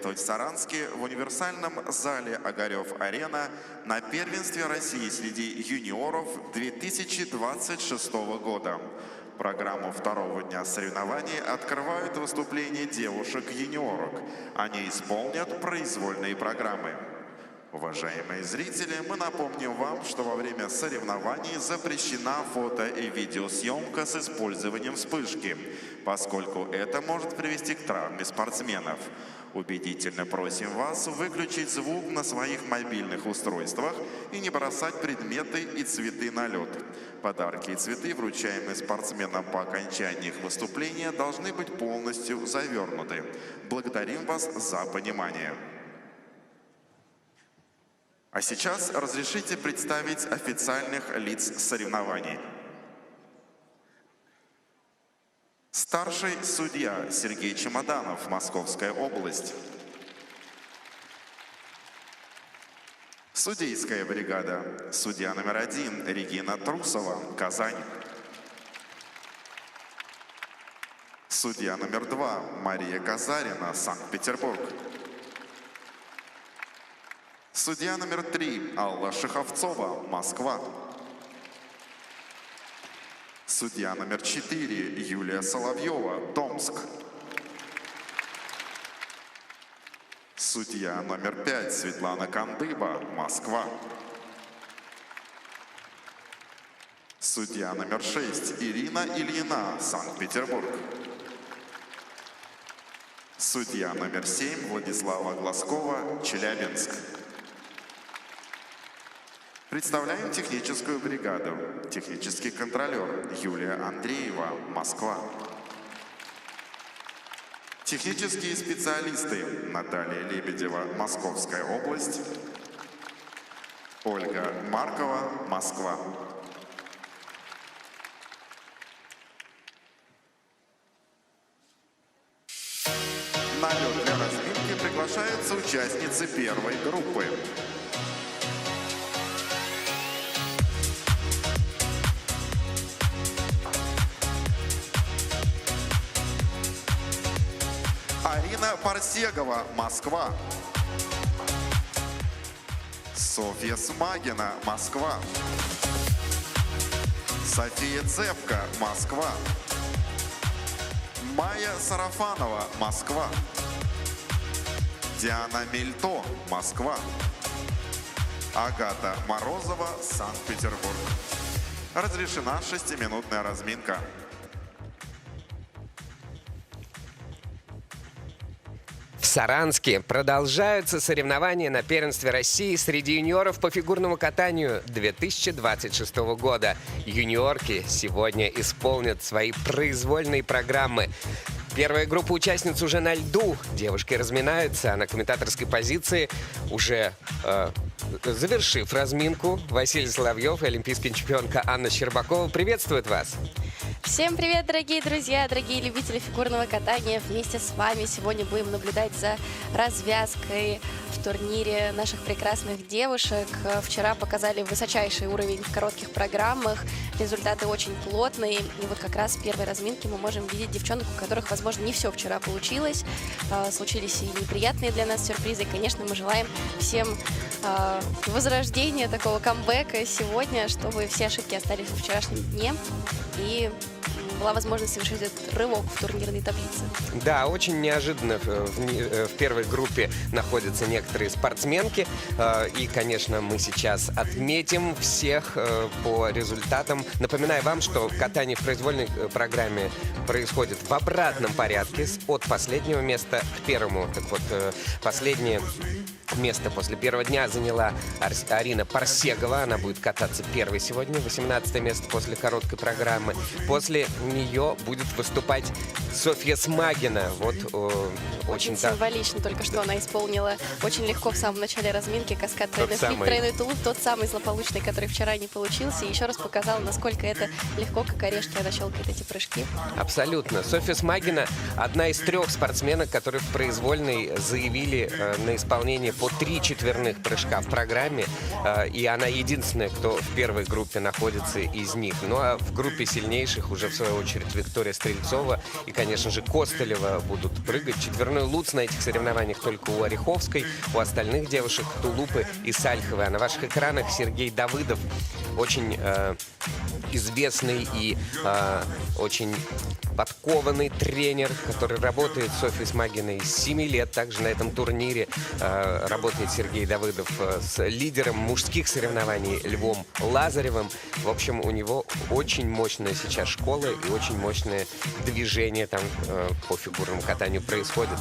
приветствовать в Саранске в универсальном зале «Огарев-Арена» на первенстве России среди юниоров 2026 года. Программу второго дня соревнований открывают выступления девушек-юниорок. Они исполнят произвольные программы. Уважаемые зрители, мы напомним вам, что во время соревнований запрещена фото- и видеосъемка с использованием вспышки, поскольку это может привести к травме спортсменов. Убедительно просим вас выключить звук на своих мобильных устройствах и не бросать предметы и цветы на лед. Подарки и цветы, вручаемые спортсменам по окончании их выступления, должны быть полностью завернуты. Благодарим вас за понимание. А сейчас разрешите представить официальных лиц соревнований. Старший судья Сергей Чемоданов, Московская область. Судейская бригада. Судья номер 1 Регина Трусова, Казань. Судья номер 2 Мария Казарина, Санкт-Петербург. Судья номер 3 Алла Шеховцова, Москва. Судья номер 4 Юлия Соловьева, Томск. Судья номер 5 Светлана Кандыба, Москва. Судья номер 6 Ирина Ильина, Санкт-Петербург. Судья номер 7 Владислава Глазкова, Челябинск. Представляем техническую бригаду. Технический контролер Юлия Андреева, Москва. Технические специалисты Наталья Лебедева, Московская область. Ольга Маркова, Москва. На лед для разминки приглашаются участницы первой группы. Арина Парсегова, Москва. Софья Смагина, Москва. София Цепка, Москва. Майя Сарафанова, Москва. Диана Мильто, Москва. Агата Морозова, Санкт-Петербург. Разрешена 6-минутная разминка. В Саранске продолжаются соревнования на первенстве России среди юниоров по фигурному катанию 2026 года. Юниорки сегодня исполнят свои произвольные программы. Первая группа участниц уже на льду. Девушки разминаются, а на комментаторской позиции, уже завершив разминку, Василий Соловьев и олимпийская чемпионка Анна Щербакова приветствуют вас. Всем привет, дорогие друзья, дорогие любители фигурного катания. Вместе с вами сегодня будем наблюдать за развязкой в турнире наших прекрасных девушек. Вчера показали высочайший уровень в коротких программах. Результаты очень плотные. И вот как раз в первой разминке мы можем видеть девчонок, у которых, возможно, не все вчера получилось. Случились и неприятные для нас сюрпризы. И, конечно, мы желаем всем возрождения, такого камбэка сегодня, чтобы все ошибки остались в вчерашнем дне. И была возможность совершить этот рывок в турнирной таблице. Да, очень неожиданно в первой группе находятся некоторые спортсменки. И, конечно, мы сейчас отметим всех по результатам. Напоминаю вам, что катание в произвольной программе происходит в обратном порядке, от последнего места к первому. Так вот, последнее место после первого дня заняла Арина Парсегова. Она будет кататься первой сегодня. 18 место после короткой программы. После нее будет выступать Софья Смагина. Вот очень символично только что она исполнила очень легко в самом начале разминки каскад тройной флип, тройной тулуп, тот самый злополучный, который вчера не получился. И еще раз показала, насколько это легко, как орешки, она щелкает эти прыжки. Абсолютно. Софья Смагина одна из 3 спортсменок, которые в произвольной заявили на исполнение по 3 четверных прыжка в программе. И она единственная, кто в первой группе находится из них. Ну а в группе сильнейших уже в свою свою очередь, Виктория Стрельцова и, конечно же, Костылева будут прыгать. Четверной луц на этих соревнованиях только у Ореховской, у остальных девушек Тулупы и Сальховой. А на ваших экранах Сергей Давыдов, очень известный и очень подкованный тренер, который работает с Софьей Смагиной с 7 лет. Также на этом турнире работает Сергей Давыдов с лидером мужских соревнований Львом Лазаревым. В общем, у него очень мощная сейчас школа и очень мощное движение там по фигурному катанию происходит.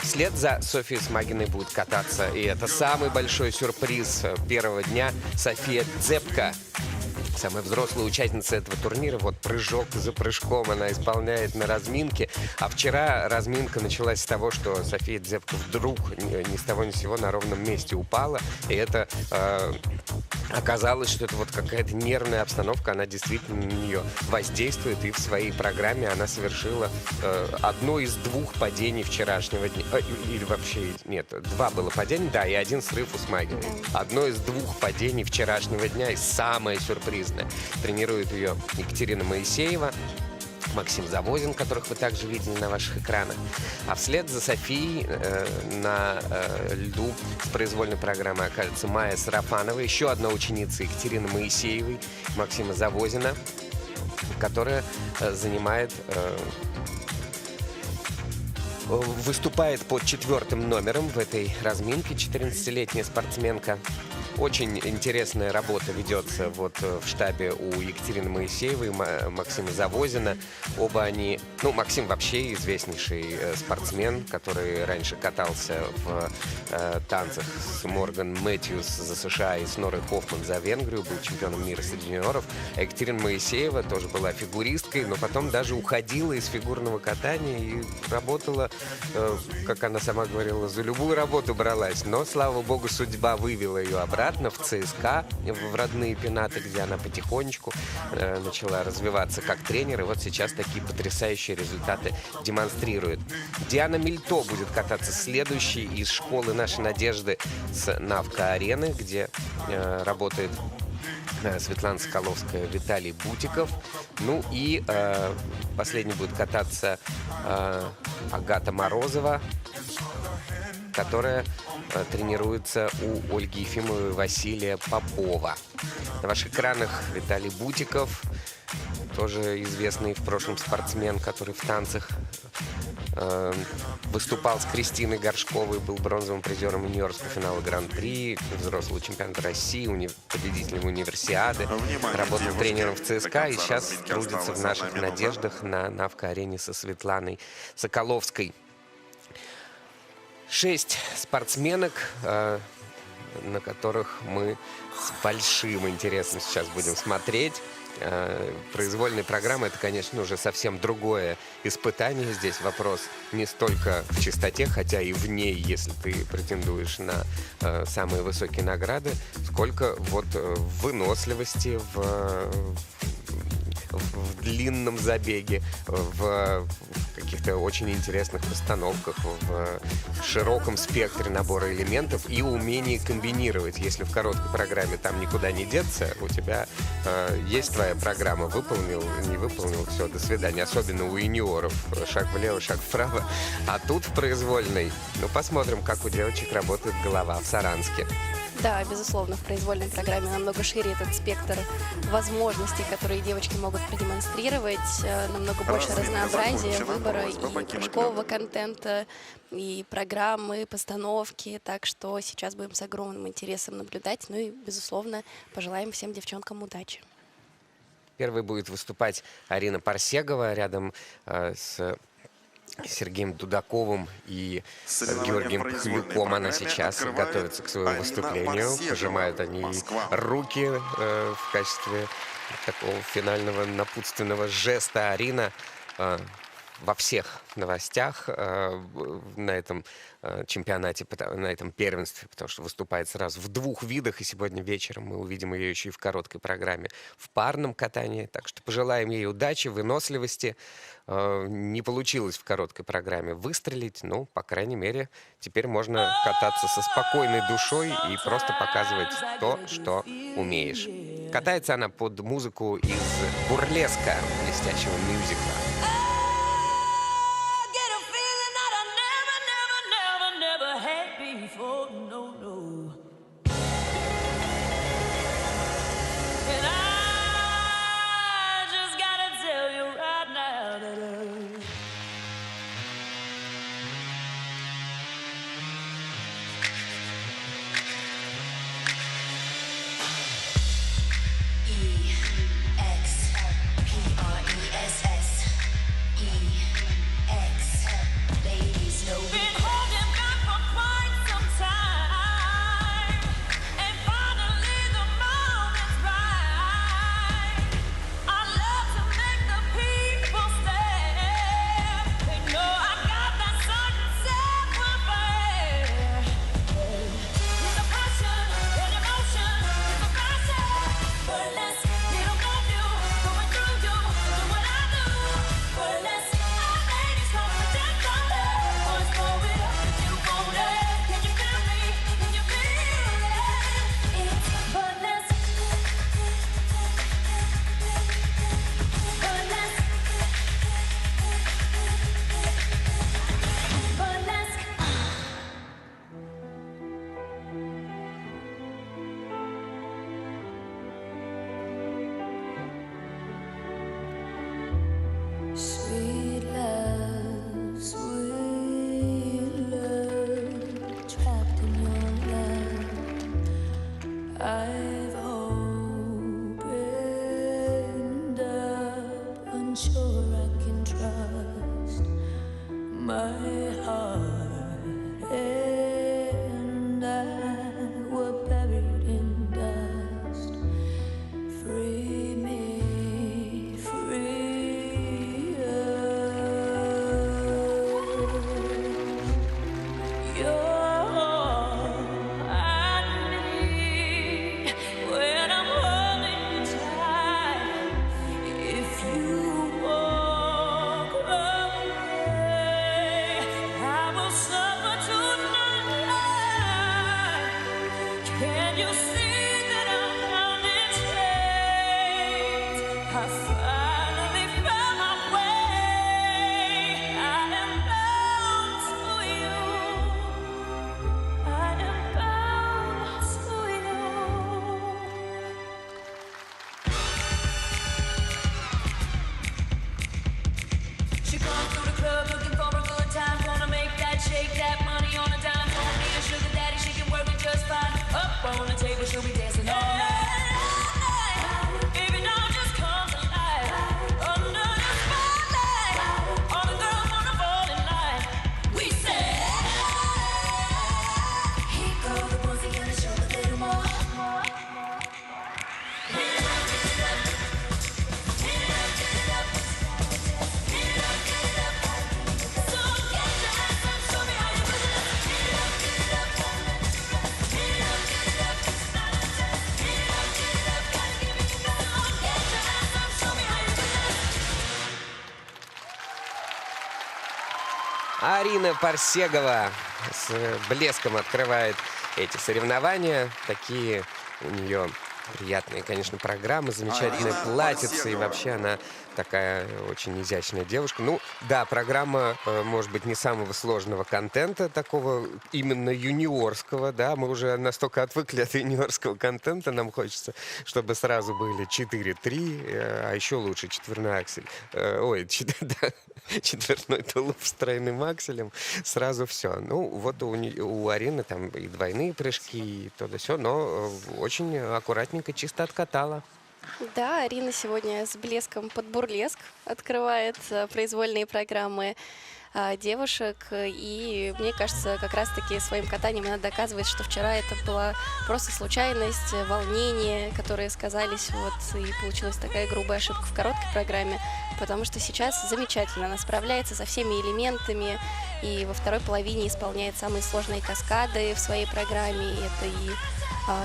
Вслед за Софьей Смагиной будет кататься, и это самый большой сюрприз первого дня, София Дзепко. Самая взрослая участница этого турнира. Вот прыжок за прыжком она исполняет на разминке. А вчера разминка началась с того, что София Дзепко вдруг ни с того ни с сего на ровном месте упала. И это оказалось, что это вот какая-то нервная обстановка. Она действительно на нее воздействует. И в своей программе она совершила одно из двух падений вчерашнего дня. Или вообще, нет, два было падения, да, и один срыв у Смагиной. Одно из двух падений вчерашнего дня и самое сюрпризное. Тренирует ее Екатерина Моисеева, Максим Завозин, которых вы также видели на ваших экранах. А вслед за Софией на льду с произвольной программой окажется Майя Сарафанова, еще одна ученица Екатерины Моисеевой, Максима Завозина, которая выступает под 4-м номером в этой разминке, 14-летняя спортсменка. Очень интересная работа ведется вот в штабе у Екатерины Моисеевой и Максима Завозина. Оба они... Ну, Максим вообще известнейший спортсмен, который раньше катался в танцах с Морган Мэтьюс за США и с Норой Хоффман за Венгрию, был чемпионом мира среди юниоров. А Екатерина Моисеева тоже была фигуристкой, но потом даже уходила из фигурного катания и работала, как она сама говорила, за любую работу бралась. Но, слава богу, судьба вывела ее обратно в ЦСКА, в родные пенаты, где она потихонечку начала развиваться как тренер. И вот сейчас такие потрясающие результаты демонстрирует. Диана Мильто будет кататься следующей из школы «Нашей надежды» с Навка-арены, где работает Светлана Соколовская, Виталий Бутиков. Ну и последний будет кататься Агата Морозова, которая тренируется у Ольги Ефимовой и Василия Попова. На ваших экранах Виталий Бутиков, тоже известный в прошлом спортсмен, который в танцах выступал с Кристиной Горшковой, был бронзовым призером юниорского финала Гран-при, взрослого чемпионата России, победителем универсиады, работал тренером в ЦСКА и сейчас трудится в наших надеждах на Навка-арене со Светланой Соколовской. 6 спортсменок, на которых мы с большим интересом сейчас будем смотреть. Произвольная программа — это, конечно, уже совсем другое испытание. Здесь вопрос не столько в чистоте, хотя и в ней, если ты претендуешь на самые высокие награды, сколько вот в выносливости, в длинном забеге, в каких-то очень интересных постановках, в широком спектре набора элементов и умении комбинировать. Если в короткой программе там никуда не деться, у тебя есть твоя программа, выполнил, не выполнил, все, до свидания. Особенно у юниоров. Шаг влево, шаг вправо. А тут в произвольной, ну, посмотрим, как у девочек работает голова в Саранске. Да, безусловно, в произвольной программе намного шире этот спектр возможностей, которые девочки могут продемонстрировать, намного больше разнообразия, выбора и кружкового контента, и программы, постановки. Так что сейчас будем с огромным интересом наблюдать. Ну и, безусловно, пожелаем всем девчонкам удачи. Первой будет выступать Арина Парсегова рядом с Сергеем Дудаковым и Георгием Пхлюком. Она сейчас готовится к своему выступлению. Пожимают они руки в качестве такого финального напутственного жеста. Арина во всех новостях на этом чемпионате, на этом первенстве, потому что выступает сразу в 2 видах, и сегодня вечером мы увидим ее еще и в короткой программе в парном катании. Так что пожелаем ей удачи, выносливости. Не получилось в короткой программе выстрелить, но, по крайней мере, теперь можно кататься со спокойной душой и просто показывать то, что умеешь. Катается она под музыку из бурлеска, блестящего мюзикла. Арина Парсегова с блеском открывает эти соревнования. Такие у нее приятные, конечно, программы, замечательные платьицы. И вообще она такая очень изящная девушка. Ну, да, программа, может быть, не самого сложного контента, такого именно юниорского, да. Мы уже настолько отвыкли от юниорского контента, нам хочется, чтобы сразу были 4-3, а еще лучше четверной аксель. Четверной тулуп с тройным акселем, сразу все. Ну, вот у Арины там и двойные прыжки, и то да сё, но очень аккуратненько, чисто откатала. Да, Арина сегодня с блеском под бурлеск открывает произвольные программы девушек. И мне кажется, как раз-таки своим катанием она доказывает, что вчера это была просто случайность, волнение, которые сказались, вот, и получилась такая грубая ошибка в короткой программе, потому что сейчас замечательно она справляется со всеми элементами, и во второй половине исполняет самые сложные каскады в своей программе. И это и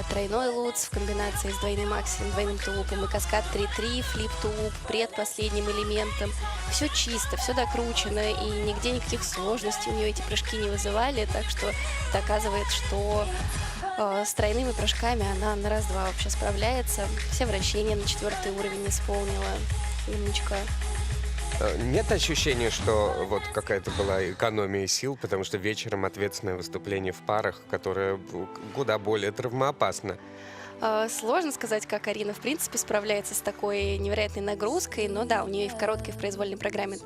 тройной луц в комбинации с двойным акселем, двойным тулупом и каскад 3-3, флип-тулуп предпоследним элементом. Все чисто, все докручено, и нигде никаких сложностей у нее эти прыжки не вызывали, так что доказывает, что с тройными прыжками она на раз-два вообще справляется. Все вращения на 4-й уровень исполнила. Умничка. Нет ощущения, что вот какая-то была экономия сил, потому что вечером ответственное выступление в парах, которое куда более травмоопасно. Сложно сказать, как Арина в принципе справляется с такой невероятной нагрузкой, но да, у нее и в короткой, в произвольной программе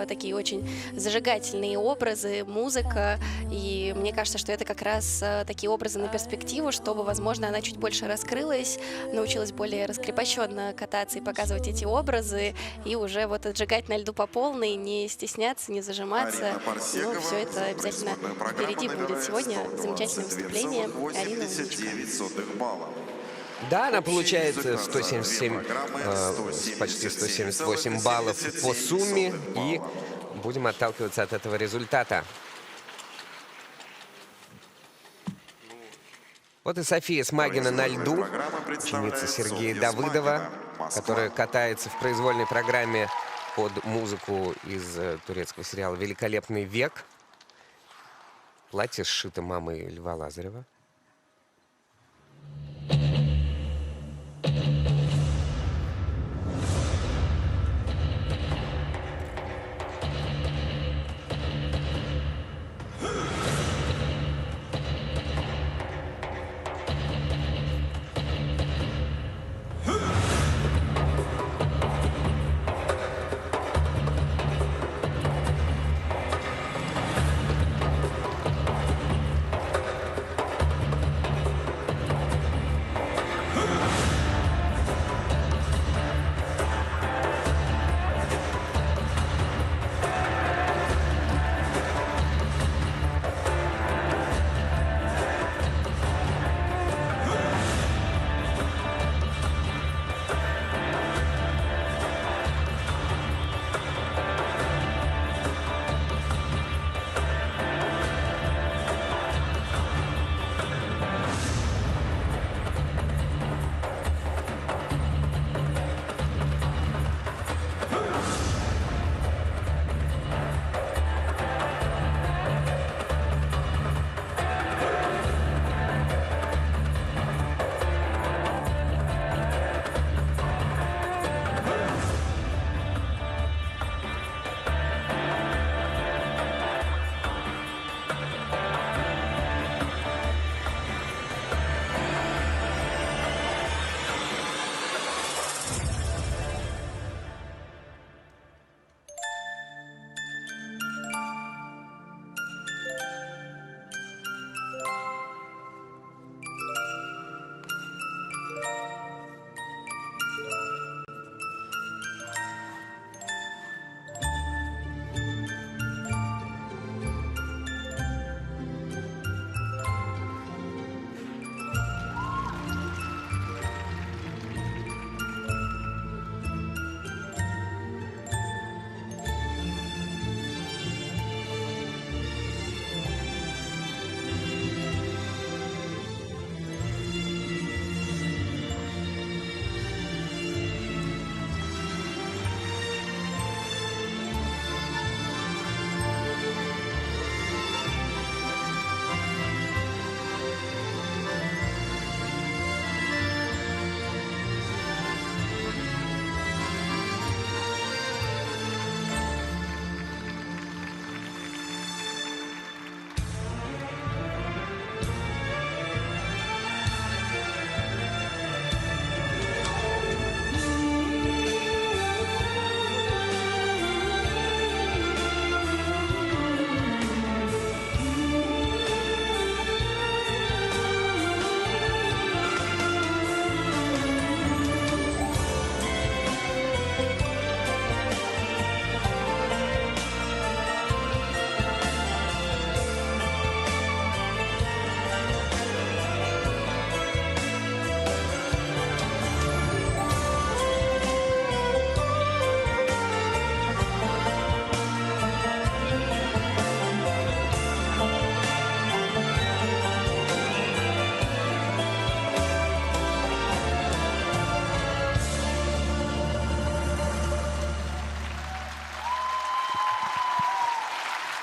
такие очень зажигательные образы, музыка, и мне кажется, что это как раз такие образы на перспективу, чтобы, возможно, она чуть больше раскрылась, научилась более раскрепощенно кататься и показывать эти образы, и уже вот отжигать на льду по полной, не стесняться, не зажиматься. Ну, все это обязательно впереди будет. Сегодня замечательное выступление. Арина умничка. Да, она получает 177, почти 178 баллов по сумме, и будем отталкиваться от этого результата. Вот и София Смагина на льду, ученица Сергея Давыдова, которая катается в произвольной программе под музыку из турецкого сериала «Великолепный век». Платье сшито мамой Льва Лазарева.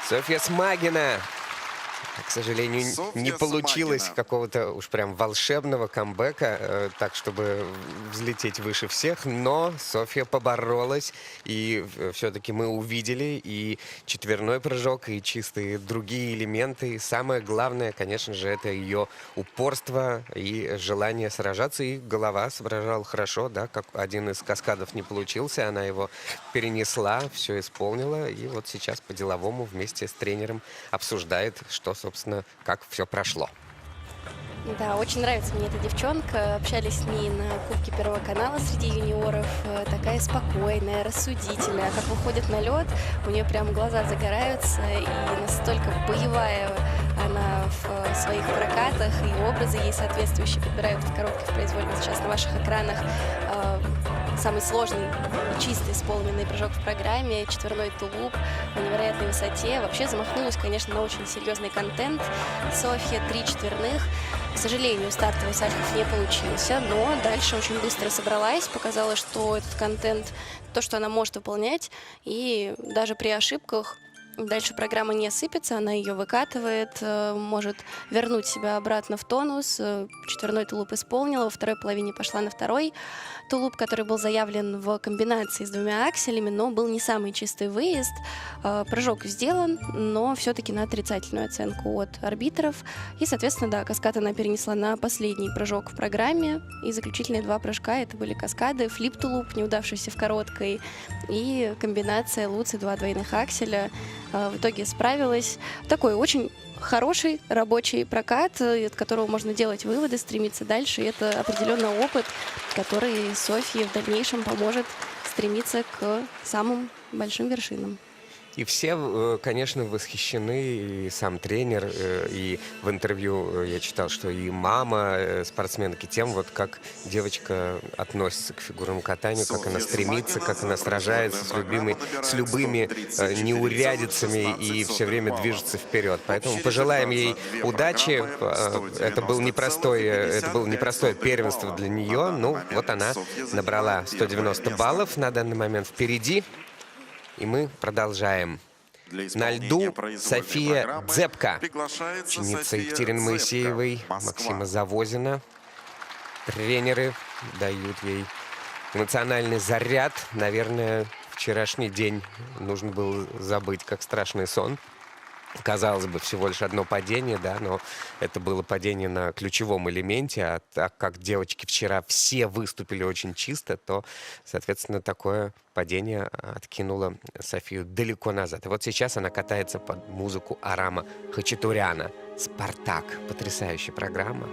Софья Смагина. К сожалению, Софья не получилось Смагина. какого-то уж прям волшебного камбэка, так, чтобы взлететь выше всех, но Софья поборолась, и все-таки мы увидели и четверной прыжок, и чистые другие элементы. И самое главное, конечно же, это ее упорство и желание сражаться, и голова соображала хорошо, да, как один из каскадов не получился, она его перенесла, все исполнила, и вот сейчас по-деловому вместе с тренером обсуждает, что, собственно, как все прошло. Да, очень нравится мне эта девчонка. Общались с ней на Кубке Первого канала среди юниоров. Такая спокойная, рассудительная. Как выходит на лед, у нее прям глаза загораются. И настолько боевая она в своих прокатах. И образы ей соответствующие подбирают в коробке в произвольно сейчас на ваших экранах. Самый сложный и чистый исполненный прыжок в программе, четверной тулуп на невероятной высоте. Вообще замахнулась, конечно, на очень серьезный контент. Софья 3 четверных. К сожалению, стартовый Сальхов не получился, но дальше очень быстро собралась, показала, что этот контент, то, что она может выполнять, и даже при ошибках дальше программа не сыпется, она ее выкатывает, может вернуть себя обратно в тонус. Четверной тулуп исполнила, во второй половине пошла на второй тулуп, который был заявлен в комбинации с двумя акселями, но был не самый чистый выезд. Прыжок сделан, но все-таки на отрицательную оценку от арбитров. И, соответственно, да, каскад она перенесла на последний прыжок в программе. И заключительные два прыжка это были каскады, флип-тулуп, неудавшийся в короткой, и комбинация Луци, два двойных акселя. В итоге справилась. Такой очень хороший рабочий прокат, от которого можно делать выводы, стремиться дальше. И это определенно опыт, который Софье в дальнейшем поможет стремиться к самым большим вершинам. И все, конечно, восхищены, и сам тренер, и в интервью я читал, что и мама спортсменки тем, вот как девочка относится к фигурному катанию, как она стремится, как она сражается с любыми неурядицами и все время движется вперед. Поэтому пожелаем ей удачи. Это было непростое первенство для нее. Ну, вот она набрала 190 баллов на данный момент впереди. И мы продолжаем. На льду София Дзепка, ученица Екатерины Моисеевой, Максима Завозина. Тренеры дают ей эмоциональный заряд. Наверное, вчерашний день нужно было забыть, как страшный сон. Казалось бы, всего лишь одно падение, да, но это было падение на ключевом элементе, а так как девочки вчера все выступили очень чисто, то, соответственно, такое падение откинуло Софию далеко назад. И вот сейчас она катается под музыку Арама Хачатуряна. «Спартак». Потрясающая программа.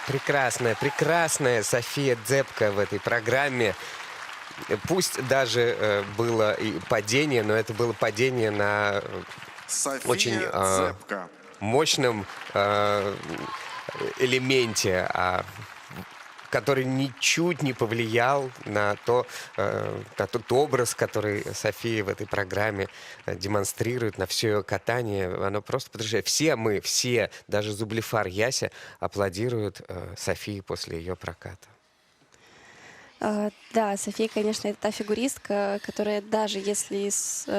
Прекрасная, прекрасная София Дзепко в этой программе. Пусть даже было и падение, но это было падение на София очень Дзепко. мощном элементе, который ничуть не повлиял на тот образ, который София в этой программе демонстрирует, на все ее катание. Оно просто потрясает. Все, даже Зублифар Яся аплодируют Софии после ее проката. Да, София, конечно, это та фигуристка, которая даже если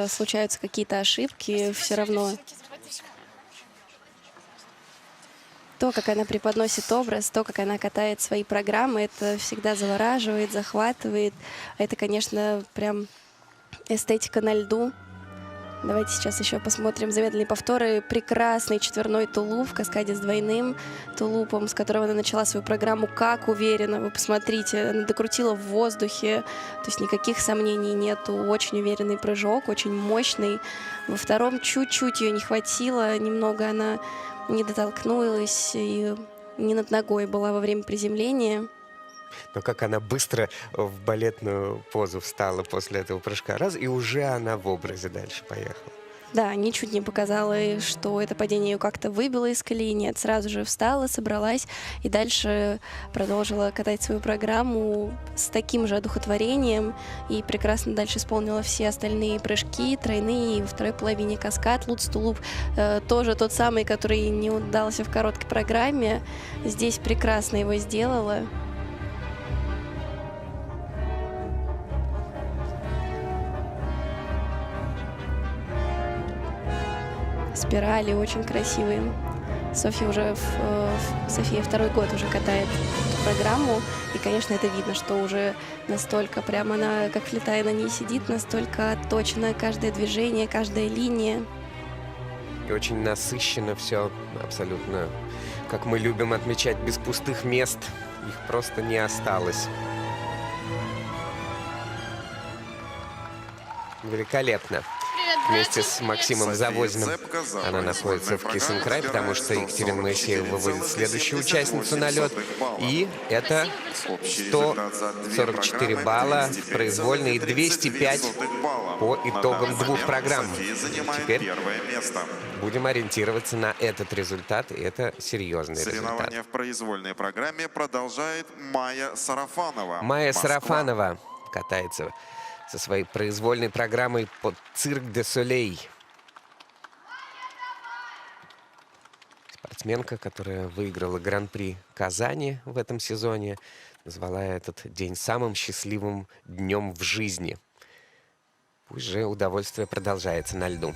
случаются какие-то ошибки, все равно то, как она преподносит образ, то, как она катает свои программы, это всегда завораживает, захватывает. Это, конечно, прям эстетика на льду. Давайте сейчас еще посмотрим замедленные повторы. Прекрасный четверной тулуп в каскаде с двойным тулупом, с которого она начала свою программу как уверенно. Вы посмотрите, она докрутила в воздухе, то есть никаких сомнений нету. Очень уверенный прыжок, очень мощный. Во втором чуть-чуть ее не хватило, немного она не дотолкнулась и не над ногой была во время приземления. Но как она быстро в балетную позу встала после этого прыжка. Раз, и уже она в образе дальше поехала. Да, ничуть не показала, что это падение ее как-то выбило из колеи. Нет, сразу же встала, собралась и дальше продолжила катать свою программу с таким же одухотворением и прекрасно дальше исполнила все остальные прыжки, тройные, и во второй половине каскад, луц-тулуп, тоже тот самый, который не удался в короткой программе. Здесь прекрасно его сделала. Спирали очень красивые. София второй год уже катает эту программу. И, конечно, это видно, что уже настолько прям она, как влетая на ней сидит, настолько отточено каждое движение, каждая линия. И очень насыщенно все, абсолютно, как мы любим отмечать, без пустых мест. Их просто не осталось. Великолепно. Вместе с Максимом Завозиным она находится в Киссинг-Край, потому что Екатерина Моисеева выводит следующую участницу на лед. И это 144 балла в произвольной и 205 по итогам двух программ. Теперь будем ориентироваться на этот результат, и это серьезный результат. Соревнования в произвольной программе продолжает Майя Сарафанова. Майя Москва. Сарафанова катается со своей произвольной программой под «Цирк де Солей». Спортсменка, которая выиграла Гран-при Казани в этом сезоне, назвала этот день самым счастливым днем в жизни. Пусть же удовольствие продолжается на льду.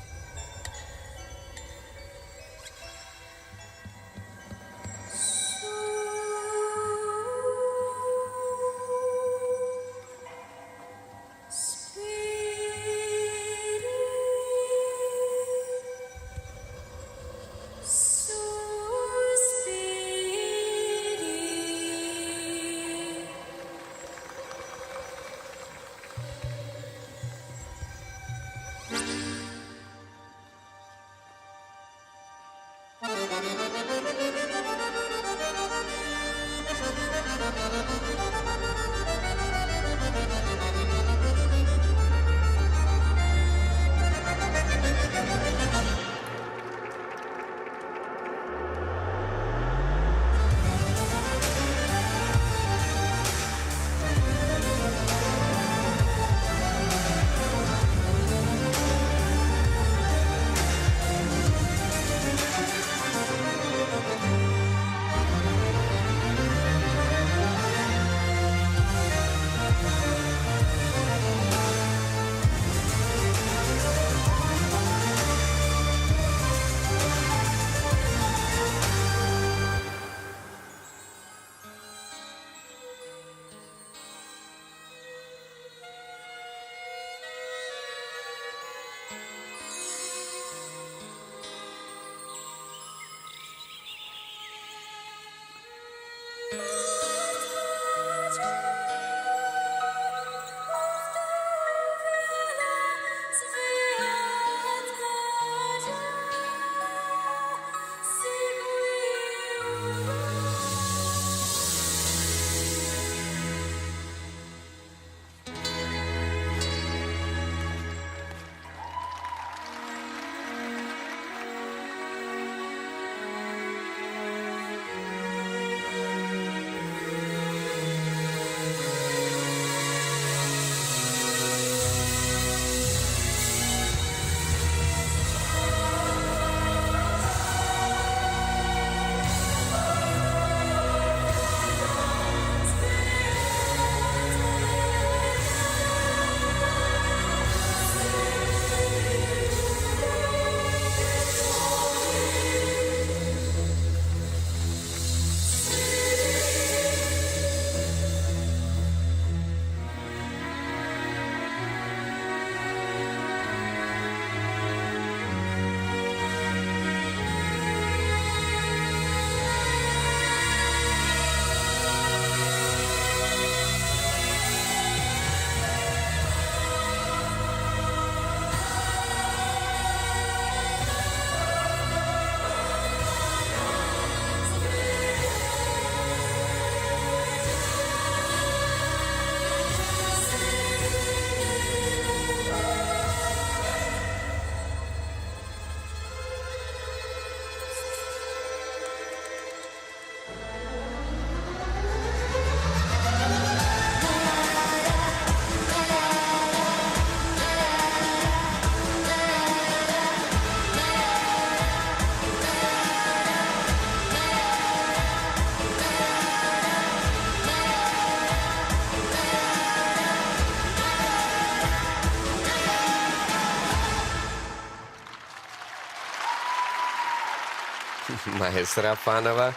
Майя Сарафанова.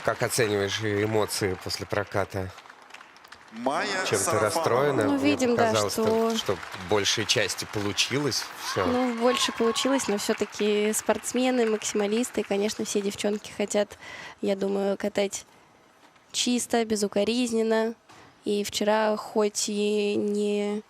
Как оцениваешь эмоции после проката? Майя Чем-то Сарафанова. расстроена? Ну, Мне видим, да, показалось, что- что большей части получилось все. Ну, больше получилось, но все-таки спортсмены, максималисты, и, конечно, все девчонки хотят, я думаю, катать чисто, безукоризненно. И вчера, хоть и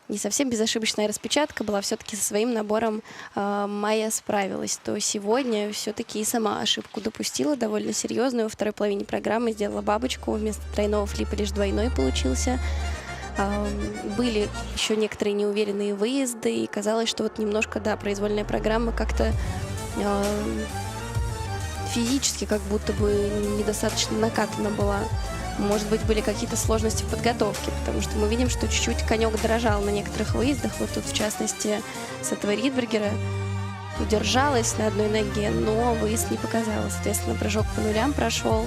не совсем безошибочная распечатка была, все-таки со своим набором Майя справилась, то сегодня все-таки и сама ошибку допустила довольно серьезную. Во второй половине программы сделала бабочку, вместо тройного флипа лишь двойной получился. Были еще некоторые неуверенные выезды, и казалось, что вот немножко, да, произвольная программа как-то физически как будто бы недостаточно накатана была. Может быть, были какие-то сложности в подготовке, потому что мы видим, что чуть-чуть конек дрожал на некоторых выездах. Вот тут, в частности, с этого Ридбергера удержалась на одной ноге, но выезд не показала. Соответственно, прыжок по нулям прошел.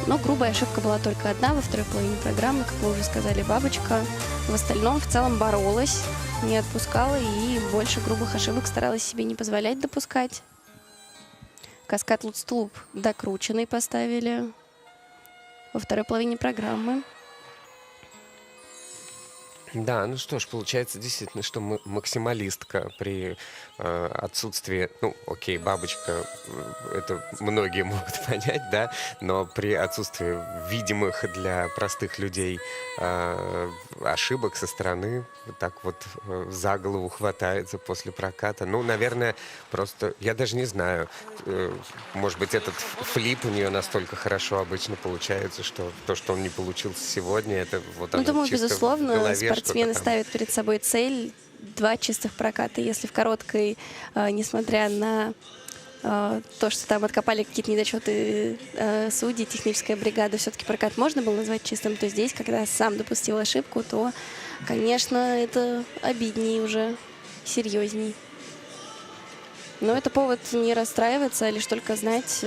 Но грубая ошибка была только одна во второй половине программы, как вы уже сказали, бабочка. В остальном в целом боролась, не отпускала и больше грубых ошибок старалась себе не позволять допускать. Каскад Луцтулуп докрученный поставили во второй половине программы. Да, ну что ж, получается действительно, что максималистка при отсутствии, ну, окей, бабочка, это многие могут понять, да, но при отсутствии видимых для простых людей ошибок со стороны вот так вот за голову хватается после проката. Ну, наверное, просто, я даже не знаю, может быть, этот флип у нее настолько хорошо обычно получается, что то, что он не получился сегодня, это вот Ну, оно думаю, чисто в безусловно, голове спортсмены что-то там. ставят перед собой цель 2 чистых проката. Если в короткой, несмотря на то, что там откопали какие-то недочеты судей, техническая бригада, все-таки прокат можно было назвать чистым, то здесь, когда сам допустил ошибку, то, конечно, это обиднее уже, серьезней. Но это повод не расстраиваться, а лишь только знать,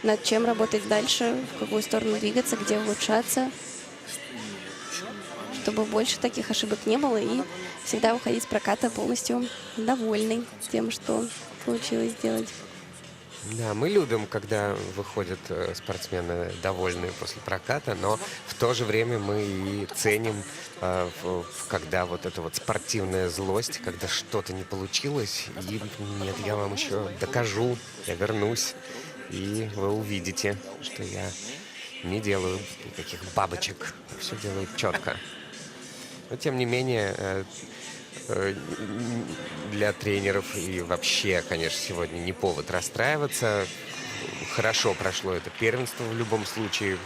над чем работать дальше, в какую сторону двигаться, где улучшаться, чтобы больше таких ошибок не было и всегда уходить с проката полностью довольный тем, что получилось сделать. Да, мы любим, когда выходят спортсмены довольные после проката, но в то же время мы и ценим, когда вот эта вот спортивная злость, когда что-то не получилось, и нет, я вам еще докажу, я вернусь, и вы увидите, что я не делаю никаких бабочек, все делаю четко. Но тем не менее, для тренеров и вообще, конечно, сегодня не повод расстраиваться. Хорошо прошло это первенство в любом случае.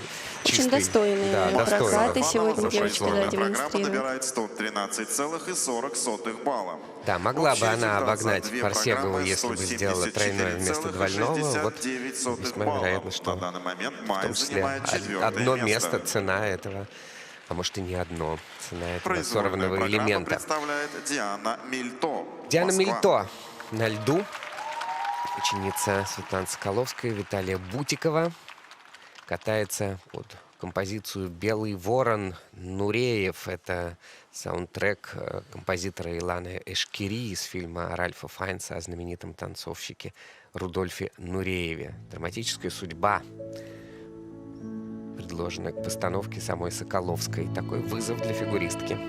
Очень достойные прокаты сегодня девочки Программа демонстрируют. набирает 113,40 балла. Да, могла бы Общий она результат за обогнать две Парсегову, программы если бы сделала тройное вместо двойного. Вот 174,69 весьма баллов. вероятно, что На данный момент в Майя том числе занимает 4-е одно место, цена этого, а может и не одно, цена этого Произвольную сорванного программу элемента. представляет Диана Мильто. Диана Москва. Мильто на льду. Ученица Светланы Соколовской, Виталия Бутикова. Катается под композицию «Белый ворон» Нуреев. Это саундтрек композитора Иланы Эшкири из фильма Ральфа Файнса о знаменитом танцовщике Рудольфе Нурееве. Драматическая судьба, предложенная к постановке самой Соколовской. Такой вызов для фигуристки.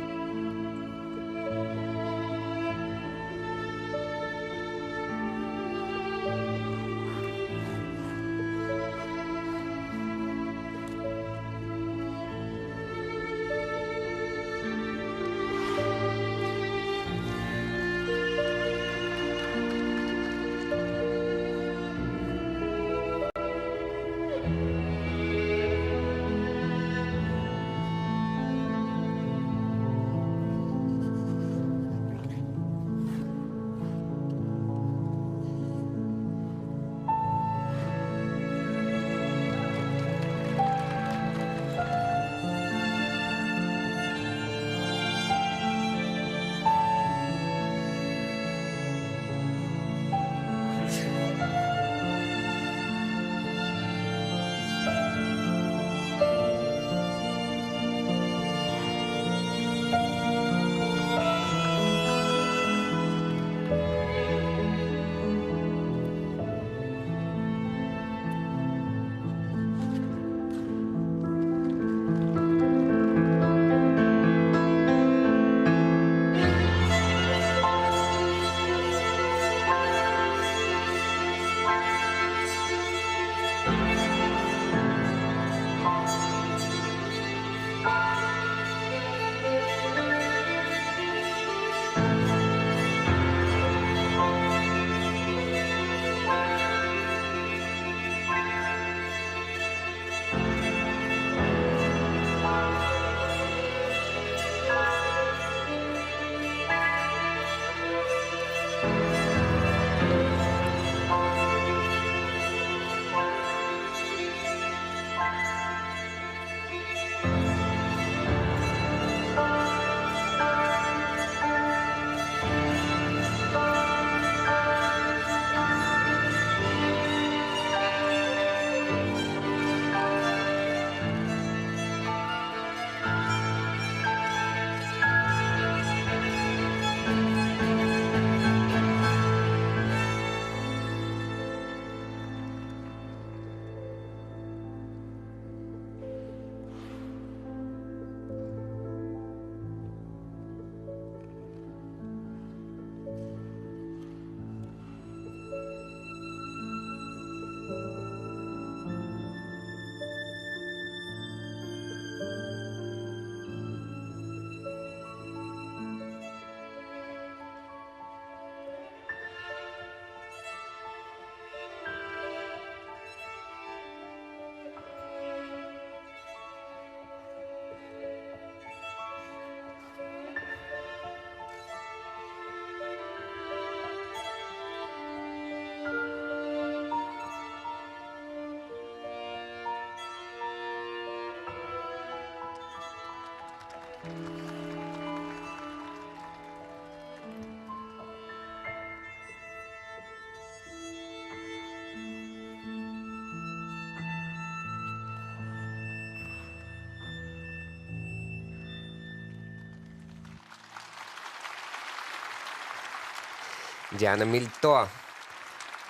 Диана Мильто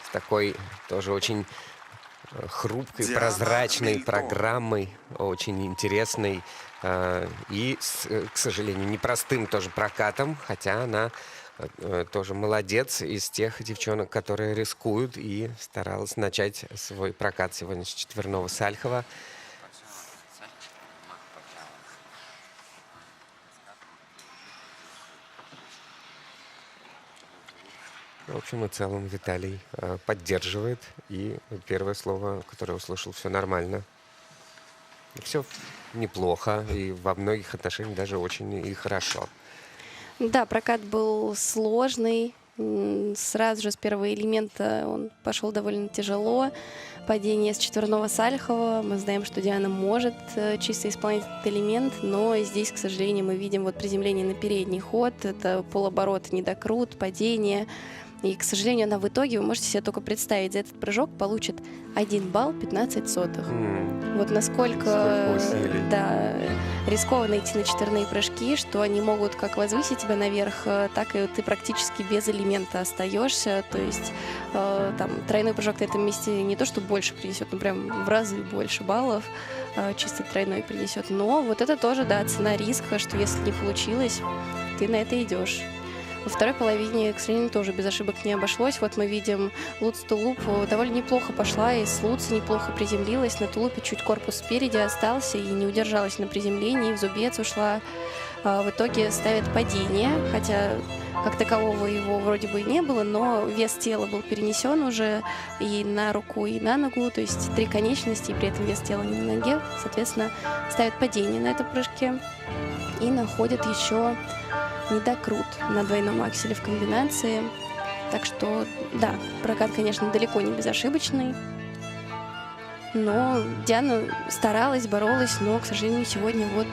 с такой тоже очень хрупкой, Диана прозрачной Мильто. программой, очень интересной и, к сожалению, непростым тоже прокатом, хотя она тоже молодец из тех девчонок, которые рискуют, и старалась начать свой прокат сегодня с четверного Сальхова. В общем и целом Виталий поддерживает, и первое слово, которое услышал, все нормально. Все неплохо, и во многих отношениях даже очень и хорошо. Да, прокат был сложный. Сразу же с первого элемента он пошел довольно тяжело. Падение с четверного Сальхова. Мы знаем, что Диана может чисто исполнять этот элемент, но здесь, к сожалению, мы видим вот приземление на передний ход. Это полоборот, недокрут, падение. И, к сожалению, она в итоге, вы можете себе только представить, за этот прыжок получит 1 балл 15 сотых. Вот насколько Сколько усилий. да, рискованно идти на четверные прыжки, что они могут как возвысить тебя наверх, так и ты практически без элемента остаешься. То есть там тройной прыжок на этом месте не то, что больше принесет, но прям в разы больше баллов чисто тройной принесет. Но вот это тоже, да, цена риска, что если не получилось, ты на это идешь. Во второй половине, к сожалению, тоже без ошибок не обошлось. Вот мы видим Луц-тулуп довольно неплохо пошла, и с Луц неплохо приземлилась. На тулупе чуть корпус спереди остался и не удержалась на приземлении, в зубец ушла. В итоге ставит падение, хотя как такового его вроде бы и не было, но вес тела был перенесен уже и на руку, и на ногу, то есть 3 конечности, и при этом вес тела не на ноге, соответственно, ставит падение на этом прыжке и находит еще недокрут на двойном акселе в комбинации. Так что, да, прокат, конечно, далеко не безошибочный. Но Диана старалась, боролась, но, к сожалению, сегодня вот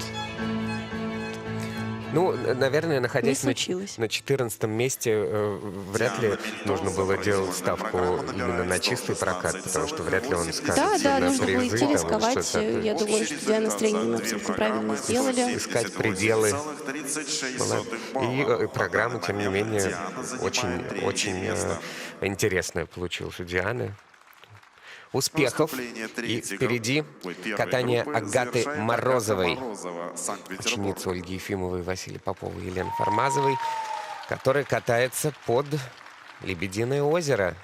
Ну, наверное, не находясь случилось. на 14 месте, вряд ли нужно было делать ставку именно на чистый прокат, потому что вряд ли он скажется Да, на нужно было призы, идти там, рисковать. что-то. Я думаю, что Диана с тренером абсолютно правильно сделали. Искать пределы. И программа, тем не менее, очень интересная получилась у Дианы. Успехов. И впереди катание Агаты Морозовой, ученицы Ольги Ефимовой, Василия Попова и Елены Формазовой, которая катается под Лебединое озеро.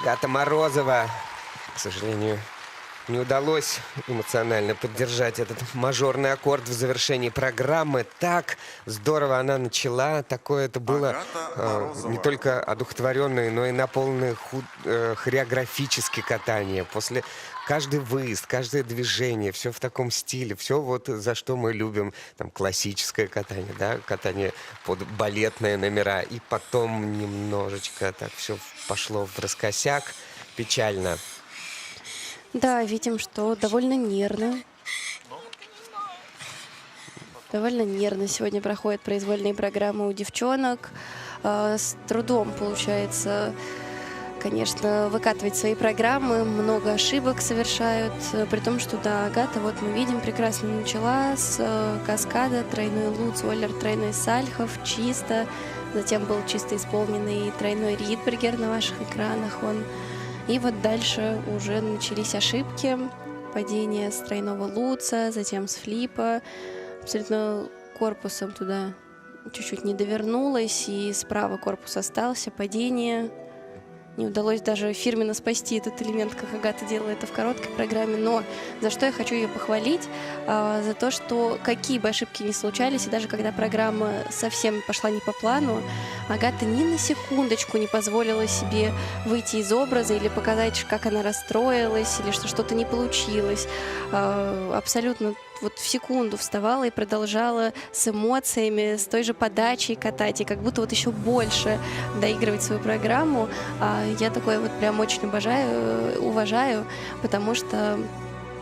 Агата Морозова. К сожалению, не удалось эмоционально поддержать этот мажорный аккорд в завершении программы. Так здорово она начала. Такое это было не только одухотворенное, но и наполненное хореографически катание. После каждый выезд, каждое движение, все в таком стиле. Все вот за что мы любим. Там классическое катание, да, катание под балетные номера. И потом немножечко так все пошло враскосяк. Печально. Да, видим, что довольно нервно. Довольно нервно сегодня проходят произвольные программы у девчонок. С трудом получается, конечно, выкатывать свои программы. Много ошибок совершают. При том, что, да, Агата, вот мы видим, прекрасно начала с каскада, тройной луц, Оллер, тройной сальхов, чисто. Затем был чисто исполненный тройной ридбергер на ваших экранах. И вот дальше уже начались ошибки. Падение с тройного луца, затем с флипа. Абсолютно корпусом туда чуть-чуть не довернулась. И справа корпус остался. Падение. Не удалось даже фирменно спасти этот элемент, как Агата делала это в короткой программе. Но за что я хочу ее похвалить? За то, что какие бы ошибки ни случались, и даже когда программа совсем пошла не по плану, Агата ни на секундочку не позволила себе выйти из образа или показать, как она расстроилась, или что что-то не получилось. Абсолютно вот в секунду вставала и продолжала с эмоциями, с той же подачей катать, и как будто вот еще больше доигрывать свою программу. Я такое вот прям очень уважаю, потому что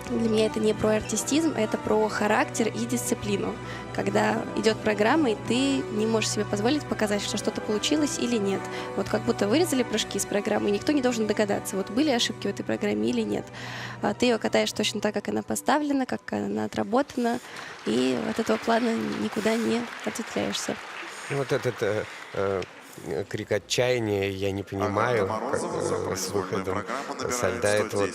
для меня это не про артистизм, это про характер и дисциплину. Когда идет программа, и ты не можешь себе позволить показать, что что-то получилось или нет. Вот как будто вырезали прыжки из программы, и никто не должен догадаться, вот были ошибки в этой программе или нет. Ты ее катаешь точно так, как она поставлена, как она отработана, и от этого плана никуда не ответвляешься. Вот этот крик отчаяния, я не понимаю, как с выходом со льда. Это вот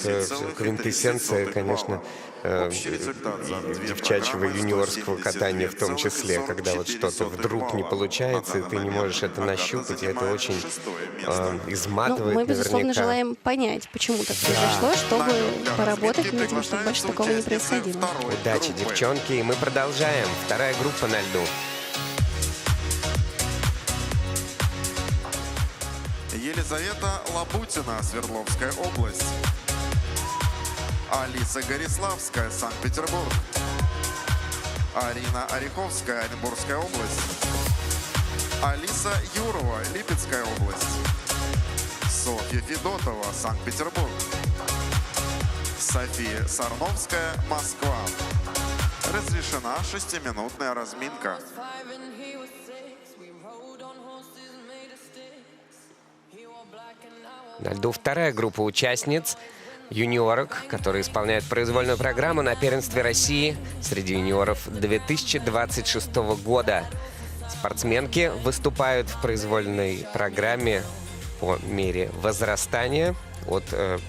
квинтэссенция, конечно, девчачьего юниорского катания в том числе, когда вот что-то вдруг не получается, и ты не можешь это нащупать, и это очень изматывает. Мы, безусловно, наверняка. желаем понять, почему так произошло, чтобы поработать над этим, чтобы больше такого не происходило. Удачи, девчонки, и мы продолжаем. Вторая группа на льду. Елизавета Лабутина, Свердловская область. Алиса Гориславская, Санкт-Петербург. Арина Ореховская, Оренбургская область. Алиса Юрова, Липецкая область. Софья Федотова, Санкт-Петербург. София Сарновская, Москва. Разрешена 6-минутная разминка. На льду вторая группа участниц юниорок, которые исполняют произвольную программу на первенстве России среди юниоров 2026 года. Спортсменки выступают в произвольной программе по мере возрастания от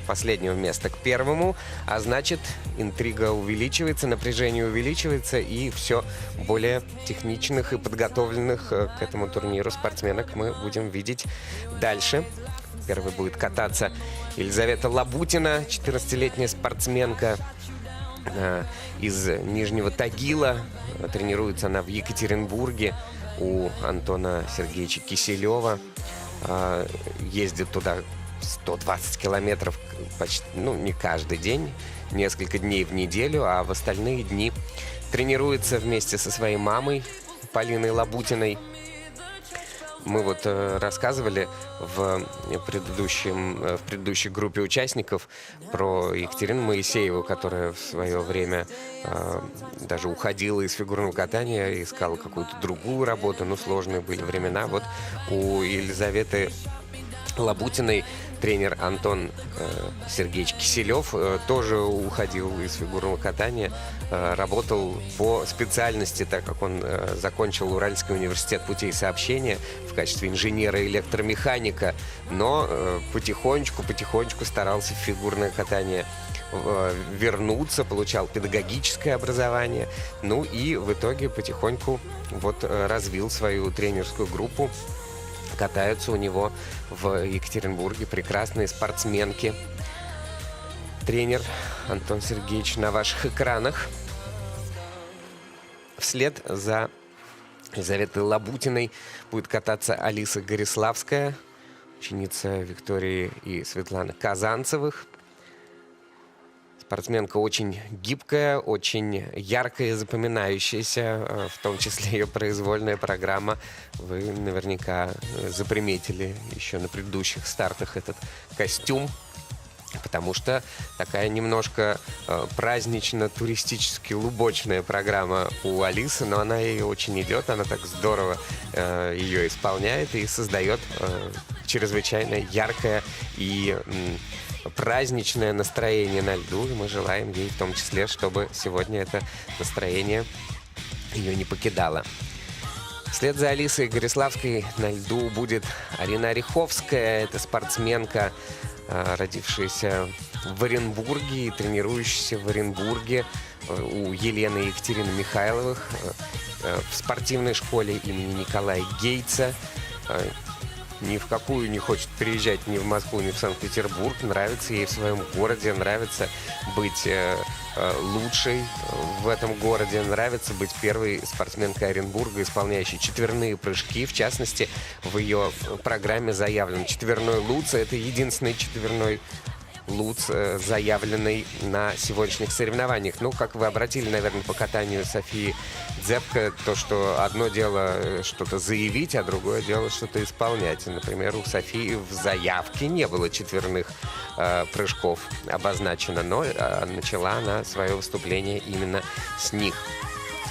последнего места к первому, а значит, интрига увеличивается, напряжение увеличивается, и все более техничных и подготовленных к этому турниру спортсменок мы будем видеть дальше. Первой будет кататься Елизавета Лабутина, 14-летняя спортсменка из Нижнего Тагила. Тренируется она в Екатеринбурге у Антона Сергеевича Киселева. Ездит туда 120 километров почти, не каждый день, несколько дней в неделю, а в остальные дни тренируется вместе со своей мамой Полиной Лабутиной. Мы вот рассказывали в предыдущей группе участников про Екатерину Моисееву, которая в свое время даже уходила из фигурного катания, искала какую-то другую работу, сложные были времена. Вот у Елизаветы Лабутиной тренер Антон Сергеевич Киселев тоже уходил из фигурного катания, работал по специальности, так как он закончил Уральский университет путей сообщения в качестве инженера-электромеханика, но потихонечку старался в фигурное катание вернуться, получал педагогическое образование, и в итоге потихоньку развил свою тренерскую группу. катаются у него в Екатеринбурге прекрасные спортсменки. Тренер Антон Сергеевич на ваших экранах. Вслед за Елизаветой Лабутиной будет кататься Алиса Гориславская, ученица Виктории и Светланы Казанцевых. Спортсменка очень гибкая, очень яркая и запоминающаяся, в том числе ее произвольная программа. Вы наверняка заприметили еще на предыдущих стартах этот костюм, потому что такая немножко празднично-туристически лубочная программа у Алисы, но она ей очень идет, она так здорово ее исполняет и создает чрезвычайно яркое и праздничное настроение на льду, и мы желаем ей в том числе, чтобы сегодня это настроение ее не покидало. Вслед за Алисой Гориславской на льду будет Арина Ореховская. Это спортсменка, родившаяся в Оренбурге и тренирующаяся в Оренбурге у Елены и Екатерины Михайловых в спортивной школе имени Николая Гейтса. Ни в какую не хочет переезжать ни в Москву, ни в Санкт-Петербург. Нравится ей в своем городе, нравится быть лучшей в этом городе, нравится быть первой спортсменкой Оренбурга, исполняющей четверные прыжки. В частности, в ее программе заявлен четверной луц. Это единственный четверной луц, заявленный на сегодняшних соревнованиях. Ну, как вы обратили, наверное, по катанию Софии Дзепко, то, что одно дело что-то заявить, а другое дело что-то исполнять. Например, у Софии в заявке не было четверных прыжков обозначено, но начала она свое выступление именно с них.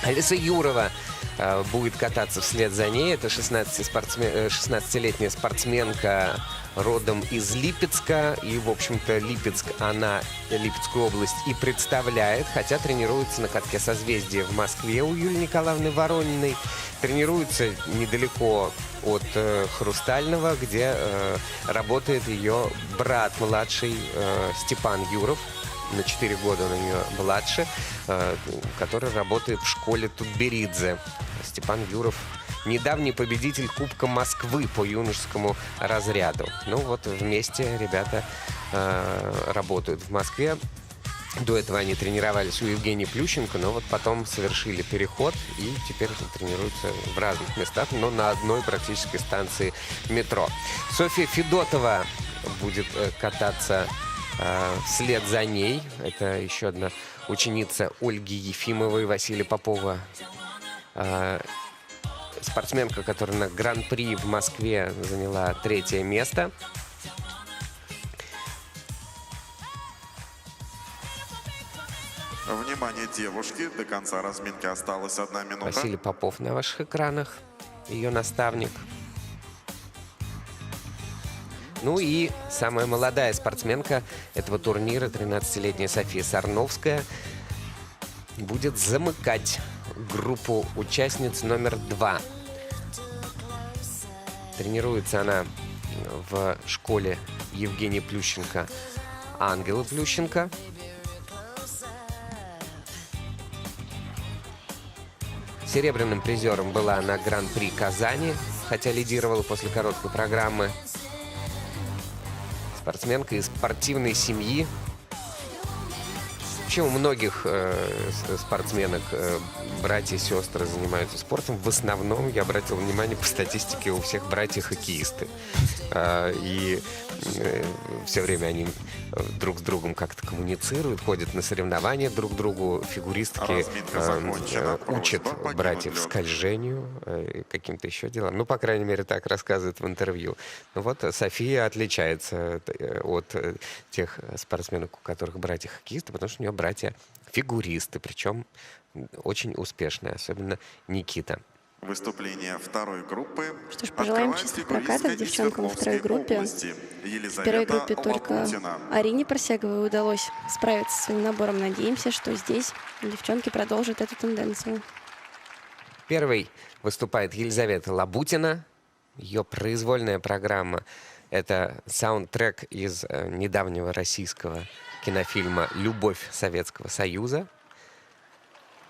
Алиса Юрова будет кататься вслед за ней. Это 16-летняя спортсменка родом из Липецка. И, в общем-то, Липецк, она Липецкую область и представляет, хотя тренируется на катке «Созвездие» в Москве у Юлии Николаевны Ворониной. Тренируется недалеко от Хрустального, где работает ее брат младший Степан Юров. На 4 года он у нее младше, который работает в школе Тутберидзе. Степан Юров – недавний победитель Кубка Москвы по юношескому разряду. Ну вот вместе ребята работают в Москве. До этого они тренировались у Евгении Плющенко, но вот потом совершили переход и теперь тренируются в разных местах, но на одной практически станции метро. Софья Федотова будет кататься вслед за ней. Это еще одна ученица Ольги Ефимовой, Василия Попова. Спортсменка, которая на Гран-при в Москве заняла 3-е место. Внимание, девушки, до конца разминки осталась 1 минута. Василий Попов на ваших экранах, ее наставник. Ну и самая молодая спортсменка этого турнира, 13-летняя София Сарновская, будет замыкать группу участниц номер 2. Тренируется она в школе Евгения Плющенко, Ангела Плющенко. Серебряным призером была на Гран-при Казани, хотя лидировала после короткой программы. Спортсменка из спортивной семьи. Вообще у многих спортсменок братья и сестры занимаются спортом. В основном, я обратил внимание, по статистике, у всех братья хоккеисты. И все время они друг с другом как-то коммуницируют, ходят на соревнования друг к другу. Фигуристки учат братьев скольжению, каким-то еще делам. Ну, по крайней мере, так рассказывают в интервью. Ну вот, София отличается от тех спортсменок, у которых братья хоккеисты, потому что у нее братья фигуристы, причем очень успешные, особенно Никита. Выступление второй группы. Что ж, пожелаем чистых прокатов девчонкам во второй группе. В первой группе только Арине Просеговой удалось справиться со своим набором. Надеемся, что здесь девчонки продолжат эту тенденцию. Первой выступает Елизавета Лабутина. Ее произвольная программа — это саундтрек из недавнего российского кинофильма «Любовь Советского Союза».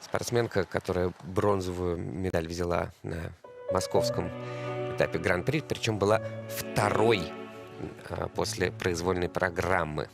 Спортсменка, которая бронзовую медаль взяла на московском этапе Гран-при, причем была второй после произвольной программы.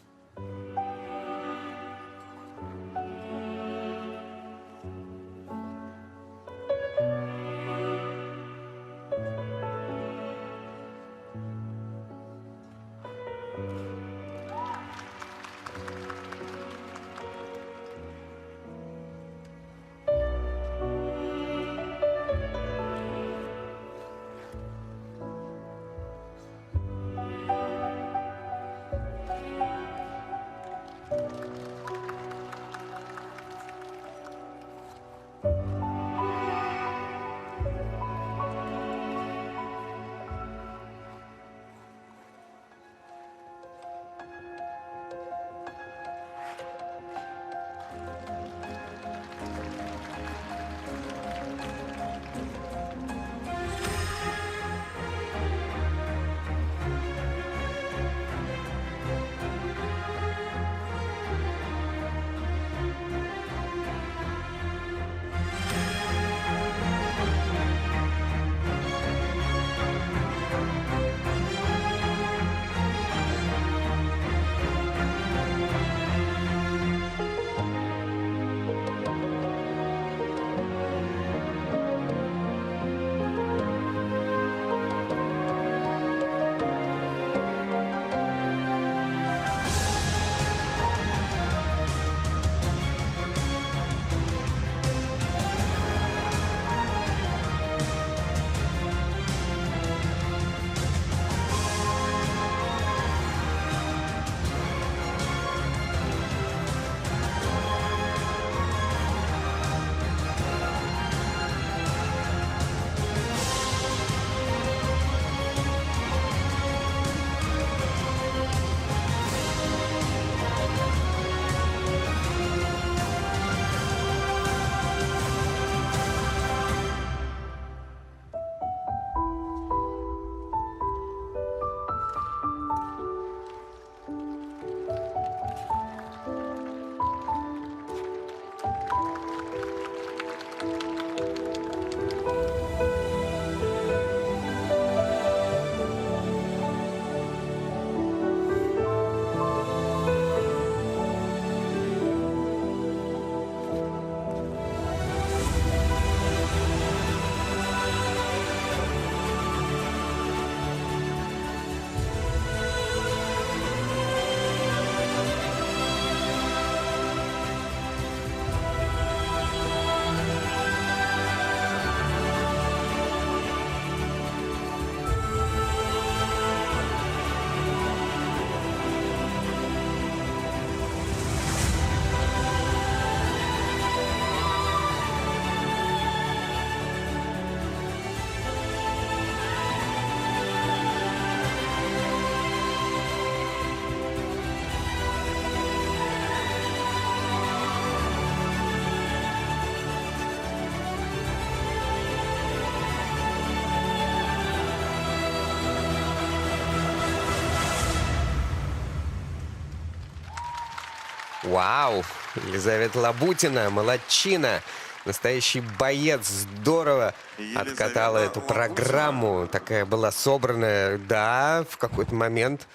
Вау! Елизавета Лабутина, молодчина! Настоящий боец, здорово откатала эту программу. Такая была собранная. Да, в какой-то момент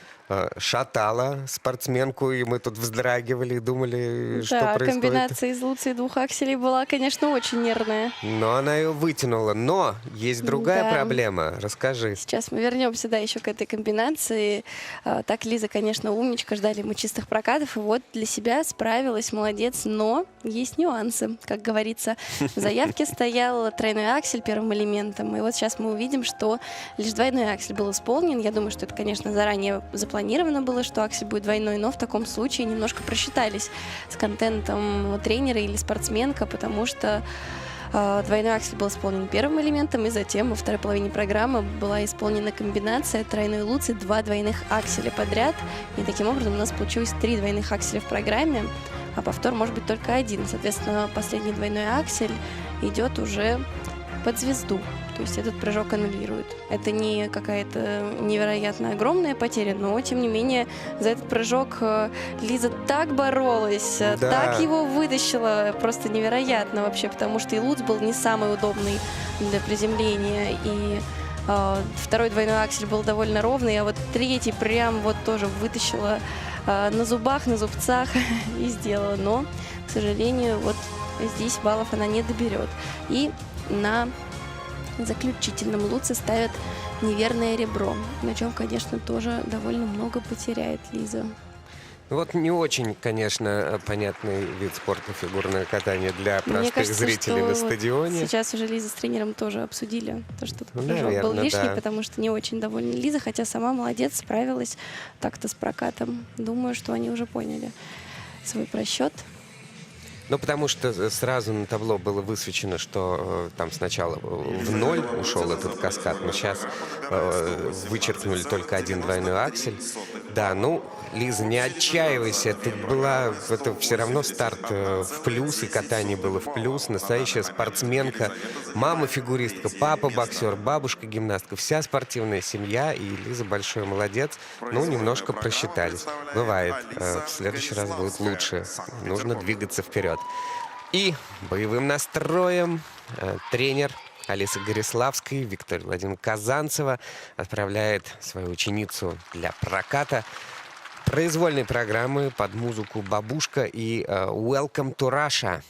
шатала спортсменку, и мы тут вздрагивали и думали, что Да, происходит. комбинация из Луции двух акселей была, конечно, очень нервная. Но она ее вытянула. Но есть другая Да. проблема. Расскажи. Сейчас мы вернемся, да, еще к этой комбинации. Так, Лиза, конечно, умничка, ждали мы чистых прокатов, и вот для себя справилась, молодец, но есть нюансы, как говорится. В заявке стоял тройной аксель первым элементом, и вот сейчас мы увидим, что лишь двойной аксель был исполнен. Я думаю, что это, конечно, заранее запланировано было, что аксель будет двойной, но в таком случае немножко просчитались с контентом тренера или спортсменка, потому что двойной аксель был исполнен первым элементом, и затем во второй половине программы была исполнена комбинация тройной Луции, 2 двойных акселя подряд. И таким образом у нас получилось 3 двойных акселя в программе, а повтор может быть только 1. Соответственно, последний двойной аксель идет уже под звезду. То есть этот прыжок аннулирует. Это не какая-то невероятно огромная потеря, но, тем не менее, за этот прыжок Лиза так боролась, Да. так его вытащила, просто невероятно вообще, потому что и Луц был не самый удобный для приземления, и Второй двойной аксель был довольно ровный, а вот третий прям вот тоже вытащила на зубах, на зубцах и сделала. Но, к сожалению, вот здесь баллов она не доберет. И на заключительном луце ставят неверное ребро, на чем, конечно, тоже довольно много потеряет Лиза. Вот не очень, конечно, понятный вид спорта фигурное катание для Мне простых кажется, зрителей что на вот стадионе. сейчас уже Лиза с тренером тоже обсудили то, что Ну, прыжок был наверное, лишний, да. потому что не очень довольна Лиза, хотя сама молодец, справилась так-то с прокатом. Думаю, что они уже поняли свой просчет. Ну, потому что сразу на табло было высвечено, что там сначала в ноль ушел этот каскад, но сейчас вычеркнули только один двойной аксель. Да, ну, Лиза, не отчаивайся, это все равно старт в плюс, и катание было в плюс. Настоящая спортсменка, мама фигуристка, папа боксер, бабушка гимнастка, вся спортивная семья, и Лиза большой молодец. Ну, немножко просчитались. Бывает, в следующий раз будет лучше. Нужно двигаться вперед. И боевым настроем тренер Алисы Гориславской, Виктория Владимировна Казанцева отправляет свою ученицу для проката произвольной программы под музыку «Бабушка» и «Welcome to Russia».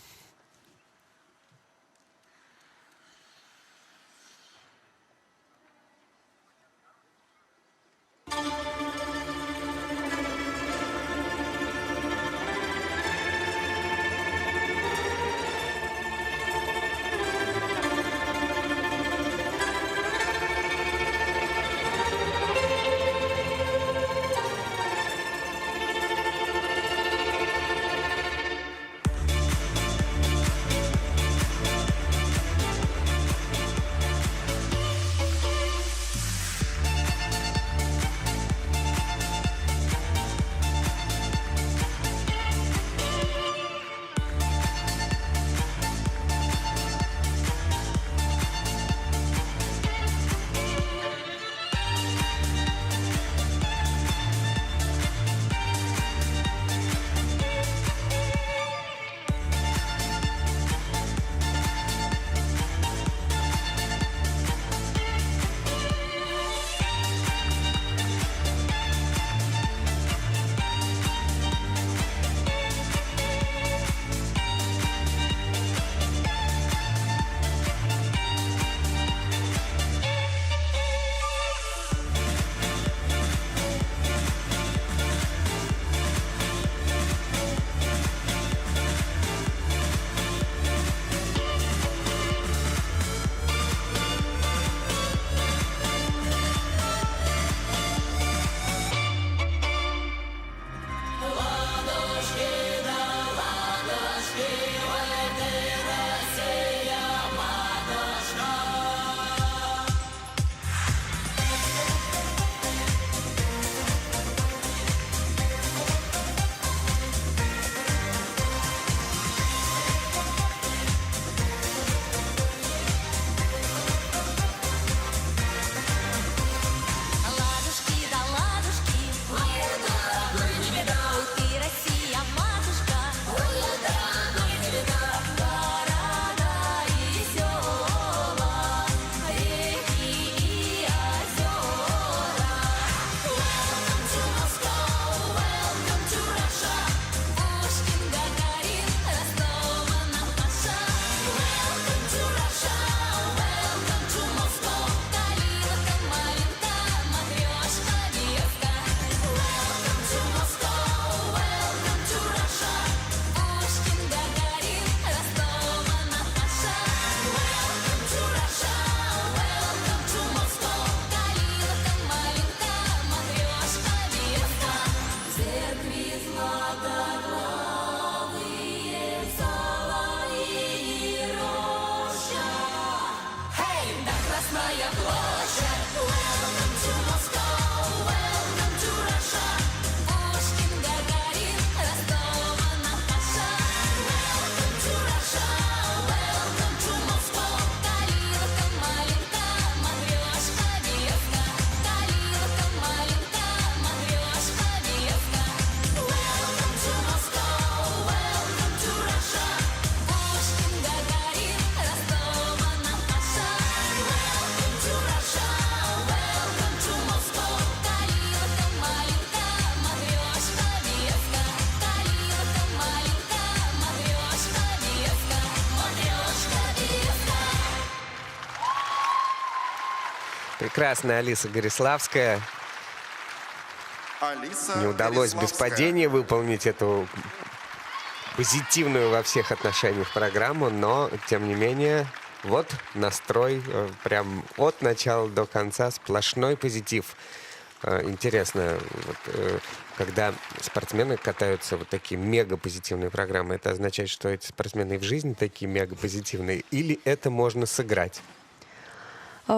Russia. Прекрасная Алиса Гориславская. Алиса Не удалось без Гориславская. падения выполнить эту позитивную во всех отношениях программу, но, тем не менее, вот настрой прям от начала до конца, сплошной позитив. Интересно, вот, когда спортсмены катаются вот такие мега-позитивные программы, это означает, что эти спортсмены и в жизни такие мега-позитивные, или это можно сыграть?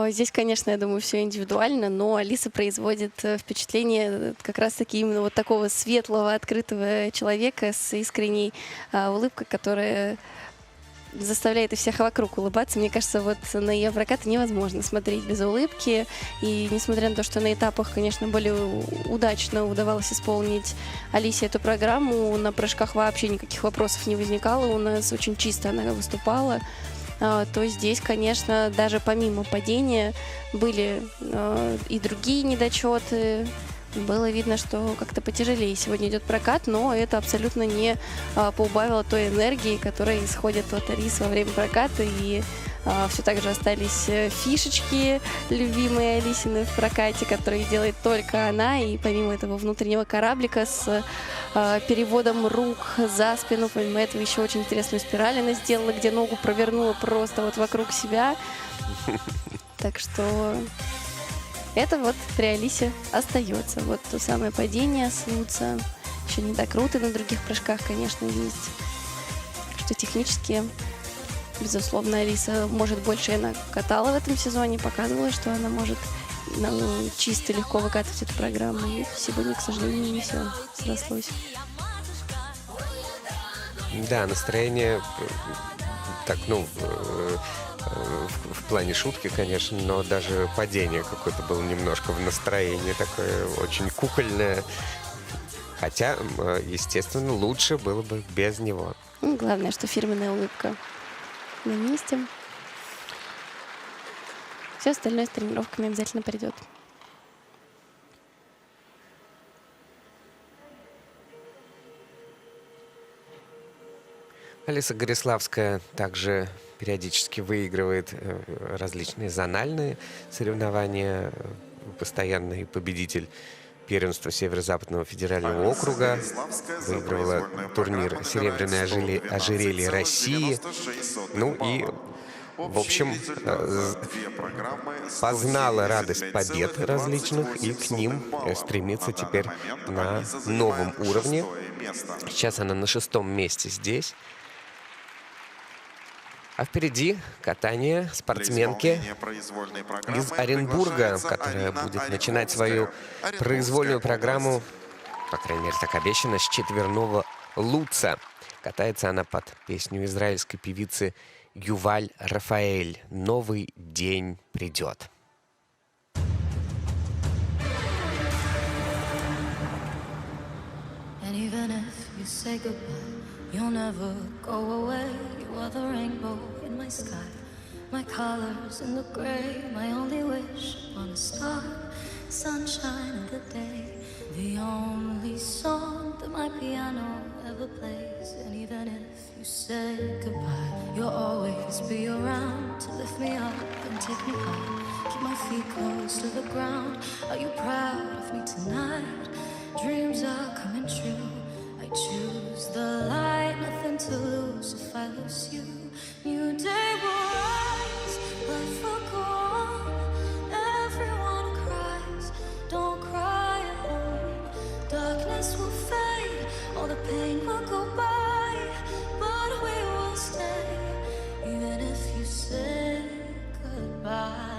Здесь, конечно, я думаю, все индивидуально, но Алиса производит впечатление как раз-таки именно вот такого светлого, открытого человека с искренней улыбкой, которая заставляет и всех вокруг улыбаться. Мне кажется, вот на ее прокаты невозможно смотреть без улыбки. И несмотря на то, что на этапах, конечно, более удачно удавалось исполнить Алисе эту программу, на прыжках вообще никаких вопросов не возникало. У нас очень чисто она выступала. То здесь, конечно, даже помимо падения были и другие недочеты. Было видно, что как-то потяжелее сегодня идет прокат, но это абсолютно не поубавило той энергии, которая исходит от Алисы во время проката. И все так же остались фишечки, любимые Алисины в прокате, которые делает только она. И помимо этого внутреннего кораблика с переводом рук за спину, помимо этого еще очень интересную спираль она сделала, где ногу провернула просто вот вокруг себя. Так что это вот при Алисе остается. Вот то самое падение с Луца. Еще недокруты на других прыжках, конечно, есть. Что технически, безусловно, Алиса может больше. Она катала в этом сезоне, показывала, что она может чисто легко выкатывать эту программу. И сегодня, к сожалению, не все срослось. Да, настроение так, ну, в плане шутки, конечно, но даже падение какое-то было немножко в настроении, такое очень кукольное. Хотя, естественно, лучше было бы без него. Ну, главное, что фирменная улыбка на месте. Все остальное с тренировками обязательно придет. Алиса Гориславская также периодически выигрывает различные зональные соревнования, постоянный победитель первенства Северо-Западного федерального округа, выигрывала турнир «Серебряное ожерелье России». Ну и, в общем, познала радость побед различных и к ним стремится теперь на новом уровне. Сейчас она на 6-м месте здесь. А впереди катание спортсменки из Оренбурга, которая будет начинать свою произвольную программу, по крайней мере, так обещано, с четверного Луца. Катается она под песню израильской певицы Юваль Рафаэль «Новый день придет». You'll never go away. You are the rainbow in my sky, my colors in the gray, my only wish on a star, sunshine in the day, the only song that my piano ever plays. And even if you say goodbye, you'll always be around to lift me up and take me high, keep my feet close to the ground. Are you proud of me tonight? Dreams are coming true. I choose the light, nothing to lose if I lose you. New day will rise, life will go on. Everyone cries, don't cry alone. Darkness will fade, all the pain will go by, but we will stay, even if you say goodbye.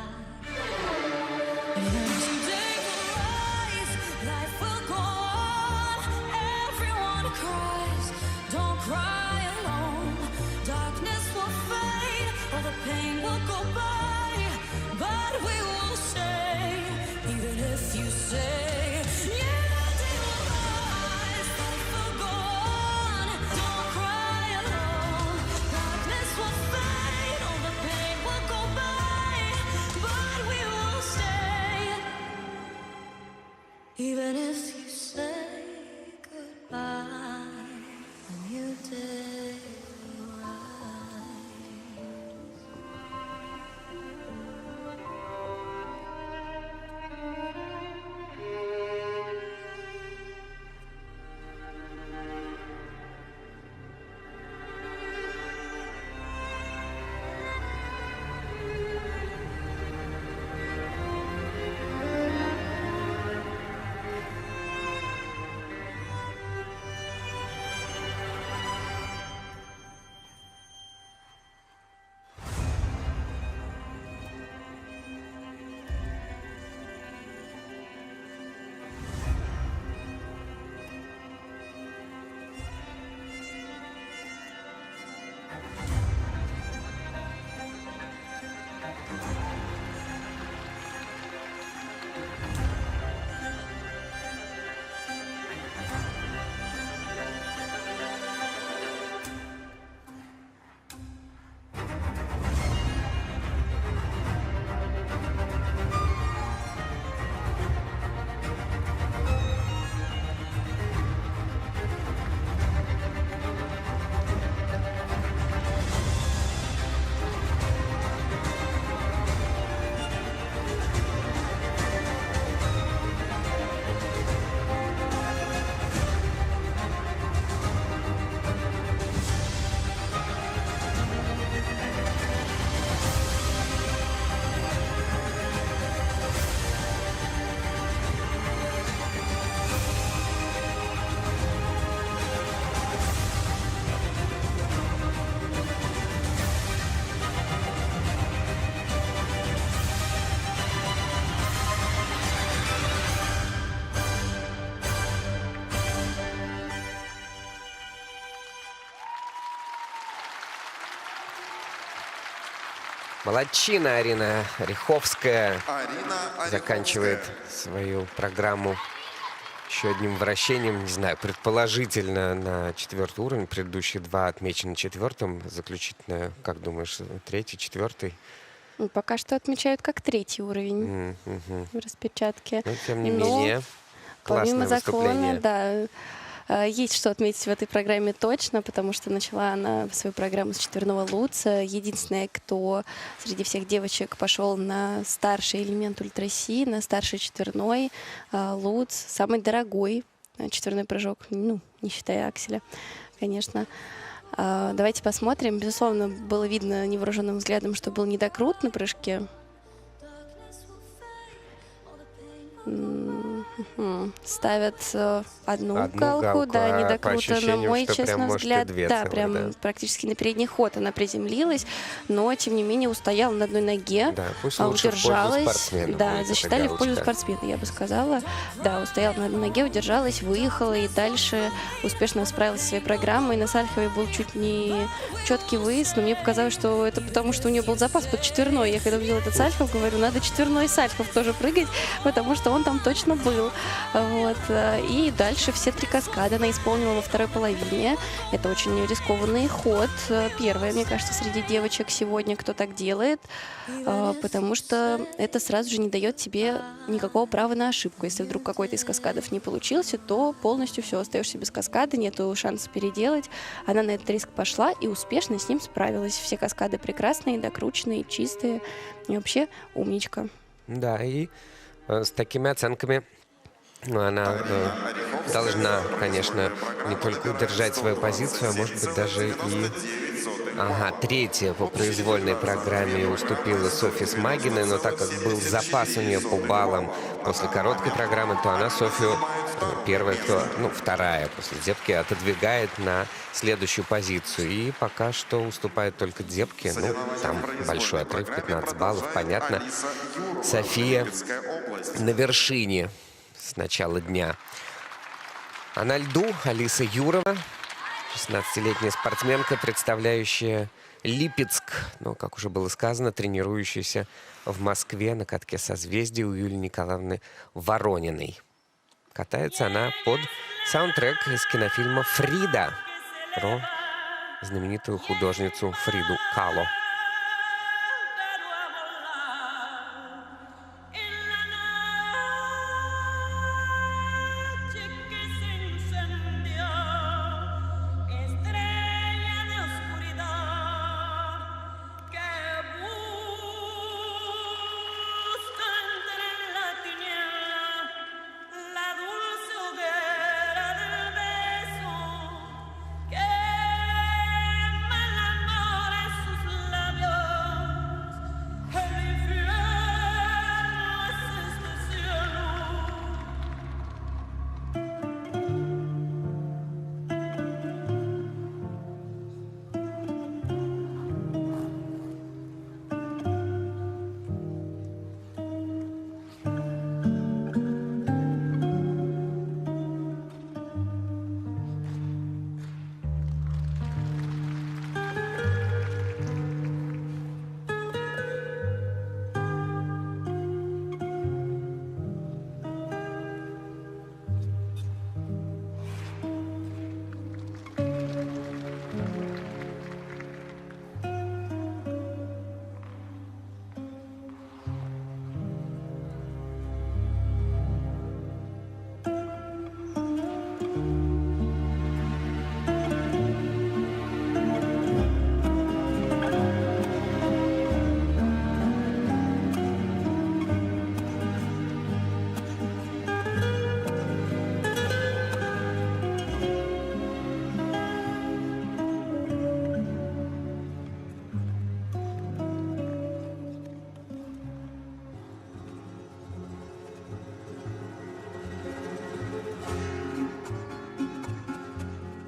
Молодчина Арина Риховская Арина заканчивает Ореховская. свою программу еще одним вращением, не знаю, предположительно на 4-й уровень. Предыдущие 2 отмечены 4-м. Заключительное, как думаешь, 3-й, 4-й? Ну, пока что отмечают как 3-й уровень в распечатке. Но, тем не Но менее, классное помимо заклона, выступление. да, есть что отметить в этой программе точно, потому что начала она свою программу с четверного луца. Единственная, кто среди всех девочек пошел на старший элемент ультраси, на старший четверной луц, самый дорогой четверной прыжок, ну, не считая акселя, конечно. Давайте посмотрим. Безусловно, было видно невооруженным взглядом, что был недокрут на прыжке. Ставят одну галку, да, по недокруто, на ощущениям, мой, что прям, честно, может, и взгляд, 2 да, целых, прям да. практически на передний ход она приземлилась, но, тем не менее, устояла на одной ноге, Да, пусть лучше в пользу удержалась, спортсмена да, будет эта засчитали в пользу галочка. спортсмена, я бы сказала, да, устояла на одной ноге, удержалась, выехала и дальше успешно справилась со своей программой. На Сальховой был чуть не четкий выезд, но мне показалось, что это потому, что у нее был запас под четверной. Я когда увидела этот Сальхов, говорю, надо четверной Сальхов тоже прыгать, потому что он там точно был. Вот. И дальше все 3 каскада она исполнила во второй половине. Это очень рискованный ход. Первая, мне кажется, среди девочек сегодня, кто так делает, потому что это сразу же не дает тебе никакого права на ошибку. Если вдруг какой-то из каскадов не получился, то полностью все, остаешься без каскада, нету шанса переделать. Она на этот риск пошла и успешно с ним справилась. Все каскады прекрасные, докрученные, чистые. И вообще умничка. Да, и с такими оценками она должна, конечно, не только удержать свою позицию, а может быть даже и... Ага, 3-я по произвольной программе уступила Софье Смагиной, но так как был запас у нее по баллам после короткой программы, то она Софью, первая, кто, ну, 2-я после Дзепки, отодвигает на следующую позицию. И пока что уступает только Дзепке, ну, там большой отрыв, 15 баллов, понятно. София на вершине с начала дня. А на льду Алиса Юрова, 16-летняя спортсменка, представляющая Липецк, ну, как уже было сказано, тренирующаяся в Москве на катке «Созвездие» у Юлии Николаевны Ворониной. Катается она под саундтрек из кинофильма «Фрида» про знаменитую художницу Фриду Кало.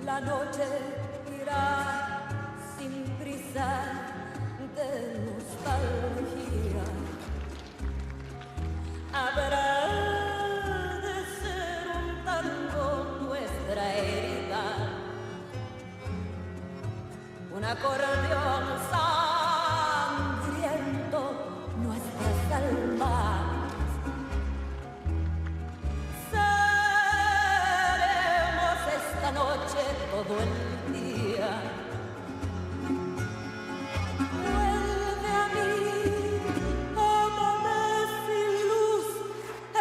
La noche irá sin prisa de nostalgia. Habrá de ser un tango nuestra herida, un acordeón sangriento al mar. Seremos esta noche todo el día. Vuelve a mí, amame sin luz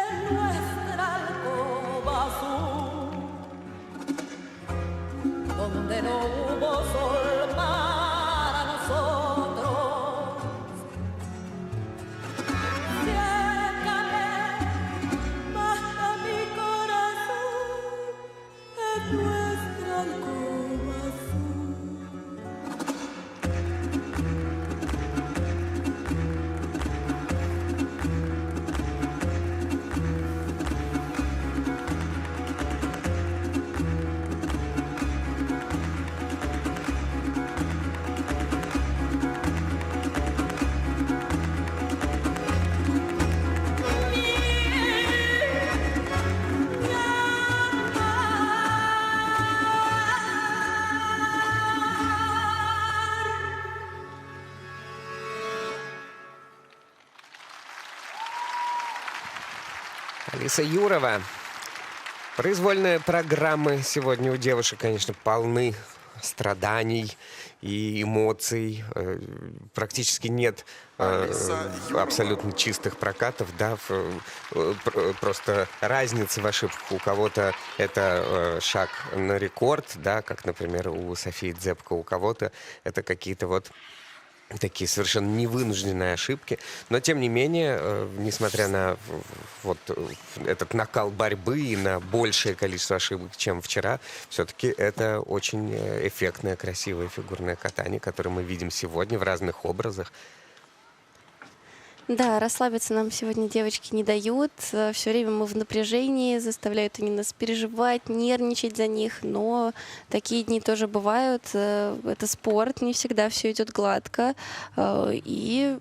en nuestra alcoba azul, donde no hubo sol para nosotros. Ciérrame, mata mi corazón en nuestra alcoba azul. Алиса Юрова. Произвольные программы сегодня у девушек, конечно, полны страданий и эмоций. Практически нет абсолютно чистых прокатов, да, просто разница в ошибках. У кого-то это шаг на рекорд, да, как, например, у Софии Дзепко, у кого-то это какие-то вот такие совершенно невынужденные ошибки. Но, тем не менее, несмотря на вот этот накал борьбы и на большее количество ошибок, чем вчера, все-таки это очень эффектное, красивое фигурное катание, которое мы видим сегодня в разных образах. Да, расслабиться нам сегодня девочки не дают. Все время мы в напряжении, заставляют они нас переживать, нервничать за них. Но такие дни тоже бывают. Это спорт, не всегда все идет гладко. И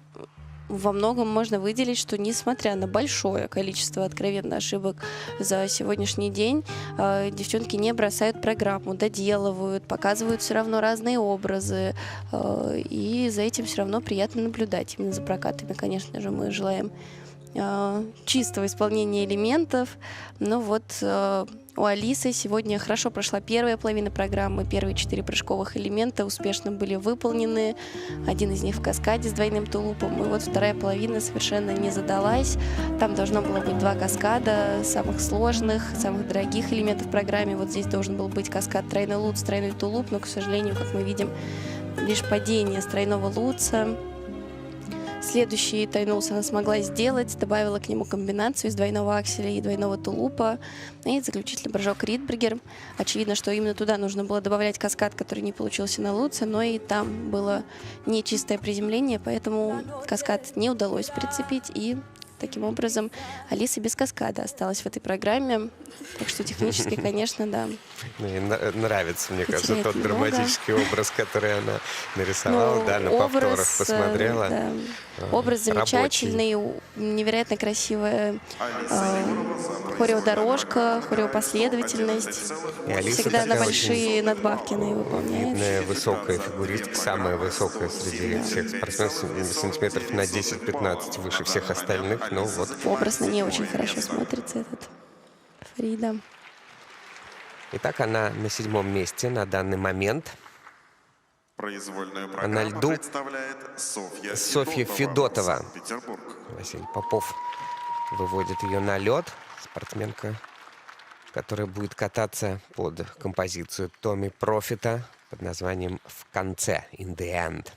во многом можно выделить, что несмотря на большое количество откровенно ошибок за сегодняшний день, девчонки не бросают программу, доделывают, показывают все равно разные образы, и за этим все равно приятно наблюдать. Именно за прокатами, конечно же, мы желаем чистого исполнения элементов. Но вот у Алисы сегодня хорошо прошла первая половина программы. Первые 4 прыжковых элемента успешно были выполнены. Один из них в каскаде с двойным тулупом. И вот вторая половина совершенно не задалась. Там должно было быть 2 каскада самых сложных, самых дорогих элементов в программе. Вот здесь должен был быть каскад тройной луц, тройной тулуп. Но, к сожалению, как мы видим, лишь падение с тройного луца. Следующий тайнулс она смогла сделать, добавила к нему комбинацию из двойного акселя и двойного тулупа. И заключительный прыжок Ридбергер. Очевидно, что именно туда нужно было добавлять каскад, который не получился на луце, но и там было нечистое приземление, поэтому каскад не удалось прицепить, и таким образом Алиса без каскада осталась в этой программе. Так что технически, конечно, да. Нравится, мне кажется, тот много. драматический образ, который она нарисовала, да, на повторах посмотрела. Да. Образ замечательный, невероятно красивая хореодорожка, хореопоследовательность. И Алиса Всегда на такая большие надбавки она ее выполняет. видная, высокая фигуристка, самая высокая среди всех спортсменов, сантиметров на 10-15 выше всех остальных. Ну вот. Образ на ней очень хорошо смотрится, этот Фрида. Итак, она на 7-м месте на данный момент. Произвольную На программу льду представляет Софья Федотова. Санкт-Петербург. Василий Попов выводит ее на лед. Спортсменка, которая будет кататься под композицию Томми Профита под названием «В конце», «In the end».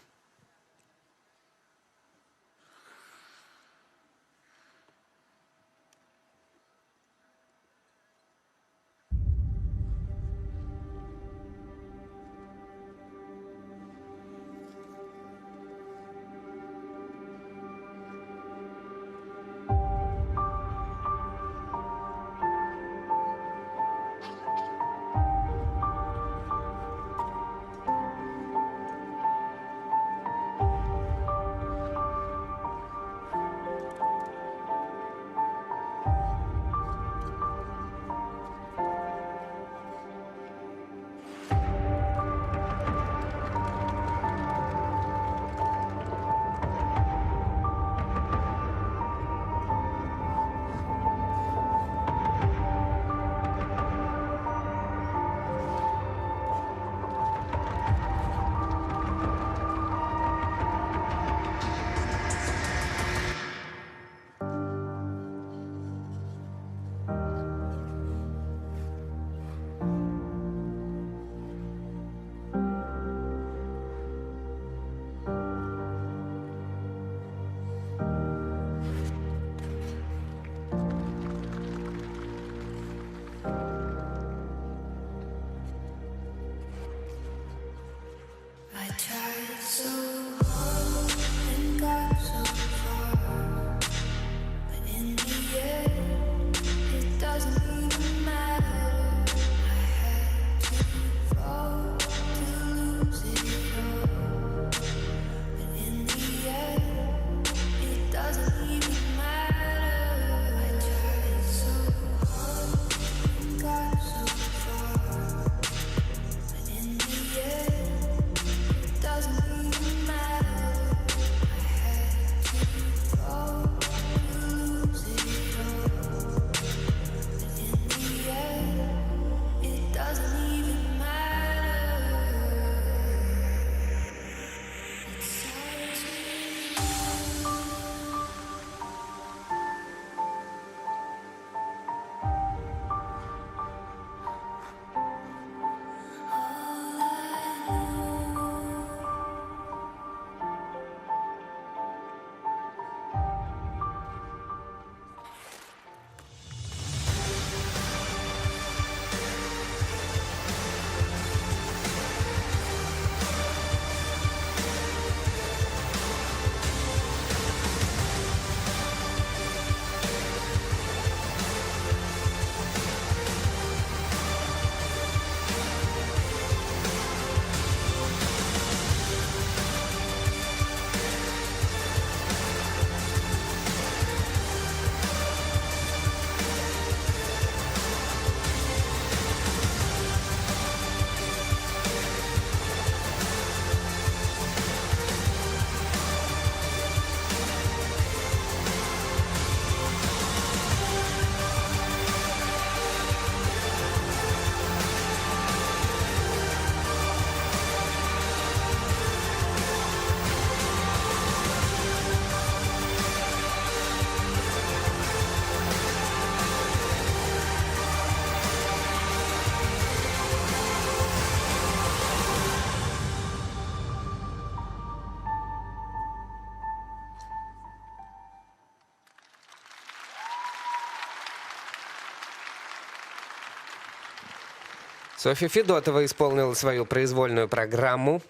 Софья Федотова исполнила свою произвольную программу.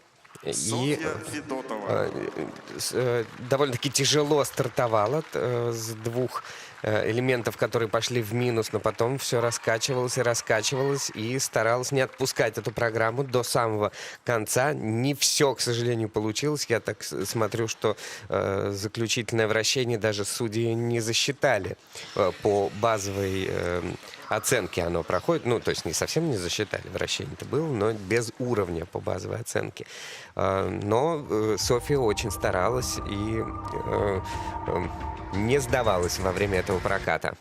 И Софья Федотова. довольно-таки тяжело стартовала с двух элементов, которые пошли в минус, но потом все раскачивалось и раскачивалось, и старалась не отпускать эту программу до самого конца. Не все, к сожалению, получилось. Я так смотрю, что заключительное вращение даже судьи не засчитали по базовой оценке оно проходит. Ну, то есть не совсем не засчитали, вращение-то было, но без уровня по базовой оценке. Но Софья очень старалась и не сдавалась во время этого проката.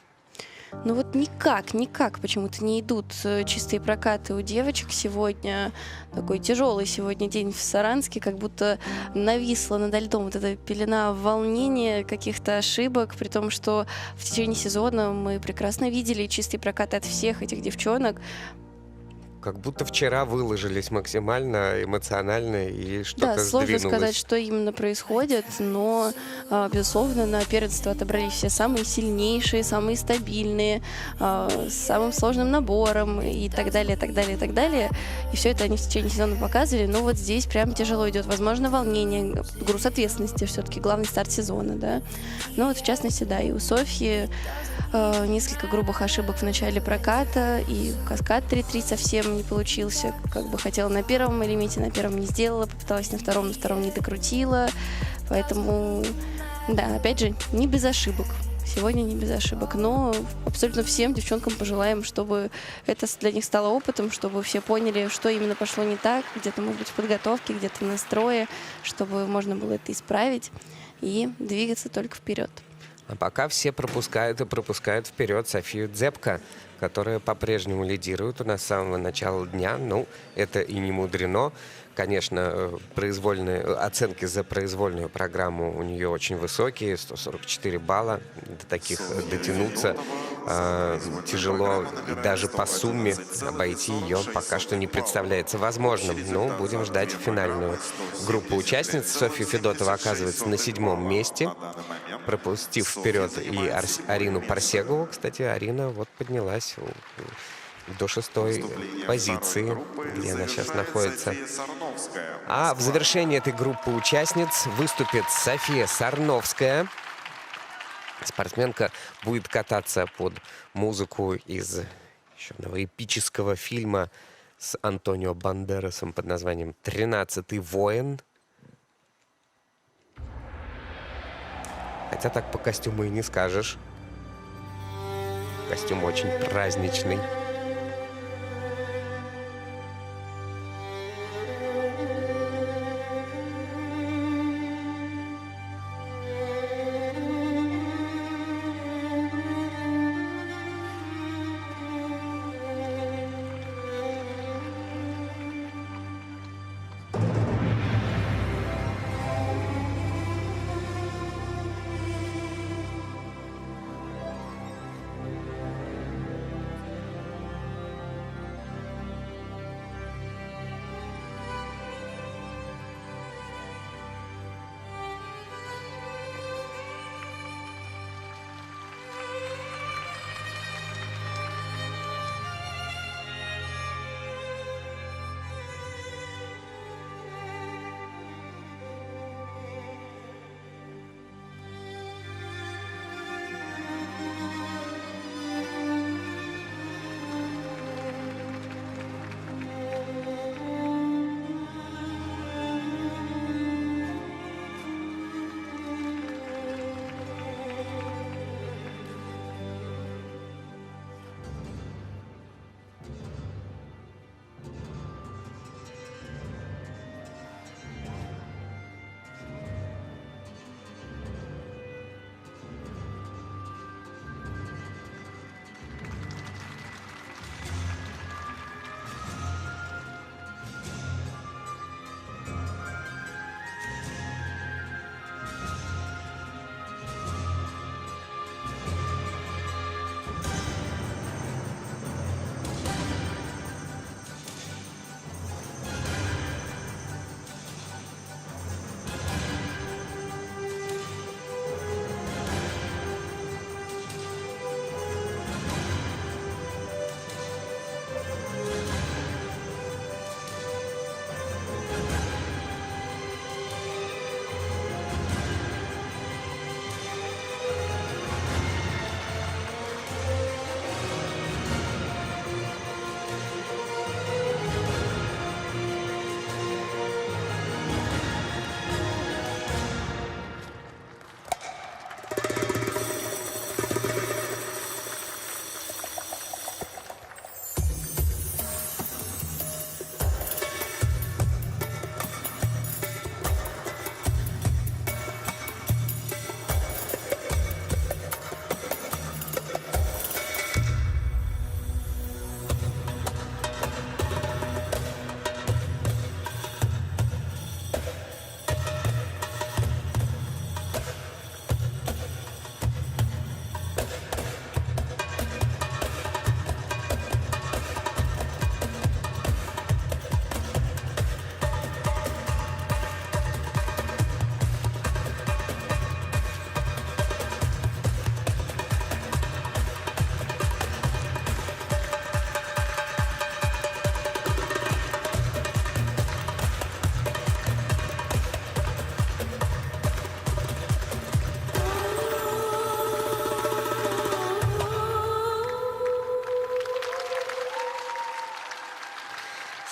Ну вот никак почему-то не идут чистые прокаты у девочек сегодня. Такой тяжелый сегодня день в Саранске, как будто нависла над льдом вот эта пелена волнения, каких-то ошибок, при том, что в течение сезона мы прекрасно видели чистые прокаты от всех этих девчонок. Как будто вчера выложились максимально эмоционально и что-то Да, сложно сдвинулось. сказать, что именно происходит, но, безусловно, на первенство отобрались все самые сильнейшие, самые стабильные, с самым сложным набором и так далее, так далее, так далее. И все это они в течение сезона показывали, но вот здесь прям тяжело идет. Возможно, волнение, груз ответственности, все-таки главный старт сезона, да. Ну вот, в частности, да, и у Софьи несколько грубых ошибок в начале проката, и каскад 3-3 совсем не получился, как бы хотела на первом элементе, на первом не сделала, попыталась на втором не докрутила, поэтому, да, опять же, не без ошибок. Сегодня не без ошибок, но абсолютно всем девчонкам пожелаем, чтобы это для них стало опытом, чтобы все поняли, что именно пошло не так, где-то, может быть, в подготовке, где-то в настрое, чтобы можно было это исправить и двигаться только вперед. А пока все пропускают вперед Софию Дзепко, которая по-прежнему лидирует у нас с самого начала дня. Ну, это и не мудрено. Конечно, оценки за произвольную программу у нее очень высокие, 144 балла. До таких дотянуться тяжело, и даже по сумме обойти ее пока что не представляется возможным. Но будем ждать финальную группу участниц. Софья Федотова оказывается на 7-м месте, пропустив вперед и Арину Парсегову. Кстати, Арина вот поднялась до 6-й позиции, где она сейчас находится. А в завершении этой группы участниц выступит София Сарновская. Спортсменка будет кататься под музыку из еще одного эпического фильма с Антонио Бандерасом под названием «13-й воин». Хотя так по костюму и не скажешь. Костюм очень праздничный.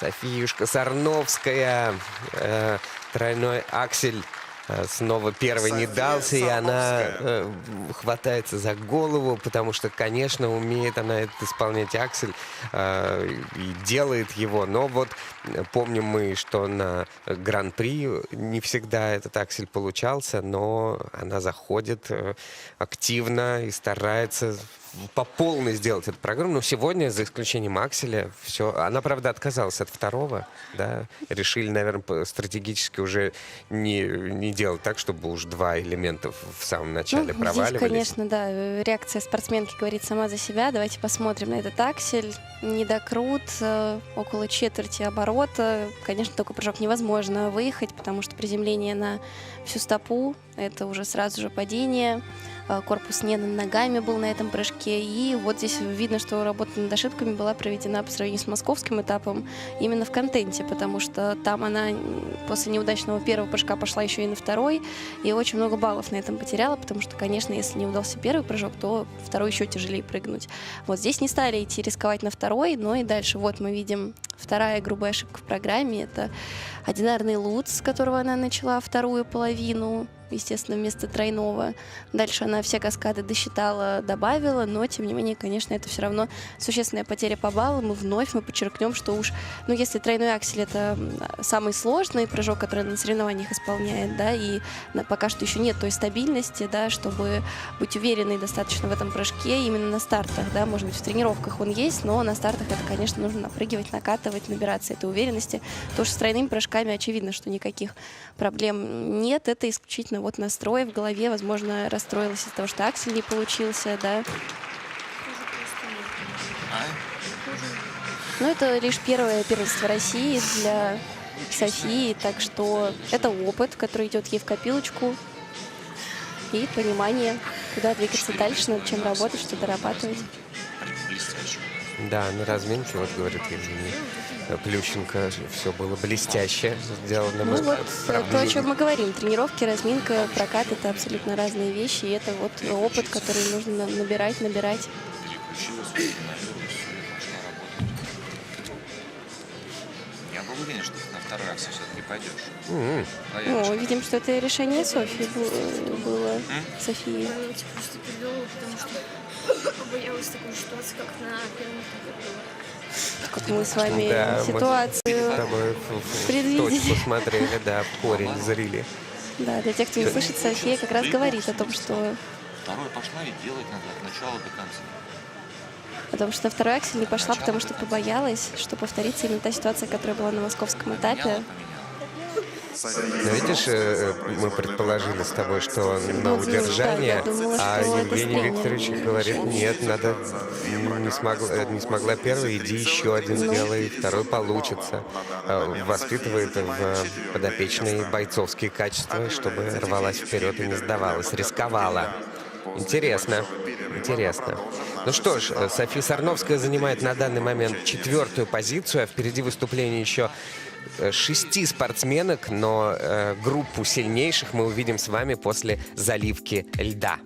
Софиюшка Сарновская, тройной аксель. Снова первый не София дался, и она Сарновская. хватается за голову, потому что, конечно, умеет она этот исполнять аксель и делает его. Но вот помним мы, что на Гран-при не всегда этот аксель получался, но она заходит активно и старается по полной сделать эту программу. Но сегодня, за исключением акселя, все. Она, правда, отказалась от второго, да. Решили, наверное, стратегически уже не делать так, чтобы уж два элемента в самом начале Здесь, проваливались. конечно, да, реакция спортсменки говорит сама за себя. Давайте посмотрим на этот аксель. Недокрут, около четверти оборота. Конечно, такой прыжок невозможно выехать, потому что приземление на всю стопу — это уже сразу же падение. Корпус не над ногами был на этом прыжке. И вот здесь видно, что работа над ошибками была проведена по сравнению с московским этапом именно в контенте, потому что там она после неудачного первого прыжка пошла еще и на второй, и очень много баллов на этом потеряла, потому что, конечно, если не удался первый прыжок, то второй еще тяжелее прыгнуть. Вот здесь не стали идти рисковать на второй, но и дальше вот мы видим вторая грубая ошибка в программе. Это одинарный лут, с которого она начала вторую половину, естественно, вместо тройного. Дальше она все каскады досчитала, добавила, но, тем не менее, конечно, это все равно существенная потеря по баллам. И вновь мы подчеркнем, что уж, ну, если тройной аксель — это самый сложный прыжок, который она на соревнованиях исполняет, да, и пока что еще нет той стабильности, да, чтобы быть уверенной достаточно в этом прыжке именно на стартах, да, может быть, в тренировках он есть, но на стартах это, конечно, нужно напрыгивать, накатывать, набираться этой уверенности. То, что с тройными прыжками очевидно, что никаких проблем нет, это исключительно вот настрой в голове, возможно, расстроилась из-за того, что аксель не получился, да. Но это лишь первое первенство России для Софии, так что это опыт, который идет ей в копилочку, и понимание, куда двигаться дальше, над чем работать, что дорабатывать. Да, на разминке, вот говорит Евгений Плющенко, все было блестяще сделано. Ну вот, Правда, то, о чем мы говорим. Тренировки, разминка, прокат — это абсолютно разные вещи, и это вот опыт, который нужно набирать. Я был уверен, что ты на второй аксель все-таки пойдешь. Ну, видим, что это решение Софии было. Софии. Память просто подвела, потому что боялась такой ситуации, как на первом этапе было. Как мы с вами Да, мы ситуацию с тобой в предвидели. точку смотрели, да, в корень зрили. Да, для тех, кто не слышит, София как раз говорит о том, что Пошла и делать надо от начала до конца. Потому что на второй аксель не пошла, потому что побоялась, что повторится именно та ситуация, которая была на московском этапе. Но видишь, мы предположили с тобой, что на Ну, удержание, да, я думала, а что это Евгений тренер. Викторович говорит, нет, надо, не смогла первый, иди еще один сделай, второй получится. Воспитывает в подопечной бойцовские качества, чтобы рвалась вперед и не сдавалась, рисковала. Интересно. Ну что ж, София Сарновская занимает на данный момент 4-ю позицию, а впереди выступление еще 6 спортсменок, но группу сильнейших мы увидим с вами после заливки льда.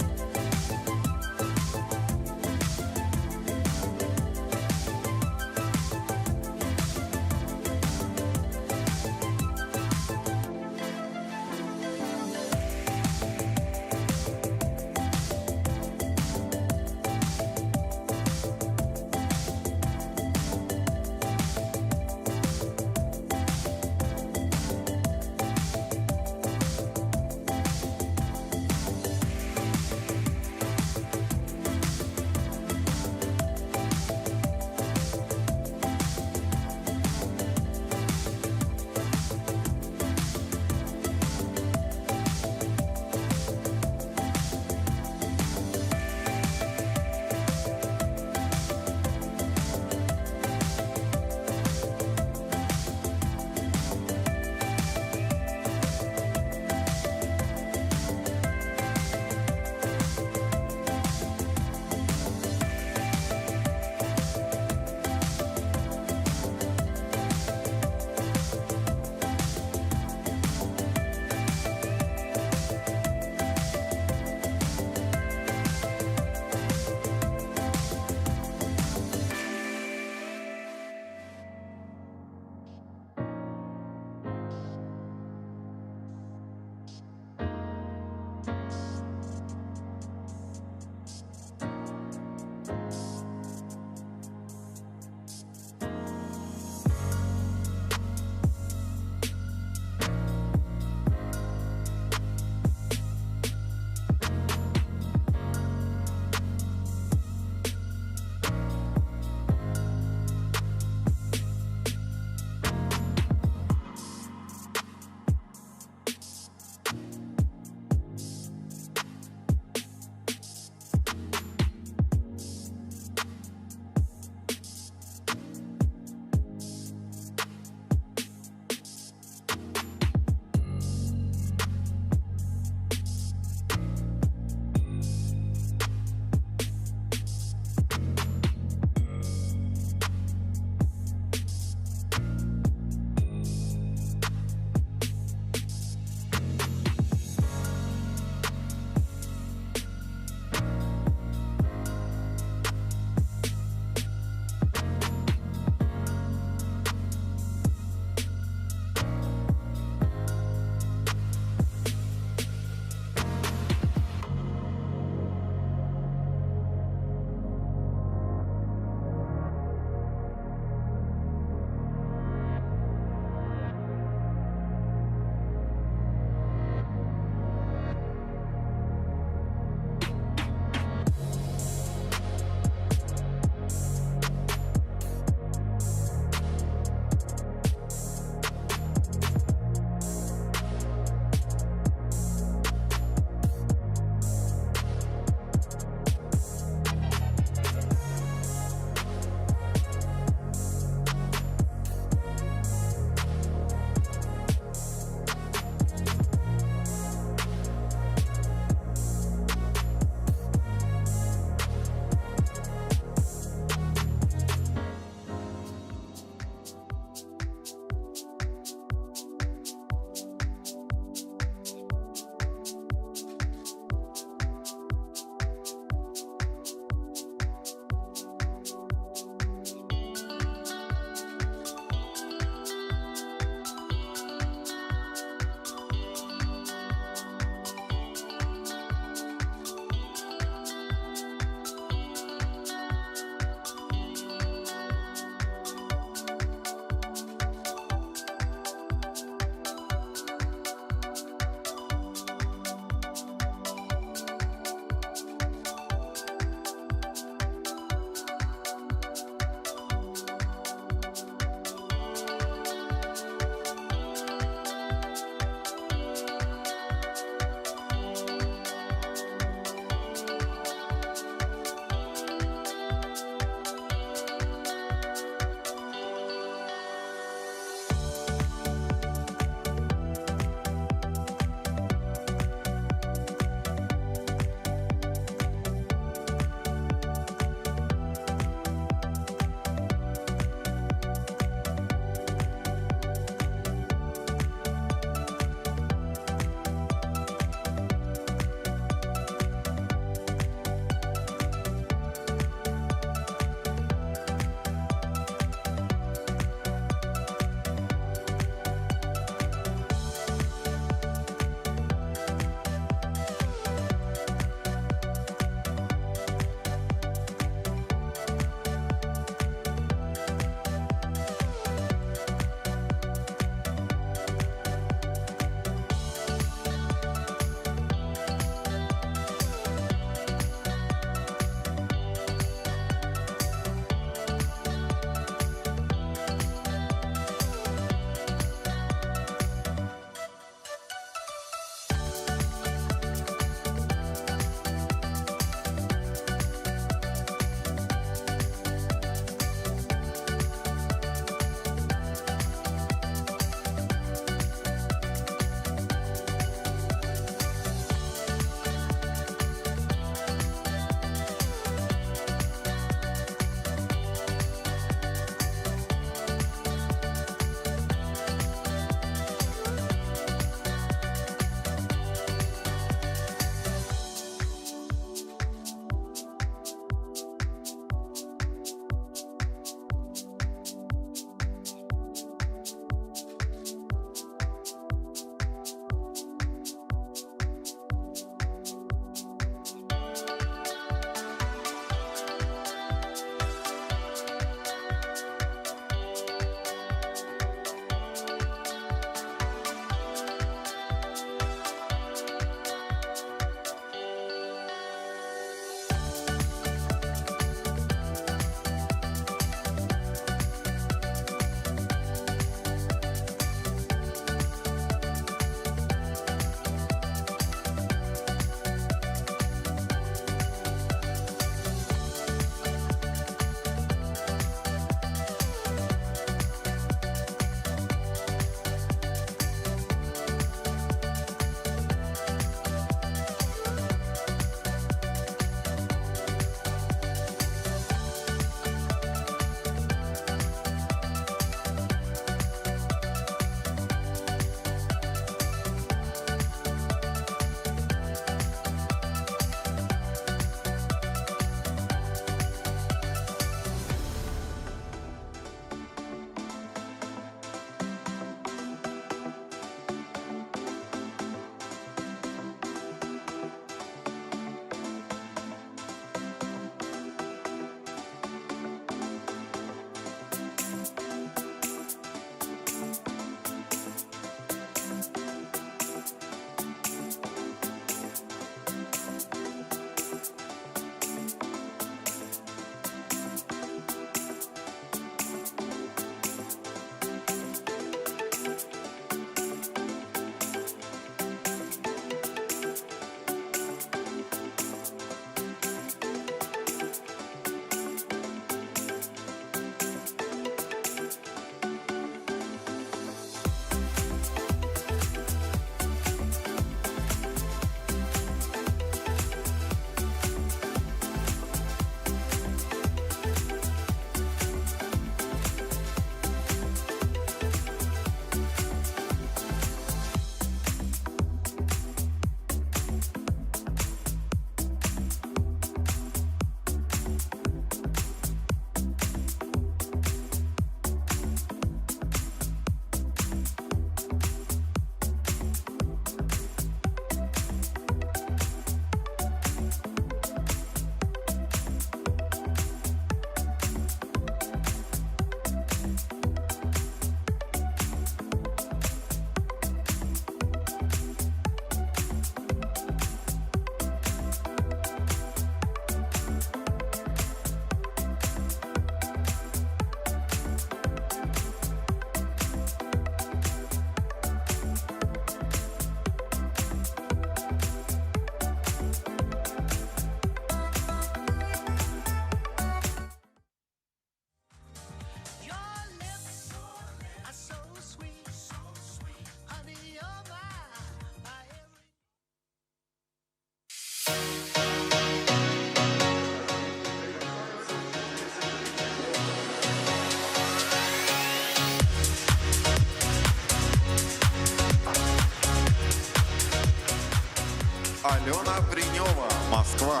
Алена Принева, Москва.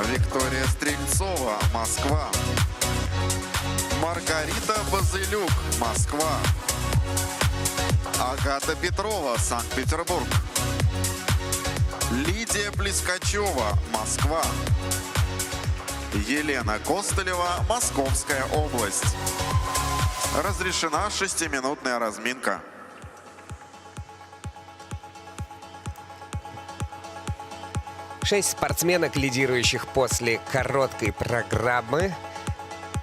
Виктория Стрельцова, Москва. Маргарита Базылюк, Москва. Агата Петрова, Санкт-Петербург. Лидия Плескачева, Москва. Елена Костылева, Московская область. Разрешена 6-минутная разминка. Шесть спортсменок, лидирующих после короткой программы,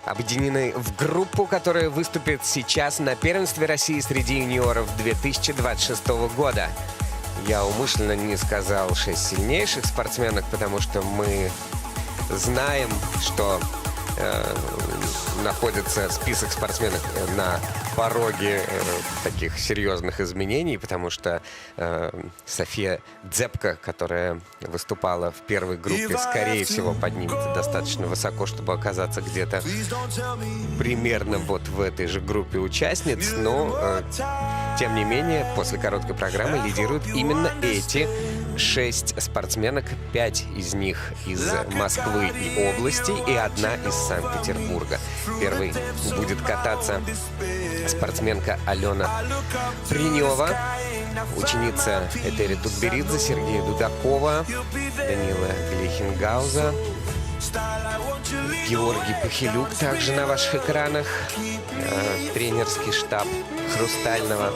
объединены в группу, которая выступит сейчас на первенстве России среди юниоров 2026 года. Я умышленно не сказал 6 сильнейших спортсменок, потому что мы знаем, что находится список спортсменок на пороге таких серьезных изменений, потому что София Дзепко, которая выступала в первой группе, скорее всего, поднимется достаточно высоко, чтобы оказаться где-то примерно вот в этой же группе участниц, но тем не менее, после короткой программы лидируют именно эти 6 спортсменок, 5 из них из Москвы и области и 1 из Санкт-Петербурга. Первой будет кататься спортсменка Алена Принева, ученица Этери Тутберидзе, Сергея Дудакова, Данила Глейхенгауза, Георгий Пахилюк также на ваших экранах, тренерский штаб Хрустального.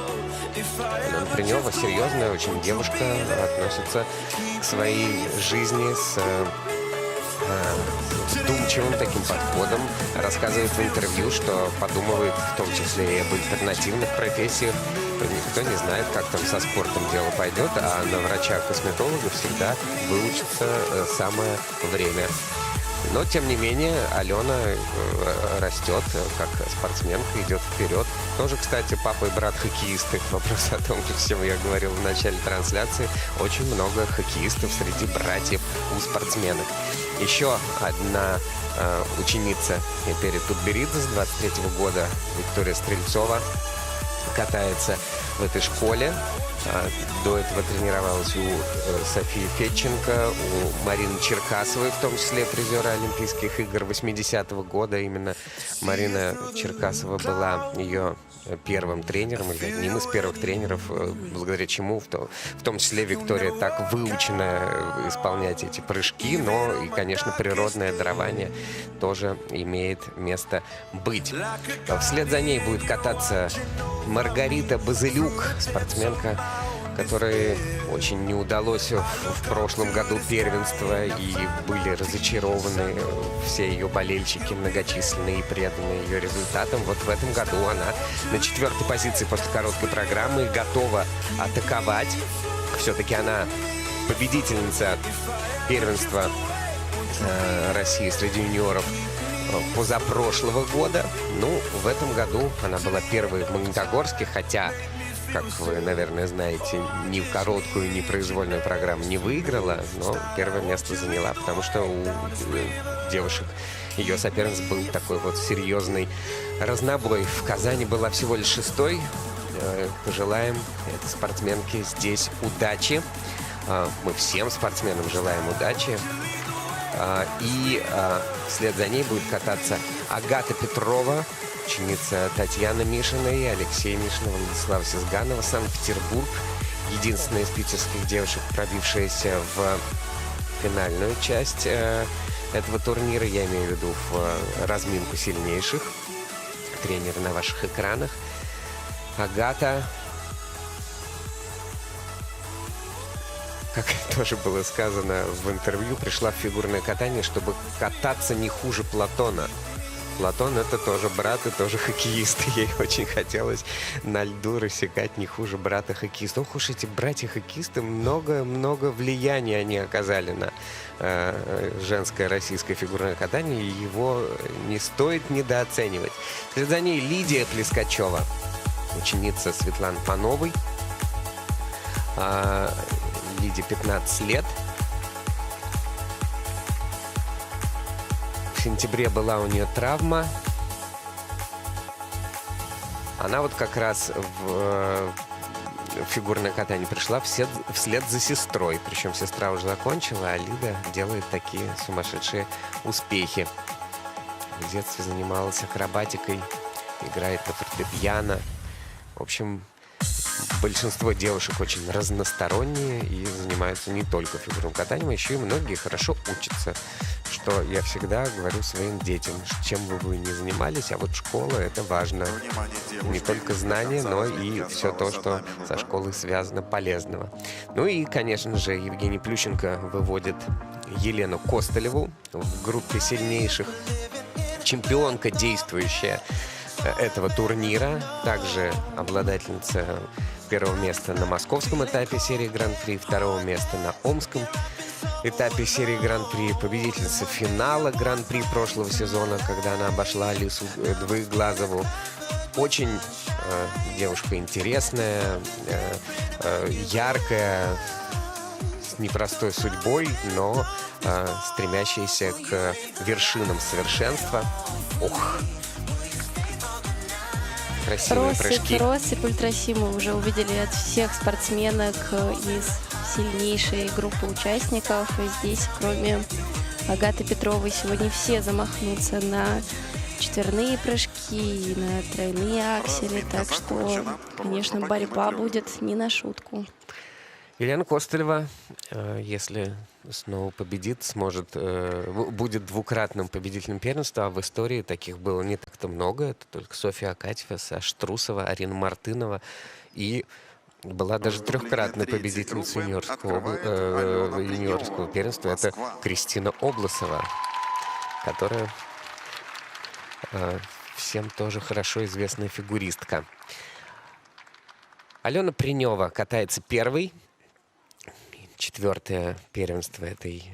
Алена Принева серьезная очень девушка, относится к своей жизни с вдумчивым таким подходом, рассказывает в интервью, что подумывает в том числе и об альтернативных профессиях. Никто не знает, как там со спортом дело пойдет, а на врача-косметолога всегда выучится самое время. Но, тем не менее, Алена растет как спортсменка, идет вперед. Тоже, кстати, папа и брат хоккеисты. Вопрос о том, о чем я говорил в начале трансляции. Очень много хоккеистов среди братьев у спортсменок. Еще одна ученица Этери Тутберидзе с 23-го года, Виктория Стрельцова, катается в этой школе. До этого тренировалась у Софии Федченко, у Марины Черкасовой, в том числе призера Олимпийских игр 80-го года. Именно Марина Черкасова была ее первым тренером, или одним из первых тренеров, благодаря чему в том числе Виктория так выучена исполнять эти прыжки, но и, конечно, природное дарование тоже имеет место быть. Вслед за ней будет кататься Маргарита Базылюк, спортсменка, которой очень не удалось в прошлом году первенства, и были разочарованы все ее болельщики, многочисленные и преданные ее результатам. Вот в этом году она на 4-й позиции после короткой программы готова атаковать. Все-таки она победительница первенства России среди юниоров позапрошлого года. Ну, в этом году она была первой в Магнитогорске, хотя, как вы, наверное, знаете, ни в короткую, ни произвольную программу не выиграла, но первое место заняла, потому что у девушек, ее соперниц, был такой вот серьезный разнобой. В Казани была всего лишь 6-й. Пожелаем этой спортсменке здесь удачи. Мы всем спортсменам желаем удачи. И вслед за ней будет кататься Агата Петрова, ученица Татьяны Мишиной, Алексея Мишина, Владислава Сизганова, Санкт-Петербург. Единственная из питерских девушек, пробившаяся в финальную часть этого турнира. Я имею в виду в разминку сильнейших. Тренеры на ваших экранах. Агата, как тоже было сказано в интервью, пришла в фигурное катание, чтобы кататься не хуже Платона. Платон — это тоже брат и тоже хоккеист. Ей очень хотелось на льду рассекать не хуже брата-хоккеиста. Ох уж эти братья-хоккеисты, много влияния они оказали на женское российское фигурное катание, и его не стоит недооценивать. Вслед за ней Лидия Плескачева, ученица Светланы Пановой. Лиде 15 лет. В сентябре была у нее травма. Она вот как раз в фигурное катание пришла вслед за сестрой. Причем сестра уже закончила, а Лида делает такие сумасшедшие успехи. В детстве занималась акробатикой, играет на фортепиано. В общем, большинство девушек очень разносторонние и занимаются не только фигурным катанием, а еще и многие хорошо учатся. Что я всегда говорю своим детям, чем бы вы ни занимались, а вот школа — это важно. Внимание, девушки, Не только знания, до но конца и развязки все то, осталось что 1 минута. со школой связано полезного. Ну и, конечно же, Евгений Плющенко выводит Елену Костылеву в группе сильнейших. Чемпионка действующая этого турнира. Также обладательница первого места на московском этапе серии Гран-при, второго места на омском этапе серии Гран-при, победительница финала Гран-при прошлого сезона, когда она обошла Алису Двоеглазову. Очень девушка интересная, яркая, с непростой судьбой, но стремящаяся к вершинам совершенства. Ох! Красивые прыжки. Россыпь ультраси мы уже увидели от всех спортсменок из сильнейшей группы участников. И здесь, кроме Агаты Петровой, сегодня все замахнутся на четверные прыжки и на тройные аксели. Так что, конечно, борьба будет не на шутку. Елена Костылева, если снова победит, будет двукратным победителем первенства, а в истории таких было не так-то много. Это только Софья Акатьева, Саша Трусова, Арина Мартынова и была даже трехкратной победительницей юниорского первенства. Это Кристина Обласова, которая всем тоже хорошо известная фигуристка. Алена Принева катается первой. Четвертое первенство этой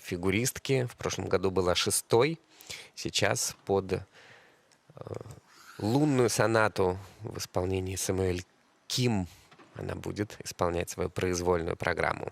фигуристки. В прошлом году была 6-й. Сейчас под лунную сонату в исполнении Самуэль Ким она будет исполнять свою произвольную программу.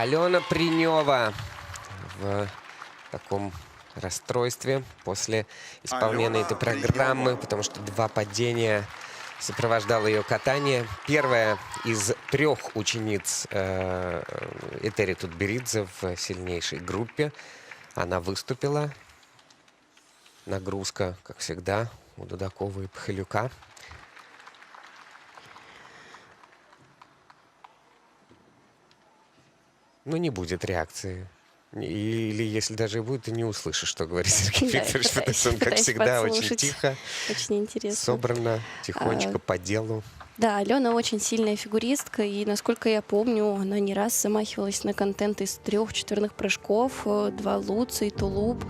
Алена Принева в таком расстройстве после исполнения этой программы, потому что 2 падения сопровождало ее катание. Первая из 3 учениц Этери Тутберидзе в сильнейшей группе. Она выступила. Нагрузка, как всегда, у Дудакова и Пахалюка. Ну, не будет реакции. Или если даже и будет, ты не услышишь, что говорит Сергей Да, Викторович, потому пытаюсь- что он, как пытаюсь всегда, очень подслушать. тихо, Очень интересно. собрано, тихонечко по делу. Да, Алена очень сильная фигуристка, и, насколько я помню, она не раз замахивалась на контент из 3 четверных прыжков, 2 луца и тулуп.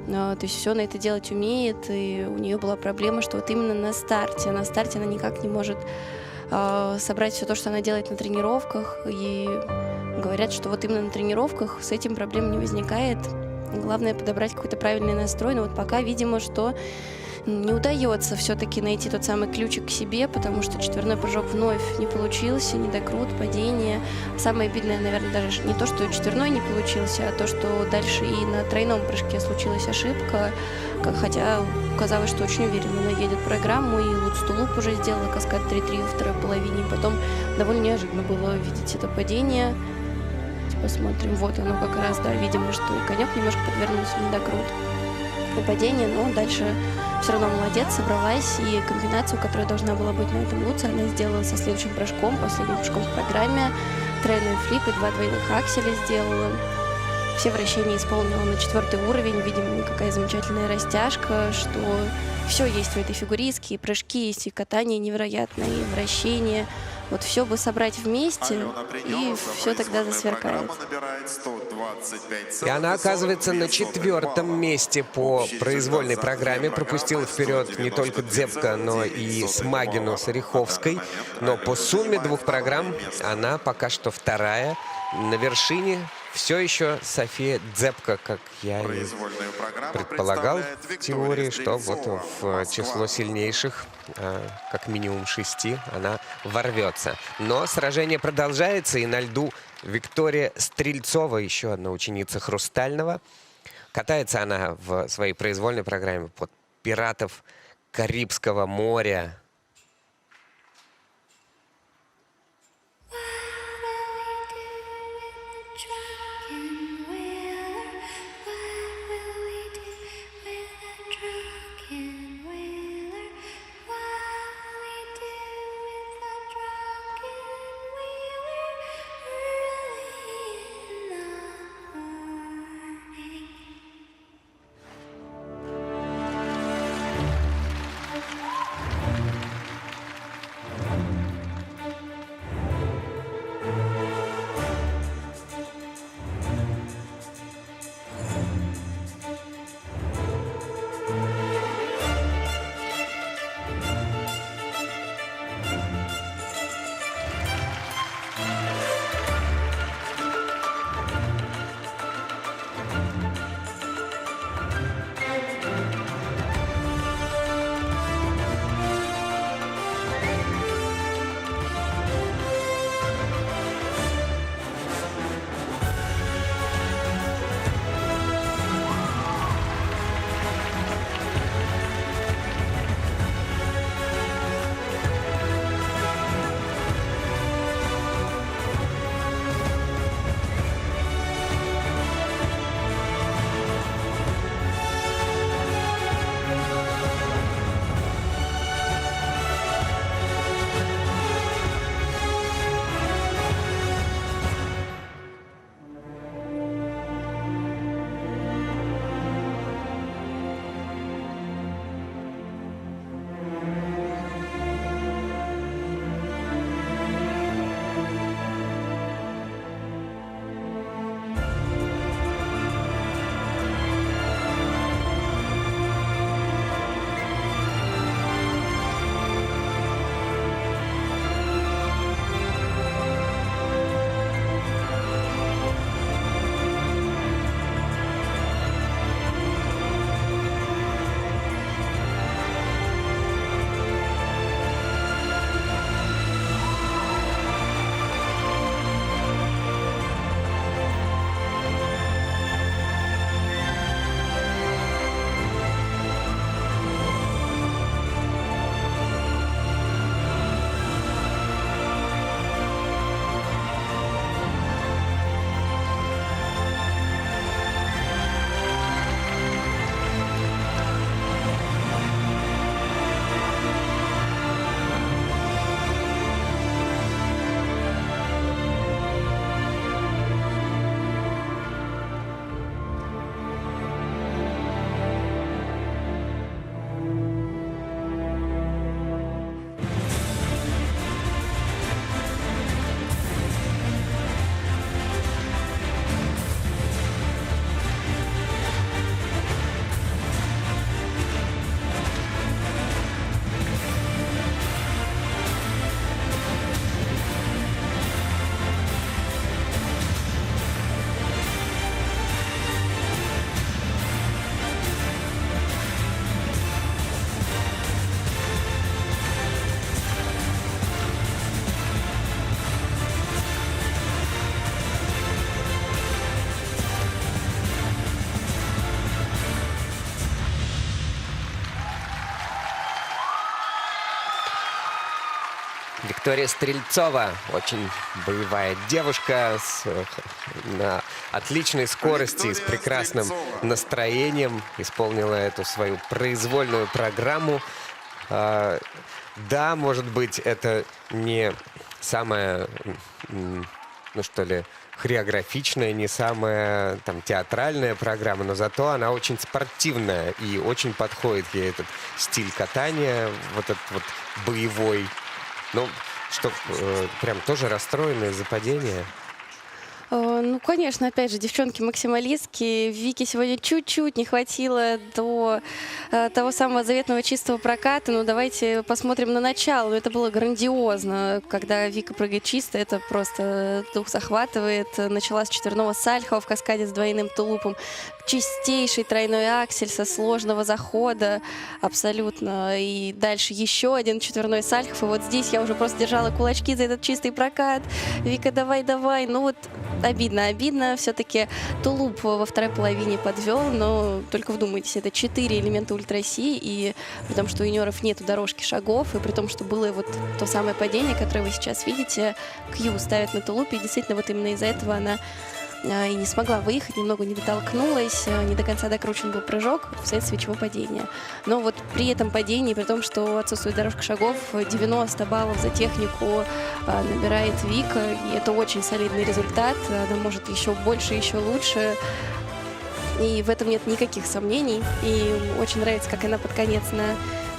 То есть все на это делать умеет, и у нее была проблема, что вот именно на старте она никак не может собрать все то, что она делает на тренировках, и говорят, что вот именно на тренировках с этим проблем не возникает. Главное подобрать какой-то правильный настрой, но вот пока, видимо, что не удается все-таки найти тот самый ключик к себе, потому что четверной прыжок вновь не получился, недокрут, падение. Самое обидное, наверное, даже не то, что четверной не получился, а то, что дальше и на тройном прыжке случилась ошибка, хотя казалось, что очень уверенно она едет программу, и Луц Тулуп уже сделала каскад 3-3 во второй половине, потом довольно неожиданно было видеть это падение. Посмотрим, вот оно как раз, да, видимо, что и конек немножко подвернулся, недокрут и падение, но дальше все равно молодец, собралась, и комбинацию, которая должна была быть на этом луце, она сделала со следующим прыжком, последним прыжком в программе, тройной флип и 2 двойных акселя сделала. Все вращения исполнила на 4-й уровень, видимо, какая замечательная растяжка, что все есть в этой фигуристке, и прыжки есть, и катание невероятное, и вращение. Вот все бы собрать вместе, и все тогда засверкает. И она оказывается на 4-м месте по произвольной программе. Пропустила вперед не только Дзепко, но и Смагину с Ореховской. Но по сумме 2 программ она пока что 2-я. На вершине все еще София Дзепко, как я и предполагал в теории, что вот в число сильнейших, как минимум 6, она ворвется. Но сражение продолжается, и на льду Виктория Стрельцова, еще одна ученица Хрустального. Катается она в своей произвольной программе под пиратов Карибского моря. Виктория Стрельцова, очень боевая девушка на отличной скорости и с прекрасным настроением исполнила эту свою произвольную программу. Да, может быть, это не самая, ну что ли, хореографичная, не самая там театральная программа, но зато она очень спортивная и очень подходит ей этот стиль катания, вот этот вот боевой. Ну, что, прям тоже расстроены из-за падения? Ну, конечно, опять же, девчонки-максималистки. Вике сегодня чуть-чуть не хватило до того самого заветного чистого проката. Ну, давайте посмотрим на начало. Это было грандиозно. Когда Вика прыгает чисто, это просто дух захватывает. Начала с четверного сальхова в каскаде с двойным тулупом. Чистейший тройной аксель со сложного захода. Абсолютно. И дальше еще один четверной сальхов. И вот здесь я уже просто держала кулачки за этот чистый прокат. Вика, давай. Ну вот обидно. Все-таки тулуп во второй половине подвел, но только вдумайтесь, это 4 элемента ультра-си, и при том, что у юниоров нету дорожки шагов, и при том, что было вот то самое падение, которое вы сейчас видите, Кью ставят на тулупе, и действительно вот именно из-за этого она и не смогла выехать, немного не дотолкнулась, не до конца докручен был прыжок, вследствие чего падение. Но вот при этом падении, при том, что отсутствует дорожка шагов, 90 баллов за технику набирает Вика, и это очень солидный результат, она может еще больше, еще лучше. И в этом нет никаких сомнений. И очень нравится, как она под конец на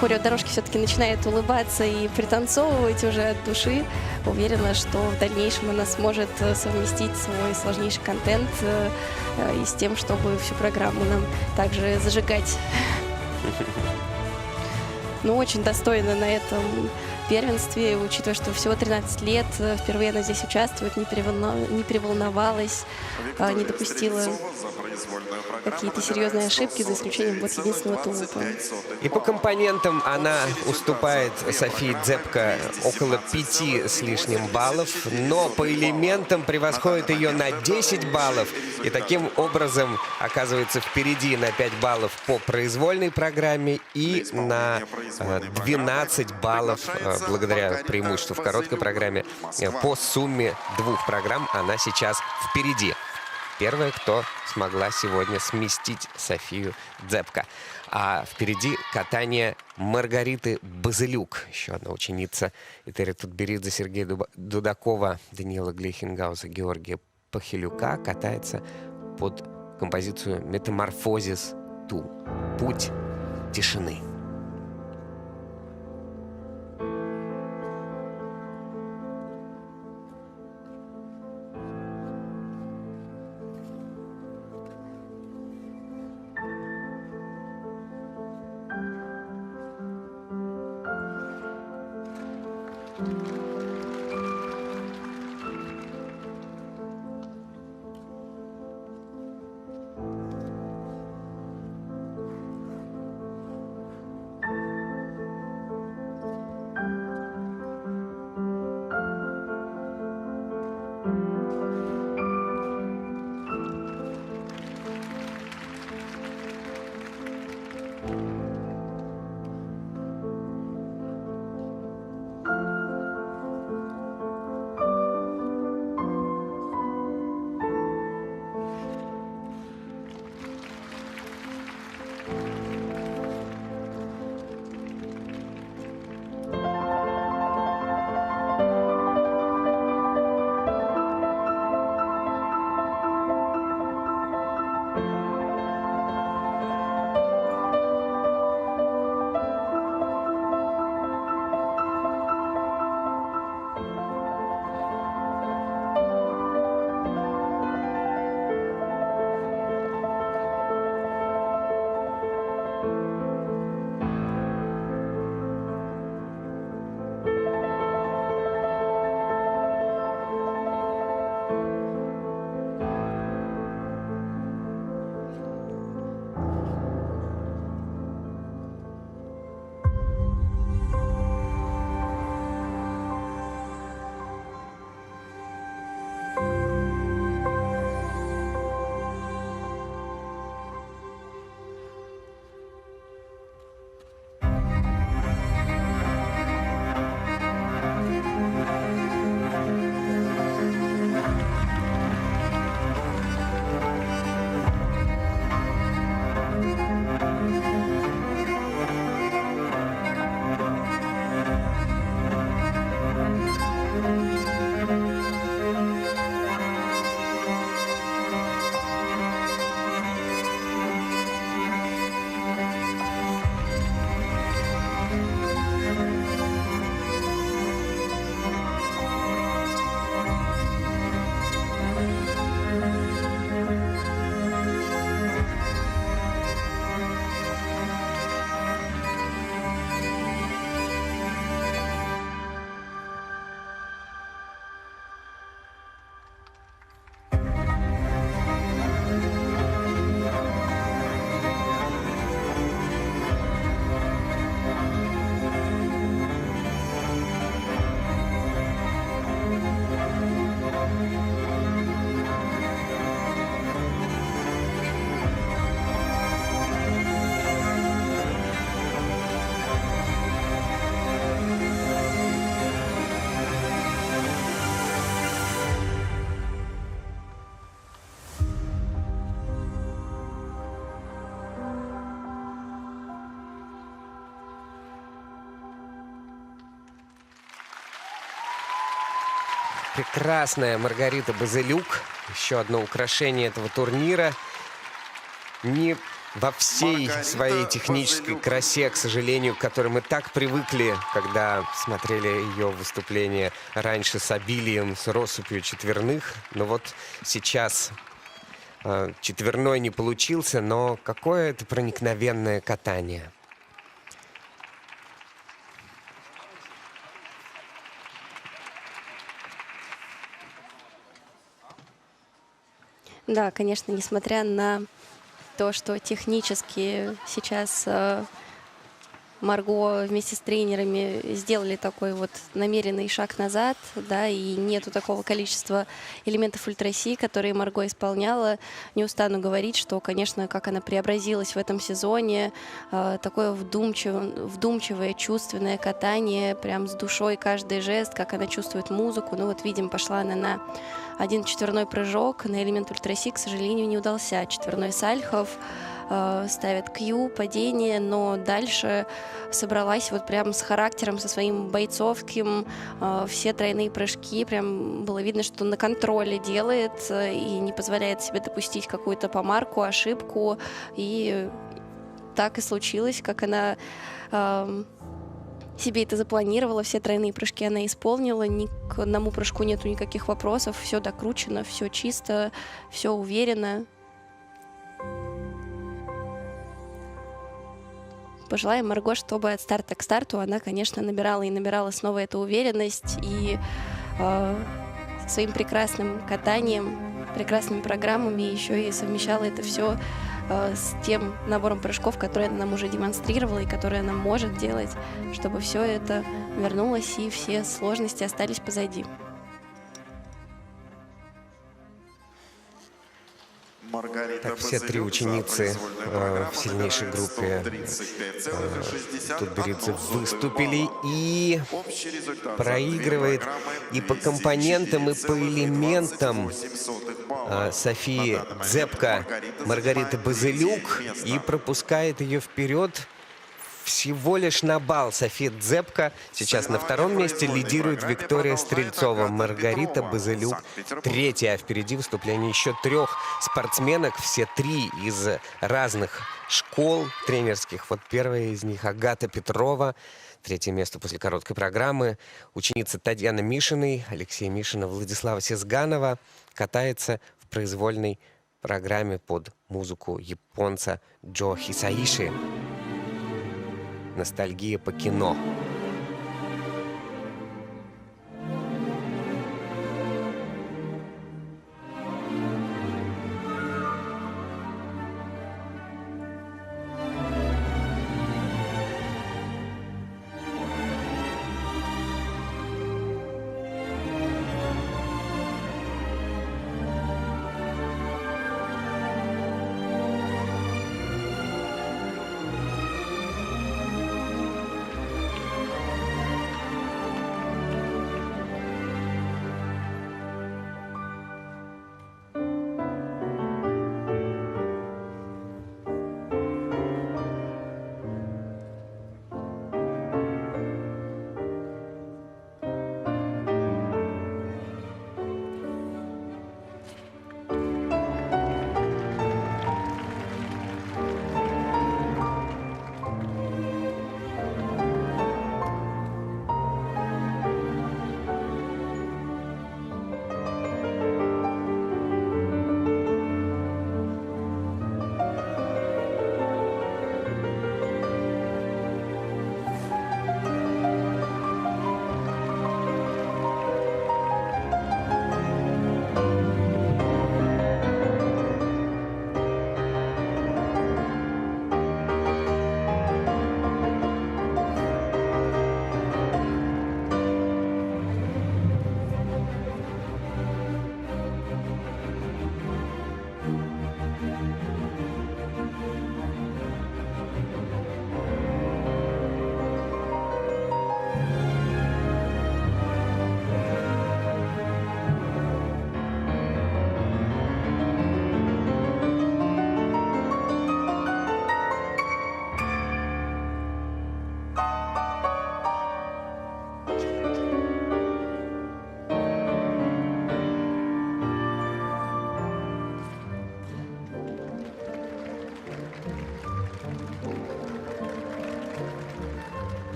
хореодорожке все-таки начинает улыбаться и пританцовывать уже от души. Уверена, что в дальнейшем она сможет совместить свой сложнейший контент и с тем, чтобы всю программу нам также зажигать. Ну, очень достойно на этом первенстве, учитывая, что всего 13 лет, впервые она здесь участвует, не переволновалась, не допустила какие-то серьезные ошибки, за исключением вот единственного тулупа. И по компонентам она уступает Софии Дзепко около 5 с лишним баллов, но по элементам превосходит ее на 10 баллов. И таким образом оказывается впереди на 5 баллов по произвольной программе и на 12 баллов благодаря преимуществу в короткой программе. По сумме двух программ она сейчас впереди. Первая, кто смогла сегодня сместить Софию Дзепко. А впереди катание Маргариты Базылюк. Еще одна ученица Этери Тутберидзе, Сергея Дудакова, Даниила Глейхенгауза, Георгия Пахилюка катается под композицию «Метаморфозис Ту» — «Путь тишины». Прекрасная Маргарита Базылюк. Еще одно украшение этого турнира. Не во всей Маргарита своей технической Базылюк. красе, к сожалению, к которой мы так привыкли, когда смотрели ее выступление раньше с обилием, с россыпью четверных. Но вот сейчас четверной не получился, но какое это проникновенное катание. Да, конечно, несмотря на то, что технически сейчас Марго вместе с тренерами сделали такой вот намеренный шаг назад, да, и нету такого количества элементов ультра-си, которые Марго исполняла. Не устану говорить, что, конечно, как она преобразилась в этом сезоне, такое вдумчивое, чувственное катание, прям с душой каждый жест, как она чувствует музыку. Ну вот видим, пошла она на один четверной прыжок, на элемент ультра-си, к сожалению, не удался. Четверной сальхов, ставит кью, падение, но дальше собралась вот прям с характером, со своим бойцовским, все тройные прыжки, прям было видно, что на контроле делает и не позволяет себе допустить какую-то помарку, ошибку, и так и случилось, как она себе это запланировала, все тройные прыжки она исполнила, ни к одному прыжку нету никаких вопросов, все докручено, все чисто, все уверенно. Пожелаем Марго, чтобы от старта к старту она, конечно, набирала и набирала снова эту уверенность и своим прекрасным катанием, прекрасными программами еще и совмещала это все с тем набором прыжков, которые она нам уже демонстрировала и которые она может делать, чтобы все это вернулось и все сложности остались позади. Маргарита Так, все три Базылюк за ученицы произвольную программу в сильнейшей набирают группе 135,61 тутберидзе выступили, балла. и Общий результат проигрывает за две программы и по компонентам, и по элементам 204,28 балла. Софии На данный момент Дзепко Маргарита занимает Базылюк третье место. и пропускает ее вперед всего лишь на балл. София Дзепко сейчас на втором месте, лидирует Виктория Стрельцова. Маргарита Базылюк третья, а впереди выступление еще трех спортсменок, все три из разных школ тренерских. Вот первая из них Агата Петрова, третье место после короткой программы. Ученица Татьяна Мишиной, Алексея Мишина, Владислава Сезганова катается в произвольной программе под музыку японца Джо Хисаиши. Ностальгия по кино.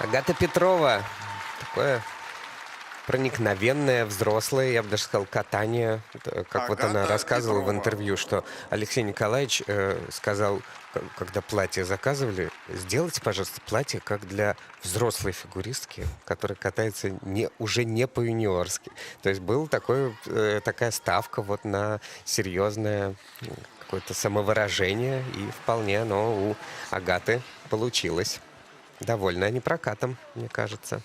Агата Петрова. Такое проникновенное, взрослое, я бы даже сказал, катание. Как вот она Агата рассказывала в Петрова. интервью, что Алексей Николаевич сказал, когда платье заказывали, сделайте, пожалуйста, платье как для взрослой фигуристки, которая катается уже не по-юниорски. То есть была такая ставка вот на серьезное какое-то самовыражение, и вполне оно у Агаты получилось. Довольно они прокатом, мне кажется.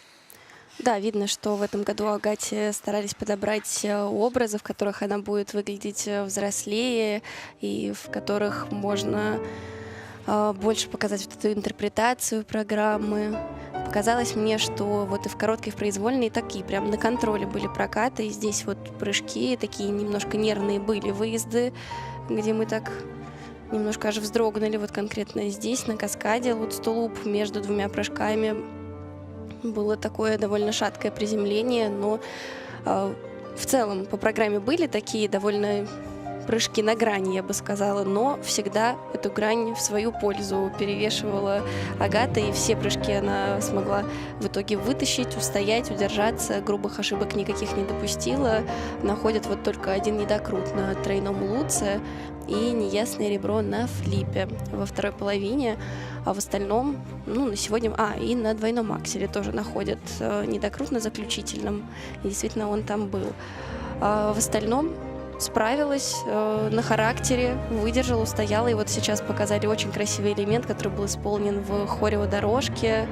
Да, видно, что в этом году Агате старались подобрать образы, в которых она будет выглядеть взрослее и в которых можно больше показать вот эту интерпретацию программы. Показалось мне, что вот и в короткой, и в произвольной такие прям на контроле были прокаты, и здесь вот прыжки, такие немножко нервные были выезды, где мы так немножко аж вздрогнули. Вот конкретно здесь, на каскаде Луцтулуп, между двумя прыжками было такое довольно шаткое приземление, но в целом по программе были такие довольно прыжки на грани, я бы сказала, но всегда эту грань в свою пользу перевешивала Агата, и все прыжки она смогла в итоге вытащить, устоять, удержаться, грубых ошибок никаких не допустила. Находит вот только один недокрут на тройном луце и неясное ребро на флипе во второй половине, а в остальном, на сегодня, и на двойном акселе тоже находят недокрут на заключительном, и действительно он там был. А в остальном справилась на характере, выдержала, устояла. И вот сейчас показали очень красивый элемент, который был исполнен в хореодорожке.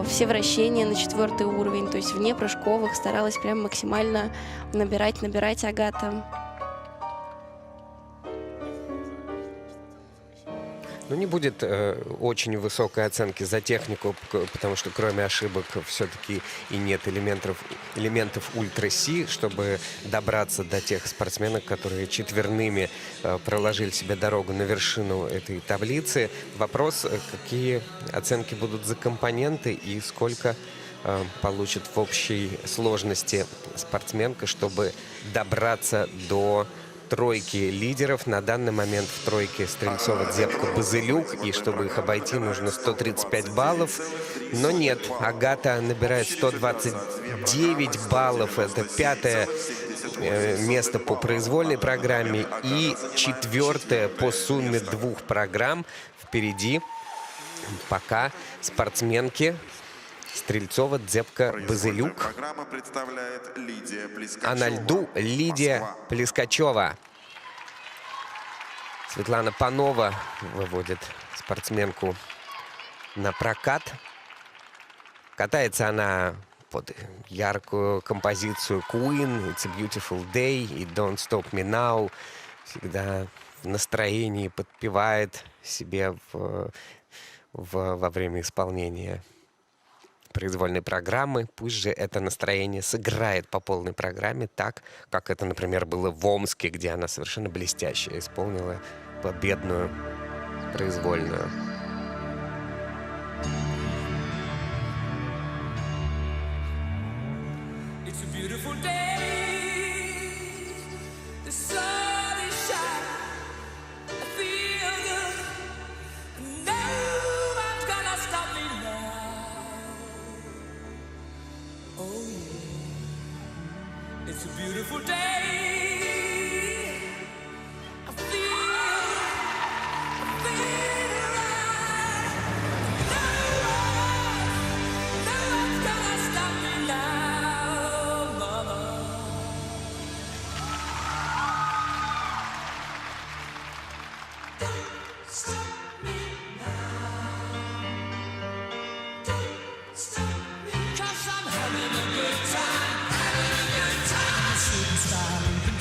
Все вращения на 4-й уровень, то есть вне прыжковых старалась прям максимально набирать Агата. Не будет очень высокой оценки за технику, потому что кроме ошибок все-таки и нет элементов ультра-Си, чтобы добраться до тех спортсменок, которые четверными проложили себе дорогу на вершину этой таблицы. Вопрос, какие оценки будут за компоненты и сколько получит в общей сложности спортсменка, чтобы добраться до тройки лидеров. На данный момент в тройке Стрельцова, Дзепко, Базылюк. И чтобы их обойти, нужно 135 баллов. Но нет, Агата набирает 129 баллов. Это 5-е место по произвольной программе и 4-е по сумме 2 программ. Впереди пока спортсменки Стрельцова, Дзепко, Базылюк. Программа представляет Лидия Плескачева. А на льду Лидия Москва. Плескачева. Светлана Панова выводит спортсменку на прокат. Катается она под яркую композицию Queen, It's a Beautiful Day и Don't Stop Me Now. Всегда в настроении подпевает себе во время исполнения произвольной программы. Пусть же это настроение сыграет по полной программе так, как это, например, было в Омске, где она совершенно блестяще исполнила победную произвольную. It's a beautiful day. The sun is shining. I feel good. No one's gonna stop me now. Oh yeah. It's a beautiful day. I feel right. No one's gonna stop me now, mama. Don't stop me now. Don't stop me. 'Cause I'm having a good time, having a good time. Shooting star in the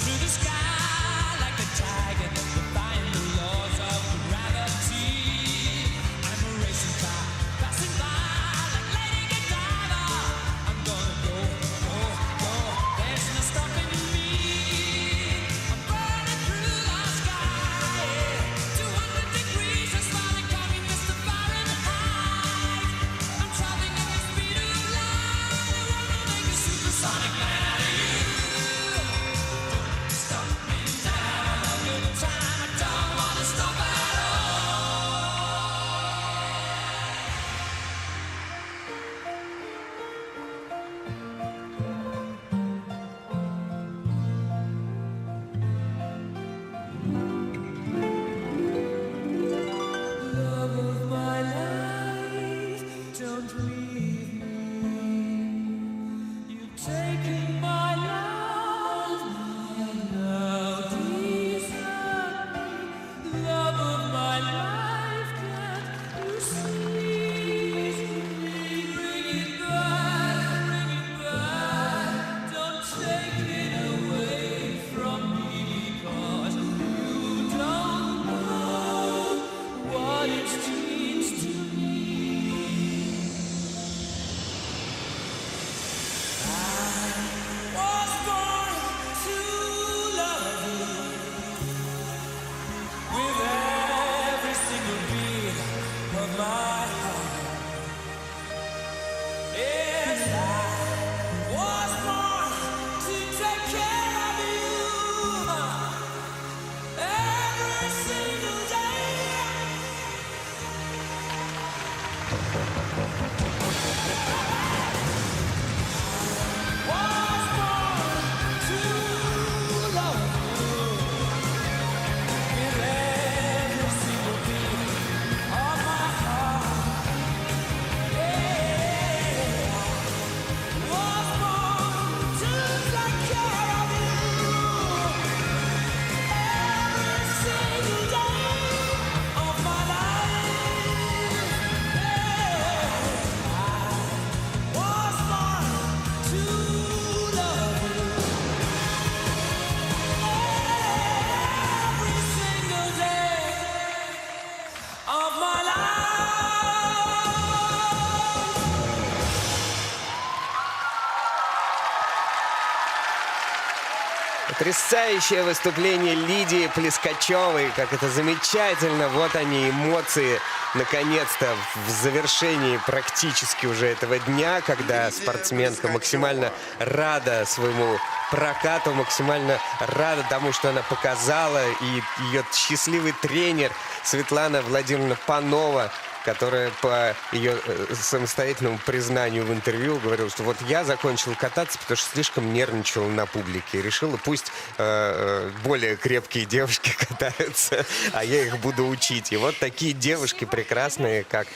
Потрясающее выступление Лидии Плескачевой. Как это замечательно. Вот они, эмоции. Наконец-то в завершении практически уже этого дня, когда спортсменка максимально рада своему прокату, максимально рада тому, что она показала. И ее счастливый тренер Светлана Владимировна Панова, которая по ее самостоятельному признанию в интервью говорила, что вот я закончила кататься, потому что слишком нервничала на публике. И решила, пусть более крепкие девушки катаются, а я их буду учить. И вот такие девушки прекрасные, как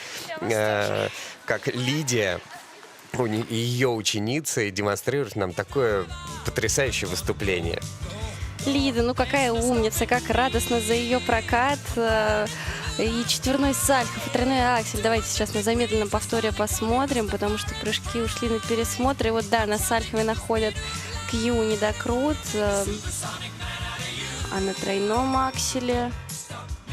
Лидия, и ее ученицы, демонстрируют нам такое потрясающее выступление. Лида, ну какая умница, как радостно за ее прокат. И четверной сальхов, и тройной аксель. Давайте сейчас на замедленном повторе посмотрим, потому что прыжки ушли на пересмотр. И вот да, на сальхове находят Кью недокрут, а на тройном акселе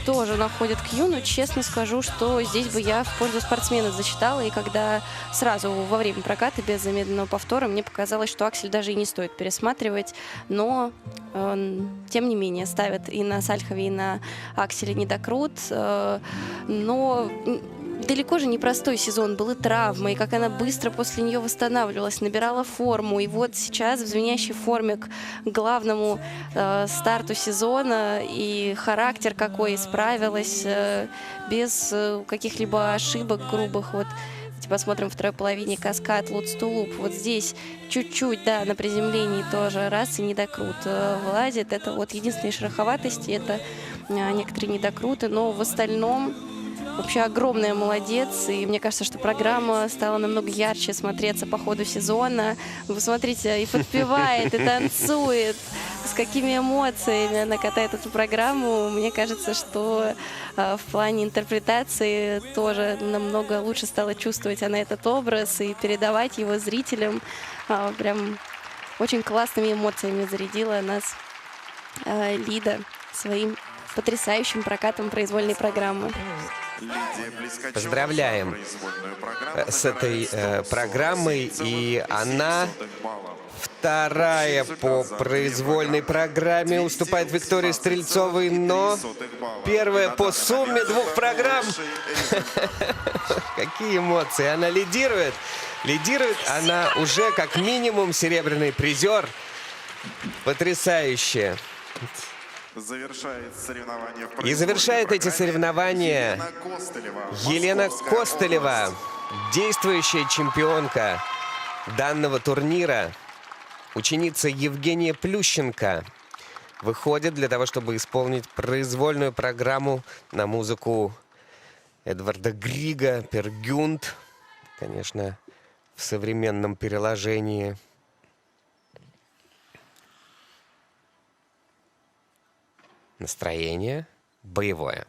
тоже находят Кью, но честно скажу, что здесь бы я в пользу спортсмена засчитала, и когда сразу во время проката без замедленного повтора мне показалось, что аксель даже и не стоит пересматривать, но тем не менее ставят и на сальхове, и на акселе недокрут, но далеко же непростой сезон, был и травмы, и как она быстро после нее восстанавливалась, набирала форму. И вот сейчас в звенящей форме к главному старту сезона, и характер какой, справилась без каких-либо ошибок грубых. Вот посмотрим в второй половине каскад луц-тулуп. Вот здесь чуть-чуть, да, на приземлении тоже раз и недокрут вылазит. Это вот единственные шероховатости, это некоторые недокруты, но в остальном вообще огромная молодец, и мне кажется, что программа стала намного ярче смотреться по ходу сезона. Вы смотрите, и подпевает, и танцует. С какими эмоциями она катает эту программу. Мне кажется, что в плане интерпретации тоже намного лучше стала чувствовать она этот образ и передавать его зрителям. Прям очень классными эмоциями зарядила нас Лида своим потрясающим прокатом произвольной программы. Поздравляем с этой программой, и она вторая по произвольной программе, уступает Виктории Стрельцовой, но первая по сумме двух программ. Какие эмоции! Она лидирует. Лидирует она уже как минимум серебряный призер. Потрясающе. И завершает эти соревнования Елена Костылева, действующая чемпионка данного турнира, ученица Евгения Плющенко, выходит для того, чтобы исполнить произвольную программу на музыку Эдварда Грига, Пер Гюнд, конечно, в современном переложении. Настроение боевое.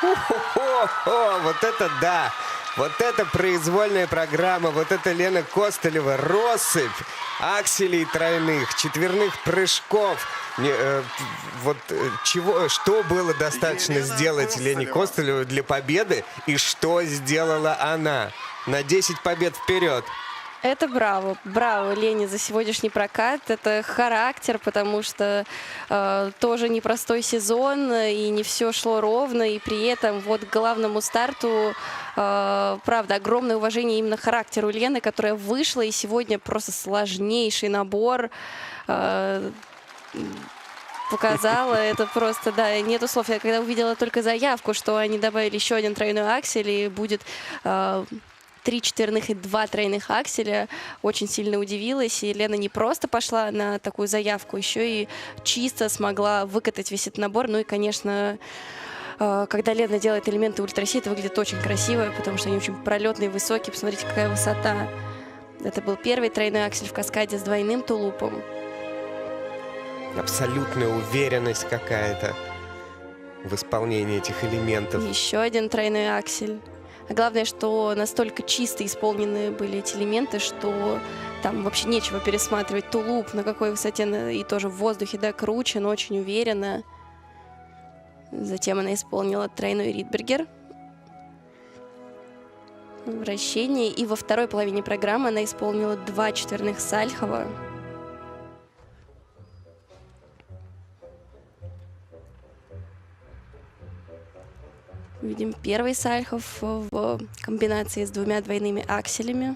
О, вот это да! Вот это произвольная программа, вот это Лена Костылева, россыпь акселей тройных, четверных прыжков. Что было достаточно Елена сделать Лене Костылева. Костылевой для победы, и что сделала она? На 10 побед вперед. Это браво. Браво Лене за сегодняшний прокат. Это характер, потому что тоже непростой сезон, и не все шло ровно. И при этом вот к главному старту, правда, огромное уважение именно характеру Лены, которая вышла, и сегодня просто сложнейший набор показала. Это просто, да, нету слов. Я когда увидела только заявку, что они добавили еще один тройной аксель, и будет 3 четверных и 2 тройных акселя, очень сильно удивилась. И Лена не просто пошла на такую заявку, еще и чисто смогла выкатать весь этот набор. Ну и, конечно, когда Лена делает элементы ультраси, это выглядит очень красиво, потому что они очень пролетные, высокие. Посмотрите, какая высота. Это был первый тройной аксель в каскаде с двойным тулупом. Абсолютная уверенность какая-то в исполнении этих элементов. Еще один тройной аксель. А главное, что настолько чисто исполнены были эти элементы, что там вообще нечего пересматривать. Тулуп на какой высоте, и тоже в воздухе, да, круче, но очень уверенно. Затем она исполнила тройной Ридбергер. Вращение. И во второй половине программы она исполнила 2 четверных Сальхова. Видим первый Сальхов в комбинации с 2 двойными акселями.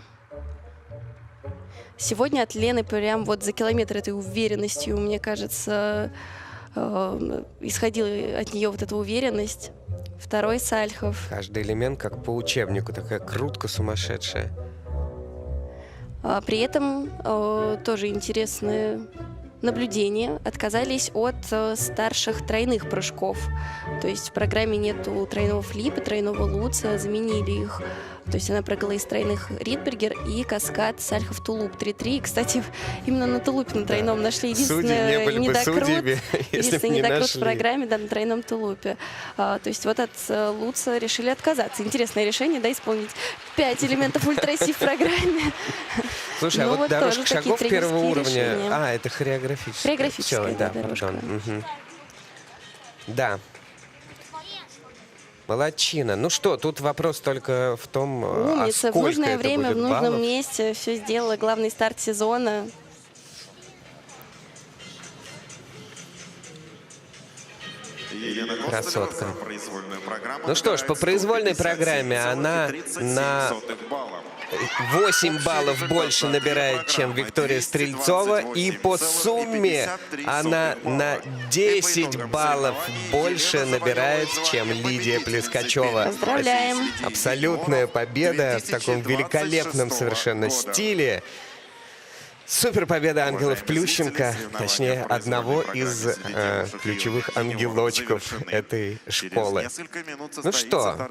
Сегодня от Лены прям вот за километр этой уверенностью, мне кажется, исходила от нее вот эта уверенность. Второй Сальхов. Каждый элемент как по учебнику, такая крутка сумасшедшая. При этом тоже интересное наблюдение. Отказались от старших тройных прыжков. То есть в программе нету тройного флипа, тройного луца, заменили их. То есть она прыгала из тройных Ридбергер и каскад Сальхов Тулуп 3-3. И, кстати, именно на тулупе на тройном нашли единственный недокрут в программе, да, на тройном тулупе. То есть вот от луца решили отказаться. Интересное решение, да, исполнить 5 элементов ультраси в программе. Слушай, а Ну, вот вот дорожка тоже шагов такие первого тренерские уровня. решения. А, это хореографическая. Хореографическая, Всё, да, да, дорожка. пардон. Мгм. Да. Молодчина. Ну что, тут вопрос только в том, Умница, в сколько нужное это время, в будет нужном баллов. месте. Все сделала. Главный старт сезона. Елена Костылева Красотка. за произвольную программу Ну что ж, по набирает произвольной 157,37 программе она на балла. 8 баллов больше набирает, чем Виктория Стрельцова. И по сумме она на 10 баллов больше набирает, чем Лидия Плескачева. Поздравляем. Абсолютная победа в таком великолепном совершенно стиле. Супер победа ангелов Плющенко, точнее, одного из ключевых ангелочков этой школы. Ну что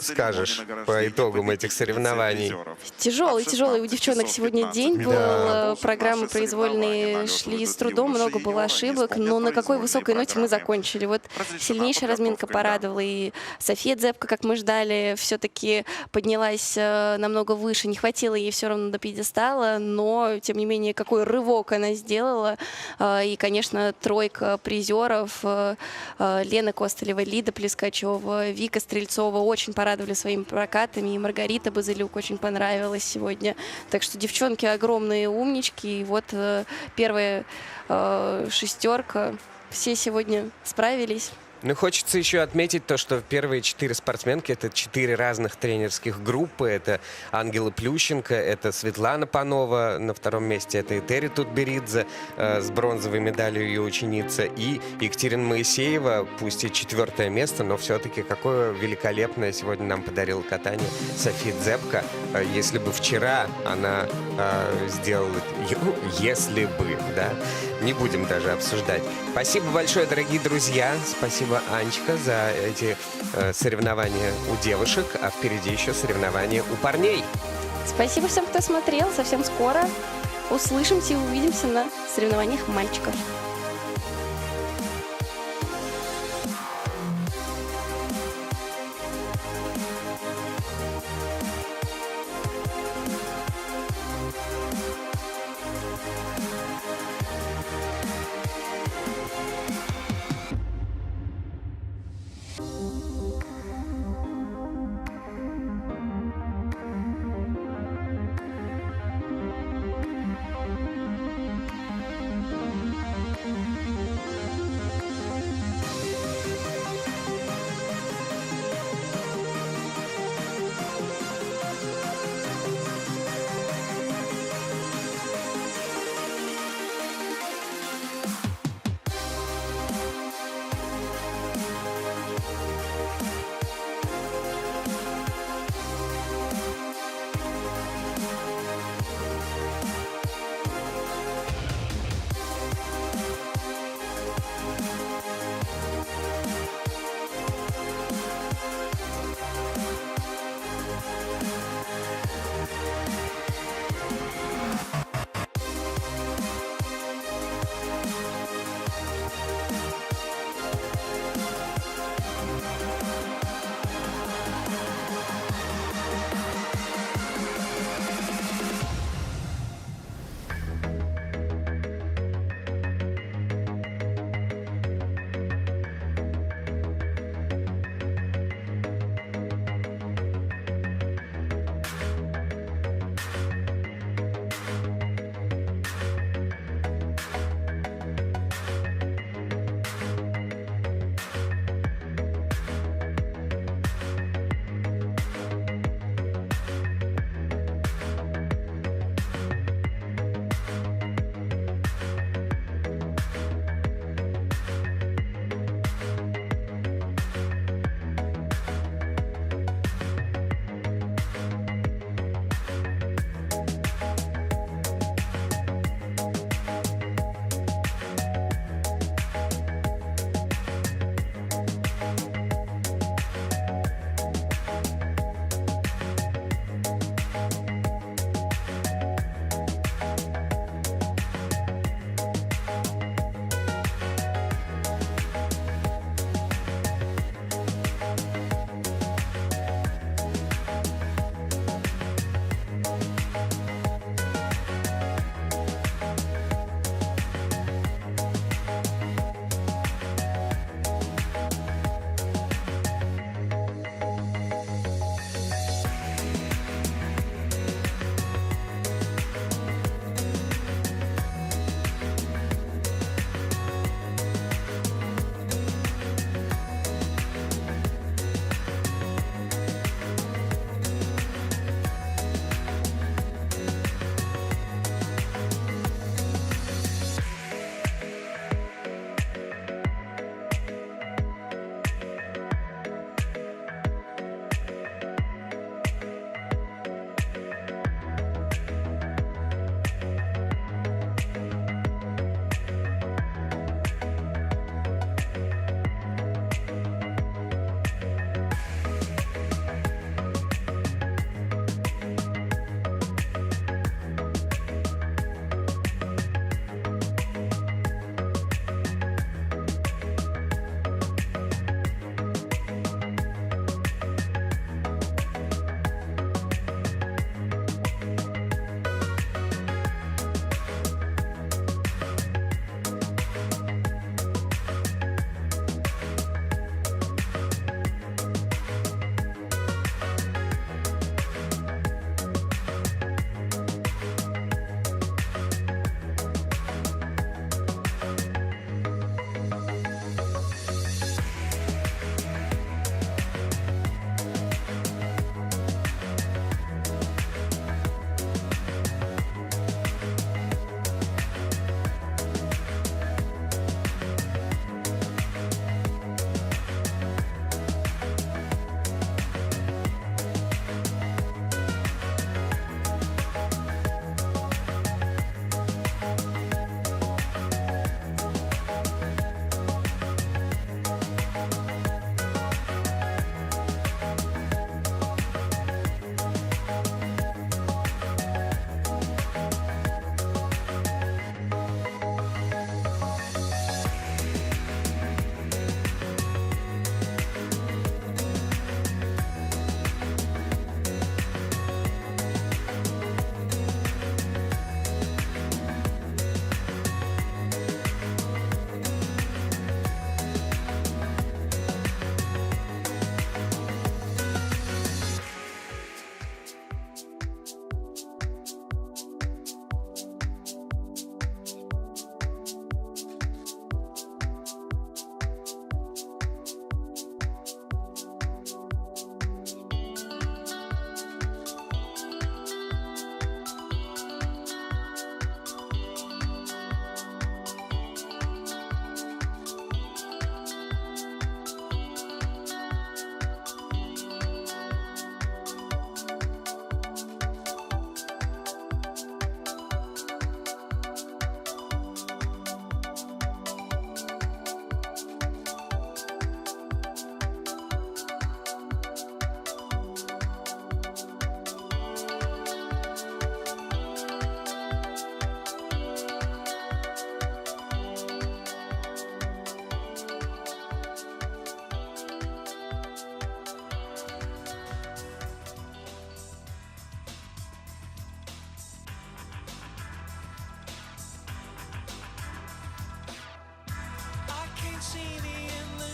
скажешь по итогам этих соревнований? Тяжелый у девчонок сегодня день был. Да. Программы произвольные шли с трудом, много было ошибок. Но на какой высокой ноте мы закончили. Вот сильнейшая разминка порадовала. И София Дзепко, как мы ждали, все-таки поднялась намного выше. Не хватило ей все равно до пьедестала, но, тем не менее, какой рывок она сделала. И, конечно, тройка призеров. Лена Костылева, Лида Плескачева, Вика Стрельцова очень порадовали своими прокатами. И Маргарита Базылюк очень понравилась сегодня. Так что девчонки огромные умнички. И вот первая шестерка. Все сегодня справились. Ну, хочется еще отметить то, что первые 4 спортсменки — это 4 разных тренерских группы. Это Ангела Плющенко, это Светлана Панова на втором месте, это Этери Тутберидзе с бронзовой медалью ее ученица, и Екатерина Моисеева, пусть и 4-е место, но все-таки какое великолепное сегодня нам подарила катание София Дзепко. Если бы вчера она сделала... Если бы, да? Не будем даже обсуждать. Спасибо большое, дорогие друзья. Спасибо, Анечка, за эти соревнования у девушек, а впереди еще соревнования у парней. Спасибо всем, кто смотрел. Совсем скоро услышимся и увидимся на соревнованиях мальчиков.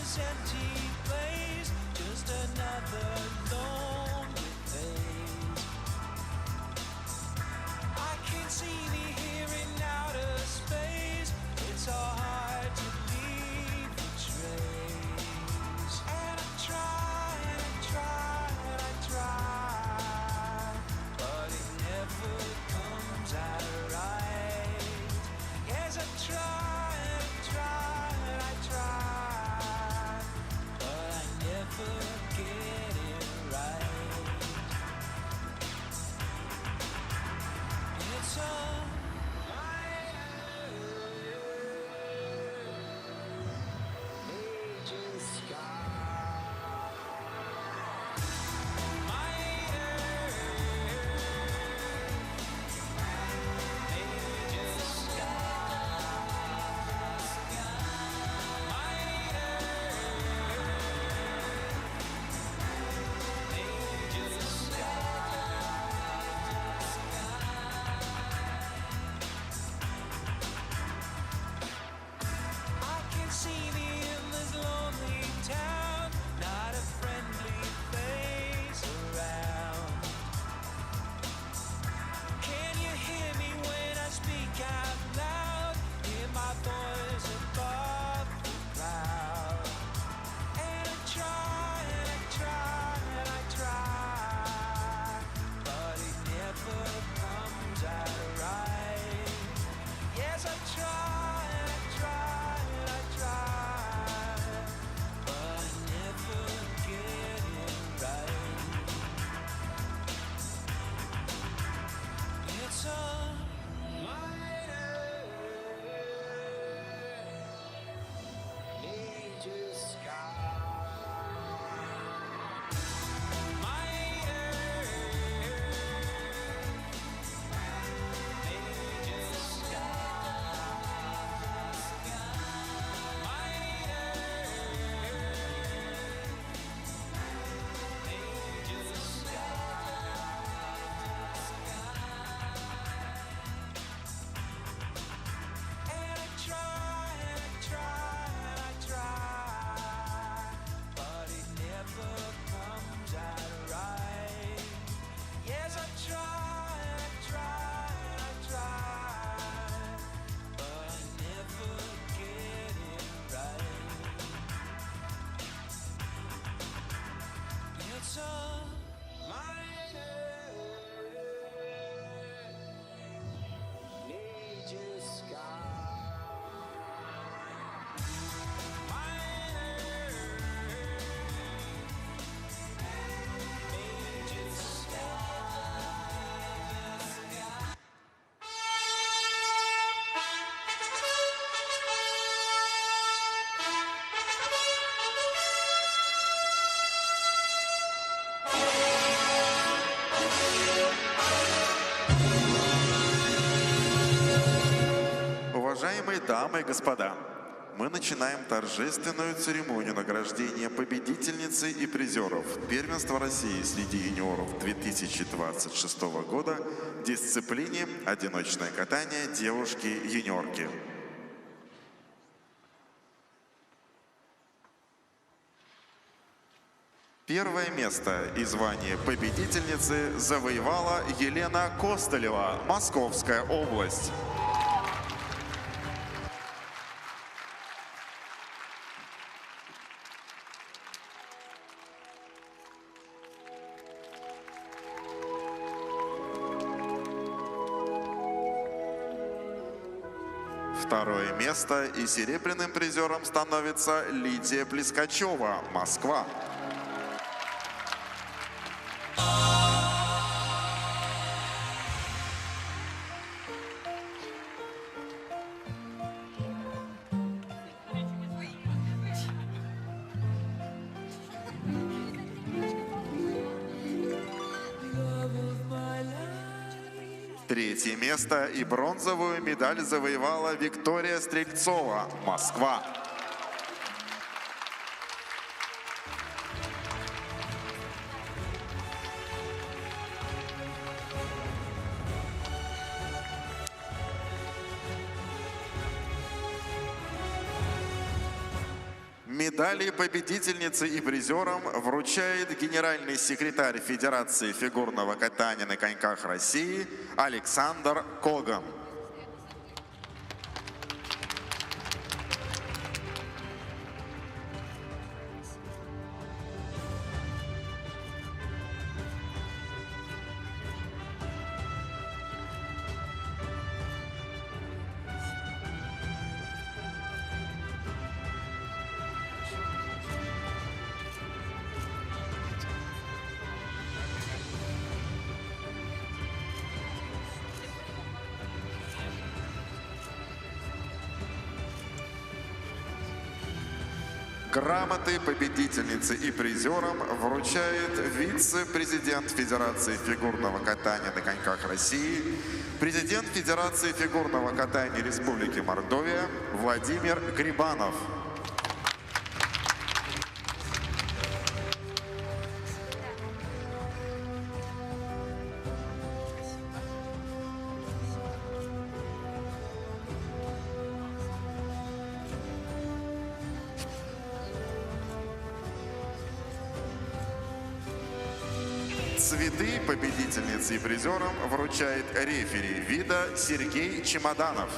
this empty place, just another lonely face. I can see me here in outer space. It's so hard to leave a trace. And I try and I try and I try, but it never comes out right. Yes, I try and I try and I try, but I never get it right. It's all I can see the endless lonely town, not a friendly face around. Can you hear me when I speak out loud? Hear my voice above the crowd. And I try and I try and I try, but it never comes out right. Yes, I try and I try and I try, but I never get it right. It's a major sky. And I try and I try and I try, but it never comes out right. Yes, I try and I try and I try, but I never get it right. It's a major sky. Уважаемые дамы и господа, мы начинаем торжественную церемонию награждения победительницы и призеров Первенства России среди юниоров 2026 года в дисциплине «Одиночное катание девушки-юниорки». Первое место и звание победительницы завоевала Елена Костылева, Московская область. Второе место и серебряным призером становится Лидия Плескачева, Москва. Третье место и бронзовую медаль завоевала Виктория Стрельцова, Москва. Медали победительнице и призерам вручает генеральный секретарь Федерации фигурного катания на коньках России Александр Коган. Грамоты победительницы и призерам вручает вице-президент Федерации фигурного катания на коньках России, президент Федерации фигурного катания Республики Мордовия Владимир Грибанов. Цветы победительницы и призерам вручает рефери вида Сергей Чемоданов.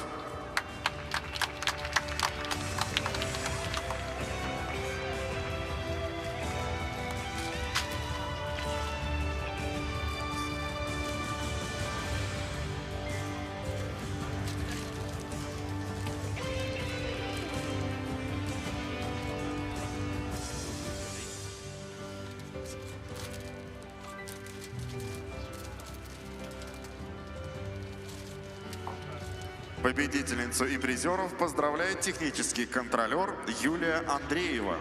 Победительницу и призеров поздравляет технический контролер Юлия Андреева.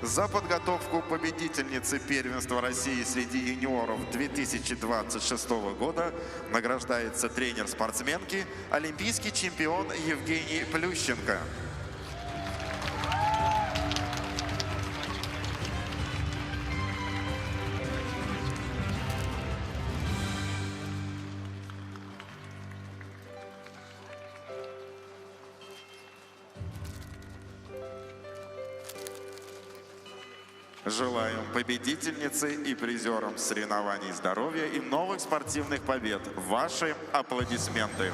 За подготовку победительницы первенства России среди юниоров 2026 года награждается тренер спортсменки, олимпийский чемпион Евгений Плющенко. Желаем победительнице и призерам соревнований здоровья и новых спортивных побед. Ваши аплодисменты.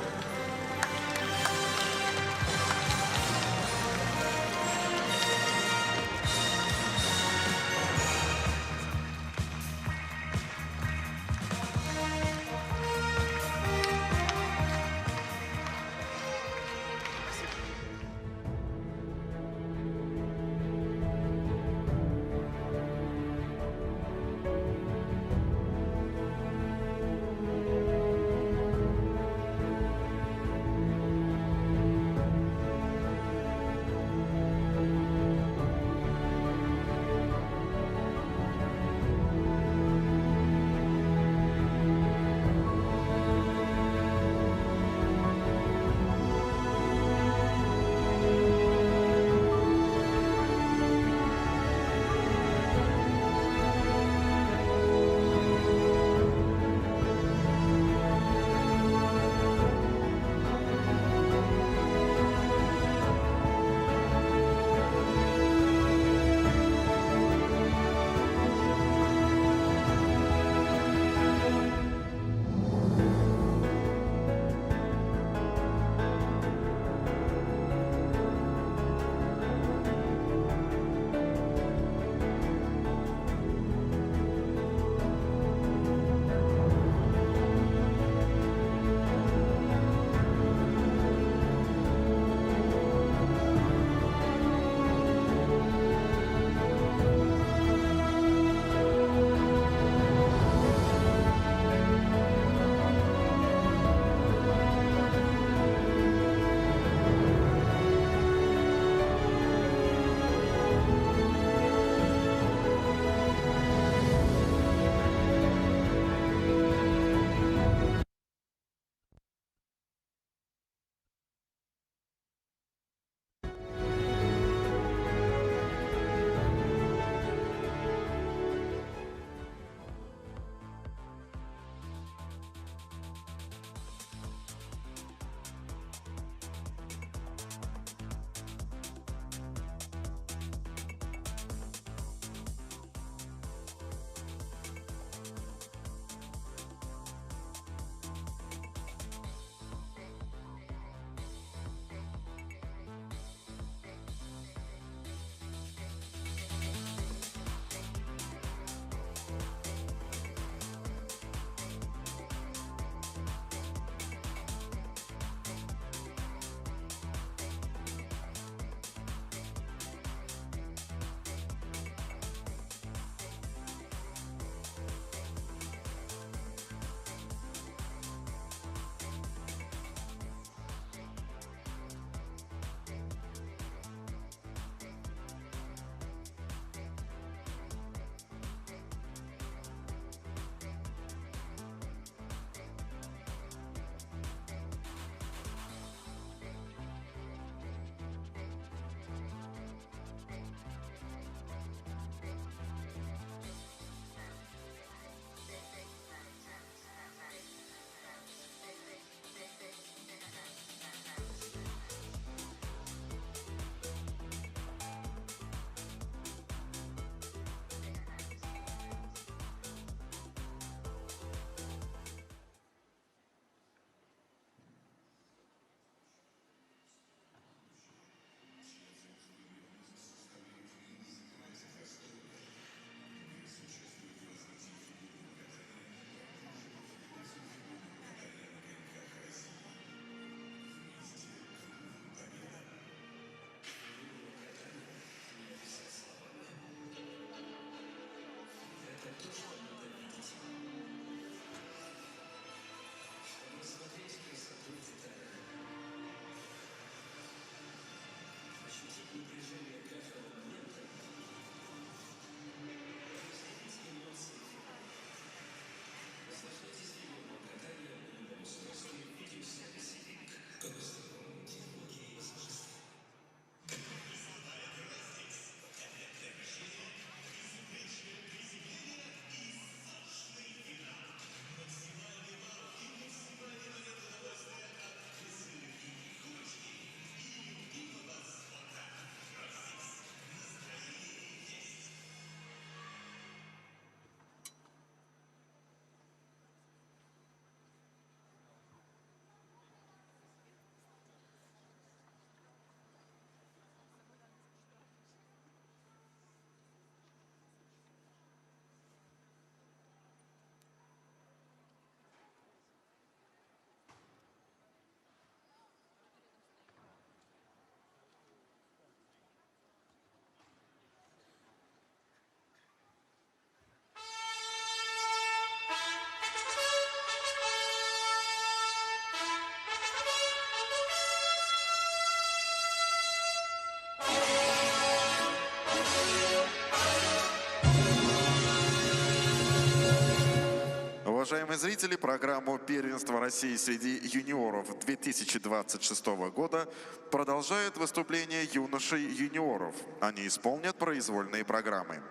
Уважаемые зрители, программу «Первенство России среди юниоров» 2026 года продолжают выступления юношей-юниоров. Они исполнят произвольные программы.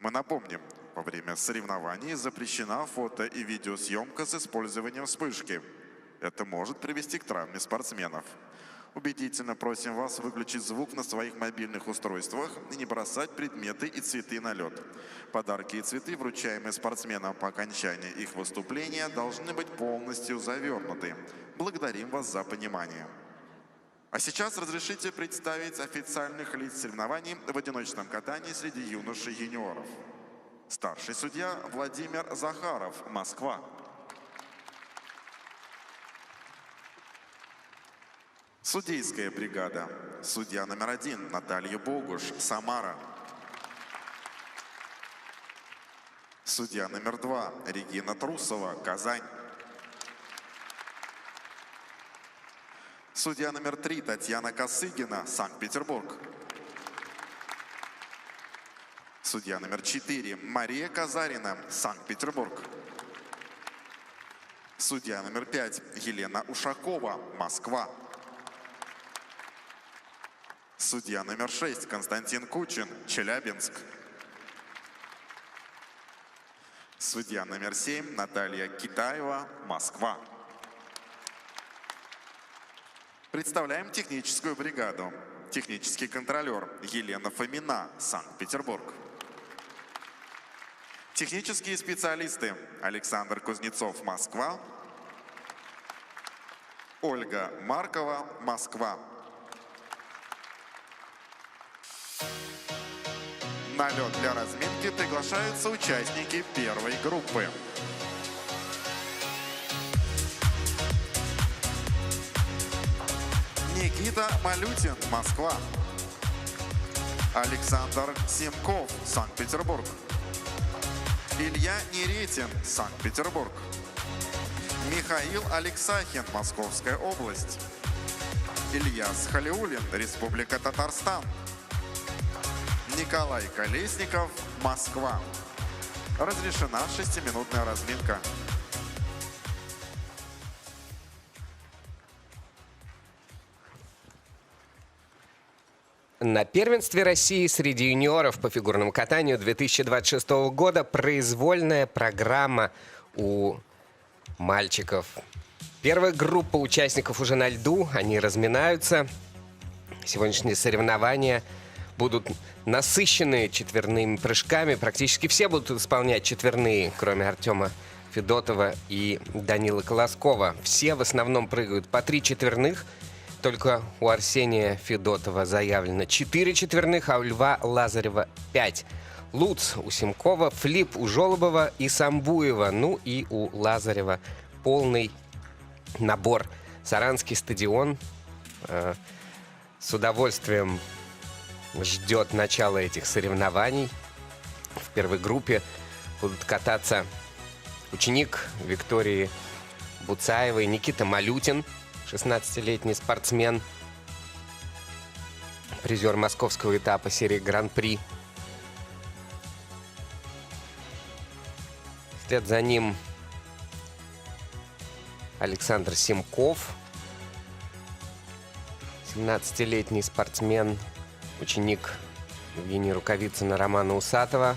Мы напомним, во время соревнований запрещена фото- и видеосъемка с использованием вспышки. Это может привести к травме спортсменов. Убедительно просим вас выключить звук на своих мобильных устройствах и не бросать предметы и цветы на лед. Подарки и цветы, вручаемые спортсменам по окончании их выступления, должны быть полностью завернуты. Благодарим вас за понимание. А сейчас разрешите представить официальных лиц соревнований в одиночном катании среди юношей-юниоров. Старший судья Владимир Захаров, Москва. Судейская бригада. Судья номер 1 Наталья Богуш, Самара. Судья номер 2 Регина Трусова, Казань. Судья номер 3 Татьяна Косыгина, Санкт-Петербург. Судья номер 4 Мария Казарина, Санкт-Петербург. Судья номер 5 Елена Ушакова, Москва. Судья номер 6 Константин Кучин, Челябинск. Судья номер 7 Наталья Китаева, Москва. Представляем техническую бригаду. Технический контролер Елена Фомина, Санкт-Петербург. Технические специалисты Александр Кузнецов, Москва. Ольга Маркова, Москва. На лед для разминки приглашаются участники первой группы. Никита Малютин, Москва. Александр Симков, Санкт-Петербург. Илья Неретин, Санкт-Петербург. Михаил Алексахин, Московская область. Ильяс Халиуллин, Республика Татарстан. Николай Колесников, Москва. Разрешена 6-минутная разминка. На первенстве России среди юниоров по фигурному катанию 2026 года произвольная программа у мальчиков. Первая группа участников уже на льду, они разминаются. Сегодняшние соревнования будут насыщены четверными прыжками. Практически все будут исполнять четверные, кроме Артема Федотова и Данилы Колоскова. Все в основном прыгают по 3 четверных. Только у Арсения Федотова заявлено 4 четверных, а у Льва Лазарева 5. Луц у Симкова, флип у Жолобова и Самбуева. Ну и у Лазарева полный набор. Саранский стадион с удовольствием ждет начала этих соревнований. В первой группе будут кататься ученик Виктории Буцаевой Никита Малютин, 16-летний спортсмен, призер московского этапа серии Гран-при. Вслед за ним Александр Симков, 17-летний спортсмен, ученик Евгения Рукавицына, Романа Усатова.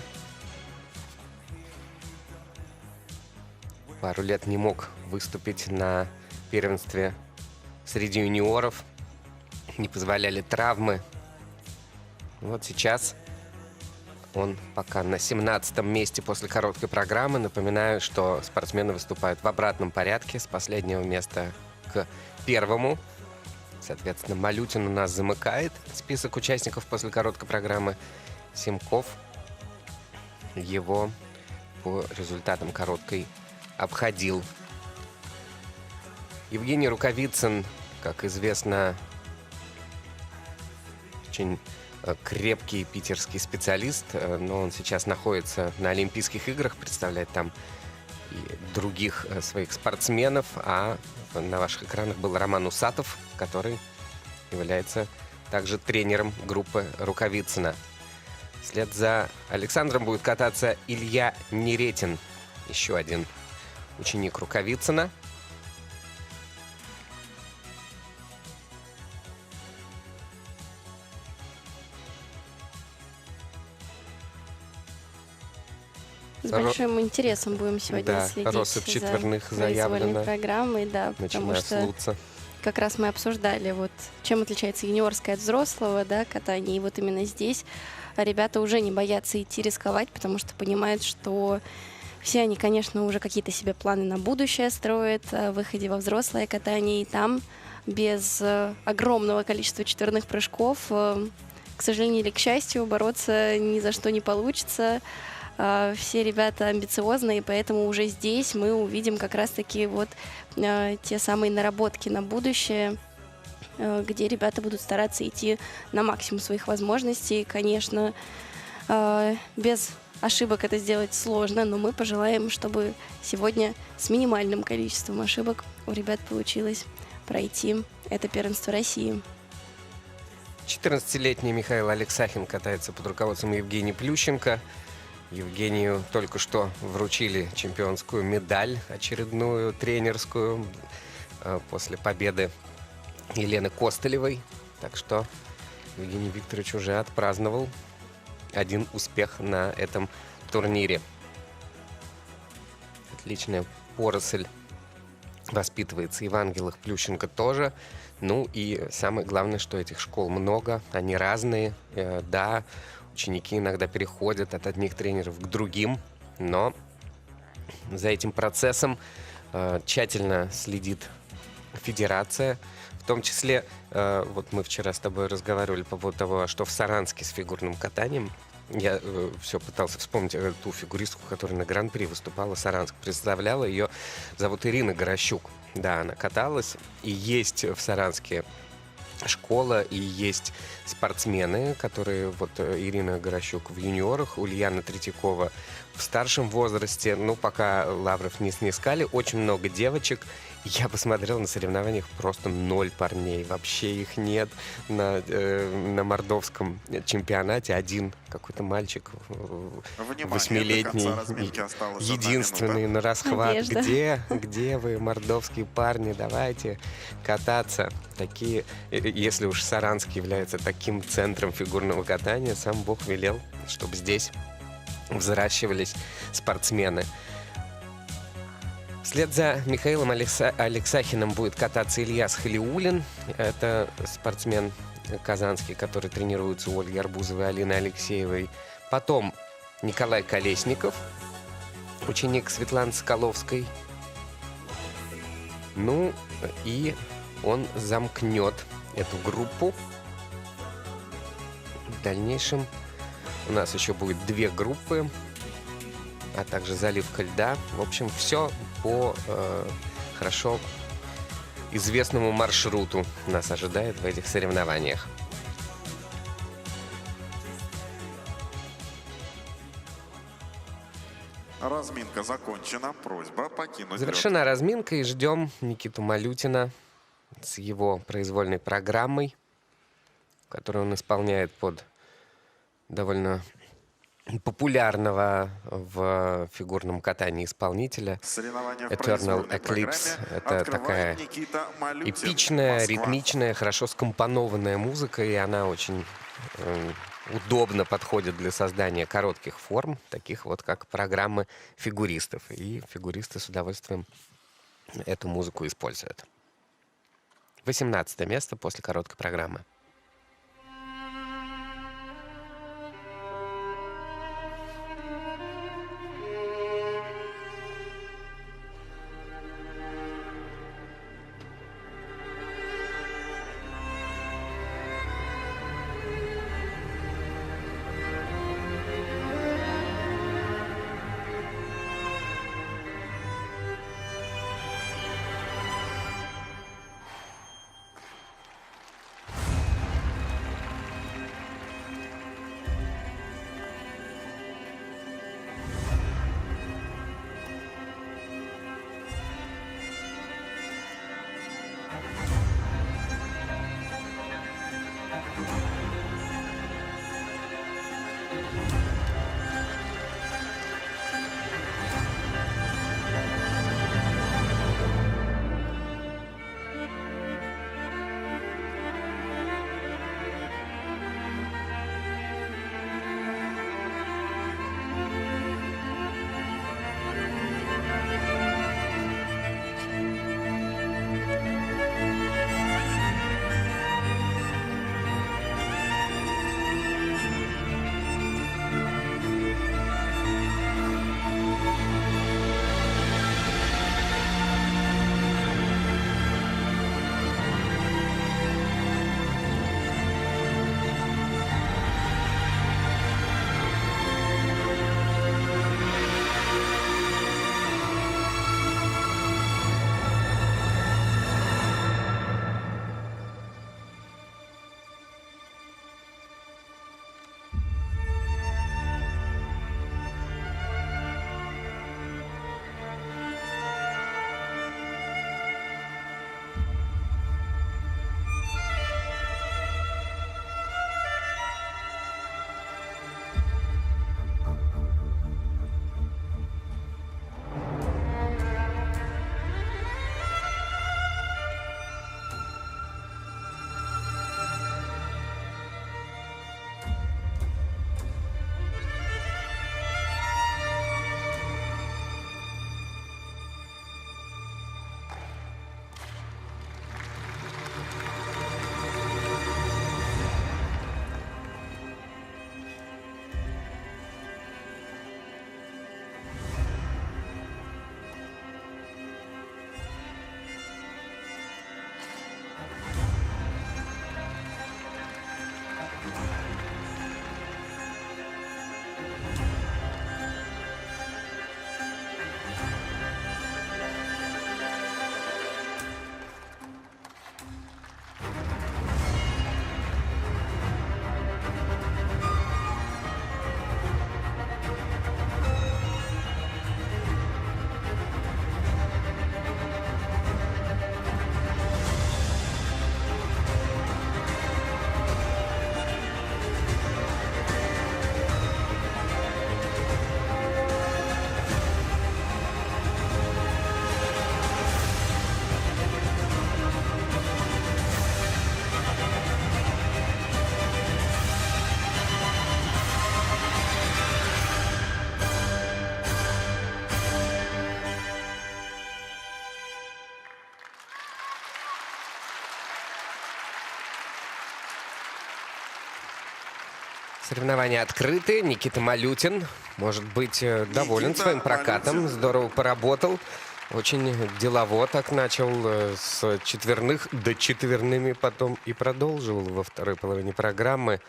Пару лет не мог выступить на первенстве среди юниоров. Не позволяли травмы. Вот сейчас он пока на 17-м месте после короткой программы. Напоминаю, что спортсмены выступают в обратном порядке с последнего места к первому. Соответственно, Малютин у нас замыкает список участников после короткой программы. Симков его по результатам короткой обходил. Евгений Рукавицын, как известно, очень крепкий питерский специалист, но он сейчас находится на Олимпийских играх, представляет там и других своих спортсменов, а на ваших экранах был Роман Усатов, который является также тренером группы Рукавицына. Вслед за Александром будет кататься Илья Неретин Еще один ученик Рукавицына. С большим интересом будем сегодня Да, следить россыпь за четверных произвольной заявлена, программой, да, потому начиная с что Луца. как раз мы обсуждали, вот чем отличается юниорское от взрослого, да, катание. И вот именно здесь ребята уже не боятся идти рисковать, потому что понимают, что все они, конечно, уже какие-то себе планы на будущее строят о выходе во взрослое катание, и там без огромного количества четверных прыжков, к сожалению или к счастью, бороться ни за что не получится. Все ребята амбициозные, и поэтому уже здесь мы увидим как раз-таки вот те самые наработки на будущее, где ребята будут стараться идти на максимум своих возможностей. Конечно, без ошибок это сделать сложно, но мы пожелаем, чтобы сегодня с минимальным количеством ошибок у ребят получилось пройти это первенство России. 14-летний Михаил Алексахин катается под руководством Евгении Плющенко. Евгению только что вручили чемпионскую медаль, очередную тренерскую, после победы Елены Костылевой. Так что Евгений Викторович уже отпраздновал один успех на этом турнире. Отличная поросль воспитывается и в Ангелах Плющенко тоже. Ну и самое главное, что этих школ много, они разные. Да, ученики иногда переходят от одних тренеров к другим, но за этим процессом тщательно следит федерация. В том числе, вот мы вчера с тобой разговаривали по поводу того, что в Саранске с фигурным катанием. Я все пытался вспомнить ту фигуристку, которая на Гран-при выступала, Саранск представляла. Ее зовут Ирина Горощук. Да, она каталась. И есть в Саранске школа, и есть спортсмены, которые, вот Ирина Горощук в юниорах, Ульяна Третьякова в старшем возрасте. Ну, пока лавров не снискали. Очень много девочек. Я посмотрел на соревнованиях, просто 0 парней. Вообще их нет. На мордовском чемпионате один какой-то мальчик, Внимание, 8-летний, до конца разминки осталась 1 единственный минута. на расхват. Надежда. Где вы, мордовские парни? Давайте кататься. Такие, если уж Саранск является таким центром фигурного катания, сам Бог велел, чтобы здесь взращивались спортсмены. Вслед за Михаилом Алексахиным будет кататься Ильяс Халиуллин. Это спортсмен казанский, который тренируется у Ольги Арбузовой и Алины Алексеевой. Потом Николай Колесников, ученик Светланы Соколовской. Ну, и он замкнет эту группу. В дальнейшем у нас еще будет 2 группы, а также заливка льда. В общем, все по хорошо известному маршруту нас ожидает в этих соревнованиях. Разминка закончена. Просьба покинуть лед. Завершена разминка, и ждем Никиту Малютина с его произвольной программой, которую он исполняет под довольно популярного в фигурном катании исполнителя. Соревнования в Eternal произвольной Eclipse. программе Это открывает такая Никита Малютин, эпичная, Москва. ритмичная, хорошо скомпонованная музыка, и она очень удобно подходит для создания коротких форм, таких вот как программы фигуристов. И фигуристы с удовольствием эту музыку используют. 18 место после короткой программы. Соревнования открыты. Никита Малютин может быть доволен Никита своим прокатом. Малютин. Здорово поработал. Очень делово так начал с четверных до четверными, потом и продолжил во второй половине программы.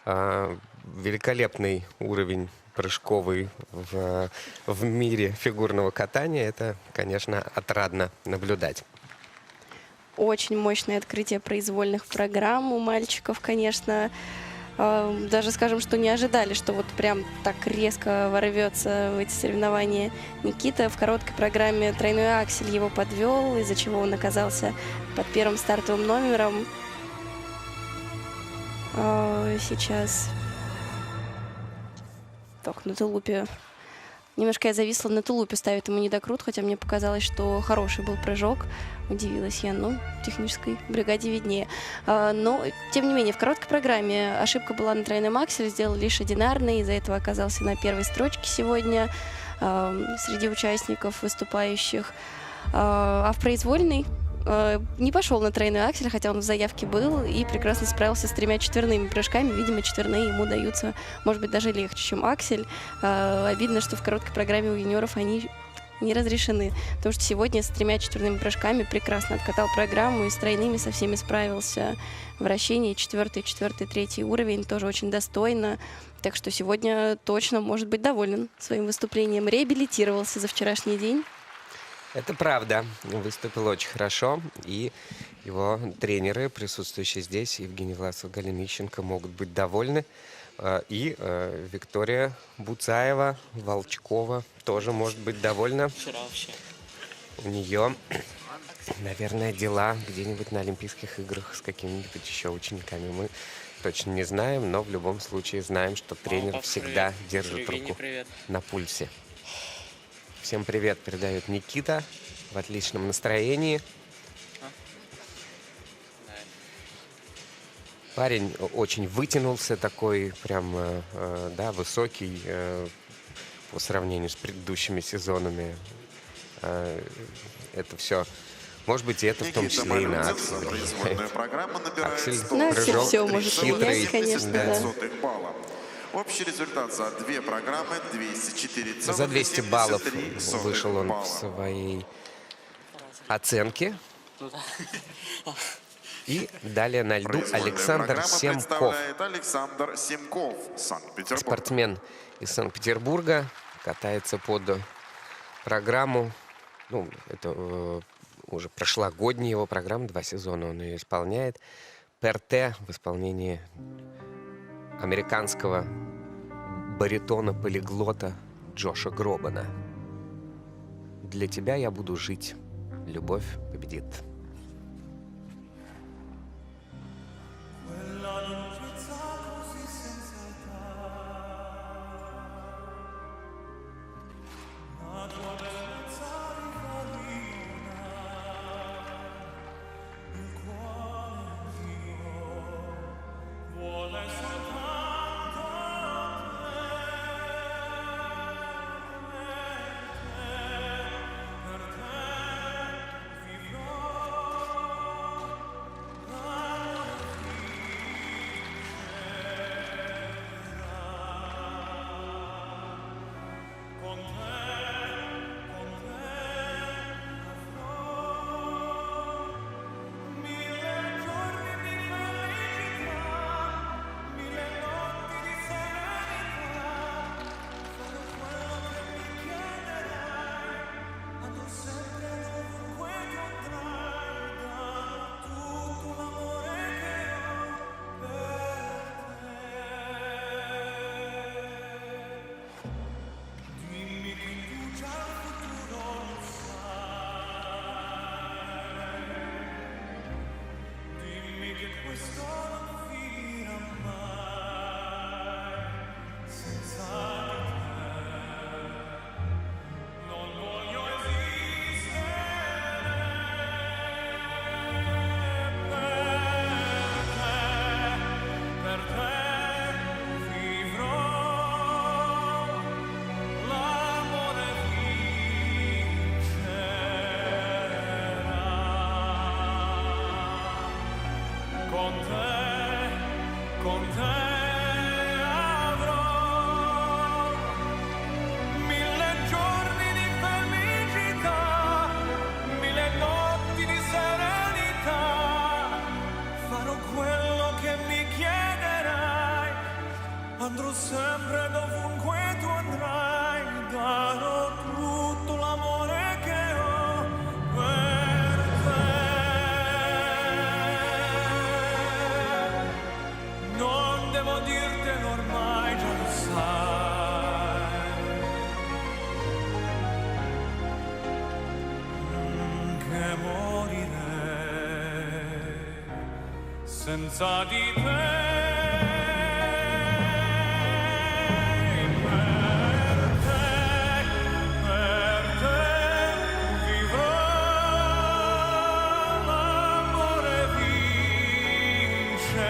Великолепный уровень прыжковый в мире фигурного катания. Это, конечно, отрадно наблюдать. Очень мощное открытие произвольных программ у мальчиков, конечно. Даже скажем, что не ожидали, что вот прям так резко ворвется в эти соревнования Никита. В короткой программе тройной аксель его подвел, из-за чего он оказался под первым стартовым номером. Сейчас. Так, на тулупе. Немножко я зависла на тулупе, ставит ему недокрут, хотя мне показалось, что хороший был прыжок. Удивилась я, ну, в технической бригаде виднее. Но, тем не менее, в короткой программе ошибка была на тройном акселе, сделал лишь одинарный, из-за этого оказался на первой строчке сегодня среди участников, выступающих. А в произвольной не пошел на тройной аксель, хотя он в заявке был, и прекрасно справился с 3 четверными прыжками. Видимо, четверные ему даются, может быть, даже легче, чем аксель. Обидно, что в короткой программе у юниоров они не разрешены, потому что сегодня с 3 четверными прыжками прекрасно откатал программу и с тройными со всеми справился. Вращение 4, 4, 3 уровень тоже очень достойно. Так что сегодня точно может быть доволен своим выступлением. Реабилитировался за вчерашний день. Это правда. Выступил очень хорошо. И его тренеры, присутствующие здесь, Евгений Власов, Галина Ищенко, могут быть довольны. И Виктория Буцаева, Волчкова тоже может быть довольна. Вчера вообще. У нее, наверное, дела где-нибудь на Олимпийских играх с какими-нибудь еще учениками. Мы точно не знаем, но в любом случае знаем, что тренер пап, всегда привет. держит Евгений, руку привет. на пульсе. Всем привет передает Никита в отличном настроении. Парень очень вытянулся, такой прям, да, высокий по сравнению с предыдущими сезонами. Это все, может быть, и это в том Никита числе и на Малютин акселе. за произвольную программу набирает Аксель, На аксель прыжок всё может хитрый, влиять, конечно, да. балла. Общий результат за 2 программы 204,73 За 200 баллов вышел он балла. в своей оценке. Ну да. И далее на льду Произвольную Александр программу Семков. представляет Александр Семков, Санкт-Петербург. Спортсмен из Санкт-Петербурга, катается под программу. Ну, это уже прошлогодняя его программа, 2 сезона он ее исполняет. ПРТ в исполнении американского баритона-полиглота Джоша Гробана. Для тебя я буду жить. Любовь победит. Con te senza di te. Per te vivrò, l'amore vincerà.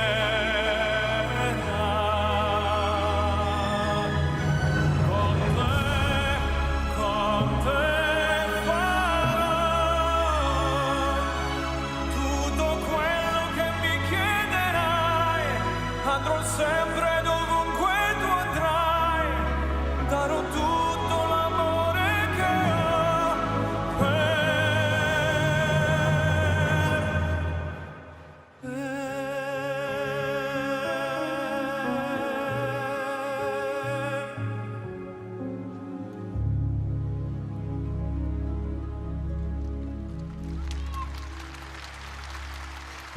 Con te farò tutto quello che mi chiederai, andrò sempre dovunque tu andrai, darò tutto l'amore che ho per te.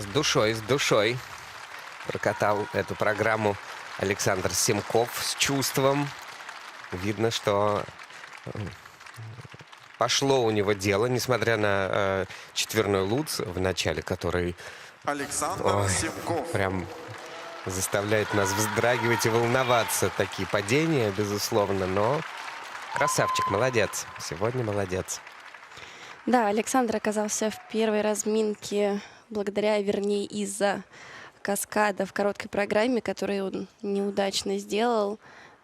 С душой прокатал эту программу Александр Семков с чувством. Видно, что пошло у него дело, несмотря на четверной луц в начале, который Александр Семков. прям заставляет нас вздрагивать и волноваться. Такие падения, безусловно, но красавчик, молодец. Сегодня молодец. Да, Александр оказался в первой разминке благодаря, вернее, из-за каскада в короткой программе, которую он неудачно сделал.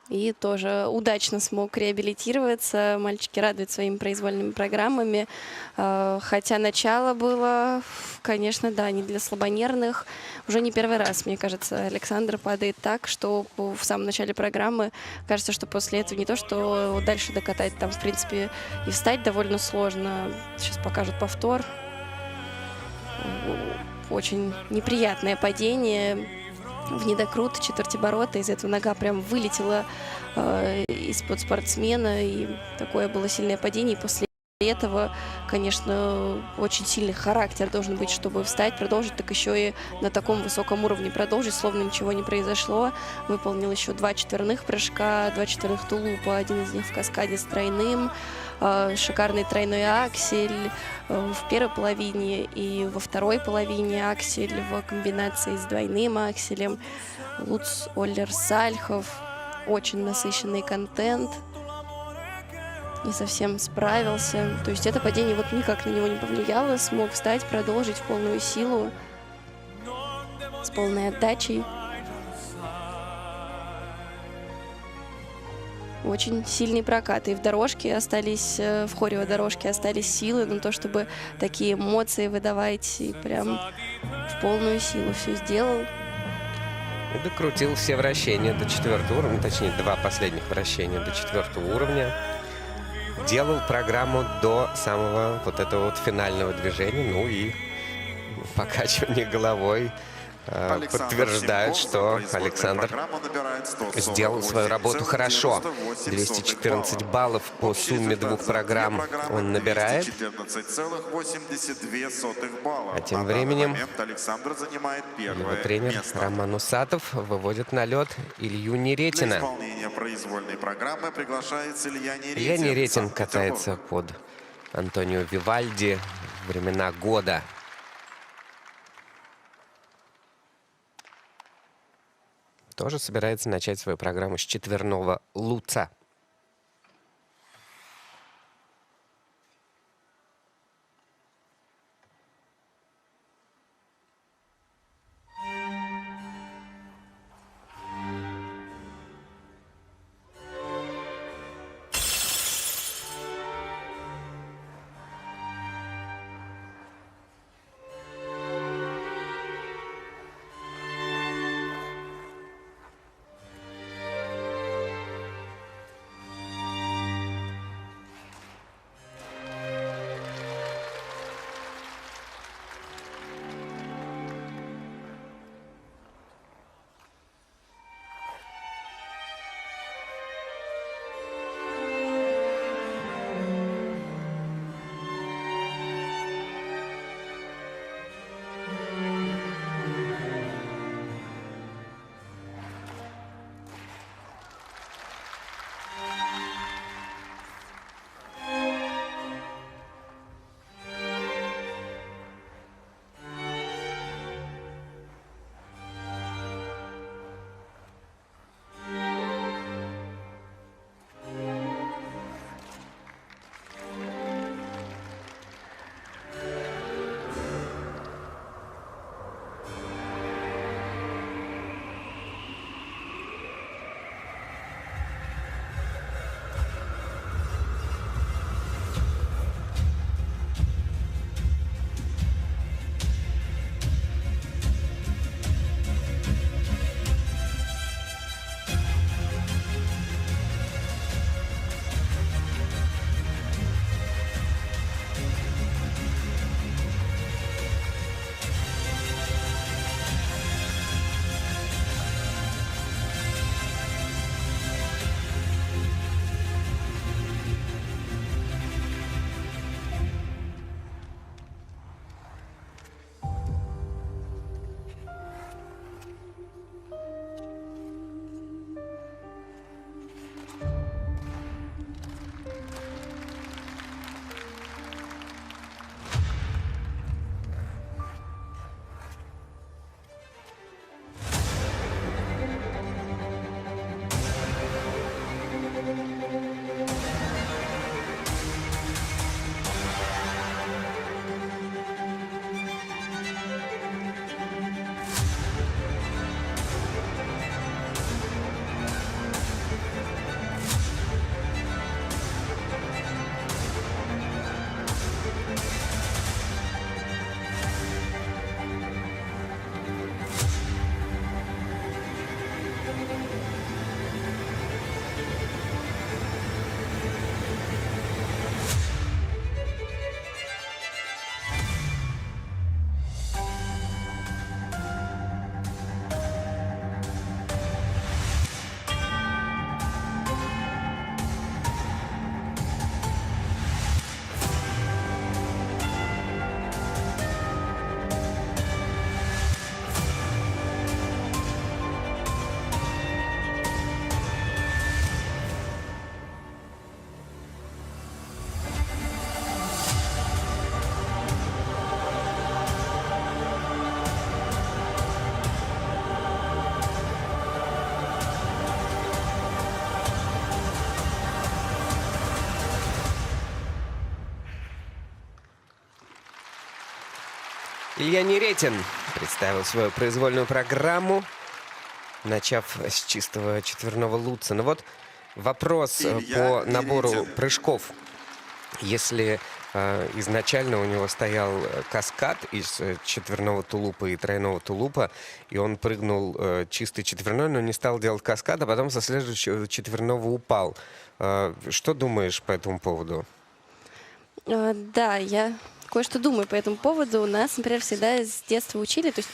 И тоже удачно смог реабилитироваться. Мальчики радуют своими произвольными программами. Хотя начало было, конечно, да, не для слабонервных. Уже не первый раз, мне кажется, Александр падает так, что в самом начале программы кажется, что после этого не то, что дальше докатать, там, в принципе, и встать довольно сложно. Сейчас покажут повтор. Очень неприятное падение в недокрут четвертиборота. Из этого нога прям вылетела из-под спортсмена. И такое было сильное падение. И после этого, конечно, очень сильный характер должен быть, чтобы встать, продолжить, так еще и на таком высоком уровне продолжить, словно ничего не произошло. Выполнил еще 2 четверных прыжка, 2 четверных тулупа, один из них в каскаде с тройным. Шикарный тройной аксель в первой половине и во второй половине аксель в комбинации с двойным акселем. Луц Оллер Сальхов. Очень насыщенный контент. Не совсем справился. То есть это падение вот никак на него не повлияло. Смог встать, продолжить в полную силу, с полной отдачей. Очень сильный прокат. И в дорожке остались, в хореодорожке остались силы на то, чтобы такие эмоции выдавать. И прям в полную силу все сделал. И докрутил все вращения до 4-го уровня, точнее, 2 последних вращения до 4-го уровня. Делал программу до самого вот этого вот финального движения. Ну и покачивание головой подтверждают, что Александр сделал свою работу хорошо. 214 баллов по сумме 2 программ он набирает. А тем временем его тренер Роман Усатов выводит на лед Илью Неретина. Для исполнения произвольной программы приглашается Илья Неретин. Илья Неретин катается под Антонио Вивальди времена года. Тоже собирается начать свою программу с четверного луца. Илья Неретин представил свою произвольную программу, начав с чистого четверного лутца. Но вот вопрос Илья по набору Неретин. прыжков. Если изначально у него стоял каскад из четверного тулупа и тройного тулупа, и он прыгнул чистый четверной, но не стал делать каскад, а потом со следующего четверного упал. Что думаешь по этому поводу? Да, я кое-что думаю по этому поводу. Нас, например, всегда с детства учили, то есть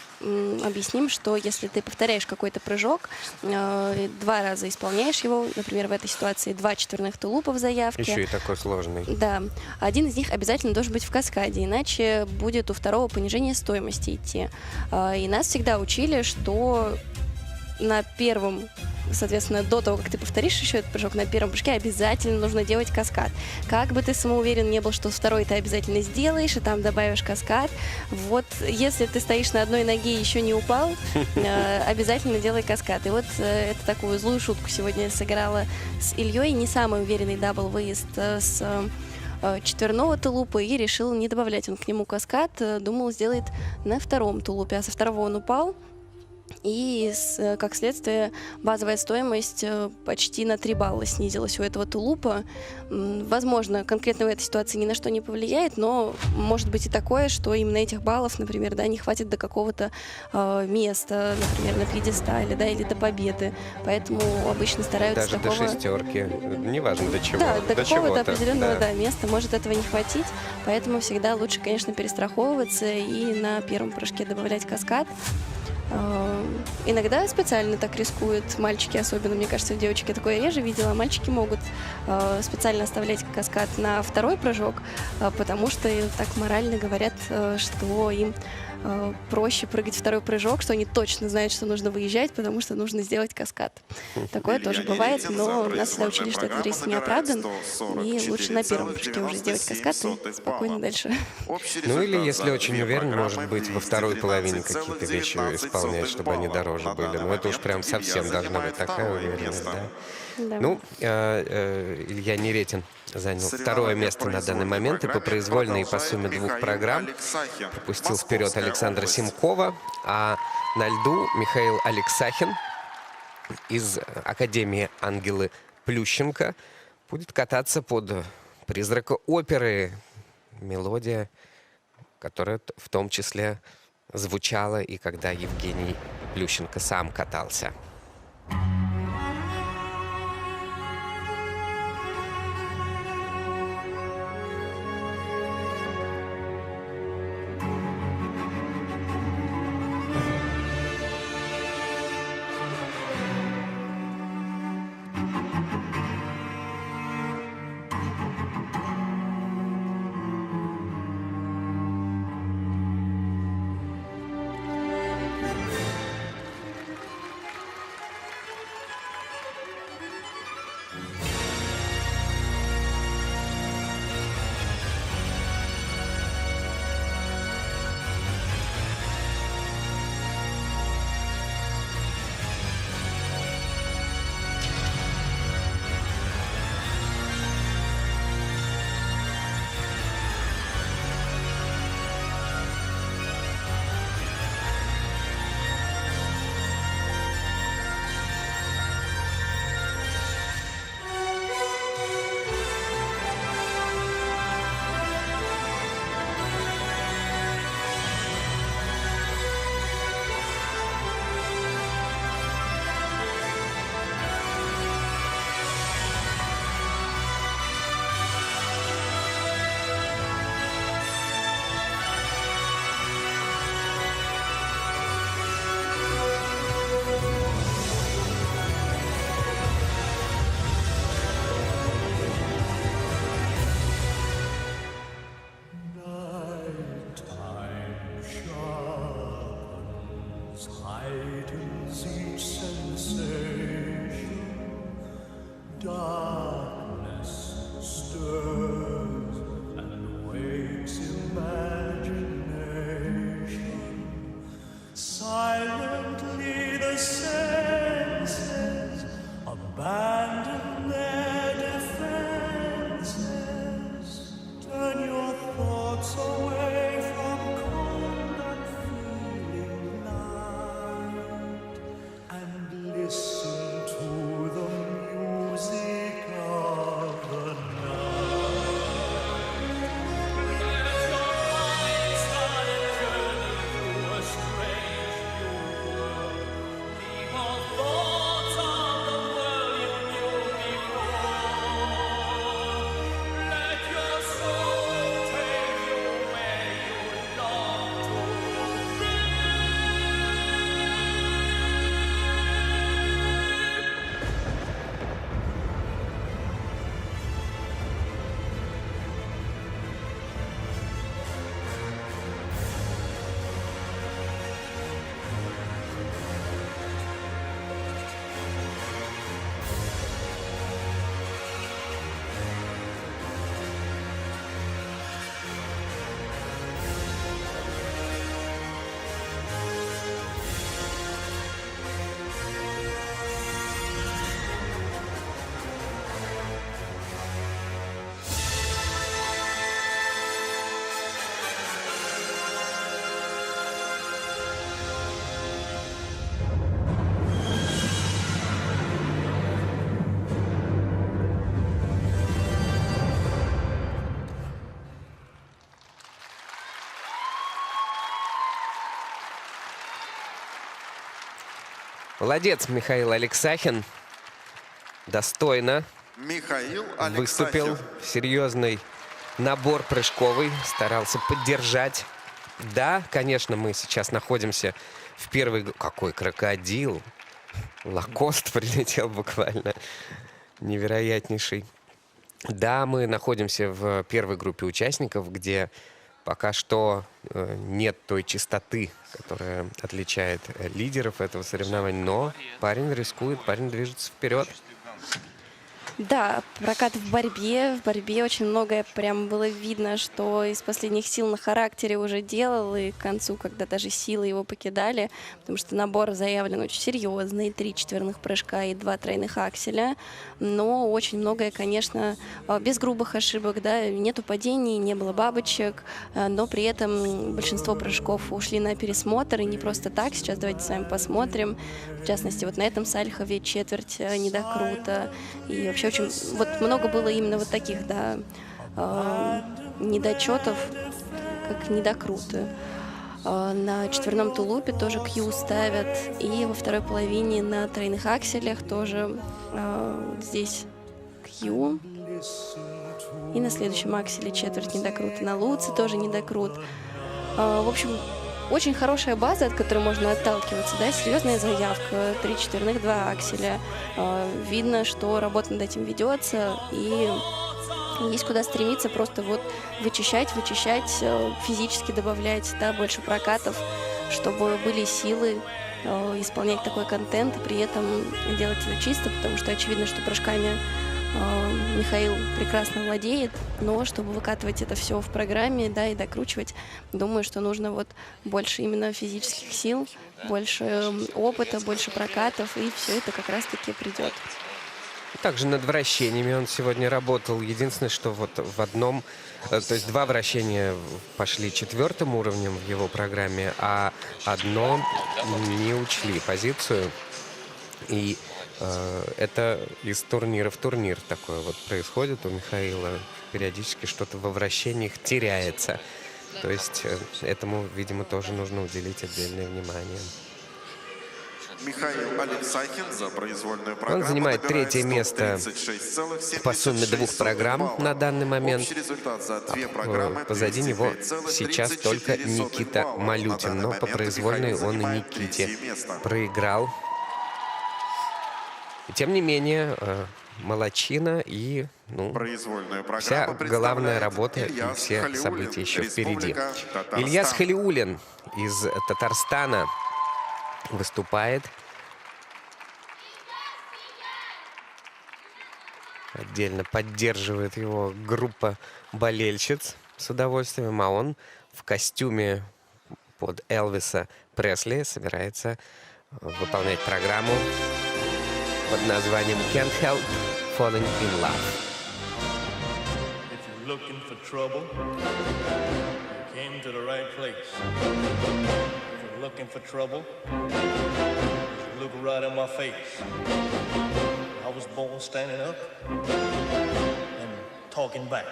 объясним, что если ты повторяешь какой-то прыжок, 2 раза исполняешь его, например, в этой ситуации 2 четверных тулупа в заявке. Еще и такой сложный. Да, один из них обязательно должен быть в каскаде, иначе будет у второго понижение стоимости идти. И нас всегда учили, что на первом, соответственно, до того, как ты повторишь еще этот прыжок, на первом прыжке обязательно нужно делать каскад. Как бы ты самоуверен не был, что второй ты обязательно сделаешь, и там добавишь каскад. Вот если ты стоишь на одной ноге и еще не упал, обязательно делай каскад. И вот это такую злую шутку сегодня сыграла с Ильей. Не самый уверенный дабл-выезд с четверного тулупа и решил не добавлять он к нему каскад. Думал, сделает на втором тулупе, а со второго он упал. И, как следствие, базовая стоимость почти на 3 балла снизилась у этого тулупа. Возможно, конкретно в этой ситуации ни на что не повлияет, но может быть и такое, что именно этих баллов, например, да, не хватит до какого-то места, например, на пьедестале, да, или до победы. Поэтому обычно стараются Даже такого... до шестерки. Неважно до чего. Да, до какого-то чего-то, определенного да. места может этого не хватить. Поэтому всегда лучше, конечно, перестраховываться и на первом прыжке добавлять каскад. Иногда специально так рискуют мальчики, особенно, мне кажется, девочки я такое реже видела. Мальчики могут специально оставлять каскад на второй прыжок, потому что так морально говорят, что им проще прыгать второй прыжок, что они точно знают, что нужно выезжать, потому что нужно сделать каскад. Такое Илья тоже бывает, Неретин но за нас всегда учили, произвольную что этот риск не программу оправдан, набирает и лучше на первом прыжке уже сделать каскад 144,97 и спокойно балла. дальше. Общий Ну или результат если за очень 2 уверен, программы может быть, во второй половине какие-то вещи 219,19 исполнять, чтобы они балла. дороже На были. данный Но это уж момент прям Илья совсем должна занимает быть такая второе уверенность, место. да? Да. Ну, Илья Неретин занял второе место на данный момент и по произвольной и по сумме 2 программ пропустил вперед Александра Симкова, а на льду Михаил Алексахин из Академии Ангелы Плющенко будет кататься под «Призрака оперы». Мелодия, которая в том числе звучала и когда Евгений Плющенко сам катался. Молодец, Михаил Алексахин. Достойно Михаил выступил. Алексахин. Серьезный набор прыжковый. Старался поддержать. Да, конечно, мы сейчас находимся в первой... Какой крокодил! Лакост прилетел буквально. Невероятнейший. Да, мы находимся в первой группе участников, где пока что нет той чистоты, которая отличает лидеров этого соревнования. Но парень рискует, парень движется вперед. Да, прокат в борьбе. В борьбе очень многое прям было видно, что из последних сил на характере уже делал. И к концу, когда даже силы его покидали, потому что набор заявлен очень серьезный. 3 четверных прыжка и 2 тройных акселя. Но очень многое, конечно, без грубых ошибок. Да, нету падений, не было бабочек. Но при этом большинство прыжков ушли на пересмотр. И не просто так. Сейчас давайте с вами посмотрим. В частности, вот на этом сальхове четверть недокрута. И вообще очень вот много было именно вот таких, да, недочетов, как недокруты. На четверном тулупе тоже Q ставят. И во второй половине на тройных акселях тоже здесь Q. И на следующем акселе четверть недокрута. На луце тоже недокрут. В общем, очень хорошая база, от которой можно отталкиваться, да, серьезная заявка, 3 четверных, 2 акселя. Видно, что работа над этим ведется, и есть куда стремиться, просто вот вычищать, физически добавлять, да, больше прокатов, чтобы были силы исполнять такой контент и при этом делать это чисто, потому что очевидно, что прыжками Михаил прекрасно владеет, но чтобы выкатывать это все в программе, да, и докручивать, думаю, что нужно вот больше именно физических сил, больше опыта, больше прокатов, и все это как раз-таки придет. Также над вращениями он сегодня работал. Единственное, что вот в одном... То есть 2 вращения пошли 4-м уровнем в его программе, а одно не учли позицию. И это из турнира в турнир такое вот происходит у Михаила. Периодически что-то во вращениях теряется. То есть этому, видимо, тоже нужно уделить отдельное внимание. Михаил Алексахин за произвольную программу Он занимает 3-е место по сумме 2 программ на данный момент. Позади него сейчас только Никита Малютин. Но по произвольной он и Никите проиграл. И тем не менее, молодчина и вся главная работа и все события еще впереди. Ильяс Халиуллин из Татарстана выступает. Отдельно поддерживает его группа болельщиц с удовольствием, а он в костюме под Элвиса Пресли собирается выполнять программу под названием Can't Help Falling in Love. If you're looking for trouble, you came to the right place. If you're looking for trouble, look right in my face. I was born standing up and talking back.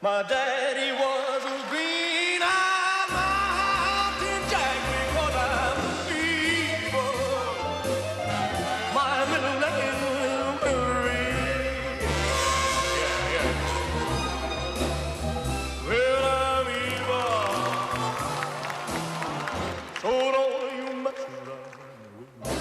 My daddy was a green-eyed mountain jack because I'm evil. My middle name is Marie. Yeah. Well, I'm evil. So don't you mess around with me.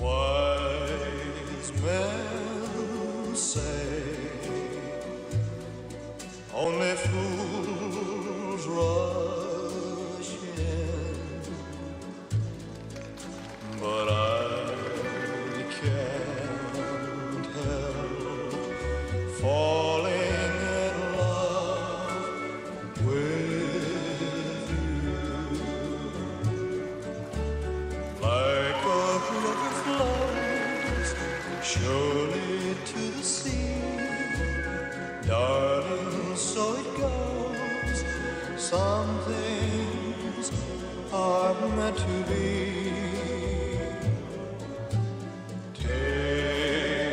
Wise men say only fools rush in, but I can't help falling in love with you. Like a river flows surely to the sea, darling, so it goes. Some things are meant to be. Take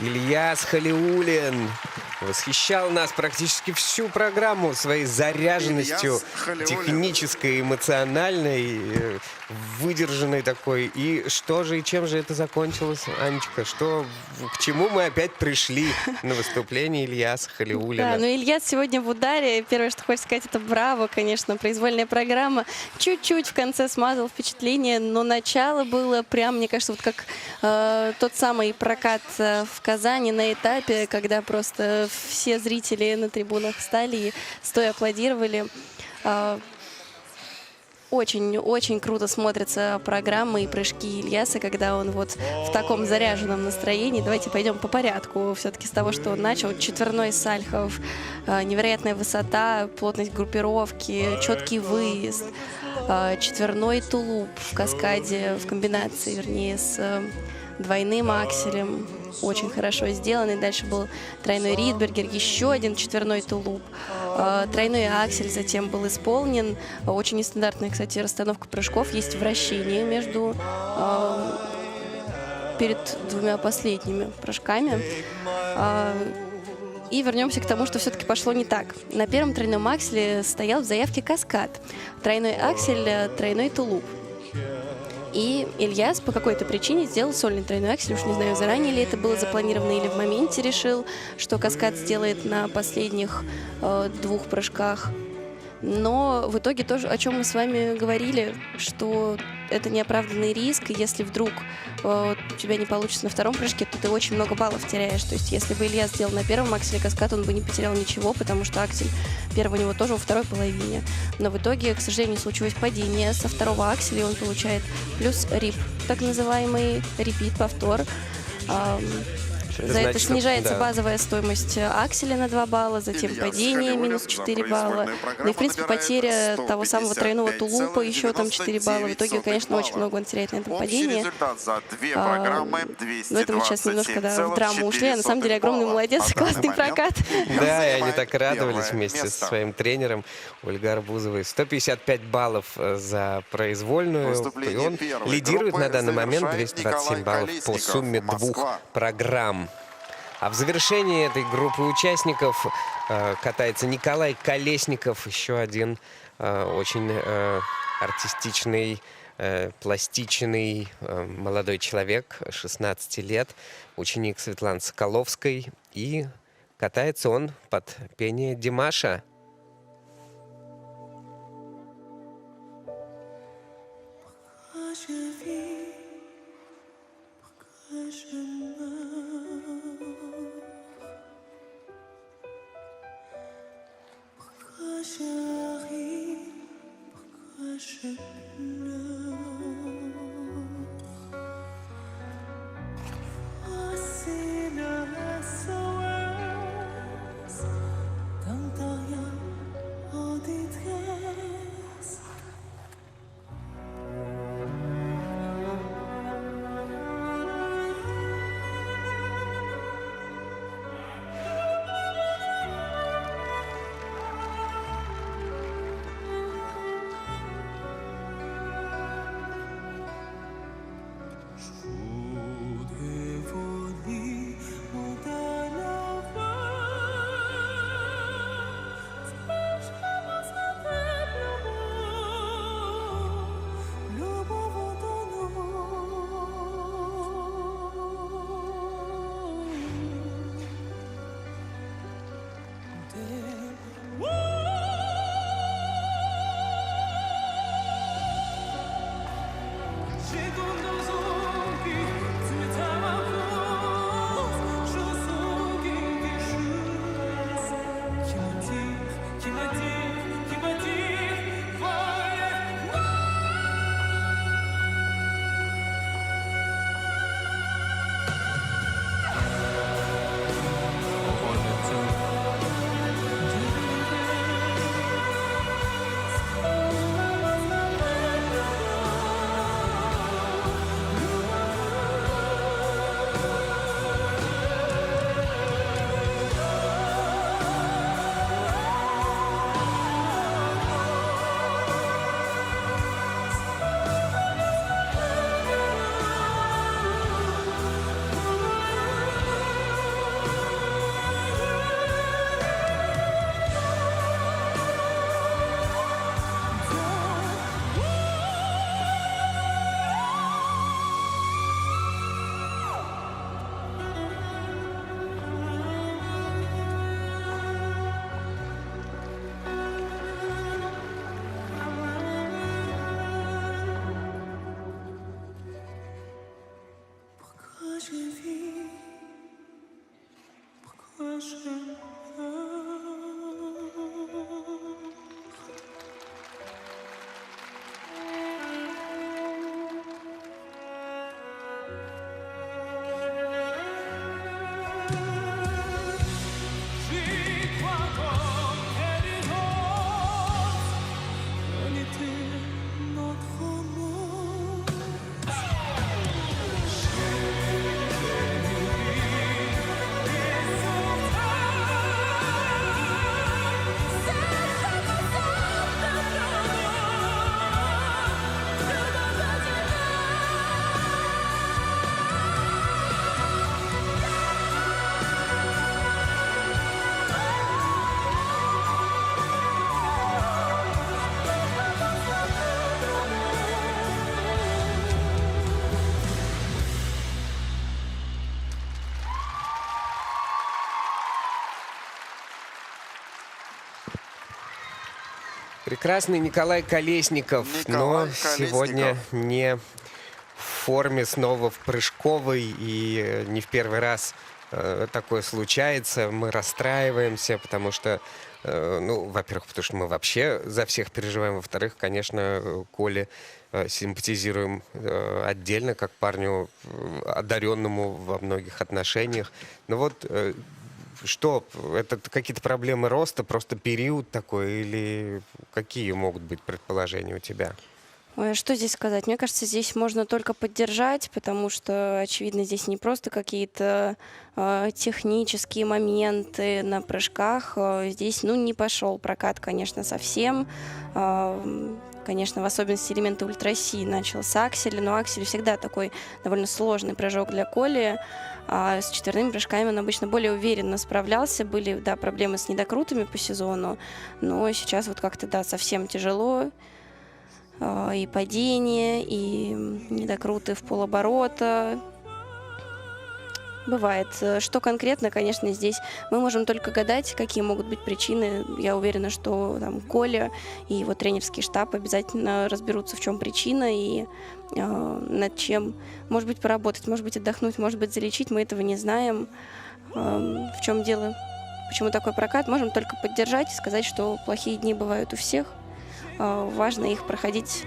Ильяс Халиуллин восхищал нас практически всю программу своей заряженностью Ильяс Халиуллин. технической, эмоциональной, выдержанной такой. И что же и чем же это закончилось, Анечка? К чему мы опять пришли на выступление Ильяса Халиуллина? Да, ну Ильяс сегодня в ударе. Первое, что хочется сказать, это браво, конечно, произвольная программа. Чуть-чуть в конце смазал впечатление, но начало было прям, мне кажется, вот как тот самый прокат в Казани на этапе, когда просто все зрители на трибунах стали и стоя аплодировали. Очень-очень круто смотрятся программы и прыжки Ильяса, когда он вот в таком заряженном настроении. Давайте пойдем по порядку. Все-таки с того, что он начал. Четверной Сальхов, невероятная высота, плотность группировки, четкий выезд. Четверной тулуп в каскаде, в комбинации, вернее, с двойным акселем. Очень хорошо сделанный. Дальше был тройной Ридбергер, еще один четверной тулуп. Тройной аксель затем был исполнен. Очень нестандартная, кстати, расстановка прыжков. Есть вращение между перед двумя последними прыжками. И вернемся к тому, что все-таки пошло не так. На первом тройном акселе стоял в заявке каскад. Тройной аксель, тройной тулуп. И Ильяс по какой-то причине сделал сольный тройной аксель. Уж не знаю, заранее ли это было запланировано или в моменте решил, что каскад сделает на последних двух прыжках. Но в итоге тоже, о чем мы с вами говорили, что это неоправданный риск, и если вдруг у тебя не получится на втором прыжке, то ты очень много баллов теряешь. То есть если бы Илья сделал на первом акселе каскад, он бы не потерял ничего, потому что аксель первый у него тоже во второй половине. Но в итоге, к сожалению, случилось падение со второго акселя, и он получает плюс рип, так называемый репит, повтор. За это снижается базовая стоимость акселя на 2 балла, затем Ильяс падение Халиуллин минус за 4 балла. произвольную программу Ну и, в принципе, потеря набирает того самого тройного тулупа, еще там 4 балла. В итоге, 159,99 конечно, очень много он теряет на этом Общий падении. результат за две программы Но это мы сейчас немножко в драму ушли. А на самом деле огромный молодец, классный прокат. Да, и они так радовались первое вместе место. со своим тренером Ольгой Арбузовой. 155 баллов за произвольную. И Выступление он первой лидирует группы на данный момент завершает 227 Николай баллов по Колесников, сумме двух Москва. программ. А в завершении этой группы участников катается Николай Колесников, еще один очень артистичный, пластичный молодой человек, 16 лет, ученик Светланы Соколовской. И катается он под пение Димаша. Прекрасный Николай Колесников, Николай но сегодня Колесников. не в форме, снова в прыжковой, и не в первый раз такое случается. Мы расстраиваемся, потому что, ну, во-первых, потому что мы вообще за всех переживаем, во-вторых, конечно, Коле симпатизируем отдельно, как парню одаренному во многих отношениях. Но вот что, это какие-то проблемы роста, просто период такой, или какие могут быть предположения у тебя? Ой, а что здесь сказать? Мне кажется, здесь можно только поддержать, потому что, очевидно, здесь не просто какие-то технические моменты на прыжках. Здесь, ну, не пошел прокат, конечно, совсем. Конечно, в особенности элементы ультра-си начал с акселя, но аксель всегда такой довольно сложный прыжок для Коли. А с четверными прыжками он обычно более уверенно справлялся. Были, да, проблемы с недокрутами по сезону, но сейчас вот как-то, да, совсем тяжело. И падение, и недокруты в полоборота. Бывает. Что конкретно, конечно, здесь мы можем только гадать, какие могут быть причины. Я уверена, что там Коля и его тренерский штаб обязательно разберутся, в чем причина и над чем. Может быть, поработать, может быть, отдохнуть, может быть, залечить. Мы этого не знаем. В чем дело? Почему такой прокат? Можем только поддержать и сказать, что плохие дни бывают у всех. Важно их проходить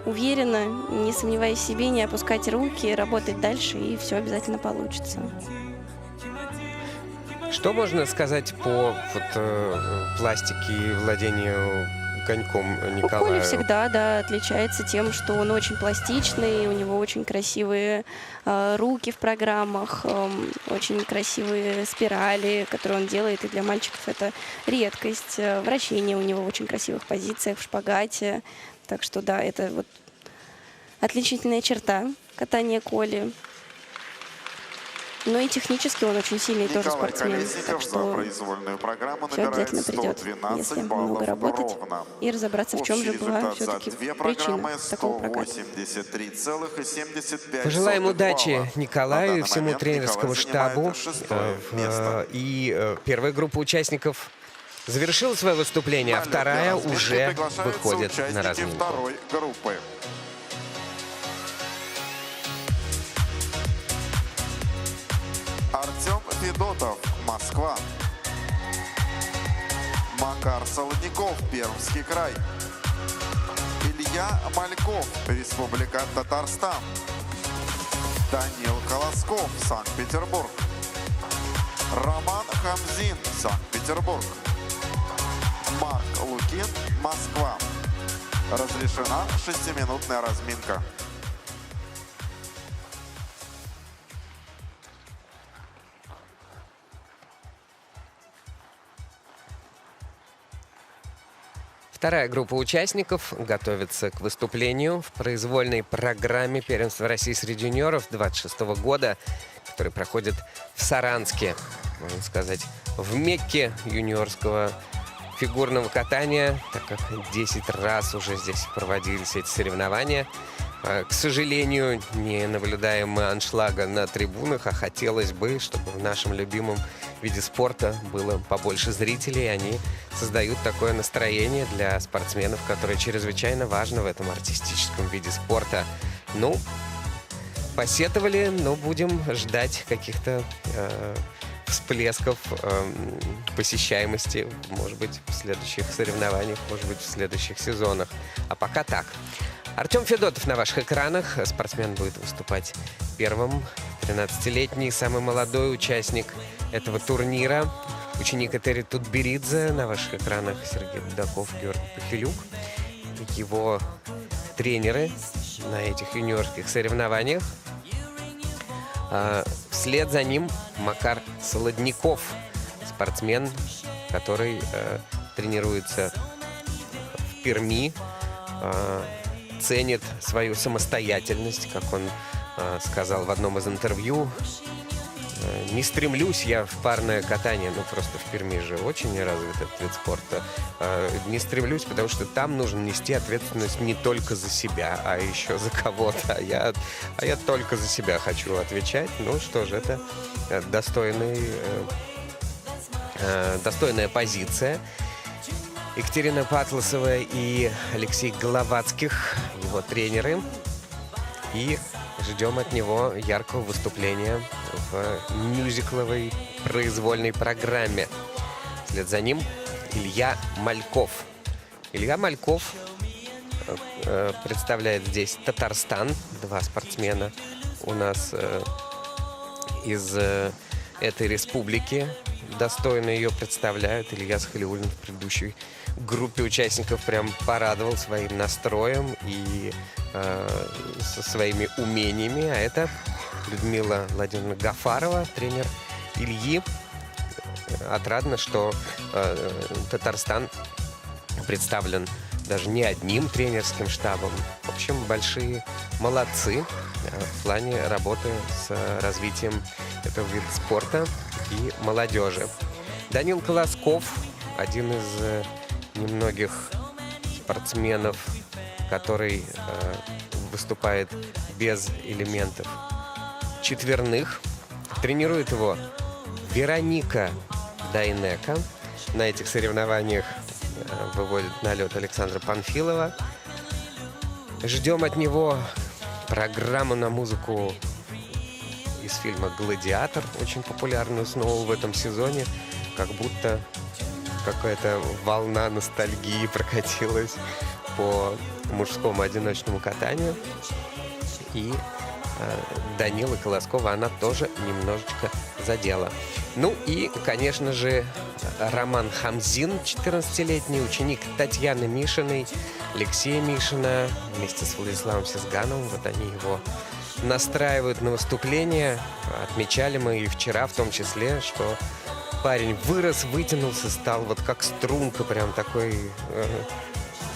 уверенно, не сомневаясь в себе, не опускать руки, работать дальше, и все обязательно получится. Что можно сказать по пластике и владению коньком У Коли Николая? всегда, да, отличается тем, что он очень пластичный, у него очень красивые руки в программах, очень красивые спирали, которые он делает, и для мальчиков это редкость. Вращение у него в очень красивых позициях, в шпагате. Так что, да, это вот отличительная черта катания Коли. Но и технически он очень сильный тоже Николай спортсмен. Колесников Так за что произвольную программу все набирает обязательно придет, 112 если баллов много работать ровно. и разобраться, в чем Общий же была результат все-таки за две причина программы такого проката. 183,75 Пожелаем удачи балла. На Николаю и данный всему момент тренерскому Николай занимает штабу. шестое место. И первая группа участников завершила свое выступление, а На вторая летной уже разминке приглашаются выходит на участники разминку. второй группы. Артем Федотов, Москва. Макар Солодников, Пермский край. Илья Мальков, Республика Татарстан. Данил Колосков, Санкт-Петербург. Роман Хамзин, Санкт-Петербург. Марк Лукин, Москва. Разрешена 6-минутная разминка. Вторая группа участников готовится к выступлению в произвольной программе первенства России среди юниоров 26 года, который проходит в Саранске, можно сказать, в Мекке юниорского фигурного катания, так как 10 раз уже здесь проводились эти соревнования. К сожалению, не наблюдаем мы аншлага на трибунах, а хотелось бы, чтобы в нашем любимом виде спорта было побольше зрителей. Они создают такое настроение для спортсменов, которое чрезвычайно важно в этом артистическом виде спорта. Ну, посетовали, но будем ждать каких-то всплесков посещаемости, может быть, в следующих соревнованиях, может быть, в следующих сезонах. А пока так. Артем Федотов на ваших экранах. Спортсмен будет выступать первым. 13-летний, самый молодой участник этого турнира. Ученик Этери Тутберидзе. На ваших экранах Сергей Будаков, Георгий Похилюк. Его тренеры на этих юниорских соревнованиях. Вслед за ним Макар Солодников, спортсмен, который тренируется в Перми, ценит свою самостоятельность, как он сказал в одном из интервью. Не стремлюсь я в парное катание, ну просто в Перми же очень развит этот вид спорта. Не стремлюсь, потому что там нужно нести ответственность не только за себя, а еще за кого-то. А я только за себя хочу отвечать. Ну что же, это достойная позиция. Екатерина Патласова и Алексей Головацких, его тренеры. И ждем от него яркого выступления в мюзикловой произвольной программе. Вслед за ним Илья Мальков. Илья Мальков представляет здесь Татарстан. Два спортсмена у нас из этой республики достойно ее представляют. Ильяс Халиуллин в предыдущей группе участников прям порадовал своим настроем и со своими умениями. А это Людмила Владимировна Гафарова, тренер Ильи. Отрадно, что Татарстан представлен даже не одним тренерским штабом. В общем, большие молодцы в плане работы с развитием этого вида спорта и молодежи. Данил Колосков, один из немногих спортсменов, который выступает без элементов четверных. Тренирует его Вероника Дайнека. На этих соревнованиях выводит на лед Александра Панфилова. Ждем от него программу на музыку из фильма «Гладиатор», очень популярную снова в этом сезоне. Как будто какая-то волна ностальгии прокатилась по мужскому одиночному катанию. И Данила Колоскова она тоже немножечко задела. Ну и, конечно же, Роман Хамзин, 14-летний ученик Татьяны Мишиной, Алексея Мишина, вместе с Владиславом Сизгановым. Вот они его настраивают на выступление. Отмечали мы и вчера в том числе, что парень вырос, вытянулся, стал вот как струнка, прям такой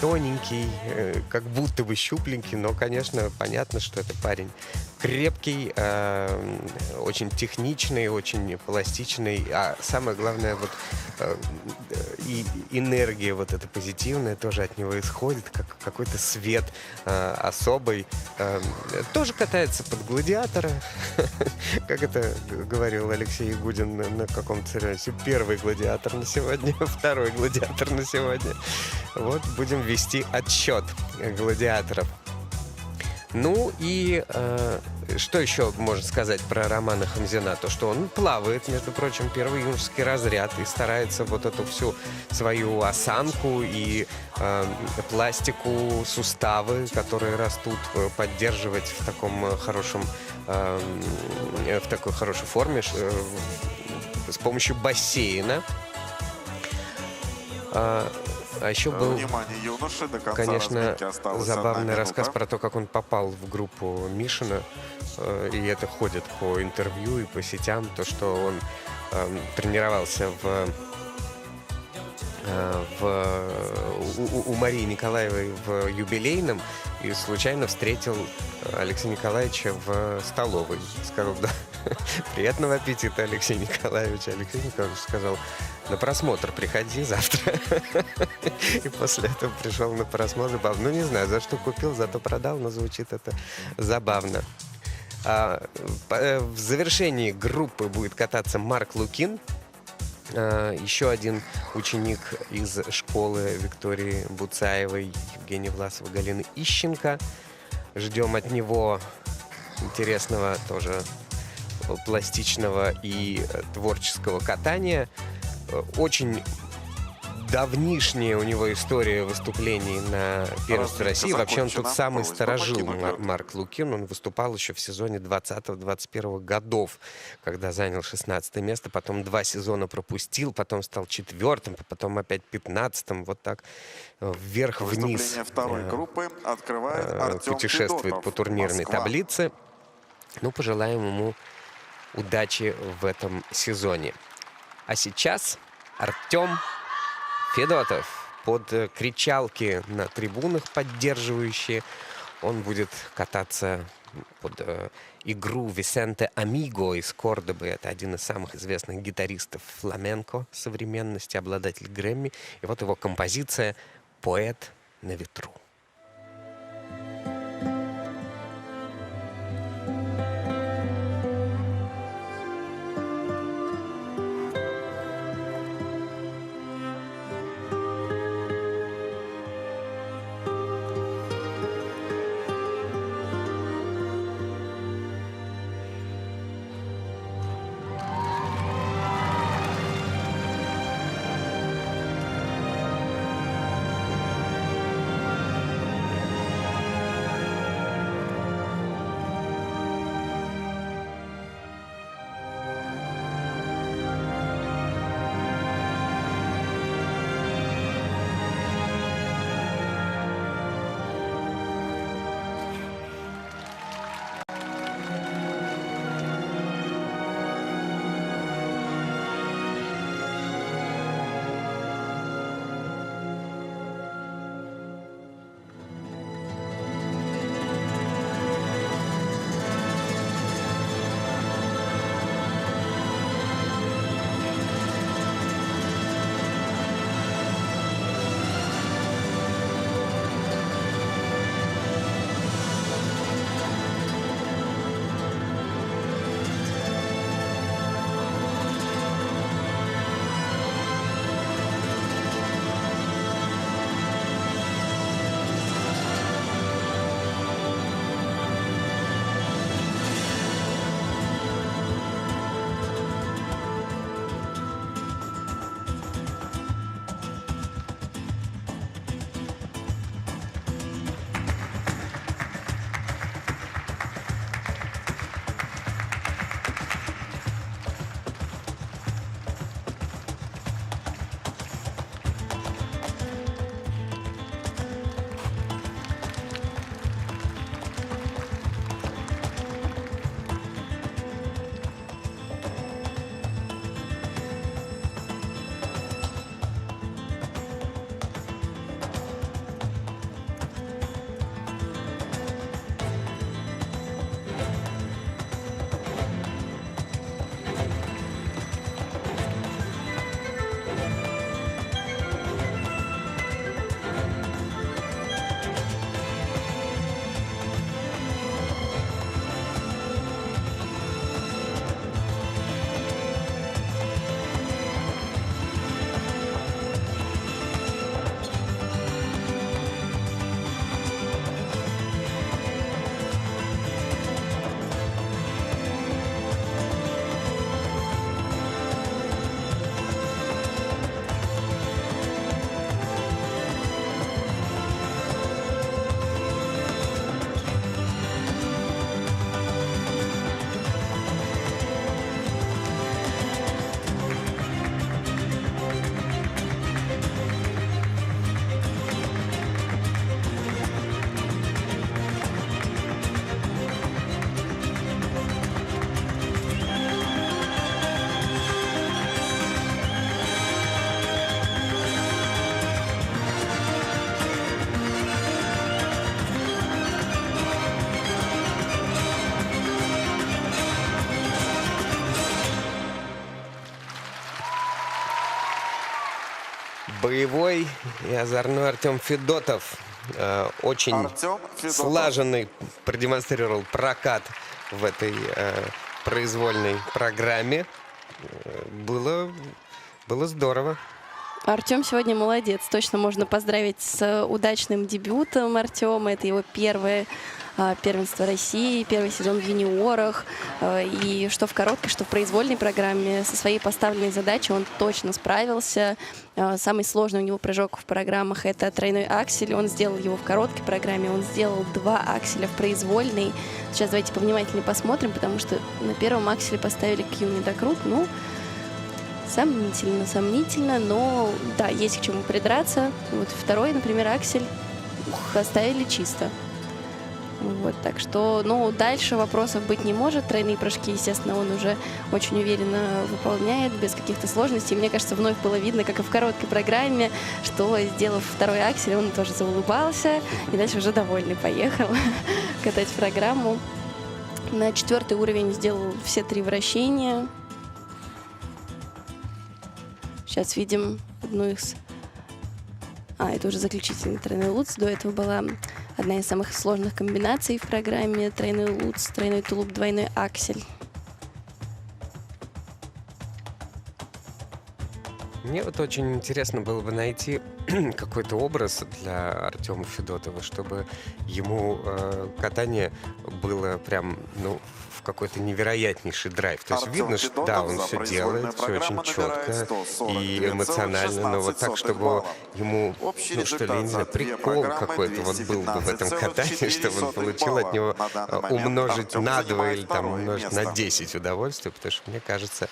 тоненький, как будто бы щупленький, но, конечно, понятно, что это парень крепкий, очень техничный, очень пластичный, а самое главное, вот и энергия вот эта позитивная тоже от него исходит, как какой-то свет особый. Тоже катается под гладиатора, как это говорил Алексей Ягудин на каком-то соревновании. Первый гладиатор на сегодня, второй гладиатор на сегодня. Вот будем вести отсчет гладиаторов. Ну и что еще можно сказать про Романа Хамзина? То, что он плавает, между прочим, первый юношеский разряд и старается вот эту всю свою осанку и пластику, суставы, которые растут, поддерживать в таком хорошем, в такой хорошей форме с помощью бассейна. А еще был, Внимание, юноши, до конца конечно, разминки осталась забавный 1 минута. рассказ про то, как он попал в группу Мишина. И это ходит по интервью и по сетям. То, что он тренировался у Марии Николаевой в юбилейном и случайно встретил Алексея Николаевича в столовой. Сказал: да, приятного аппетита, Алексей Николаевич. Алексей Николаевич сказал: на просмотр приходи завтра. И после этого пришел на просмотр. Ну, не знаю, за что купил, зато продал, но звучит это забавно. В завершении группы будет кататься Марк Лукин, еще один ученик из школы Виктории Буцаевой, Евгения Власова, Галины Ищенко. Ждем от него интересного тоже пластичного и творческого катания. Очень давнишняя у него история выступлений на первенстве России. Вообще он тут закончена. самый Просьба старожил, покинуть лед. Марк Лукин. Он выступал еще в сезоне 20-21 годов, когда занял 16 место. Потом 2 сезона пропустил, потом стал 4-м, потом опять 15-м. Вот так вверх-вниз Выступление второй группы открывает Артем путешествует Федотов, по турнирной Москва. таблице. Ну, пожелаем ему удачи в этом сезоне. А сейчас Артем Федотов под кричалки на трибунах поддерживающие. Он будет кататься под игру Висенте Амиго из Кордобы. Это один из самых известных гитаристов фламенко современности, обладатель Грэмми. И вот его композиция «Поэт на ветру». Боевой и озорной Артем Федотов. Очень Артем Федотов. слаженный продемонстрировал прокат в этой произвольной программе. Было здорово. Артем сегодня молодец. Точно можно поздравить с удачным дебютом Артема. Это его первое первенство России, первый сезон в юниорах. И что в короткой, что в произвольной программе со своей поставленной задачей он точно справился. Самый сложный у него прыжок в программах — это тройной аксель. Он сделал его в короткой программе, он сделал 2 акселя в произвольной. Сейчас давайте повнимательнее посмотрим, потому что на первом акселе поставили Q-недокрут. Ну, сомнительно, но да, есть к чему придраться. Вот второй, например, аксель оставили чисто. Вот, так что, ну, дальше вопросов быть не может. Тройные прыжки, естественно, он уже очень уверенно выполняет, без каких-то сложностей. Мне кажется, вновь было видно, как и в короткой программе, что, сделав второй аксель, он тоже заулыбался и дальше уже довольный поехал катать программу. На 4-й уровень сделал все 3 вращения. Сейчас видим одну из... это уже заключительный тройной лутс. До этого была одна из самых сложных комбинаций в программе. Тройной лутс, тройной тулуп, двойной аксель. Мне вот очень интересно было бы найти какой-то образ для Артема Федотова, чтобы ему катание было прям, ну, в какой-то невероятнейший драйв. То есть Артем видно, что да, он все делает, все очень четко и эмоционально, но вот так, чтобы ему, ну что ли, не знаю, прикол какой-то вот был бы в этом катании, чтобы он получил от него умножить на 2 или там умножить на 10 удовольствия, потому что, мне кажется,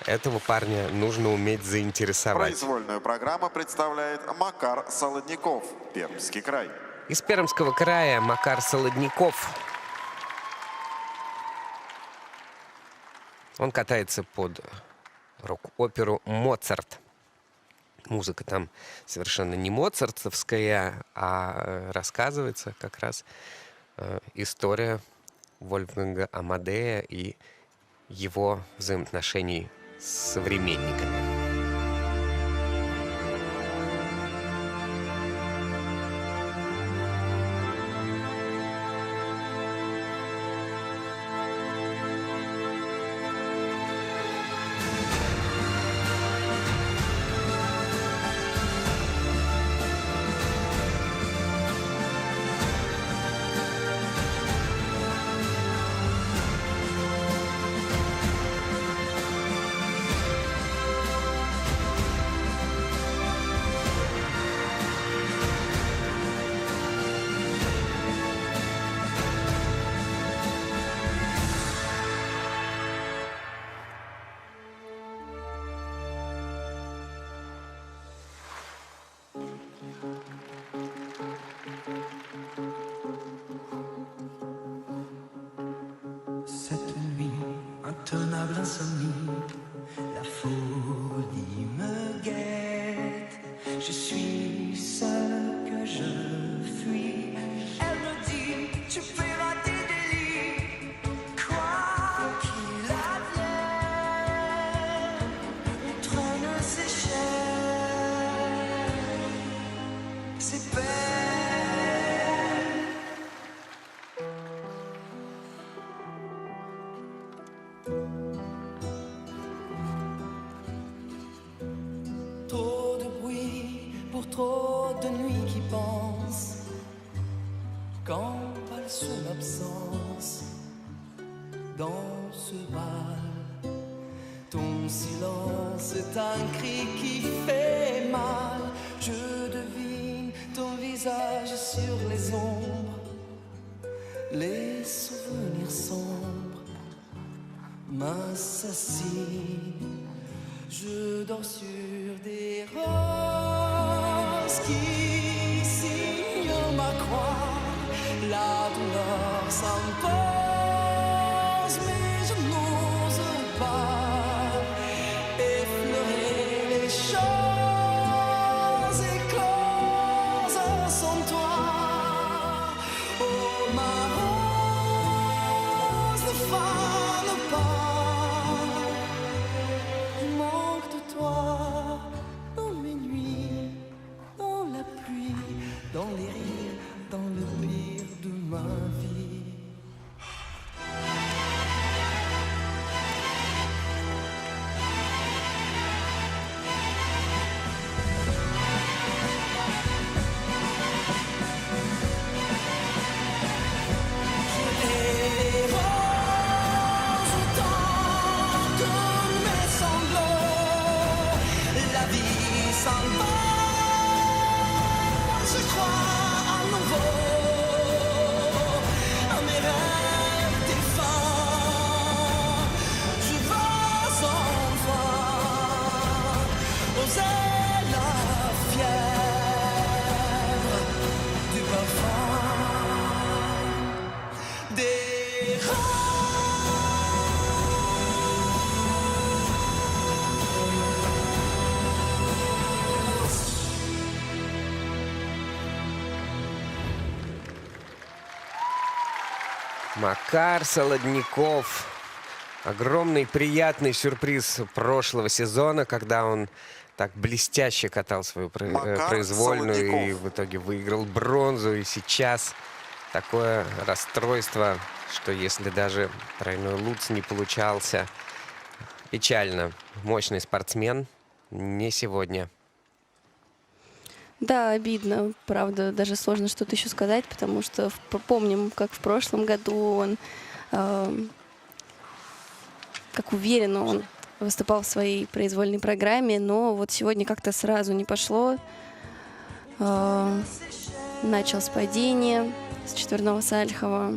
этого парня нужно уметь заинтересовать. Произвольную программу представляет Макар Солодников, Пермский край. Из Пермского края Макар Солодников. Он катается под рок-оперу «Моцарт». Музыка там совершенно не моцартовская, а рассказывается как раз история Вольфганга Амадея и его взаимоотношений с современниками. Cette nuit, intenable insomnie, la folie me guette. Je suis seul que je fuis. Elle me dit, tu fais rater des lits, quoi qu'il advienne, on traîne ses chaînes, ses peines. Trop de bruit pour trop de nuits qui pensent. Quand parle son absence dans ce bal, ton silence est un cri qui fait mal. Je devine ton visage sur les ombres, les souvenirs sombres m'assassinent. Je dors sur des roses qui signent ma croix. La douleur s'impose, mais je n'ose pas effleurer les choses écloses sans toi. Oh ma rose, ne fane pas. Je manque de toi dans mes nuits, dans la pluie, dans les rires, dans le pire de ma vie. Макар Солодников. Огромный приятный сюрприз прошлого сезона, когда он так блестяще катал свою произвольную Солодников. и в итоге выиграл бронзу. И сейчас такое расстройство, что если даже тройной луц не получался, печально. Мощный спортсмен, не сегодня. Да, обидно, правда, даже сложно что-то еще сказать, потому что помним, как в прошлом году он, как уверенно он выступал в своей произвольной программе, но вот сегодня как-то сразу не пошло. Начал с падения, с четверного сальхова.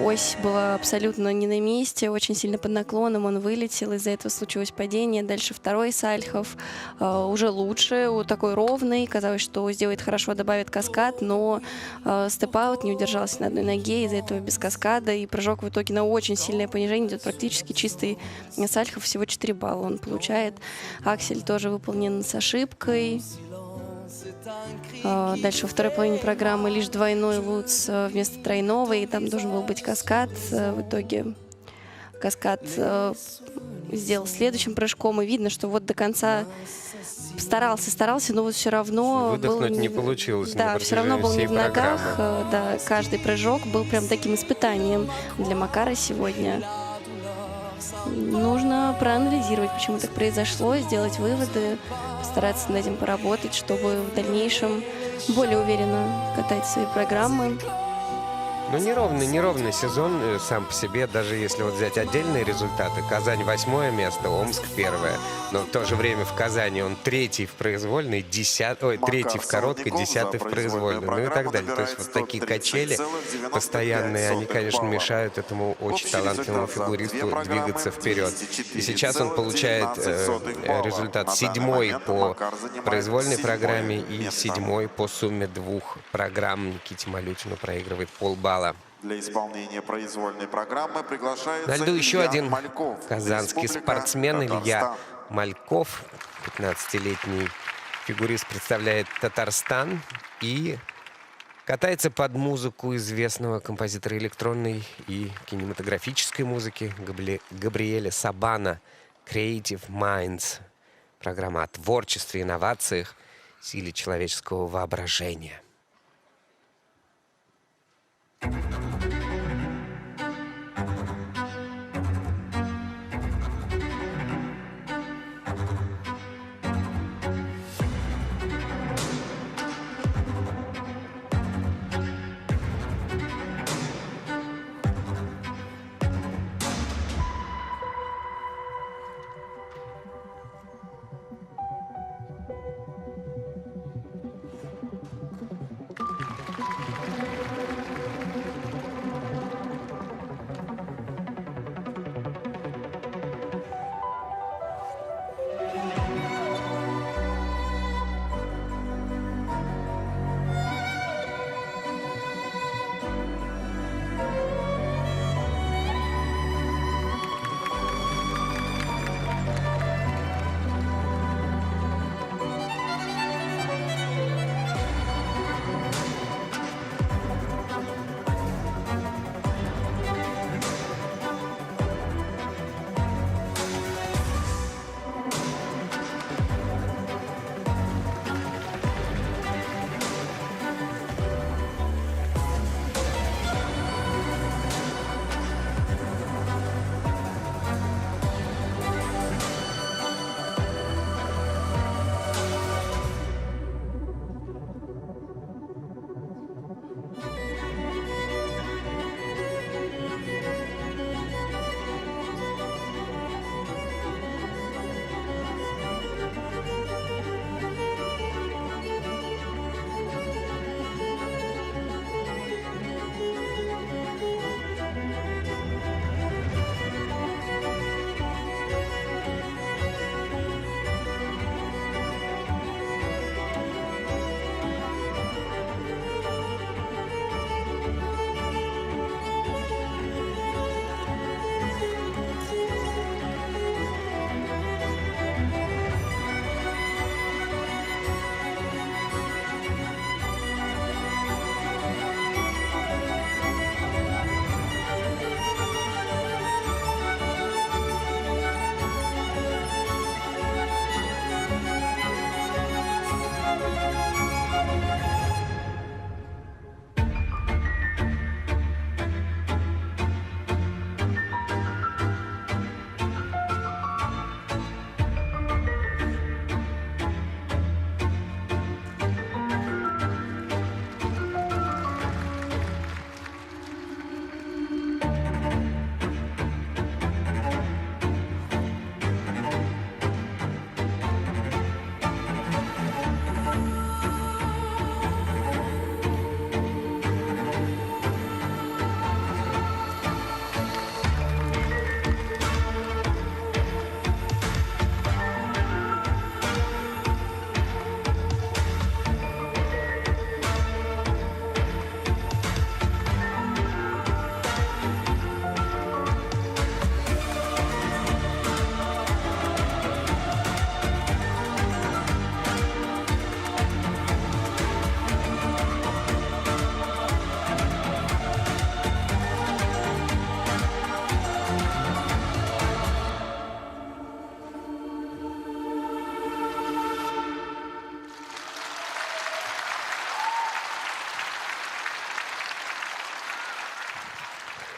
Ось была абсолютно не на месте, очень сильно под наклоном, он вылетел, из-за этого случилось падение. Дальше второй сальхов, уже лучше, такой ровный, казалось, что сделает хорошо, добавит каскад, но степ-аут, не удержался на одной ноге, из-за этого без каскада, и прыжок в итоге на очень сильное понижение, идет практически чистый сальхов, всего 4 балла он получает. Аксель тоже выполнен с ошибкой. Дальше во второй половине программы лишь двойной луц вместо тройного, и там должен был быть каскад. В итоге каскад сделал следующим прыжком, и видно, что вот до конца старался, но вот все равно Выдохнуть был не получилось. на Да, все равно был протяжении не в всей ногах. программы. Да, каждый прыжок был прям таким испытанием для Макара сегодня. Нужно проанализировать, почему так произошло, сделать выводы, постараться над этим поработать, чтобы в дальнейшем более уверенно катать свои программы. Ну, неровный сезон сам по себе, даже если вот взять отдельные результаты. Казань 8 место, Омск 1. Но в то же время в Казани он 3 в произвольной, 3 в короткой, 10 в произвольной, ну и так далее. То есть вот такие качели постоянные, они, конечно, мешают этому очень талантливому фигуристу двигаться вперед. И сейчас он получает результат 7 по произвольной программе и 7 по сумме 2 программ. Никите Малютину проигрывает полбалла. Для исполнения произвольной программы приглашается На льду еще Илья один Мальков, казанский Республика спортсмен Илья Татарстан. Мальков. 15-летний фигурист представляет Татарстан и катается под музыку известного композитора электронной и кинематографической музыки Габриэля Сабана. Creative Minds. Программа о творчестве, инновациях, силе человеческого воображения.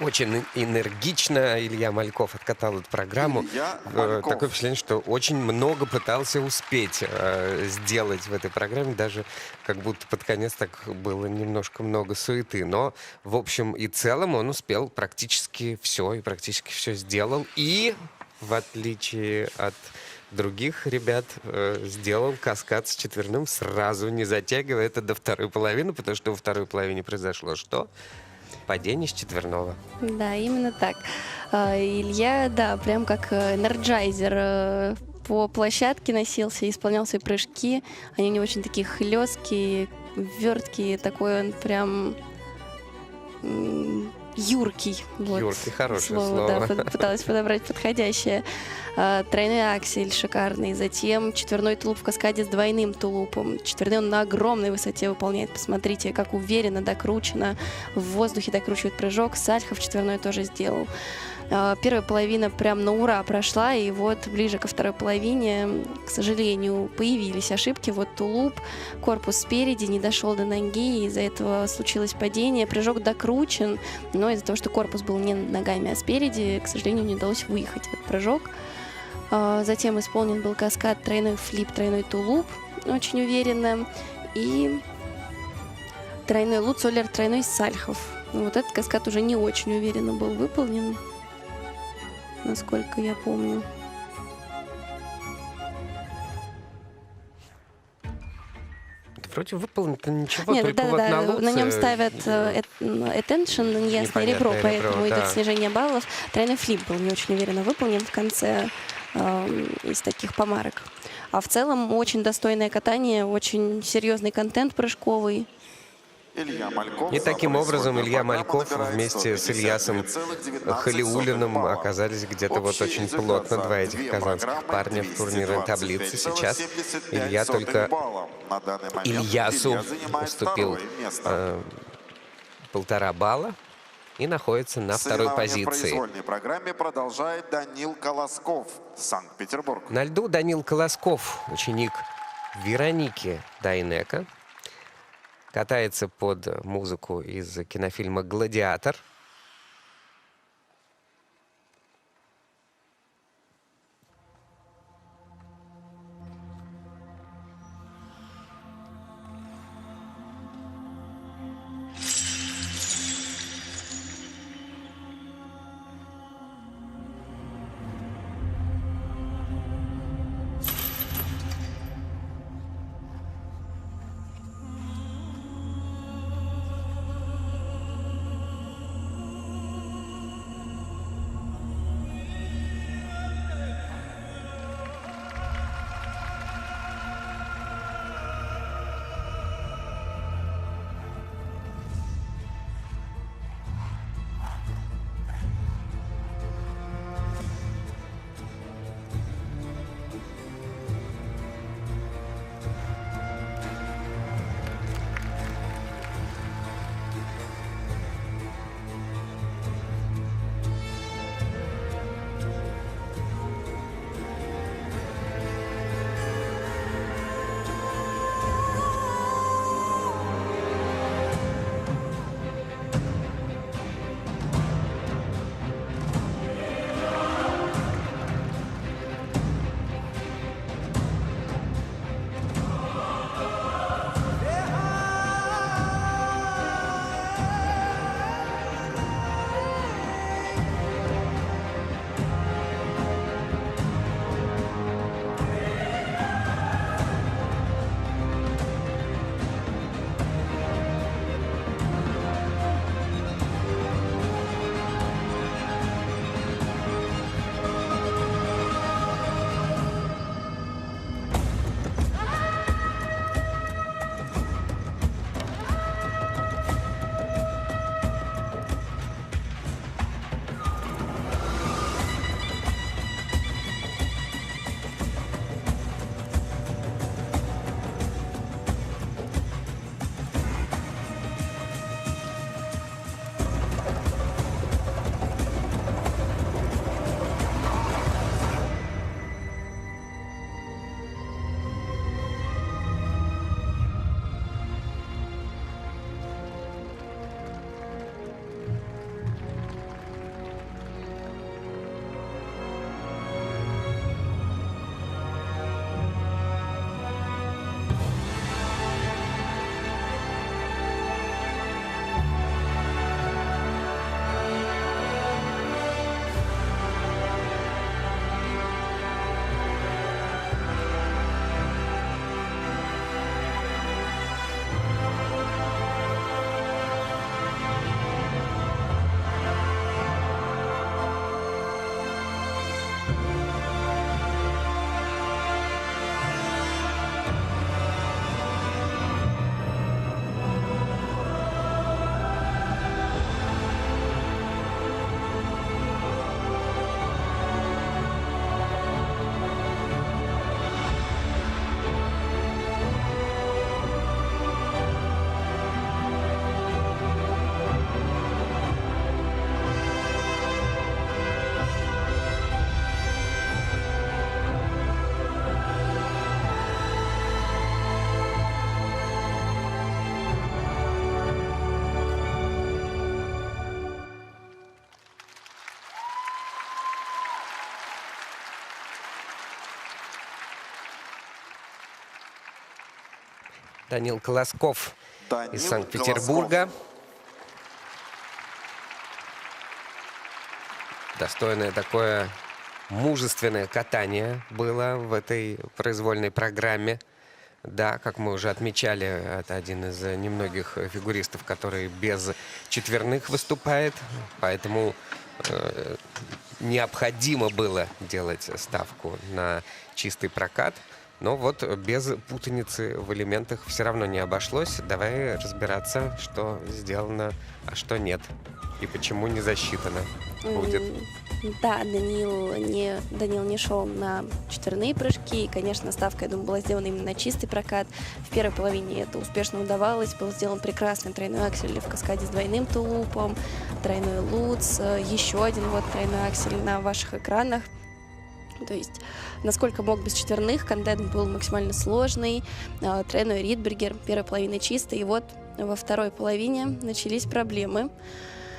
Очень энергично Илья Мальков откатал эту программу. Илья Мальков. Такое впечатление, что очень много пытался успеть сделать в этой программе. Даже как будто под конец так было немножко много суеты. Но в общем и целом он успел практически все и практически все сделал. И в отличие от других ребят, сделал каскад с четверным сразу, не затягивая это до второй половины, потому что во второй половине произошло что? Падение с четверного. Да, именно так. Илья, да, прям как энерджайзер по площадке носился, исполнял свои прыжки. Они у него очень такие хлесткие, верткие, такой он прям юркий. Вот, Юркий, хорошее слово. Да, пыталась подобрать подходящее. Тройной аксель шикарный. Затем четверной тулуп в каскаде с двойным тулупом. Четверной он на огромной высоте выполняет. Посмотрите, как уверенно докручено. В воздухе докручивает прыжок. Сальхов четверной тоже сделал. Первая половина прям на ура прошла, и вот ближе ко второй половине, к сожалению, появились ошибки. Вот тулуп, корпус спереди не дошел до ноги, из-за этого случилось падение. Прыжок докручен, но из-за того, что корпус был не над ногами, а спереди, к сожалению, не удалось выехать в этот прыжок. Затем исполнен был каскад тройной флип, тройной тулуп, очень уверенно, и тройной луцолер, тройной сальхов. Вот этот каскад уже не очень уверенно был выполнен, насколько я помню. Вроде выполнено ничего, Нет, только да, вот да, на луце... на нем ставят attention, неясное ребро, Непонятное поэтому ребро, идет да. снижение баллов. Тройной флип был не очень уверенно выполнен в конце из таких помарок. А в целом очень достойное катание, очень серьезный контент прыжковый. Илья Мальков. И таким за образом произвольную Илья программу Мальков набирает вместе с Ильясом 159,19 Халиуллиным балла. оказались где-то вот Общий очень результат плотно. за Два этих две казанских программы парня в турнирной таблице. Сейчас 225,75 Илья только баллов. На данный момент Ильясу Илья занимает уступил второе место. 1,5 балла и находится на второй Соревнования в позиции. произвольной программе продолжает Данил Колосков, Санкт-Петербург. На льду Данил Колосков, ученик Вероники Дайнеко, катается под музыку из кинофильма «Гладиатор». Данил Колосков Данил из Санкт-Петербурга. Достойное такое мужественное катание было в этой произвольной программе. Да, как мы уже отмечали, это один из немногих фигуристов, который без четверных выступает. Поэтому необходимо было делать ставку на чистый прокат. Но вот без путаницы в элементах все равно не обошлось. Давай разбираться, что сделано, а что нет. И почему не засчитано будет. Да, Данил не шел на четверные прыжки. И, конечно, ставка, я думаю, была сделана именно на чистый прокат. В первой половине это успешно удавалось. Был сделан прекрасный тройной аксель в каскаде с двойным тулупом, тройной луц, еще один вот тройной аксель на ваших экранах. То есть, насколько мог без четверных, контент был максимально сложный. Тройной Ридбергер, первая половина чистая. И вот во второй половине начались проблемы.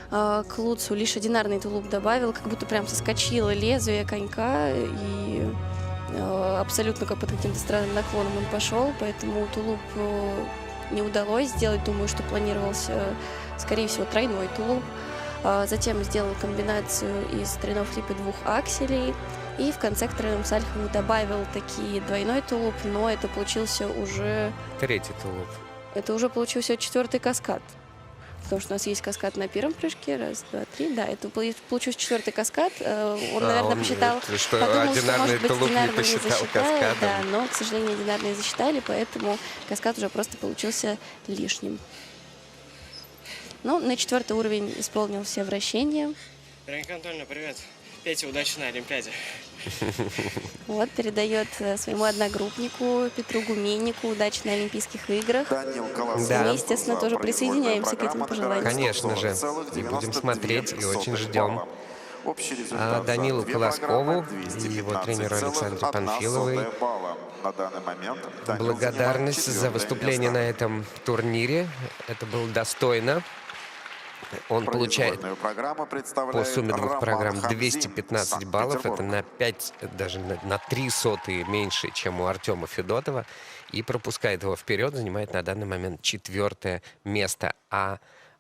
К луцу лишь одинарный тулуп добавил, как будто прям соскочило лезвие конька, и абсолютно как под каким-то странным наклоном он пошел, поэтому тулуп не удалось сделать. Думаю, что планировался, скорее всего, тройной тулуп. Затем сделал комбинацию из тройного флипа 2 акселей. И в конце к тройному сальхову добавил таки двойной тулуп, но это получился уже... Третий тулуп. Это уже получился 4-й каскад. Потому что у нас есть каскад на первом прыжке. 1, 2, 3. Да, это получился 4-й каскад. Он, наверное, посчитал... Что подумал, что, одинарный может быть, тулуп не одинарный посчитал засчитает, каскадом. да, но, к сожалению, одинарные засчитали, поэтому каскад уже просто получился лишним. Но на 4-й уровень исполнил все вращения. Вероника Анатольевна, привет. Петя, удачи на Олимпиаде. Вот, передает своему одногруппнику Петру Гуменнику удачи на Олимпийских играх. Данил Колосков. Да. Мы, естественно, тоже присоединяемся к этим пожеланиям. Конечно же. И будем смотреть, и очень ждем. Данилу Колоскову и его тренеру Александре Панфиловой благодарность за выступление на этом турнире. Это было достойно. Он получает по сумме двух программ 215 баллов. Это на 5, даже на 3 сотые меньше, чем у Артема Федотова. И пропускает его вперед, занимает на данный момент 4-е место. А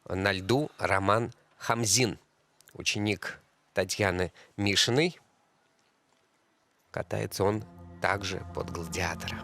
на льду Роман Хамзин, ученик Татьяны Мишиной. Катается он также под гладиатора.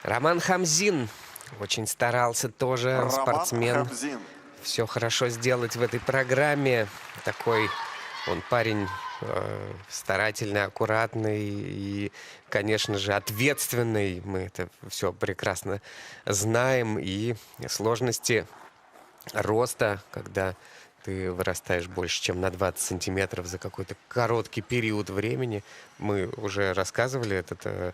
Роман Хамзин очень старался тоже, Роман спортсмен. Хамзин. Все хорошо сделать в этой программе. Такой он парень старательный, аккуратный и, конечно же, ответственный. Мы это все прекрасно знаем. И сложности роста, когда ты вырастаешь больше, чем на 20 сантиметров за какой-то короткий период времени. Мы уже рассказывали этот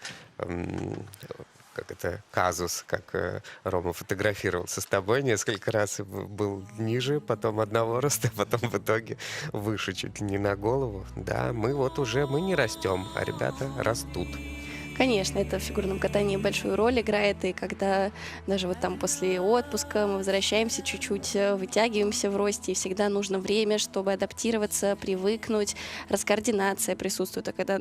как это, казус, как Рома фотографировался с тобой несколько раз и был ниже, потом одного роста, потом в итоге выше, чуть ли не на голову. Да, мы вот уже, мы не растем, а ребята растут. Конечно, это в фигурном катании большую роль играет, и когда даже вот там после отпуска мы возвращаемся чуть-чуть, вытягиваемся в росте, и всегда нужно время, чтобы адаптироваться, привыкнуть, раскоординация присутствует, а когда,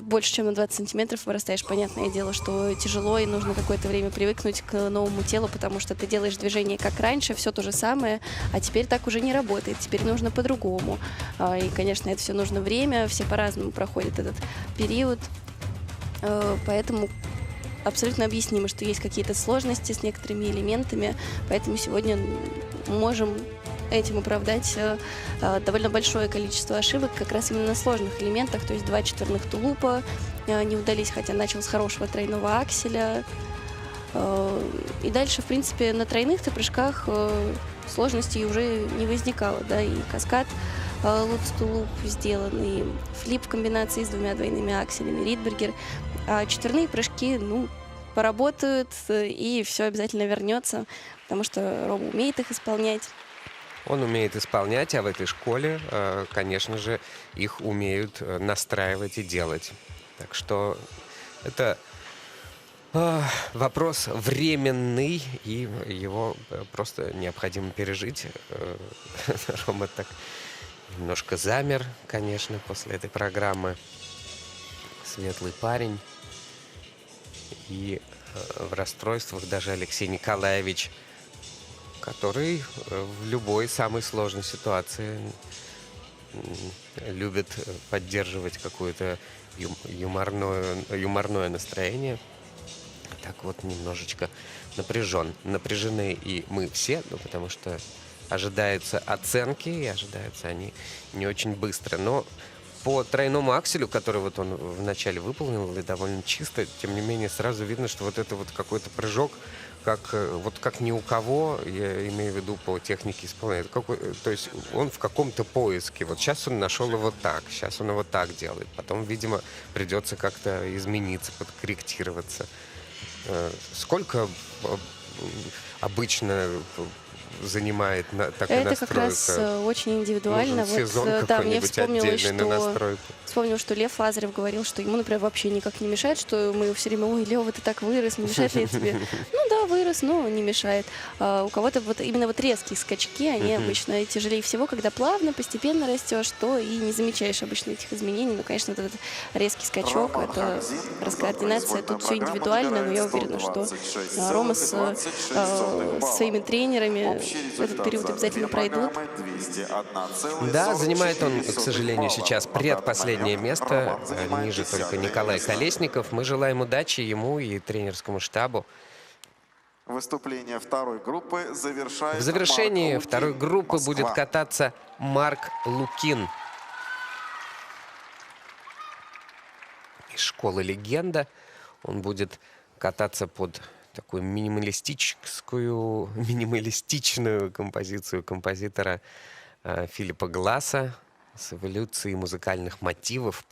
больше, чем на 20 сантиметров вырастаешь, понятное дело, что тяжело, и нужно какое-то время привыкнуть к новому телу, потому что ты делаешь движение как раньше, все то же самое, а теперь так уже не работает, теперь нужно по-другому. И, конечно, это все нужно время, все по-разному проходят этот период. Поэтому абсолютно объяснимо, что есть какие-то сложности с некоторыми элементами, поэтому сегодня можем этим оправдать довольно большое количество ошибок как раз именно на сложных элементах, то есть 2 четверных тулупа не удались, хотя начал с хорошего тройного акселя. И дальше, в принципе, на тройных-то прыжках сложностей уже не возникало, да, и каскад лутс-тулуп сделан, и флип в комбинации с 2 двойными акселями, ридбергер. А четверные прыжки, поработают, и все обязательно вернется, потому что Рома умеет их исполнять. Он умеет исполнять, а в этой школе, конечно же, их умеют настраивать и делать. Так что это вопрос временный, и его просто необходимо пережить. Рома так немножко замер, конечно, после этой программы. Светлый парень. И в расстройствах даже Алексей Николаевич, который в любой самой сложной ситуации любит поддерживать какое-то юморное настроение. Так вот немножечко напряжены и мы все, потому что ожидаются оценки, и ожидаются они не очень быстро. Но по тройному акселю, который вот он вначале выполнил, и довольно чисто, тем не менее сразу видно, что вот это вот какой-то прыжок, как ни у кого, я имею в виду по технике исполнения. То есть он в каком-то поиске. Вот сейчас он нашел его так, сейчас он его так делает. Потом, видимо, придется как-то измениться, подкорректироваться. Сколько обычно занимает такая настройка? Это как раз очень индивидуально. Нужен сезон мне какой-нибудь отдельный на настройку. Вспомнил, что Лев Лазарев говорил, что ему, например, вообще никак не мешает, что мы все время: ой, Лева, ты так вырос, не мешает ли тебе? Да, вырос, но не мешает. У кого-то именно резкие скачки, они обычно тяжелее всего, когда плавно, постепенно растешь, то и не замечаешь обычно этих изменений. Но, конечно, вот этот резкий скачок, это раскоординация, тут все индивидуально, но я уверена, что Рома со своими тренерами этот период обязательно пройдут. Да, занимает он, к сожалению, сейчас предпоследнее место. Ниже только Николай Колесников. Мы желаем удачи ему и тренерскому штабу. Выступление второй группы завершает. В завершении Марк второй Лукин, группы Москва. будет кататься Марк Лукин из школы «Легенда». Он будет кататься под такую минималистичную композицию композитора Филиппа Гласса с эволюцией музыкальных мотивов,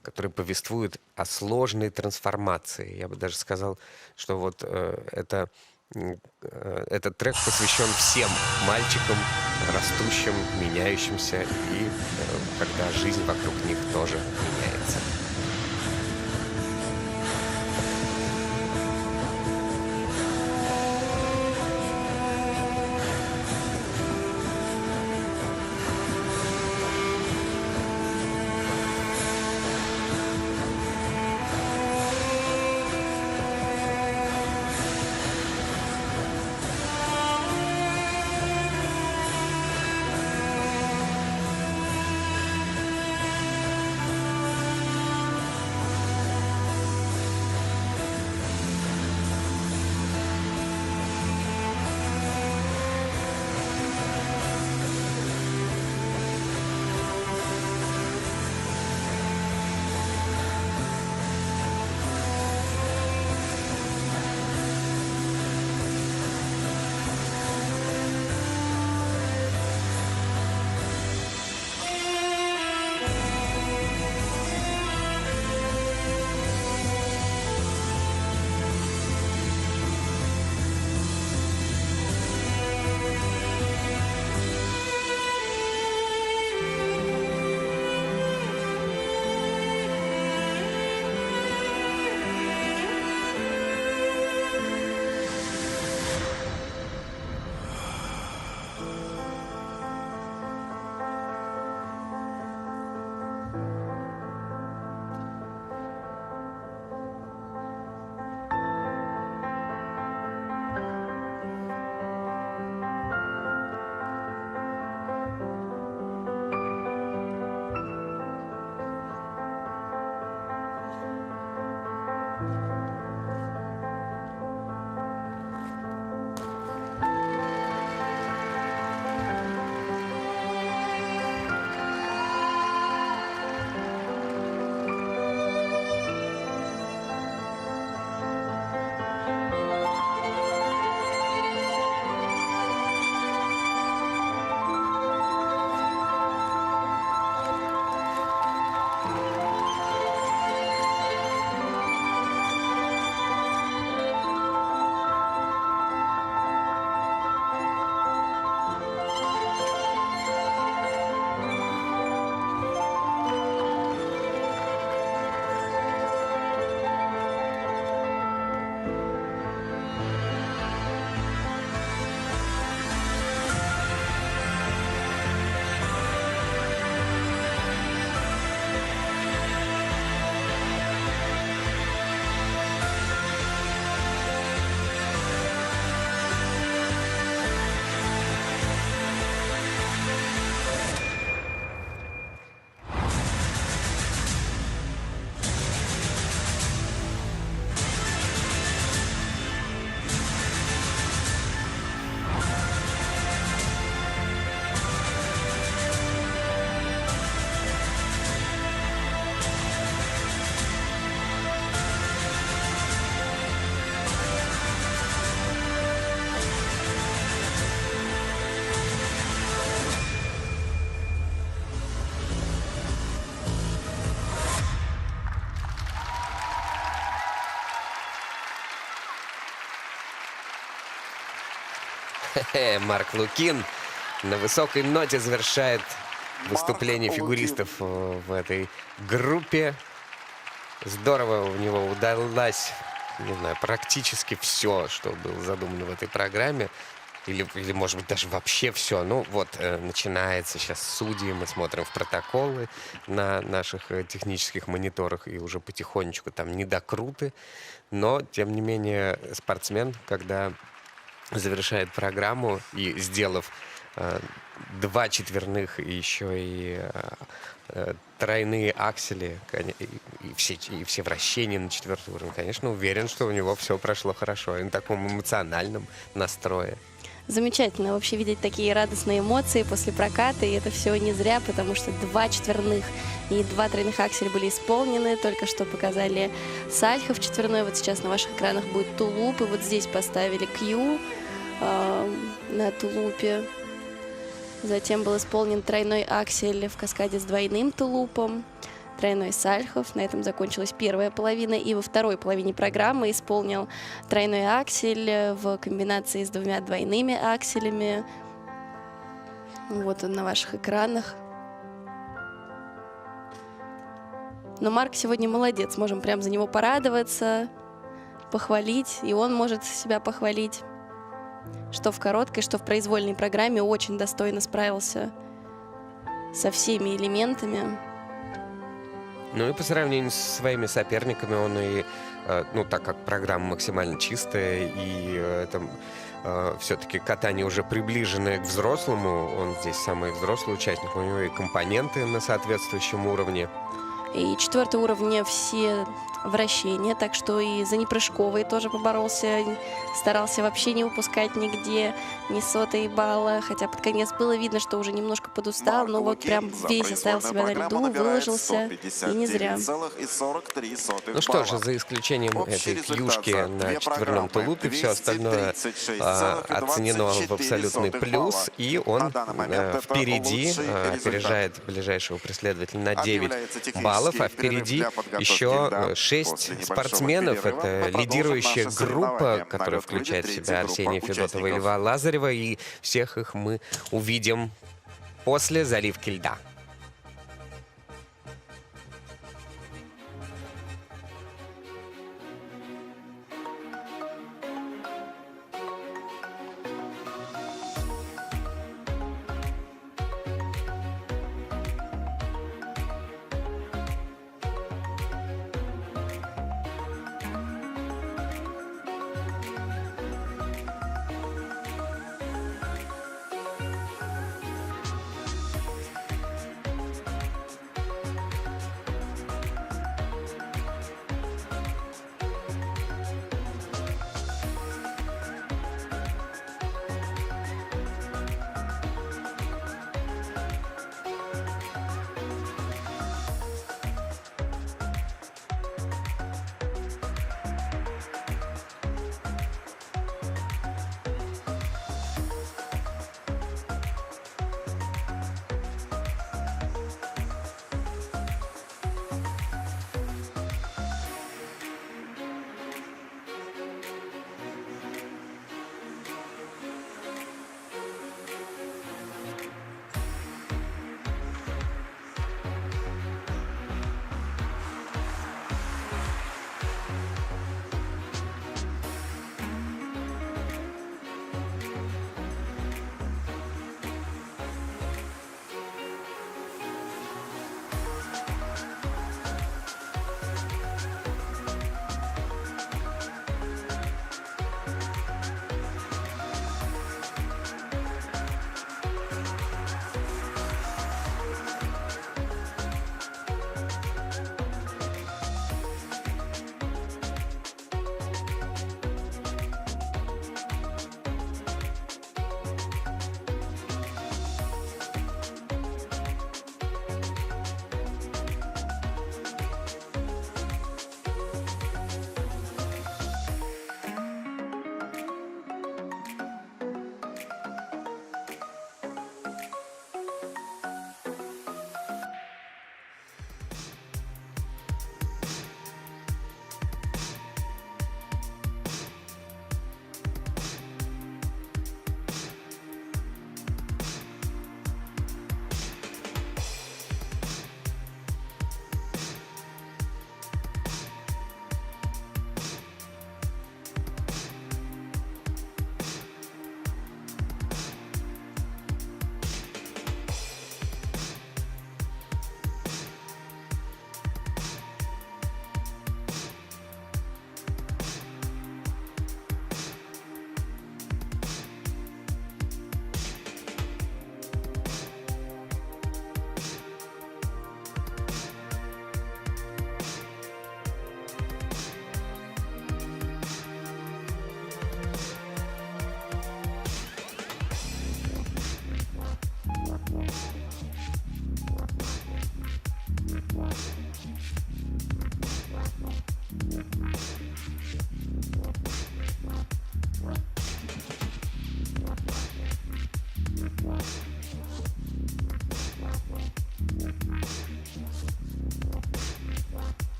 которые повествуют о сложной трансформации. Я бы даже сказал, что вот этот трек посвящен всем мальчикам, растущим, меняющимся, и когда жизнь вокруг них тоже меняется. Марк Лукин на высокой ноте завершает выступление Марк фигуристов в этой группе. Здорово у него удалось, не знаю, практически все, что было задумано в этой программе. Или может быть, даже вообще все. Ну, вот, начинается сейчас судьи, мы смотрим в протоколы на наших технических мониторах, и уже потихонечку там недокруты. Но, тем не менее, спортсмен, когда завершает программу и, сделав 2 четверных и еще и тройные аксели и все вращения на 4-й уровень, конечно, уверен, что у него все прошло хорошо и на таком эмоциональном настрое. Замечательно вообще видеть такие радостные эмоции после проката, и это все не зря, потому что 2 четверных и 2 тройных акселя были исполнены. Только что показали Сальхов четверной, вот сейчас на ваших экранах будет тулуп, и вот здесь поставили Q на тулупе. Затем был исполнен тройной аксель в каскаде с двойным тулупом, тройной Сальхов. На этом закончилась первая половина. И во второй половине программы исполнил тройной аксель в комбинации с 2 двойными акселями. Вот он на ваших экранах. Но Марк сегодня молодец. Можем прям за него порадоваться, похвалить. И он может себя похвалить. Что в короткой, что в произвольной программе очень достойно справился со всеми элементами. Ну и по сравнению со своими соперниками он и, ну так как программа максимально чистая и это все-таки катание уже приближенное к взрослому, он здесь самый взрослый участник, у него и компоненты на соответствующем уровне. И 4-й уровень все вращения, так что и за непрыжковые тоже поборолся, старался вообще не упускать нигде ни сотой балла, хотя под конец было видно, что уже немножко подустал, но вот прям весь оставил себя на льду, выложился, и не зря. Ну что же, за исключением этой кьюшки на 4-м тулупе, все остальное оценено в абсолютный плюс, и он впереди опережает ближайшего преследователя на 9 баллов, а впереди еще 6 спортсменов. Это лидирующая группа, которая включает в себя Арсения Федотова и Льва Лазарева, и всех их мы увидим после заливки льда.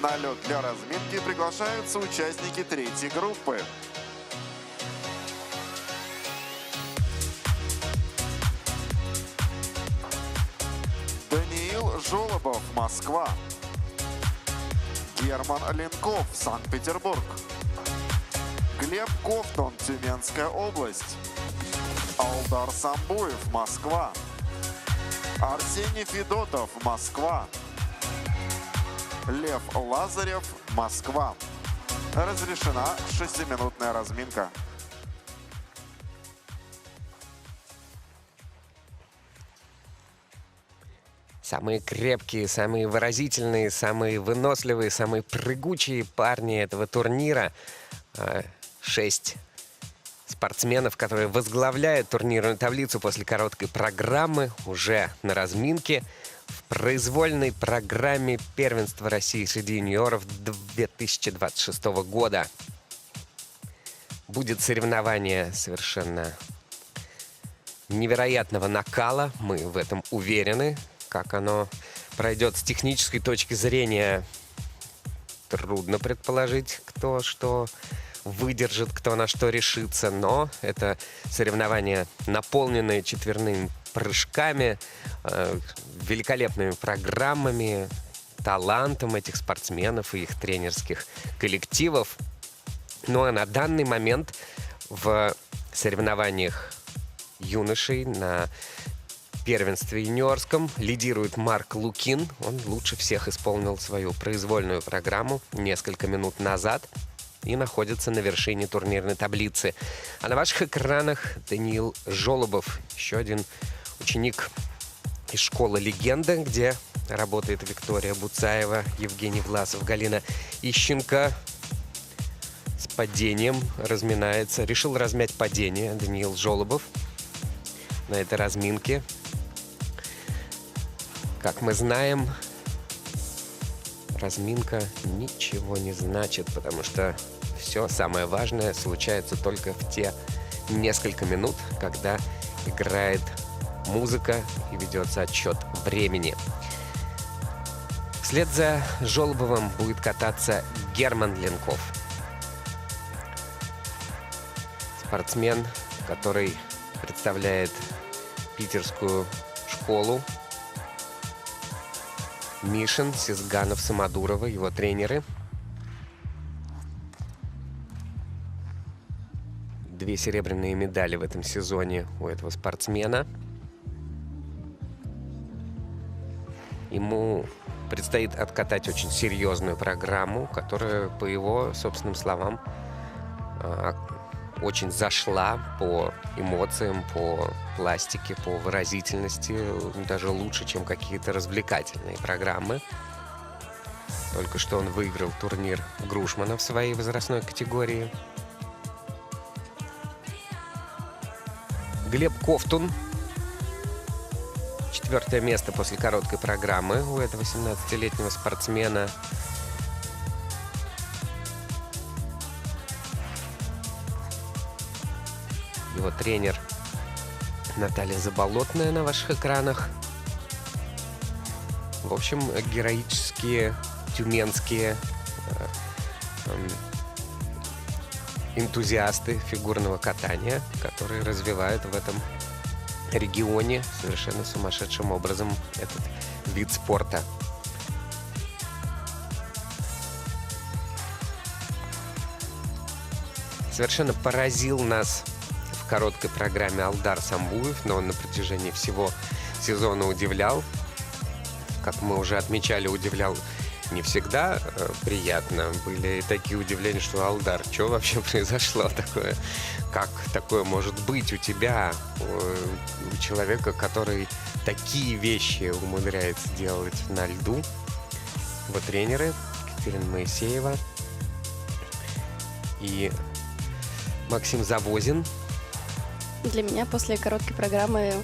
На лед для разминки приглашаются участники третьей группы. Даниил Жолобов, Москва. Герман Ленков, Санкт-Петербург. Глеб Ковтун, Тюменская область. Алдар Самбуев, Москва. Арсений Федотов, Москва. Лев Лазарев, Москва. Разрешена 6-минутная разминка. Самые крепкие, самые выразительные, самые выносливые, самые прыгучие парни этого турнира. 6 спортсменов, которые возглавляют турнирную таблицу после короткой программы, уже на разминке. В произвольной программе первенства России среди юниоров 2026 года. Будет соревнование совершенно невероятного накала. Мы в этом уверены. Как оно пройдет с технической точки зрения, трудно предположить, кто что выдержит, кто на что решится. Но это соревнование, наполненное четверными прыжками, великолепными программами, талантом этих спортсменов и их тренерских коллективов. Ну а на данный момент в соревнованиях юношей на первенстве юниорском лидирует Марк Лукин. Он лучше всех исполнил свою произвольную программу несколько минут назад и находится на вершине турнирной таблицы. А на ваших экранах Даниил Жолобов, еще один ученик из школы «Легенда», где работает Виктория Буцаева, Евгений Власов, Галина Ищенко. С падением разминается. Решил размять падение Даниил Жолобов на этой разминке. Как мы знаем, разминка ничего не значит, потому что все самое важное случается только в те несколько минут, когда играет музыка и ведется отсчет времени. Вслед за Жолобовым будет кататься Герман Ленков. Спортсмен, который представляет питерскую школу. Мишин, Сизганов, Самодурова, его тренеры. 2 серебряные медали в этом сезоне у этого спортсмена. Ему предстоит откатать очень серьезную программу, которая, по его собственным словам, очень зашла по эмоциям, по пластике, по выразительности, даже лучше, чем какие-то развлекательные программы. Только что он выиграл турнир Грушмана в своей возрастной категории. Глеб Ковтун. 4-е место после короткой программы у этого 17-летнего спортсмена. Его тренер Наталья Заболотная на ваших экранах. В общем, героические тюменские энтузиасты фигурного катания, которые развивают в этом регионе совершенно сумасшедшим образом этот вид спорта. Совершенно поразил нас в короткой программе Алдар Самбуев, но он на протяжении всего сезона удивлял. Как мы уже отмечали, удивлял не всегда приятно. Были и такие удивления, что Алдар, что вообще произошло такое? Как такое может быть у тебя, у человека, который такие вещи умудряется делать на льду? Его тренеры Екатерина Моисеева и Максим Завозин. Для меня после короткой программы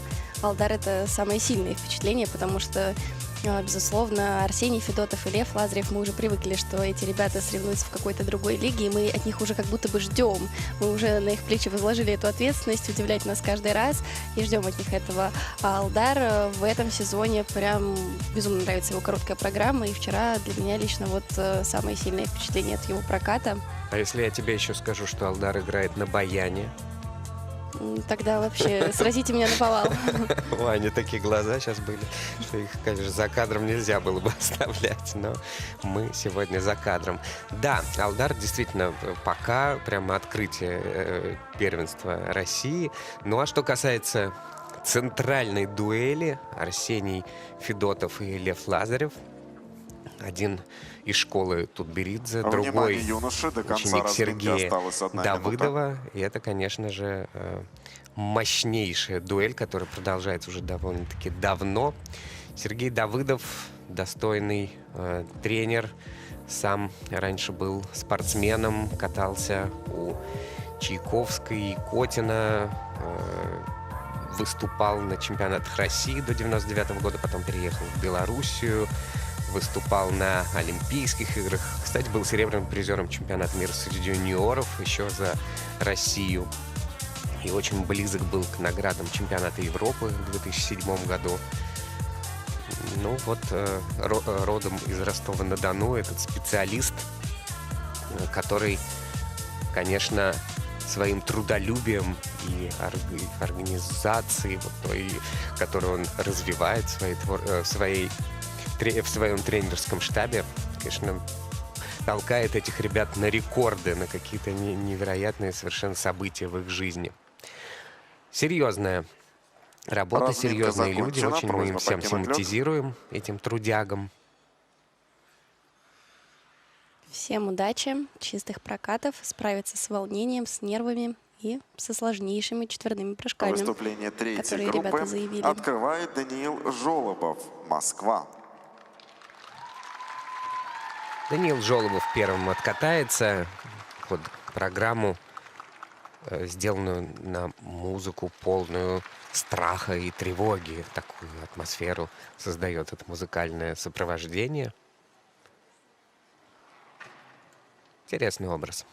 Алдар — это самое сильное впечатление, потому что Безусловно, Арсений Федотов и Лев Лазарев, мы уже привыкли, что эти ребята соревнуются в какой-то другой лиге, и мы от них уже как будто бы ждем. Мы уже на их плечи возложили эту ответственность удивлять нас каждый раз и ждем от них этого. А Алдар в этом сезоне прям безумно нравится его короткая программа, и вчера для меня лично вот самое сильное впечатление от его проката. А если я тебе еще скажу, что Алдар играет на баяне? Тогда вообще сразите меня наповал. У Ани такие глаза сейчас были, что их, конечно, за кадром нельзя было бы оставлять, но мы сегодня за кадром. Да, Алдар действительно пока прямо открытие первенства России. Ну а что касается центральной дуэли Арсений Федотов и Лев Лазарев, один из школы Тутберидзе, другой Внимание, юноши, до конца ученик разминки Сергея осталась 1 минута. Давыдова. И это, конечно же, мощнейшая дуэль, которая продолжается уже довольно-таки давно. Сергей Давыдов, достойный тренер, сам раньше был спортсменом, катался у Чайковской и Котина, выступал на чемпионатах России до 99 года, потом переехал в Белоруссию, выступал на Олимпийских играх. Кстати, был серебряным призером чемпионата мира среди юниоров еще за Россию. И очень близок был к наградам чемпионата Европы в 2007 году. Ну вот, родом из Ростова-на-Дону, этот специалист, который, конечно, своим трудолюбием и организацией, вот той, которую он развивает в своем тренерском штабе, конечно, толкает этих ребят на рекорды, на какие-то невероятные совершенно события в их жизни. Серьезная работа, Разминка серьезные люди. закончена. Очень мы им Просьба всем покинуть лед. симпатизируем, этим трудягам. Всем удачи, чистых прокатов, справиться с волнением, с нервами и со сложнейшими четверными прыжками, Выступление третьей которые группы ребята заявили. открывает Даниил Жолобов, Москва. Даниил Жолобов первым откатается под программу, сделанную на музыку, полную страха и тревоги. Такую атмосферу создает это музыкальное сопровождение. Интересный образ.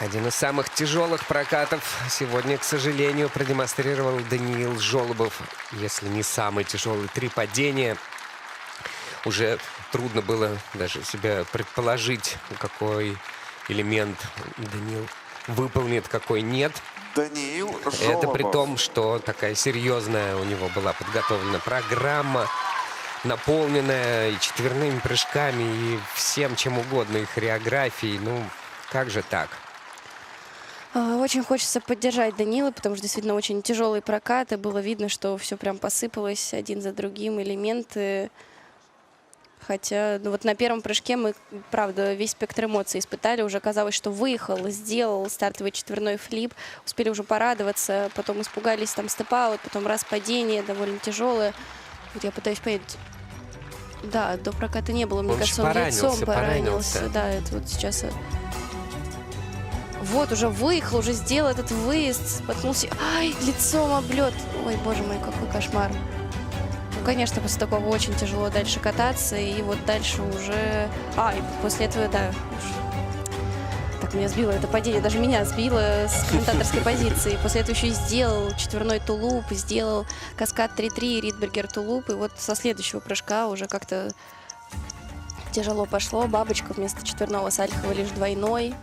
Один из самых тяжелых прокатов сегодня, к сожалению, продемонстрировал Даниил Жолобов. Если не самый тяжелый, 3 падения. Уже трудно было даже себя предположить, какой элемент Даниил выполнит, какой нет. Даниил Жолобов. Это при том, что такая серьезная у него была подготовлена программа, наполненная и четверными прыжками, и всем чем угодно, и хореографией. Ну, как же так? Очень хочется поддержать Данила, потому что действительно очень тяжелый прокат, и было видно, что все прям посыпалось один за другим, элементы. Хотя ну вот на первом прыжке мы, правда, весь спектр эмоций испытали. Уже казалось, что выехал, сделал стартовый четверной флип, успели уже порадоваться, потом испугались, там степ-аут, потом раз падение довольно тяжелое. Вот я пытаюсь понять. Да, до проката не было, мне Он кажется, он лицом поранился. Да, это вот сейчас... Вот, уже выехал, уже сделал этот выезд, споткнулся. Ай, лицом облет. Ой, боже мой, какой кошмар. Ну, конечно, после такого очень тяжело дальше кататься. И вот дальше уже... и после этого, да. Так, меня сбило это падение, даже меня сбило с комментаторской позиции. После этого еще и сделал четверной тулуп, сделал каскад 3-3, Ридбергер тулуп. И вот со следующего прыжка уже как-то тяжело пошло. Бабочка вместо четверного Сальхова лишь двойной.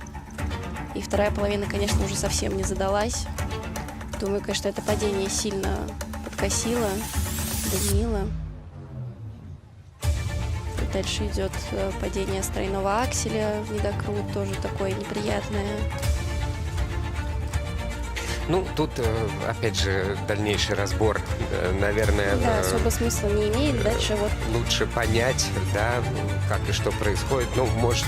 И вторая половина, конечно, уже совсем не задалась. Думаю, конечно, это падение сильно подкосило Даниила. И дальше идет падение с тройного акселя в недокрут, тоже такое неприятное. Ну, тут, опять же, дальнейший разбор, наверное... Да, особо смысла не имеет. Дальше вот... Лучше понять, да, как и что происходит. Ну, может,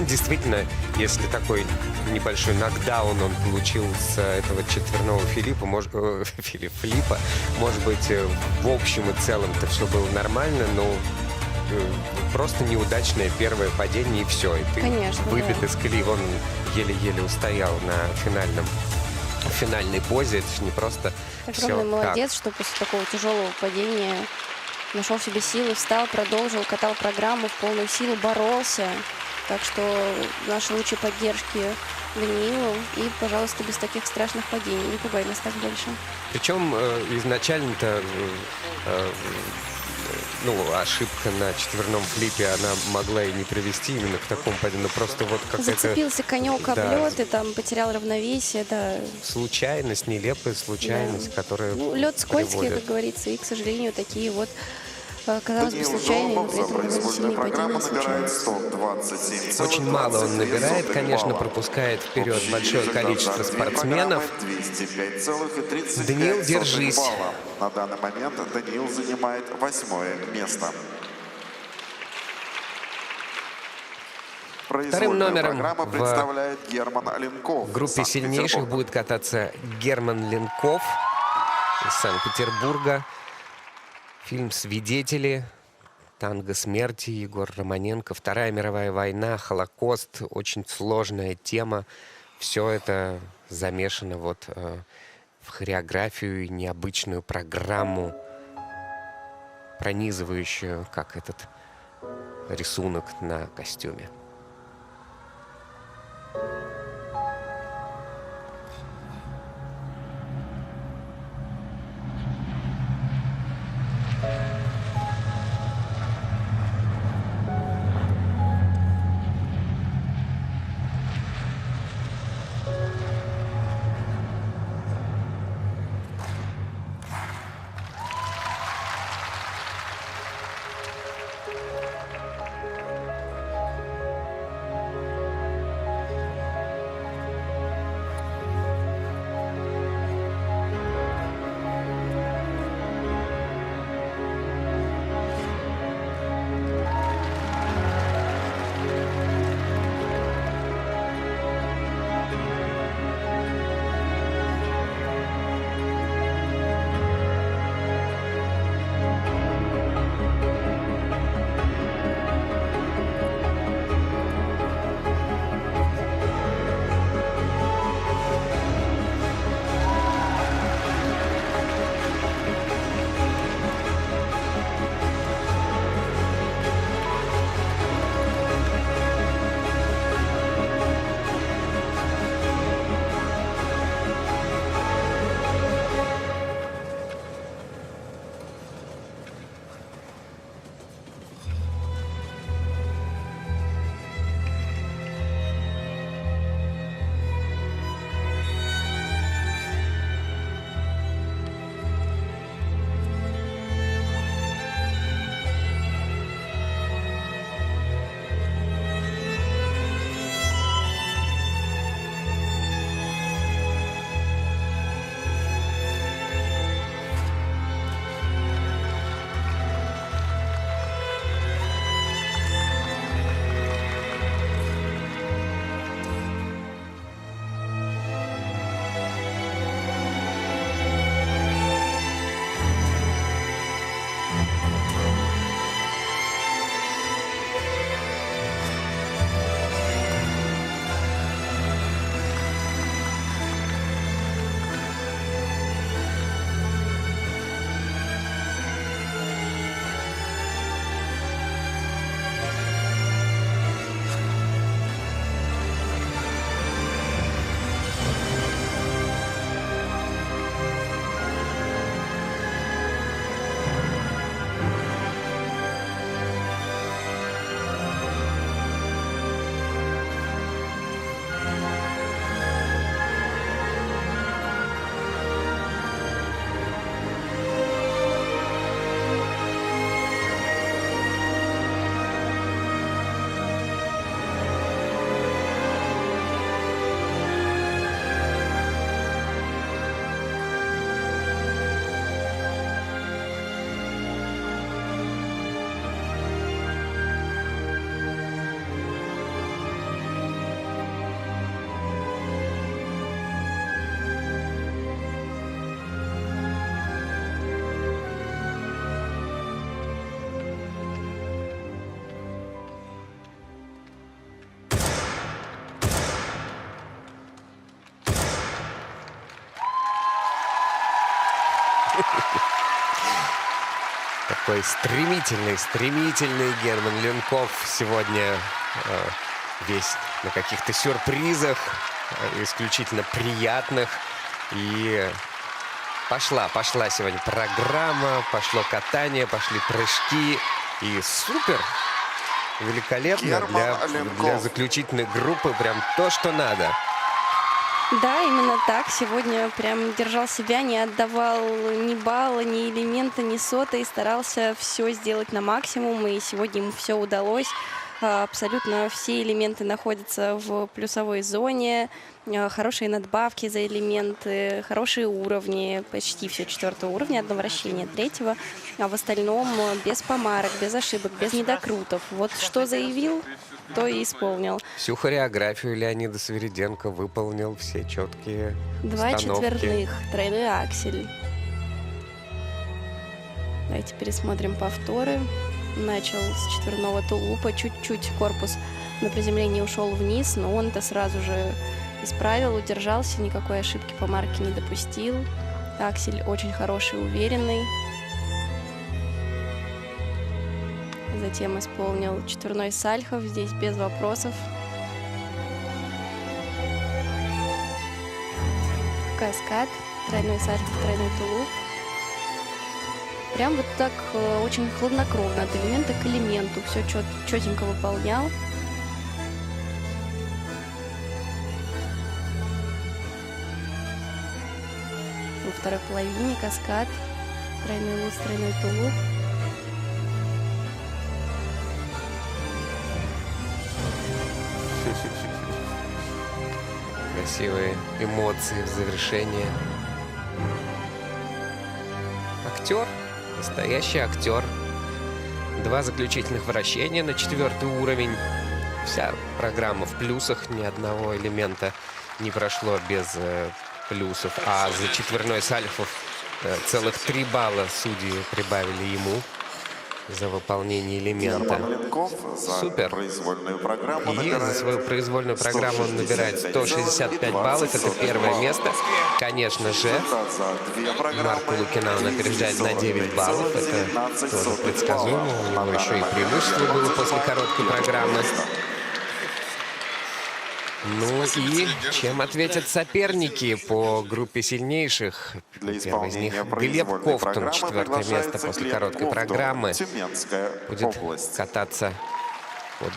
действительно, если такой небольшой нокдаун он получил с этого четверного флипа, может быть, в общем и целом-то все было нормально, но просто неудачное первое падение, и все. И ты Конечно, выбит да. из колеи. Он еле-еле устоял на финальной позе. Это же не просто Огромный все молодец, что после такого тяжелого падения нашел в себе силы, встал, продолжил, катал программу в полную силу, боролся. Так что наши лучшие поддержки Даниилу. И, пожалуйста, без таких страшных падений. Не пугай нас так больше. Причем изначально-то ошибка на четверном флипе, она могла и не привести именно к такому падению, но просто вот какая-то... Зацепился конек об лед и там потерял равновесие, да. Случайность, нелепая случайность, которая Лед скользкий, приводит. как говорится, и, к сожалению, такие вот, казалось бы, случайные, но при этом довольно сильные падения случаются. Очень мало он набирает, конечно, пропускает вперед большое количество спортсменов. Даниил, держись. На данный момент Даниил занимает 8-е место. Вторым номером программа представляет Герман Ленков. в группе сильнейших будет кататься Герман Ленков из Санкт-Петербурга. Фильм «Свидетели», «Танго смерти», Егор Романенко, Вторая мировая война, Холокост. Очень сложная тема. Все это замешано вот в хореографию и необычную программу, пронизывающую, как этот рисунок на костюме. Такой стремительный Герман Ленков сегодня весь на каких-то сюрпризах, исключительно приятных. И пошла сегодня программа, пошло катание, пошли прыжки. И супер! Великолепно для заключительной группы. Прям то, что надо. Да, именно так. Сегодня прям держал себя, не отдавал ни балла, ни элемента, ни соты. И старался все сделать на максимум. И сегодня ему все удалось. Абсолютно все элементы находятся в плюсовой зоне. Хорошие надбавки за элементы, хорошие уровни. Почти все 4-го уровня, одно вращение 3-го. А в остальном без помарок, без ошибок, без недокрутов. Вот что заявил, то и исполнил. Всю хореографию Леонида Свириденко выполнил, все четкие 2 постановки. четверных, тройной аксель. Давайте пересмотрим повторы. Начал с четверного тулупа, чуть-чуть корпус на приземлении ушел вниз, но он это сразу же исправил, удержался, никакой ошибки по марке не допустил. Аксель очень хороший, уверенный. Затем исполнил четверной сальхов, здесь без вопросов. Каскад, тройной сальхов, тройной тулуп. Прям вот так очень хладнокровно, от элемента к элементу. Все четенько выполнял. Во второй половине каскад, тройной луз, тройной тулуп. Красивые эмоции в завершении. Актер. Настоящий актер. 2 заключительных вращения на 4-й уровень. Вся программа в плюсах. Ни одного элемента не прошло без плюсов. А за четверной сальхов целых 3 балла судьи прибавили ему за выполнение элемента. Супер. И за свою произвольную программу он набирает 165 баллов. Это первое место. Конечно же, Марку Лукина он опережает на 9 баллов. Это тоже предсказуемо. У него еще и преимущество было после короткой программы. Ну и чем ответят соперники по группе сильнейших? Первый из них Глеб Ковтун, 4-е место после короткой программы. Будет кататься под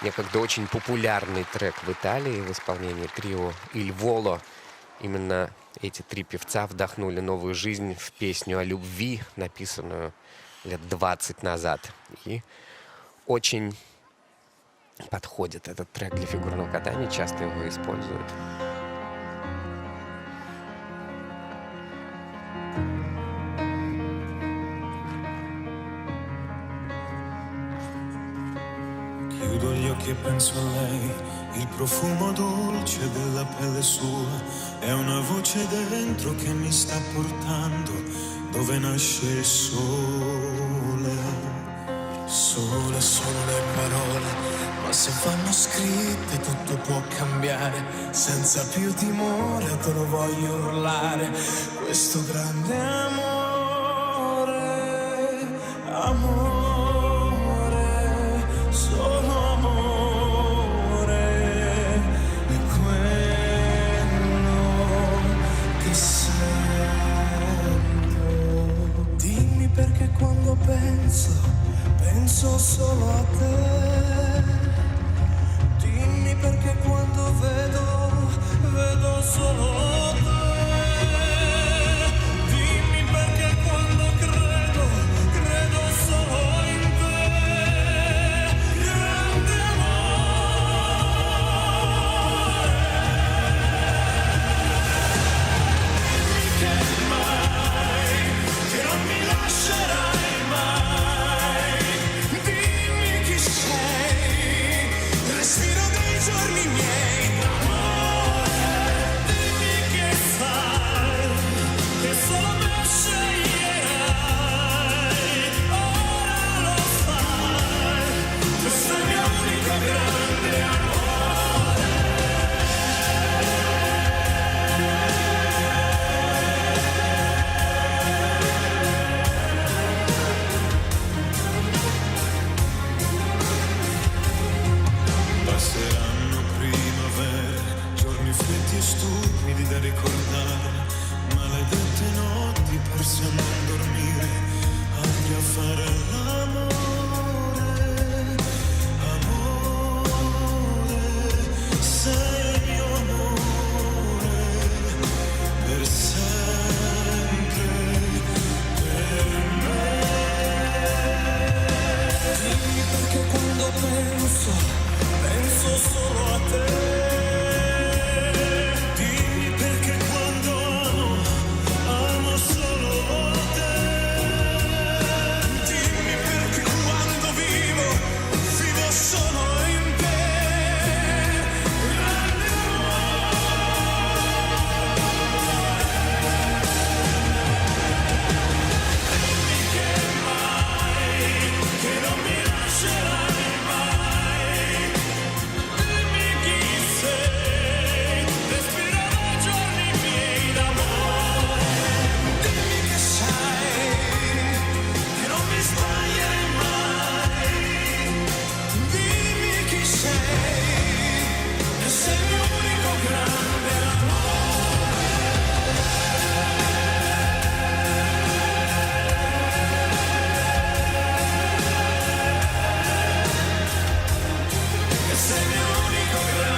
некогда очень популярный трек в Италии в исполнении трио «Иль Воло». Именно эти 3 певца вдохнули новую жизнь в песню о любви, написанную лет 20 назад. И очень подходит этот трек для фигурного катания, часто его используют. Chiudo gli occhi e penso a lei, il profumo dolce della pelle sua, è una voce dentro che mi sta portando dove nasce il sole. Sole, solo le parole, ma se vanno scritte tutto può cambiare, senza più timore te lo voglio urlare, questo grande amore, amore, solo amore, è quello che sento. Dimmi perché quando penso solo a te. Dimmi perché quando vedo solo te. Dimmi perché quando credo solo in te. Grande amore. Dimmi che mai, che non mi lascerai mai. Dimmi chi sei. solo a te. Dimmi perché quando amo solo te. Dimmi perché quando vivo solo in te. Grande dimmi che mai, che non mi lascerai mai. Dimmi chi sei, respirerò giorni miei d'amore. Dimmi che sai, che non mi sbaglierai mai. Dimmi chi sei, che sei il mio unico grande amore. Che sei il mio unico grande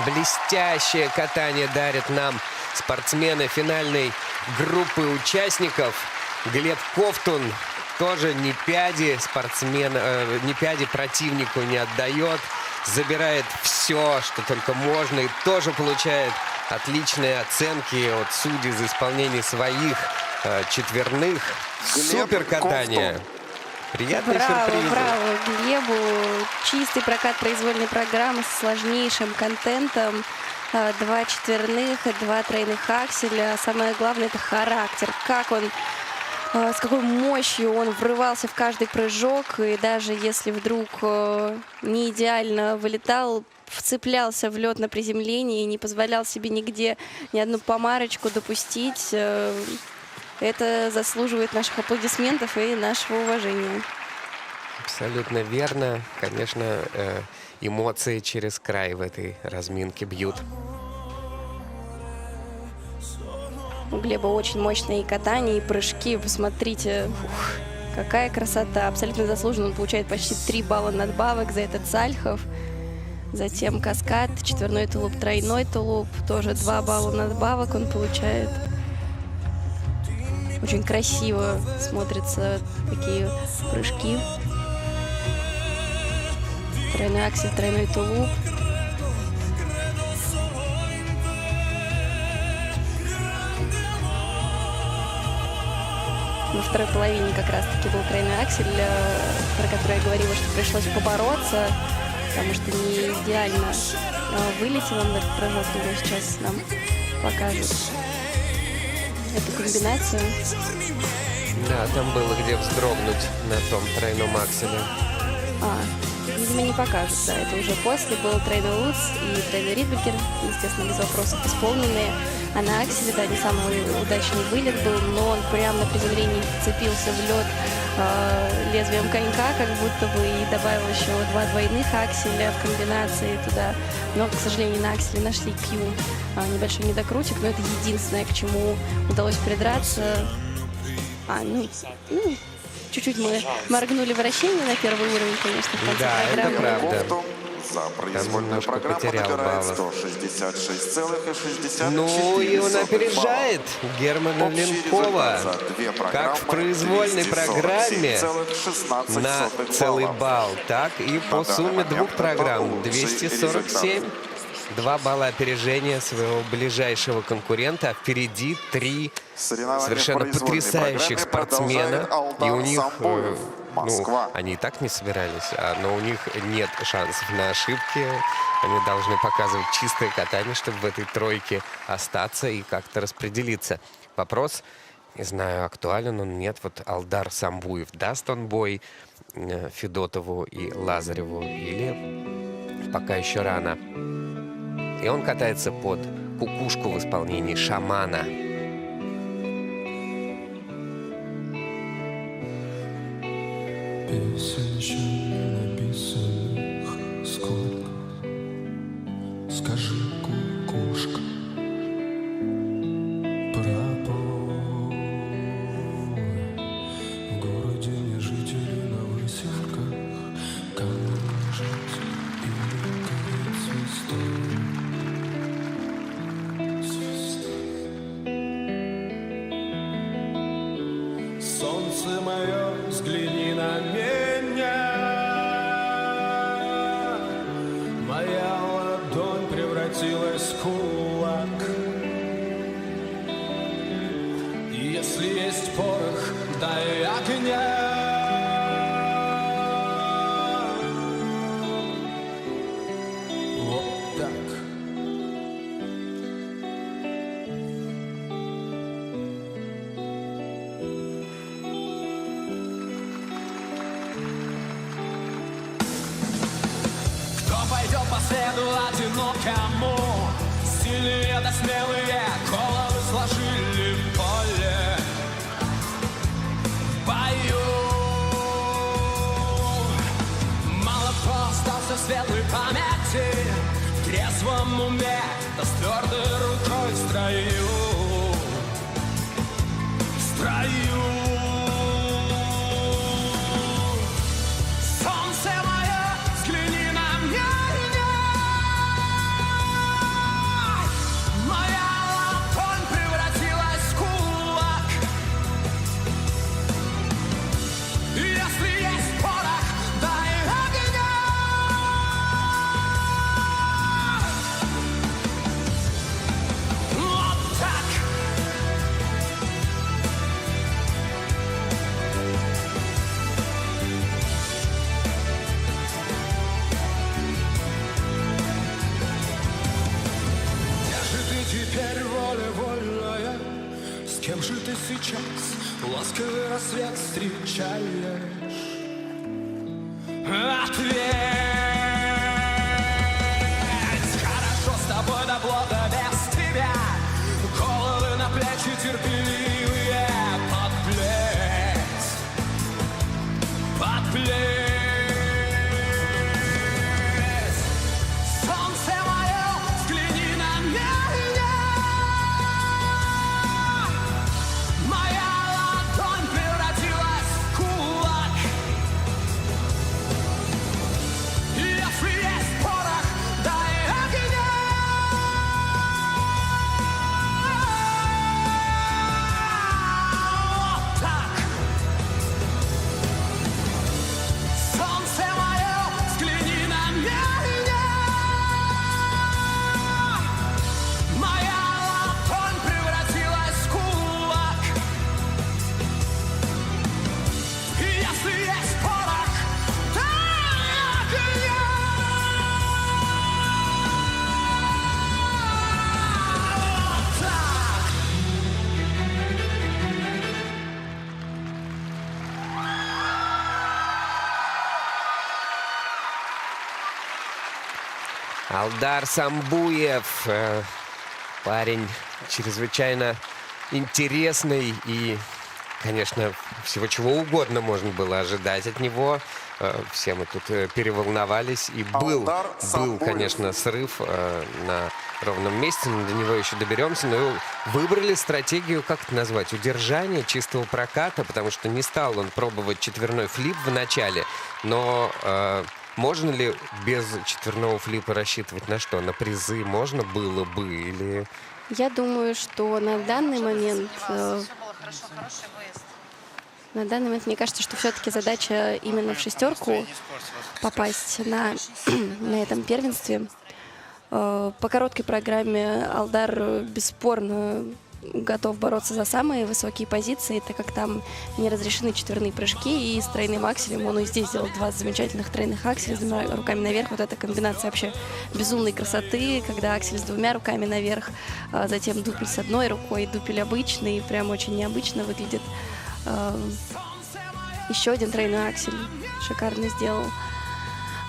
Блестящее катание дарят нам спортсмены финальной группы участников. Глеб Ковтун тоже ни пяди ни пяди противнику не отдает. Забирает все, что только можно, и тоже получает отличные оценки от судей за исполнение своих четверных. Глеб Супер катание. Ковтун. Приятный Браво, сюрприз. браво Глебу. Чистый прокат произвольной программы с сложнейшим контентом. 2 четверных и 2 тройных акселя. Самое главное — это характер. Как он, с какой мощью он врывался в каждый прыжок. И даже если вдруг не идеально вылетал, вцеплялся в лед на приземлении и не позволял себе нигде ни одну помарочку допустить. Это заслуживает наших аплодисментов и нашего уважения. Абсолютно верно. Конечно, эмоции через край в этой разминке бьют. У Глеба очень мощные и катания, и прыжки. Посмотрите, какая красота. Абсолютно заслуженно. Он получает почти 3 балла надбавок за этот Сальхов. Затем каскад, четверной тулуп, тройной тулуп. Тоже 2 балла надбавок он получает. Очень красиво смотрятся такие прыжки. Тройной аксель, тройной тулуп. Во второй половине как раз-таки был тройной аксель, про который я говорила, что пришлось побороться, потому что не идеально вылетел он в этот прыжок. Думаю, сейчас нам покажут эту комбинацию. Да, там было где вздрогнуть на том тройном акселе. Видимо, не покажут, да. Это уже после был тройной луц и тройной ридбекер, естественно, без вопросов исполненные. А на акселе, да, не самый удачный вылет был, но он прямо на приземлении вцепился в лед лезвием конька, как будто бы, и добавил еще 2 двойных акселя в комбинации туда. Но, к сожалению, на акселе нашли Q небольшой недокрутик, но это единственное, к чему удалось придраться. Чуть-чуть мы моргнули вращение на первый уровень, конечно, в конце Да, это программы. правда. Ковтун за произвольную немножко программу потерял набирает баллов. 166,64. Ну и он опережает Германа Общий Ленкова. результат за 2 Как программы в произвольной программе 247,16 на целый баллов. балл, так и по На данный сумме момент 2 программ это лучший 247. результат. 2 балла опережения своего ближайшего конкурента. А впереди 3 Соревнования совершенно в произвольной потрясающих программе спортсмена. продолжает И у Алдар них, Самбоев, Москва. они и так не собирались, но у них нет шансов на ошибки. Они должны показывать чистое катание, чтобы в этой тройке остаться и как-то распределиться. Вопрос, не знаю, актуален он, нет. Вот Алдар Самбуев, даст он бой Федотову и Лазареву или пока еще рано? И он катается под кукушку в исполнении Шамана. Песен еще не написанных сколько. Скажи, кукушка, пропой. В городе не жители на выселках. Кому жить или гореть свистой. Свистой. Солнце мое, взгляни на меня. Моя ладонь превратилась в кулак. Если есть порох, дай огня. Вот так. Кто пойдет по следу одинокому? Сильные да смелые головы сложили в поле. В бою мало кто остался в светлой памяти, в трезвом уме, да с твердой рукой в строю. В строю. Солнце мое, взгляни на меня. Моя ладонь превратилась в кулак. Если есть порох, дай огня. Вот так. Где же ты теперь, воля вольная? С кем же ты сейчас ласковый рассвет встречаешь? Ответь! Хорошо с тобой, да плохо без тебя. Головы на плечи терпеливые. Подплеть, подплеть. Солнце мое, взгляни на меня. Моя ладонь превратилась в кулак. Если есть порох, дай огня. Вот так. Солнце мое, взгляни на меня. Моя ладонь превратилась в кулак. Если есть порох, дай огня. Вот так. Алдар Самбуев, парень чрезвычайно интересный и, конечно, всего чего угодно можно было ожидать от него. Все мы тут переволновались, и был, конечно, срыв на ровном месте, но до него еще доберемся. Но выбрали стратегию, как это назвать, удержания чистого проката, потому что не стал он пробовать четверной флип в начале, но... Можно ли без четверного флипа рассчитывать на что? На призы можно было бы или... Я думаю, что на данный момент... На данный момент мне кажется, что все-таки задача именно в шестерку попасть на этом первенстве. По короткой программе Алдар бесспорно готов бороться за самые высокие позиции, так как там не разрешены четверные прыжки, и с тройным акселем он и здесь сделал 2 замечательных тройных акселя с 2 руками наверх. Вот эта комбинация вообще безумной красоты, когда аксель с 2 руками наверх, затем дупель с 1 рукой, дупель обычный, прям очень необычно выглядит. Еще один тройной аксель шикарно сделал.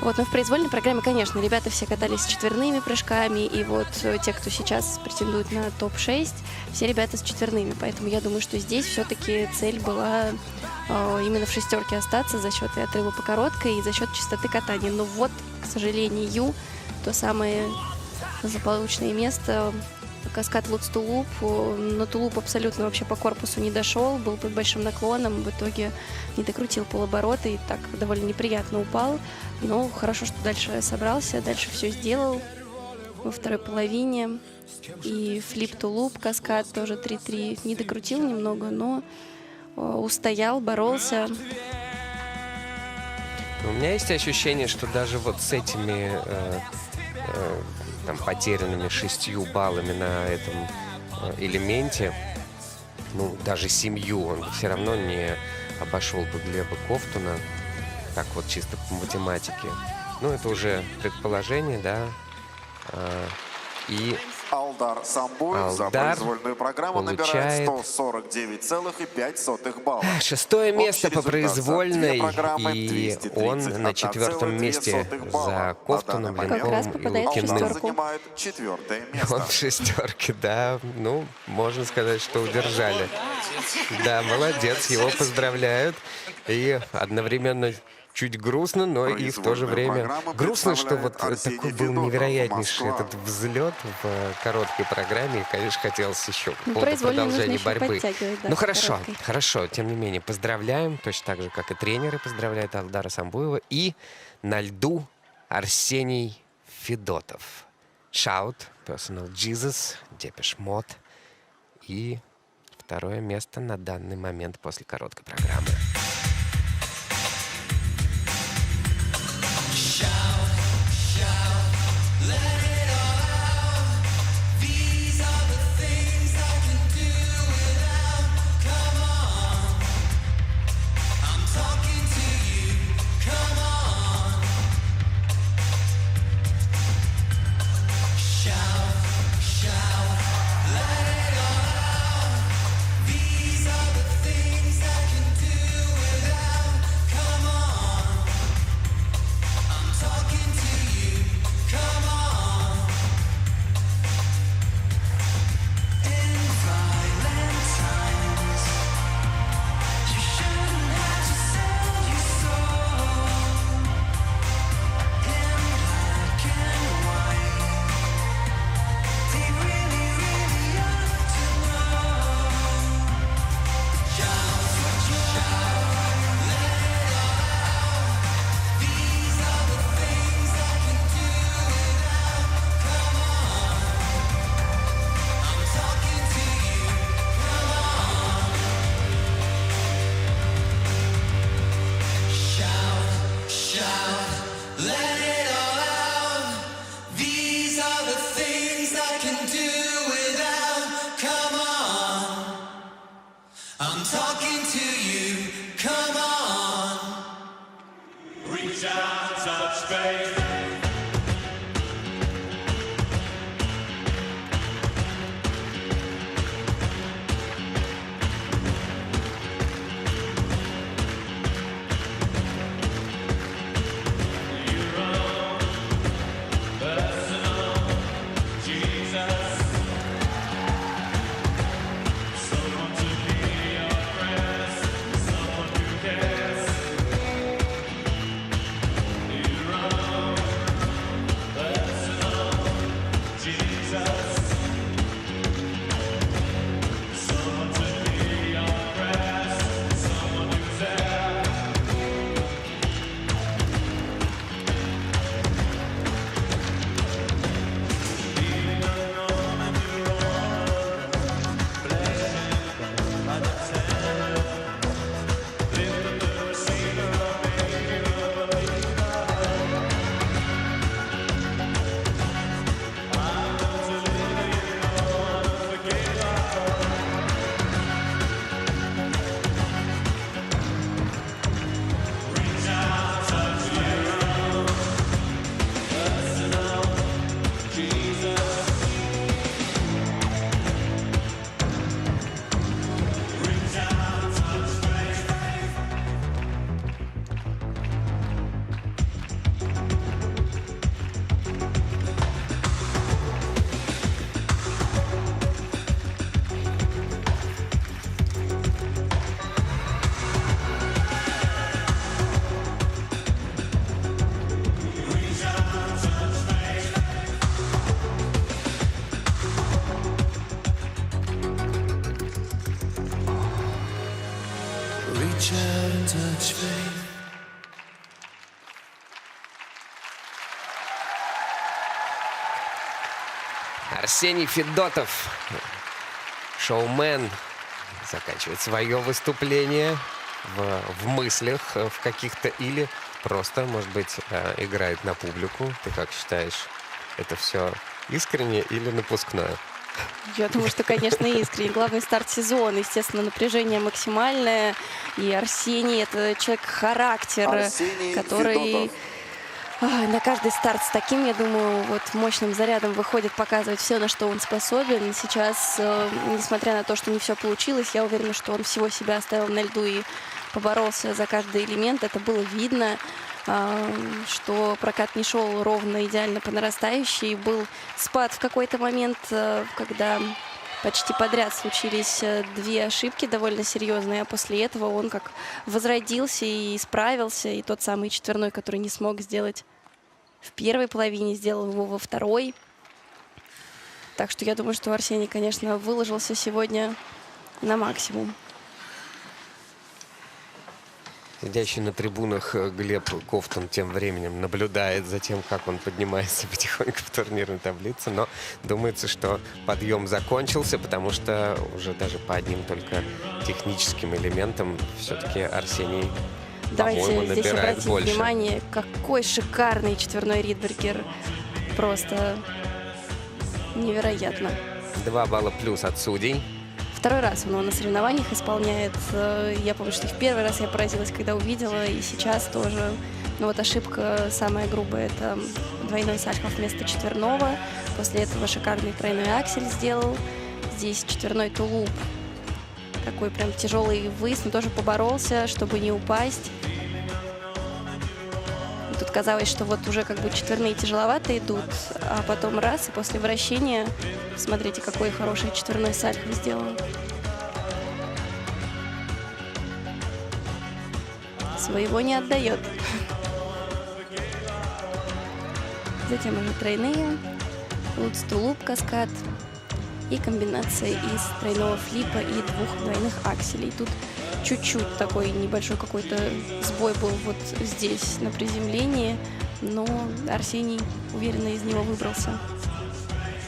Вот, но в произвольной программе, конечно, ребята все катались с четверными прыжками, и вот те, кто сейчас претендует на топ-6, все ребята с четверными, поэтому я думаю, что здесь все-таки цель была именно в шестерке остаться за счет и отрыва по короткой, и за счет чистоты катания. Но вот, к сожалению, то самое злополучное место, каскад Лутс-Тулуп. На Тулуп абсолютно вообще по корпусу не дошел, был под большим наклоном, в итоге не докрутил полоборота и так довольно неприятно упал. Но хорошо, что дальше собрался, дальше все сделал во второй половине. И флип-тулуп, каскад тоже 3-3 не докрутил немного, но устоял, боролся. У меня есть ощущение, что даже вот с этими там, потерянными 6 баллами на этом элементе, ну, даже семью, он все равно не обошел бы Глеба Ковтуна, так вот чисто по математике. Ну, это уже предположение, да. И Алдар Самбуев за Алдар произвольную программу набирает получает 149,5 балла. 6-е место Общий по результат за произвольной, две программы и он на 4-м месте 231,2 балла. за Ковтуном, На данный Как раз Блинковым и попадает в Лукиным. Алдар шестерку. занимает 4-е Он место. в 6-ке, да. Ну, можно сказать, что удержали. Да, молодец, его поздравляют. И одновременно чуть грустно, но и в то же время грустно, что вот такой был невероятнейший этот взлет в короткой программе. И, конечно, хотелось еще Ну, какого-то произвольно нужно продолжения еще борьбы. подтягивать, да, Ну, с хорошо, короткой. хорошо. Тем не менее, поздравляем, точно так же, как и тренеры поздравляют Алдара Самбуева. И на льду Арсений Федотов. Shout, Personal Jesus, Depeche Mode. И 2-е место на данный момент после короткой программы. Reach out and touch faith. Арсений Федотов, шоумен, заканчивает свое выступление в мыслях в каких-то или просто, может быть, играет на публику. Ты как считаешь, это все искренне или напускное? Я думаю, что, конечно, искренне. Главный старт сезона, естественно, напряжение максимальное. И Арсений — это человек-характер, Арсений который Федотов. на каждый старт с таким, я думаю, вот мощным зарядом выходит показывать все, на что он способен. Сейчас, несмотря на то, что не все получилось, я уверена, что он всего себя оставил на льду и поборолся за каждый элемент. Это было видно, что прокат не шел ровно, идеально по нарастающей. Был спад в какой-то момент, когда почти подряд случились две ошибки довольно серьезные, а после этого он как возродился и исправился. И тот самый четверной, который не смог сделать в первой половине, сделал его во второй. Так что я думаю, что Арсений, конечно, выложился сегодня на максимум. Сидящий на трибунах Глеб Ковтун тем временем наблюдает за тем, как он поднимается потихоньку в турнирной таблице, но думается, что подъем закончился, потому что уже даже по одним только техническим элементам все-таки Арсений, Давайте по-моему, здесь набирает обратим больше. внимание, какой шикарный четверной Ридбергер. Просто невероятно. 2 балла плюс от судей. Второй раз он его на соревнованиях исполняет. Я помню, что в первый раз я поразилась, когда увидела, и сейчас тоже. Но вот ошибка самая грубая — это двойной сальхов вместо четверного. После этого шикарный тройной аксель сделал. Здесь четверной тулуп. Такой прям тяжелый выс, но тоже поборолся, чтобы не упасть. И тут казалось, что вот уже как бы четверные тяжеловато идут, а потом раз, и после вращения, смотрите, какой хороший четверной сальхов сделал. Своего не отдает. Затем уже тройные, луц-тулуп, каскад и комбинация из тройного флипа и 2 двойных акселей. Тут чуть-чуть такой небольшой какой-то сбой был вот здесь на приземлении, но Арсений уверенно из него выбрался.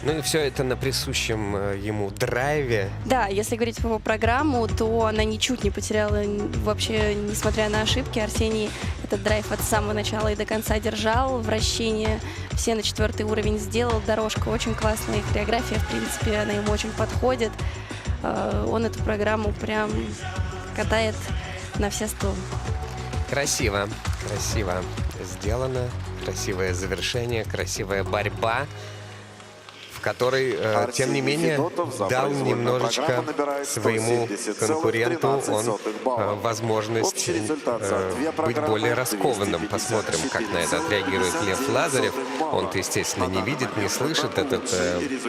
Ну и все это на присущем ему драйве. Да, если говорить про его программу, то она ничуть не потеряла вообще, несмотря на ошибки. Арсений этот драйв от самого начала и до конца держал. Вращение все на 4-й уровень сделал. Дорожка очень классная, хореография, в принципе, она ему очень подходит. Он эту программу прям катает на все 100. Красиво, красиво сделано. Красивое завершение, красивая борьба, в которой, тем не менее, дал немножечко своему конкуренту он возможность быть более раскованным. Посмотрим, как на это отреагирует Лев Лазарев. Он-то, естественно, не видит, не слышит этот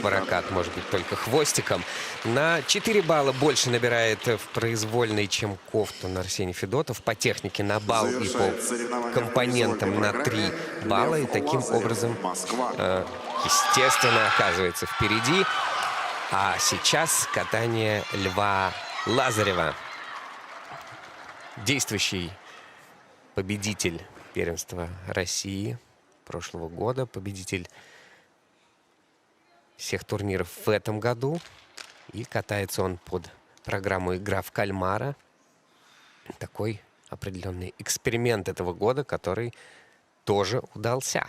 прокат, может быть, только хвостиком. На 4 балла больше набирает в произвольной, чем Ковтун Арсений Федотов. По технике на балл и по компонентам на 3 балла. И таким образом, естественно, оказывается впереди. А сейчас катание Льва Лазарева. Действующий победитель первенства России прошлого года. Победитель всех турниров в этом году. И катается он под программу «Игра в кальмара». Такой определенный эксперимент этого года, который тоже удался.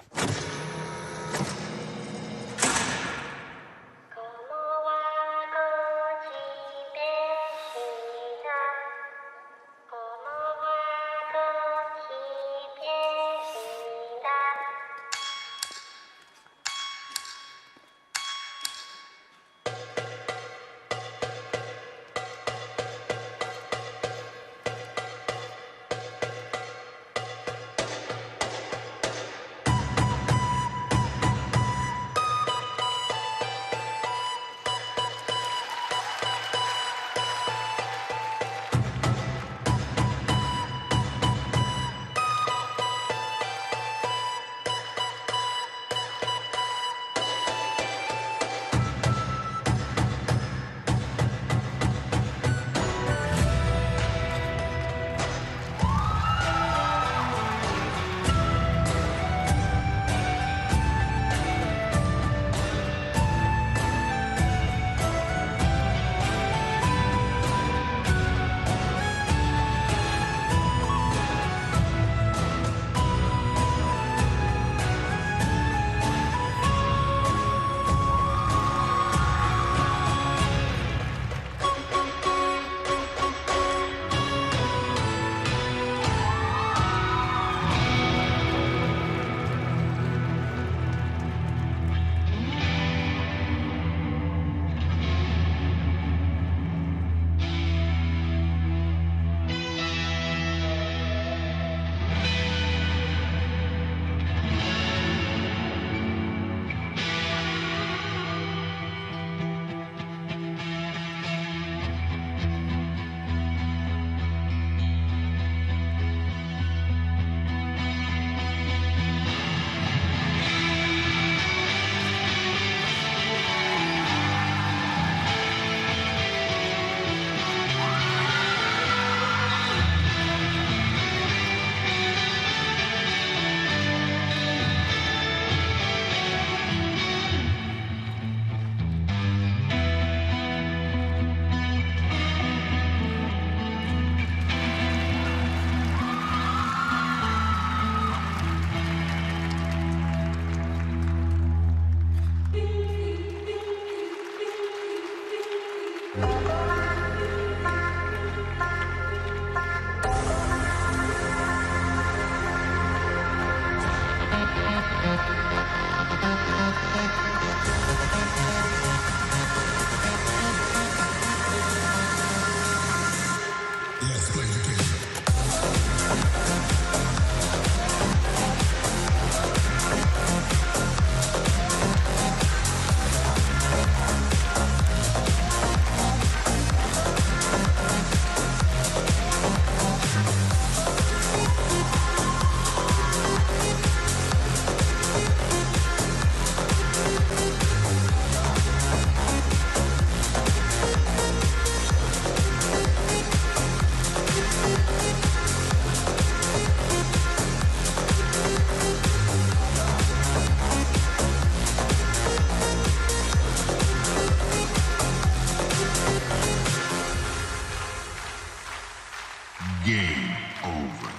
Game over.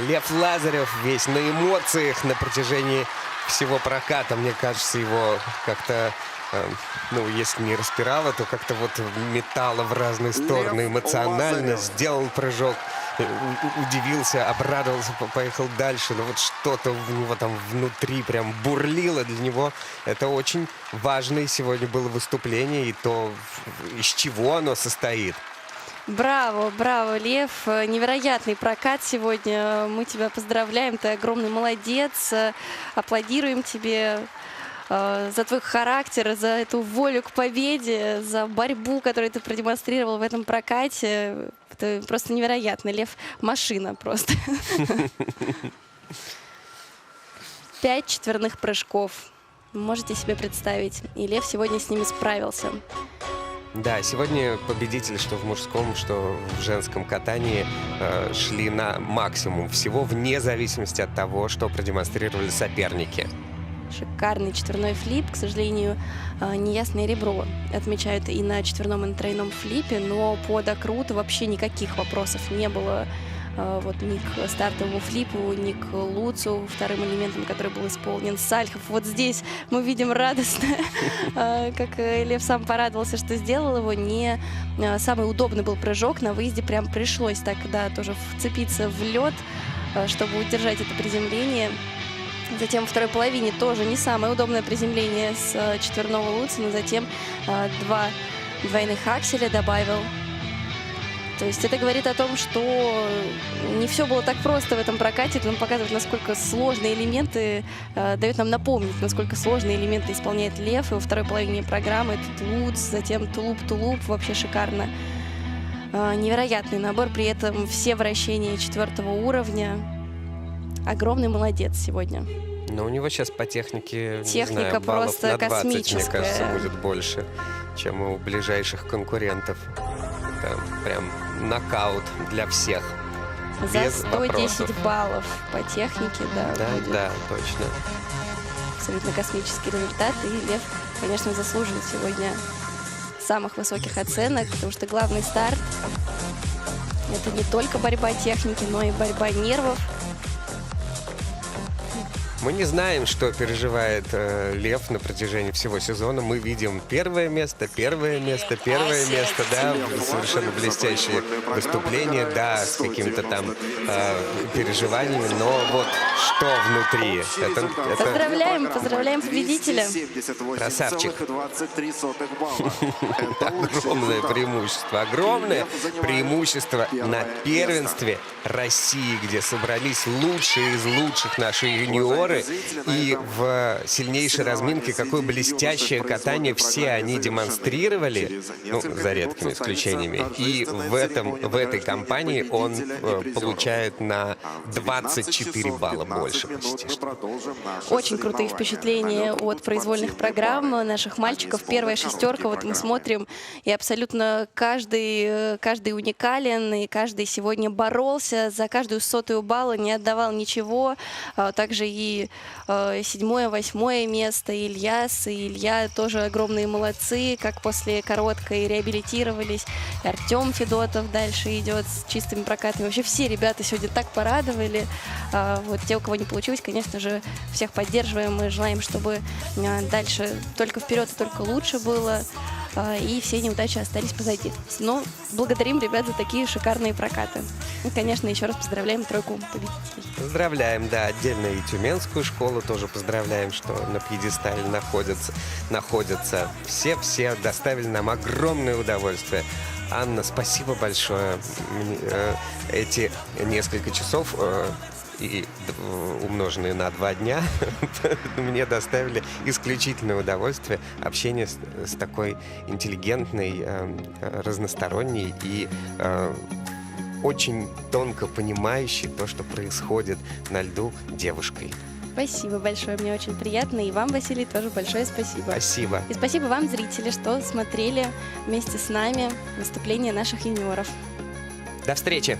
Лев Лазарев весь на эмоциях на протяжении всего проката. Мне кажется, его как-то, ну, если не распирало, то как-то вот метало в разные стороны эмоционально. Сделал прыжок, удивился, обрадовался, поехал дальше. Но вот что-то у него там внутри прям бурлило. Для него это очень важное сегодня было выступление. И то, из чего оно состоит. Браво, браво, Лев. Невероятный прокат сегодня. Мы тебя поздравляем. Ты огромный молодец. Аплодируем тебе за твой характер, за эту волю к победе, за борьбу, которую ты продемонстрировал в этом прокате. Это просто невероятно. Лев — машина просто. 5 четверных прыжков. Можете себе представить. И Лев сегодня с ними справился. Да, сегодня победители, что в мужском, что в женском катании, шли на максимум всего, вне зависимости от того, что продемонстрировали соперники. Шикарный четверной флип. К сожалению, неясное ребро отмечают и на четверном, и на тройном флипе, но по докруту вообще никаких вопросов не было. Вот ни к стартовому флипу, ни к луцу, вторым элементом, который был исполнен сальхов. Вот здесь мы видим радостно, как Лев сам порадовался, что сделал его. Не самый удобный был прыжок. На выезде прям пришлось тогда тоже вцепиться в лед, чтобы удержать это приземление. Затем во второй половине тоже не самое удобное приземление с четверного луца, но затем 2 двойных акселя добавил. То есть это говорит о том, что не все было так просто в этом прокате. Это нам показывает, насколько сложные элементы, дает нам напомнить, насколько сложные элементы исполняет Лев. И во второй половине программы этот луц, затем тулуп, вообще шикарно. Невероятный набор, при этом все вращения 4-го уровня. Огромный молодец сегодня. Но у него сейчас по технике, Техника не знаю, баллов просто на 20, мне космическая. кажется, будет больше, чем у ближайших конкурентов. Это прям нокаут для всех. За Без 110 вопросов. баллов по технике, да, Да, будет да, точно. абсолютно космический результат. И Лев, конечно, заслуживает сегодня самых высоких оценок, потому что главный старт — это не только борьба техники, но и борьба нервов. Мы не знаем, что переживает Лев на протяжении всего сезона. Мы видим первое место, да, совершенно блестящее выступление, да, с какими-то там переживаниями, но вот что внутри. Поздравляем победителя. Красавчик. Огромное преимущество на первенстве России, где собрались лучшие из лучших наши юниоры. И в сильнейшей разминке какое блестящее катание все они демонстрировали, ну, за редкими исключениями. И в этой компании он получает на 24 балла больше почти что. Очень крутые впечатления от произвольных программ наших мальчиков. Первая шестерка, вот мы смотрим, и абсолютно каждый уникален, и каждый сегодня боролся за каждую 100-ю балла, не отдавал ничего. Также и 7-е, 8-е место, и Ильяс, и Илья тоже огромные молодцы, как после короткой реабилитировались. И Артем Федотов дальше идет с чистыми прокатами. Вообще все ребята сегодня так порадовали. Вот те, у кого не получилось, конечно же, всех поддерживаем и желаем, чтобы дальше только вперед и только лучше было, и все неудачи остались позади. Но благодарим ребят за такие шикарные прокаты. И, конечно, еще раз поздравляем тройку победителей. Поздравляем, да, отдельно и Тюменскую школу тоже поздравляем, что на пьедестале находятся. Все доставили нам огромное удовольствие. Анна, спасибо большое. Эти несколько часов и умноженные на 2 дня мне доставили исключительное удовольствие. Общение с такой интеллигентной, разносторонней и очень тонко понимающей то, что происходит на льду девушкой. Спасибо большое, мне очень приятно. И вам, Василий, тоже большое спасибо. Спасибо. И спасибо вам, зрители, что смотрели вместе с нами выступления наших юниоров. До встречи!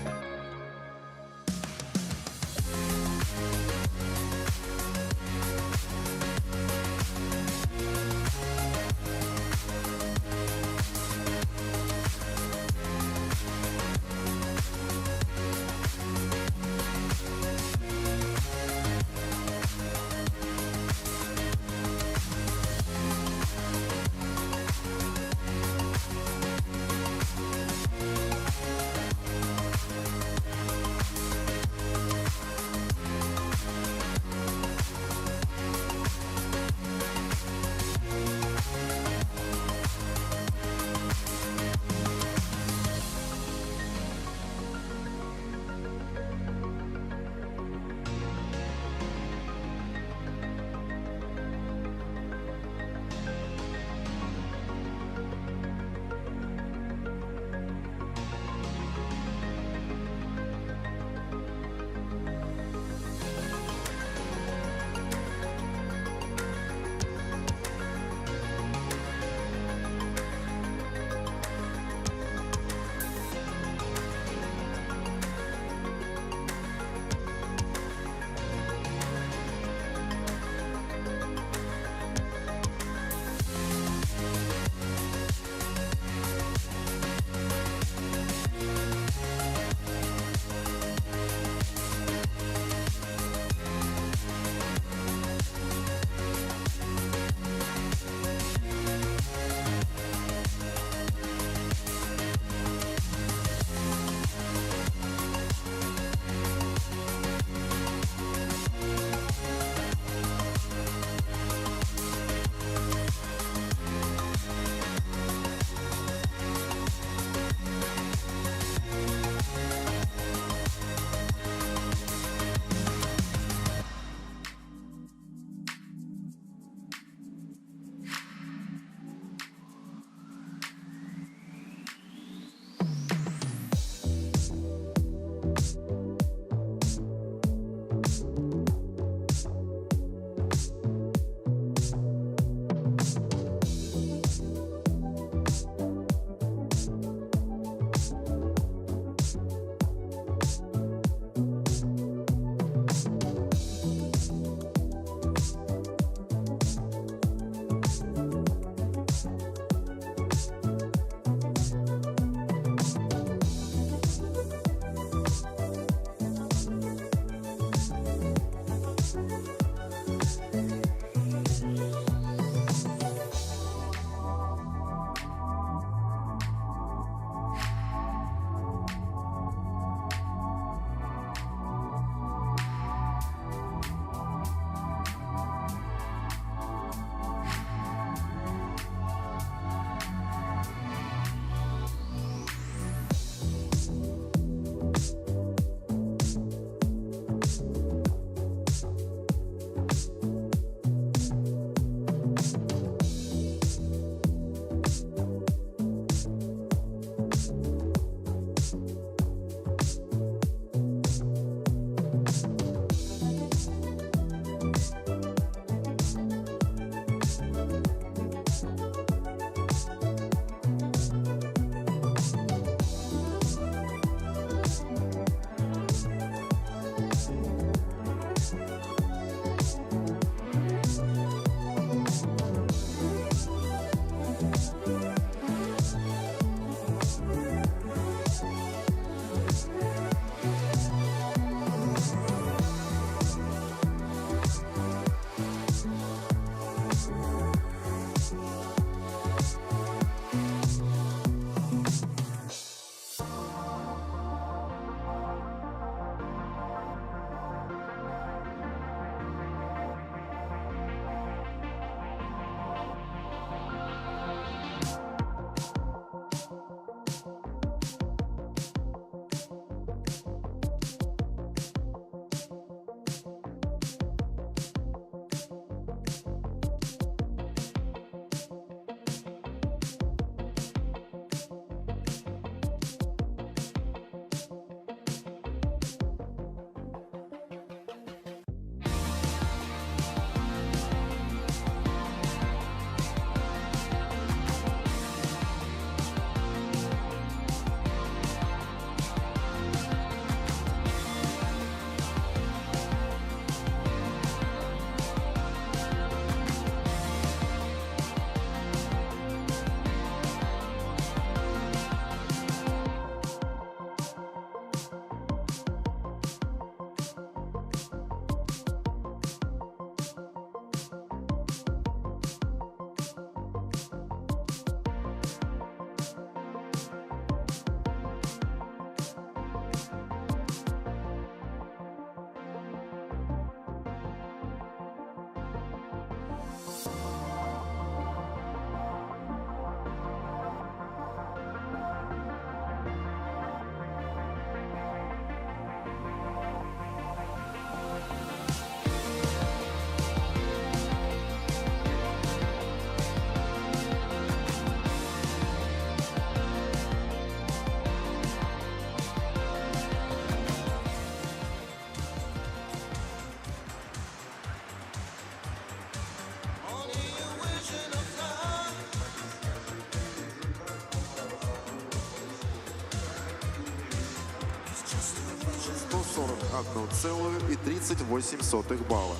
141,38 балла.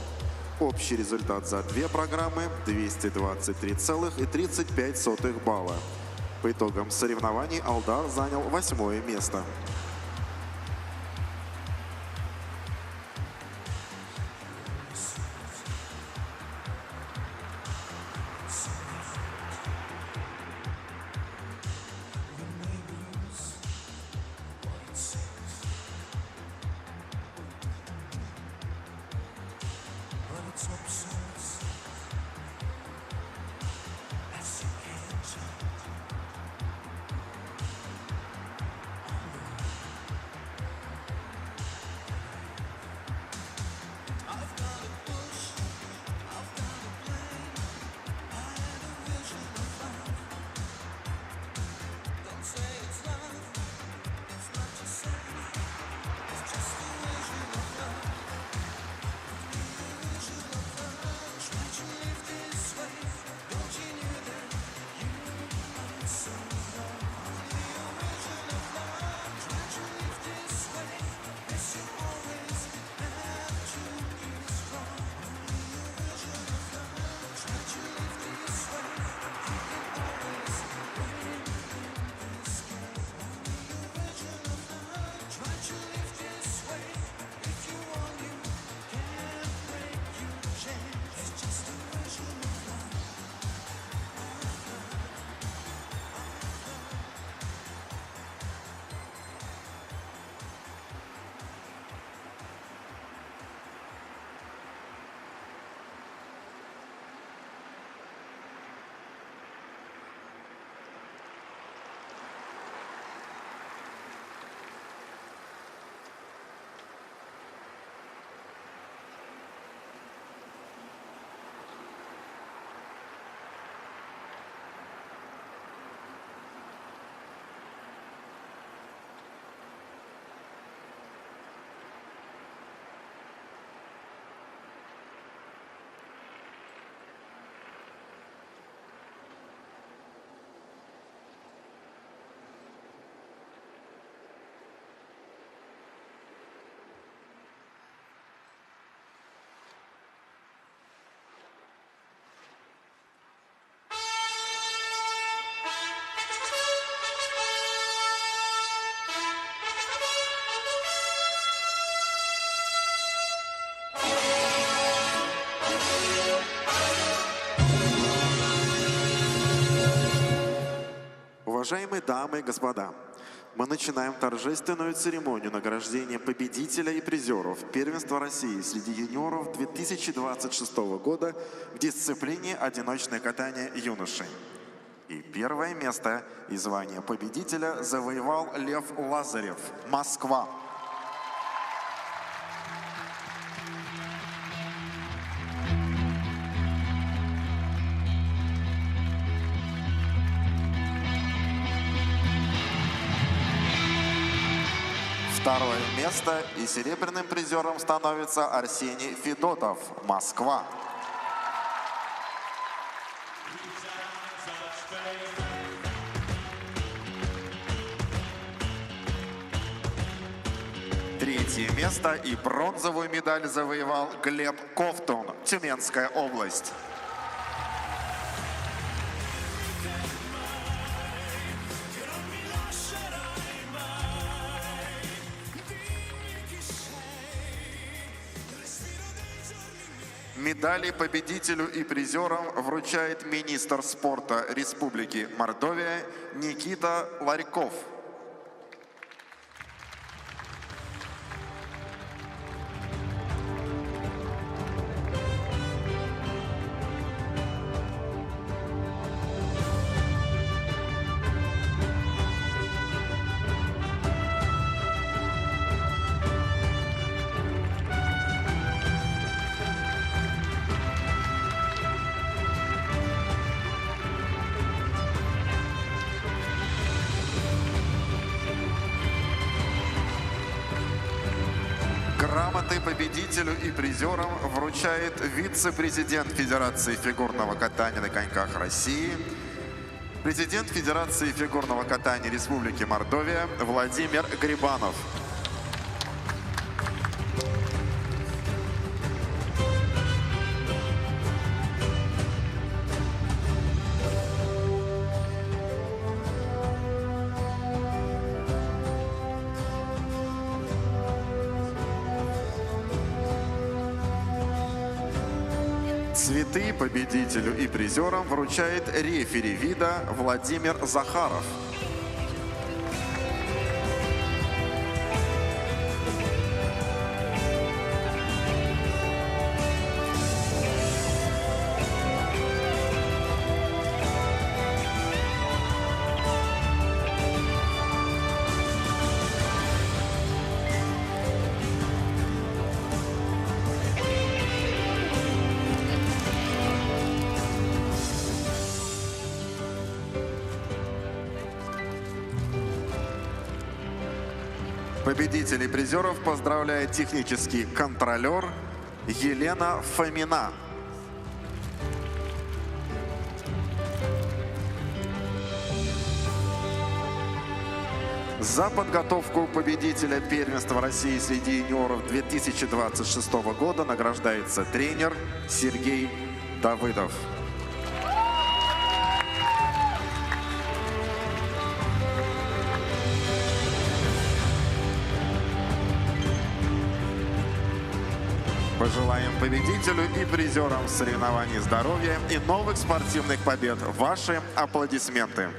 Общий результат за две программы 223,35 балла. По итогам соревнований Алдар занял 8-е место. Уважаемые дамы и господа, мы начинаем торжественную церемонию награждения победителя и призеров первенства России среди юниоров 2026 года в дисциплине одиночное катание юношей. И первое место и звание победителя завоевал Лев Лазарев, Москва. Второе место и серебряным призером становится Арсений Федотов, Москва. Третье место и бронзовую медаль завоевал Глеб Ковтун, Тюменская область. Медали победителю и призерам вручает министр спорта Республики Мордовия Никита Ларьков. Грамоты победителю и призерам вручает вице-президент Федерации фигурного катания на коньках России, президент Федерации фигурного катания Республики Мордовия Владимир Грибанов. Цветы победителю и призерам вручает рефери вида Владимир Захаров. Победителей призеров поздравляет технический контролер Елена Фомина. За подготовку победителя первенства России среди юниоров 2026 года награждается тренер Сергей Давыдов. Пожелаем победителю и призерам соревнований здоровья и новых спортивных побед. Ваши аплодисменты.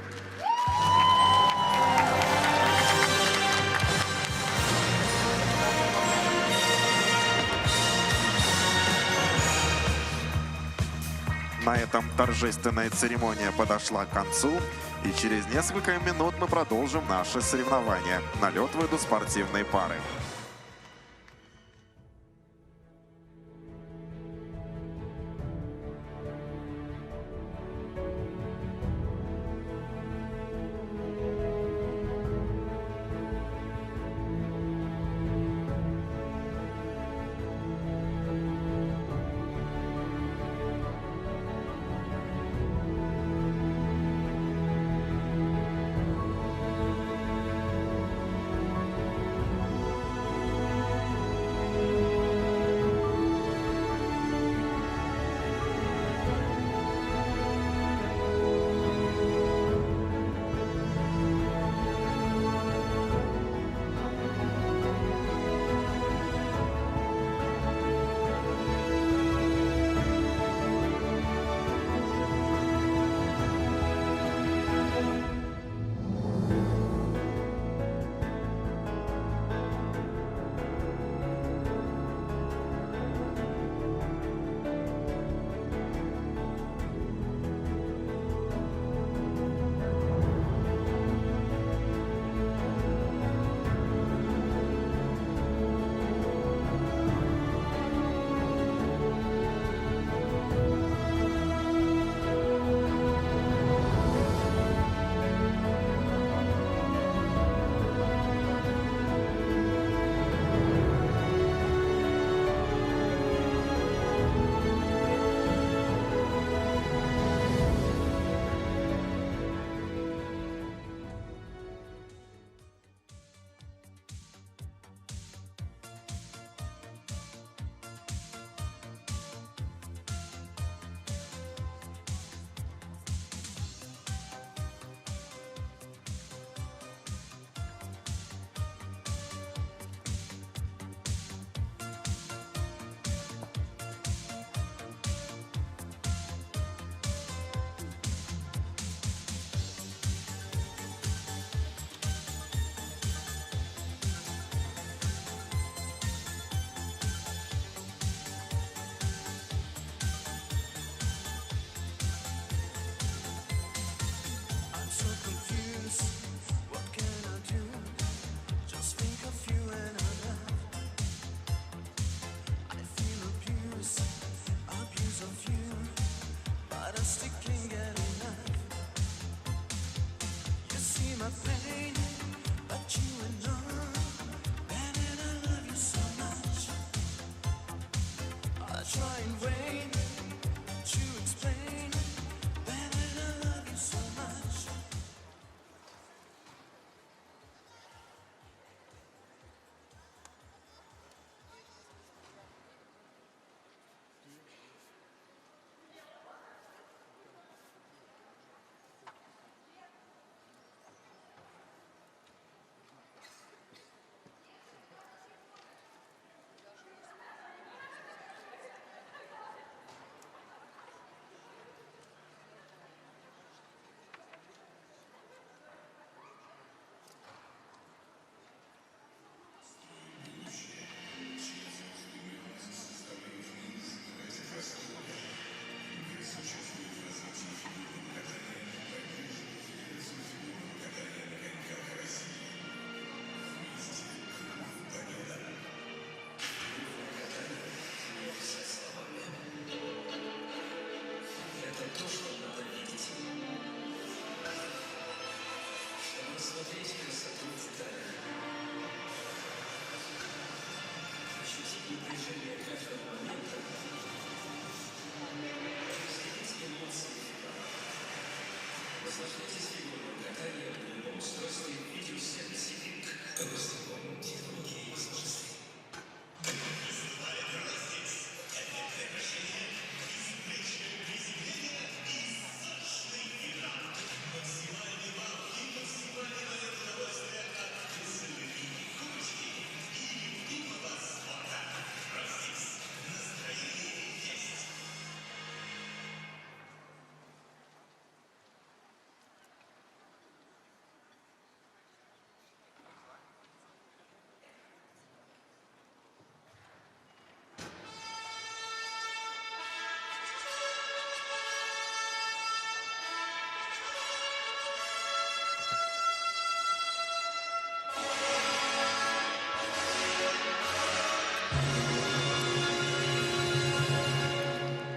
На этом торжественная церемония подошла к концу, и через несколько минут мы продолжим наши соревнования. На лед выйдут спортивные пары.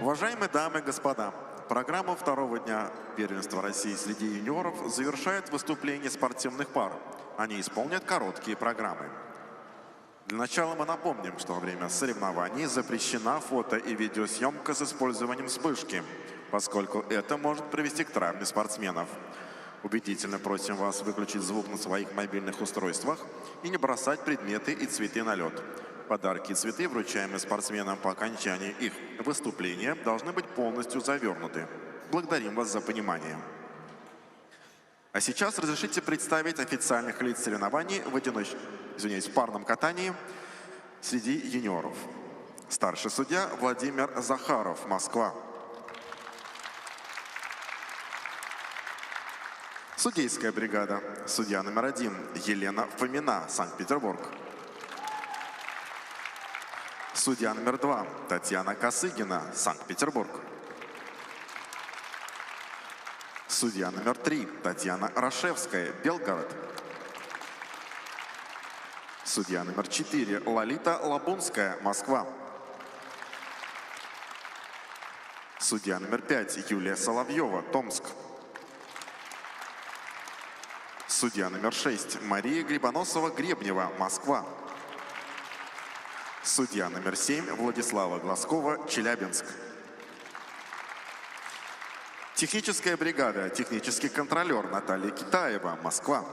Уважаемые дамы и господа, программу второго дня первенства России среди юниоров завершает выступление спортивных пар. Они исполнят короткие программы. Для начала мы напомним, что во время соревнований запрещена фото- и видеосъемка с использованием вспышки, поскольку это может привести к травме спортсменов. Убедительно просим вас выключить звук на своих мобильных устройствах и не бросать предметы и цветы на лед. Подарки и цветы, вручаемые спортсменам по окончании их выступления, должны быть полностью завернуты. Благодарим вас за понимание. А сейчас разрешите представить официальных лиц соревнований в парном катании среди юниоров. Старший судья Владимир Захаров, Москва. Судейская бригада. Судья номер 1 Елена Фомина, Санкт-Петербург. Судья номер 2 Татьяна Косыгина, Санкт-Петербург. Судья номер 3 Татьяна Рашевская, Белгород. Судья номер 4 Лолита Лабунская, Москва. Судья номер 5 Юлия Соловьева, Томск. Судья номер 6 Мария Грибоносова-Гребнева, Москва. Судья номер 7 Владислава Глазкова, Челябинск. Техническая бригада, технический контролер Наталья Китаева, Москва.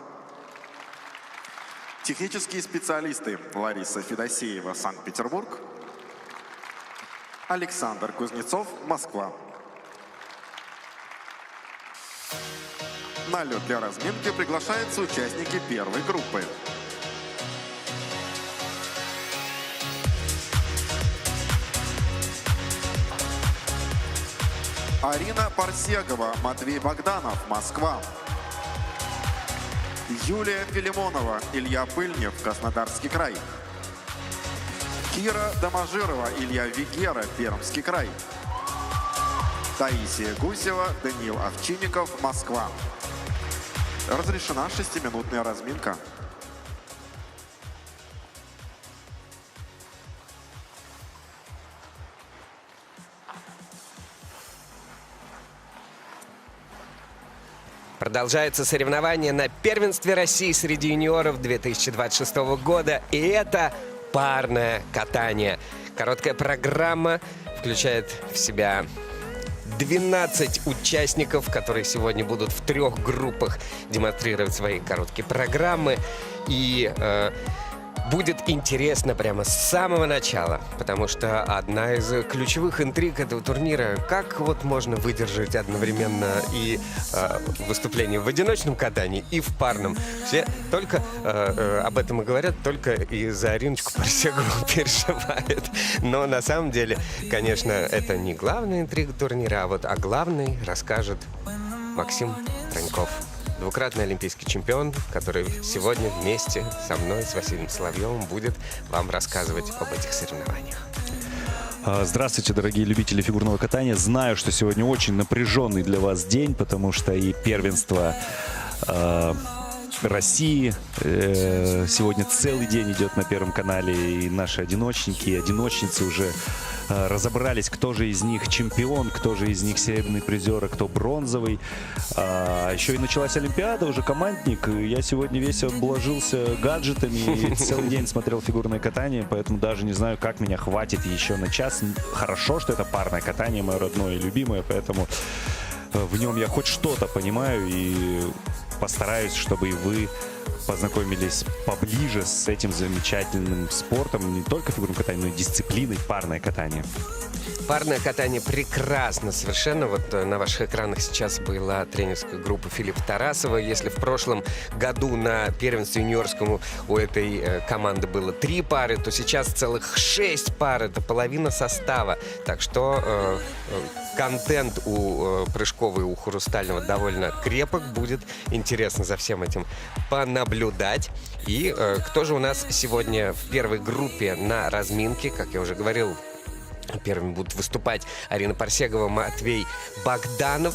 Технические специалисты Лариса Федосеева, Санкт-Петербург. Александр Кузнецов, Москва. На лед для разминки приглашаются участники первой группы. Арина Парсегова, Матвей Богданов, Москва. Юлия Филимонова, Илья Пыльнев, Краснодарский край. Кира Доможирова, Илья Вигера, Пермский край. Таисия Гусева, Даниил Овчинников, Москва. Разрешена 6-минутная разминка. Продолжается соревнование на первенстве России среди юниоров 2026 года. И это парное катание. Короткая программа включает в себя 12 участников, которые сегодня будут в 3 группах демонстрировать свои короткие программы. И будет интересно прямо с самого начала, потому что одна из ключевых интриг этого турнира, как вот можно выдержать одновременно и выступление в одиночном катании, и в парном. Все только об этом и говорят, только и за Ариночку Парсегову переживают. Но на самом деле, конечно, это не главная интрига турнира, а главный расскажет Максим Троньков. Двукратный олимпийский чемпион, который сегодня вместе со мной, с Василием Соловьевым, будет вам рассказывать об этих соревнованиях. Здравствуйте, дорогие любители фигурного катания. Знаю, что сегодня очень напряженный для вас день, потому что и первенство России сегодня целый день идет на Первом канале, и наши одиночники и одиночницы уже разобрались, кто же из них чемпион, кто же из них серебряный призер, а кто бронзовый. Еще и началась Олимпиада, уже командник. Я сегодня весь обложился гаджетами и целый день смотрел фигурное катание, поэтому даже не знаю, как меня хватит еще на час. Хорошо, что это парное катание, мое родное и любимое, поэтому в нем я хоть что-то понимаю и постараюсь, чтобы и вы познакомились поближе с этим замечательным спортом, не только фигурным катанием, но и дисциплиной парное катание. Парное катание прекрасно совершенно. Вот на ваших экранах сейчас была тренерская группа Филиппа Тарасова. Если в прошлом году на первенстве юниорском у этой команды было 3 пары, то сейчас целых 6 пар. Это половина состава. Так что контент у Прыжковой, у Хрустального довольно крепок. Будет интересно за всем этим понаблюдать. И кто же у нас сегодня в первой группе на разминке? Как я уже говорил, первыми будут выступать Арина Парсегова, Матвей Богданов.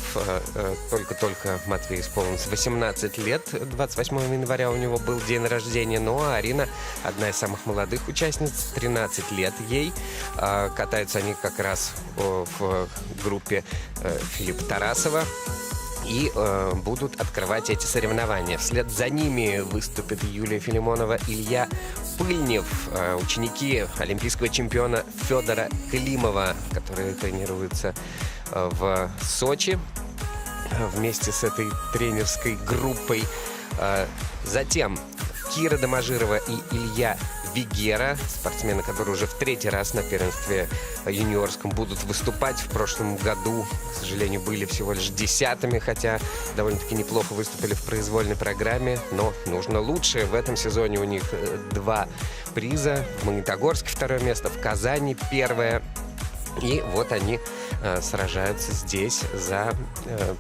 Только-только Матвей исполнилось 18 лет. 28 января у него был день рождения. Ну а Арина одна из самых молодых участниц. 13 лет ей. Катаются они как раз в группе Филиппа Тарасова. И будут открывать эти соревнования. Вслед за ними выступят Юлия Филимонова, Илья Пыльнев, ученики олимпийского чемпиона Федора Климова, которые тренируются в Сочи вместе с этой тренерской группой. Затем Кира Доможирова и Илья Вигера, спортсмены, которые уже в 3-й раз на первенстве юниорском будут выступать. В прошлом году, к сожалению, были всего лишь 10-ми, хотя довольно-таки неплохо выступили в произвольной программе. Но нужно лучше. В этом сезоне у них 2 приза. В Магнитогорске 2-е место, в Казани 1-е. И вот они сражаются здесь за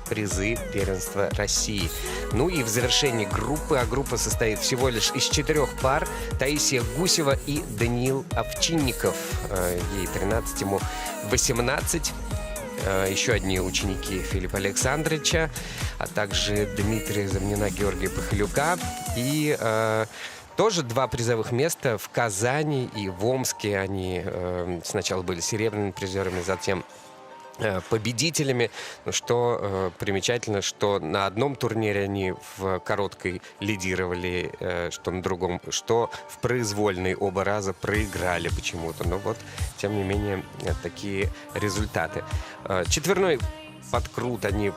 призы первенства России. Ну и в завершении группы, а группа состоит всего лишь из 4 пар, Таисия Гусева и Даниил Овчинников. Ей 13, ему 18. Еще одни ученики Филиппа Александровича, а также Дмитрия Замнина, Георгия Пахалюка. И тоже 2 призовых места в Казани и в Омске. Они сначала были серебряными призерами, затем победителями. Но что примечательно, что на одном турнире они в короткой лидировали, что на другом, что в произвольной оба раза проиграли почему-то. Но вот, тем не менее, такие результаты. Четверной подкрут они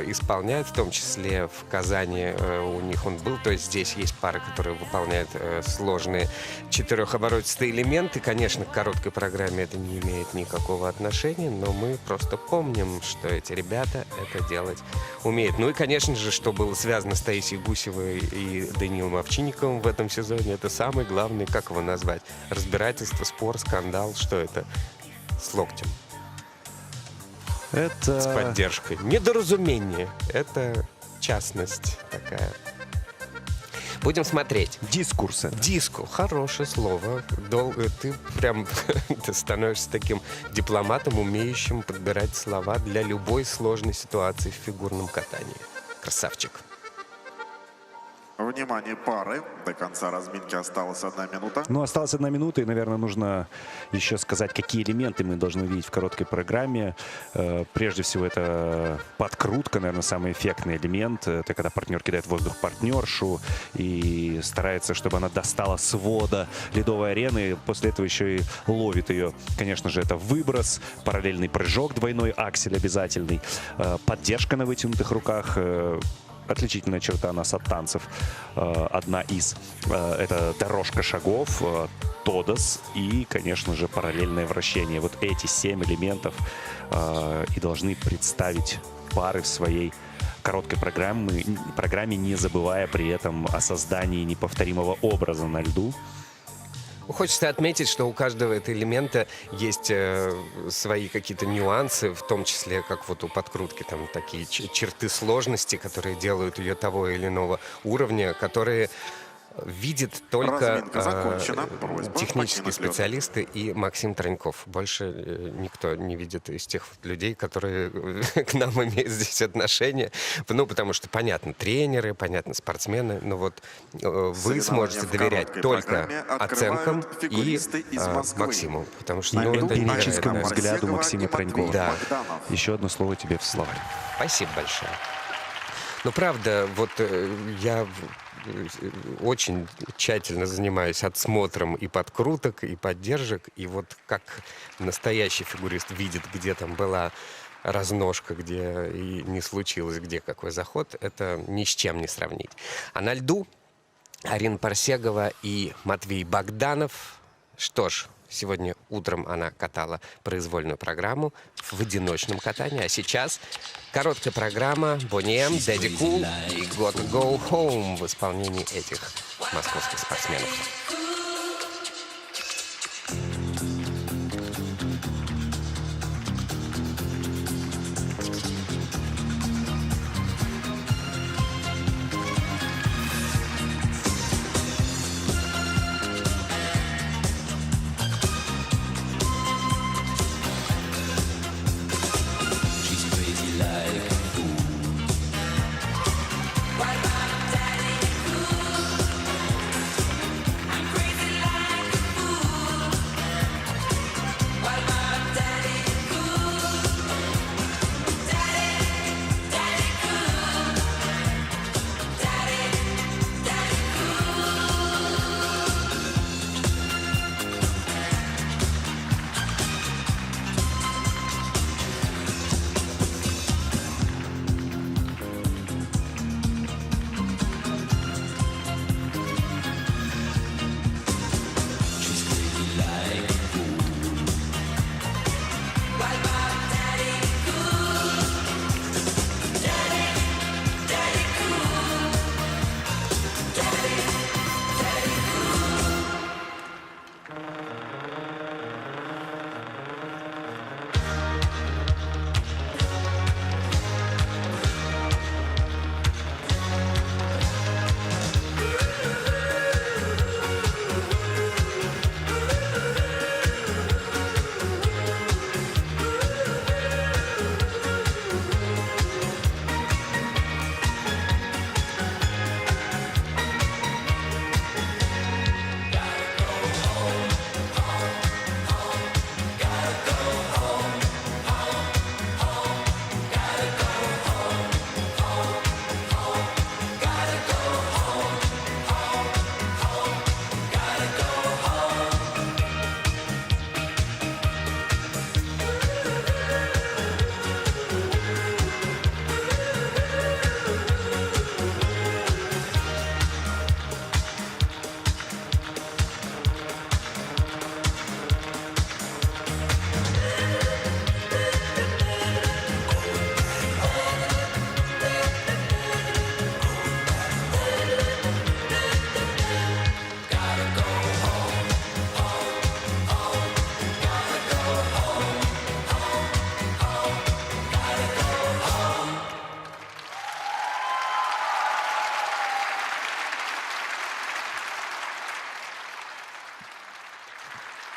исполняют, в том числе в Казани у них он был. То есть здесь есть пары, которые выполняют сложные 4-оборотистые элементы. Конечно, к короткой программе это не имеет никакого отношения, но мы просто помним, что эти ребята это делать умеют. Ну и, конечно же, что было связано с Таисией Гусевой и Даниилом Овчинниковым в этом сезоне, это самый главный, как его назвать, разбирательство, спор, скандал. Что это? С локтем. Это... С поддержкой. Недоразумение. Это частность такая. Будем смотреть. Дискурсы. Диску. Хорошее слово. Ты прям ты становишься таким дипломатом, умеющим подбирать слова для любой сложной ситуации в фигурном катании. Красавчик. Внимание, пары. До конца разминки осталась 1 минута. Ну, осталась 1 минута, и, наверное, нужно еще сказать, какие элементы мы должны видеть в короткой программе. Прежде всего, это подкрутка, наверное, самый эффектный элемент. Это когда партнер кидает в воздух партнершу и старается, чтобы она достала свода ледовой арены. И после этого еще и ловит ее. Конечно же, это выброс, параллельный прыжок, двойной аксель обязательный, поддержка на вытянутых руках. Отличительная черта нас от танцев. Одна из. Это дорожка шагов, тодос и, конечно же, параллельное вращение. Вот эти 7 элементов и должны представить пары в своей короткой программе, не забывая при этом о создании неповторимого образа на льду. Хочется отметить, что у каждого этого элемента есть свои какие-то нюансы, в том числе, как вот у подкрутки, там такие черты сложности, которые делают ее того или иного уровня, которые видят только технические специалисты и Максим Троньков. Больше никто не видит из тех людей, которые к нам имеют здесь отношение. Ну, потому что, понятно, тренеры, понятно, спортсмены, но вот вы сможете доверять только оценкам и Максиму. Потому что эмпирическому взгляду Максима Тронькова. Да. Еще одно слово тебе в словарь. Спасибо большое. Ну, правда, вот я очень тщательно занимаюсь отсмотром и подкруток, и поддержек. И вот как настоящий фигурист видит, где там была разножка, где и не случилось, где какой заход, это ни с чем не сравнить. А на льду Арина Парсегова и Матвей Богданов. Что ж, сегодня утром она катала произвольную программу в одиночном катании, а сейчас короткая программа Boney M, Daddy Cool и Gotta Go Home в исполнении этих московских спортсменов.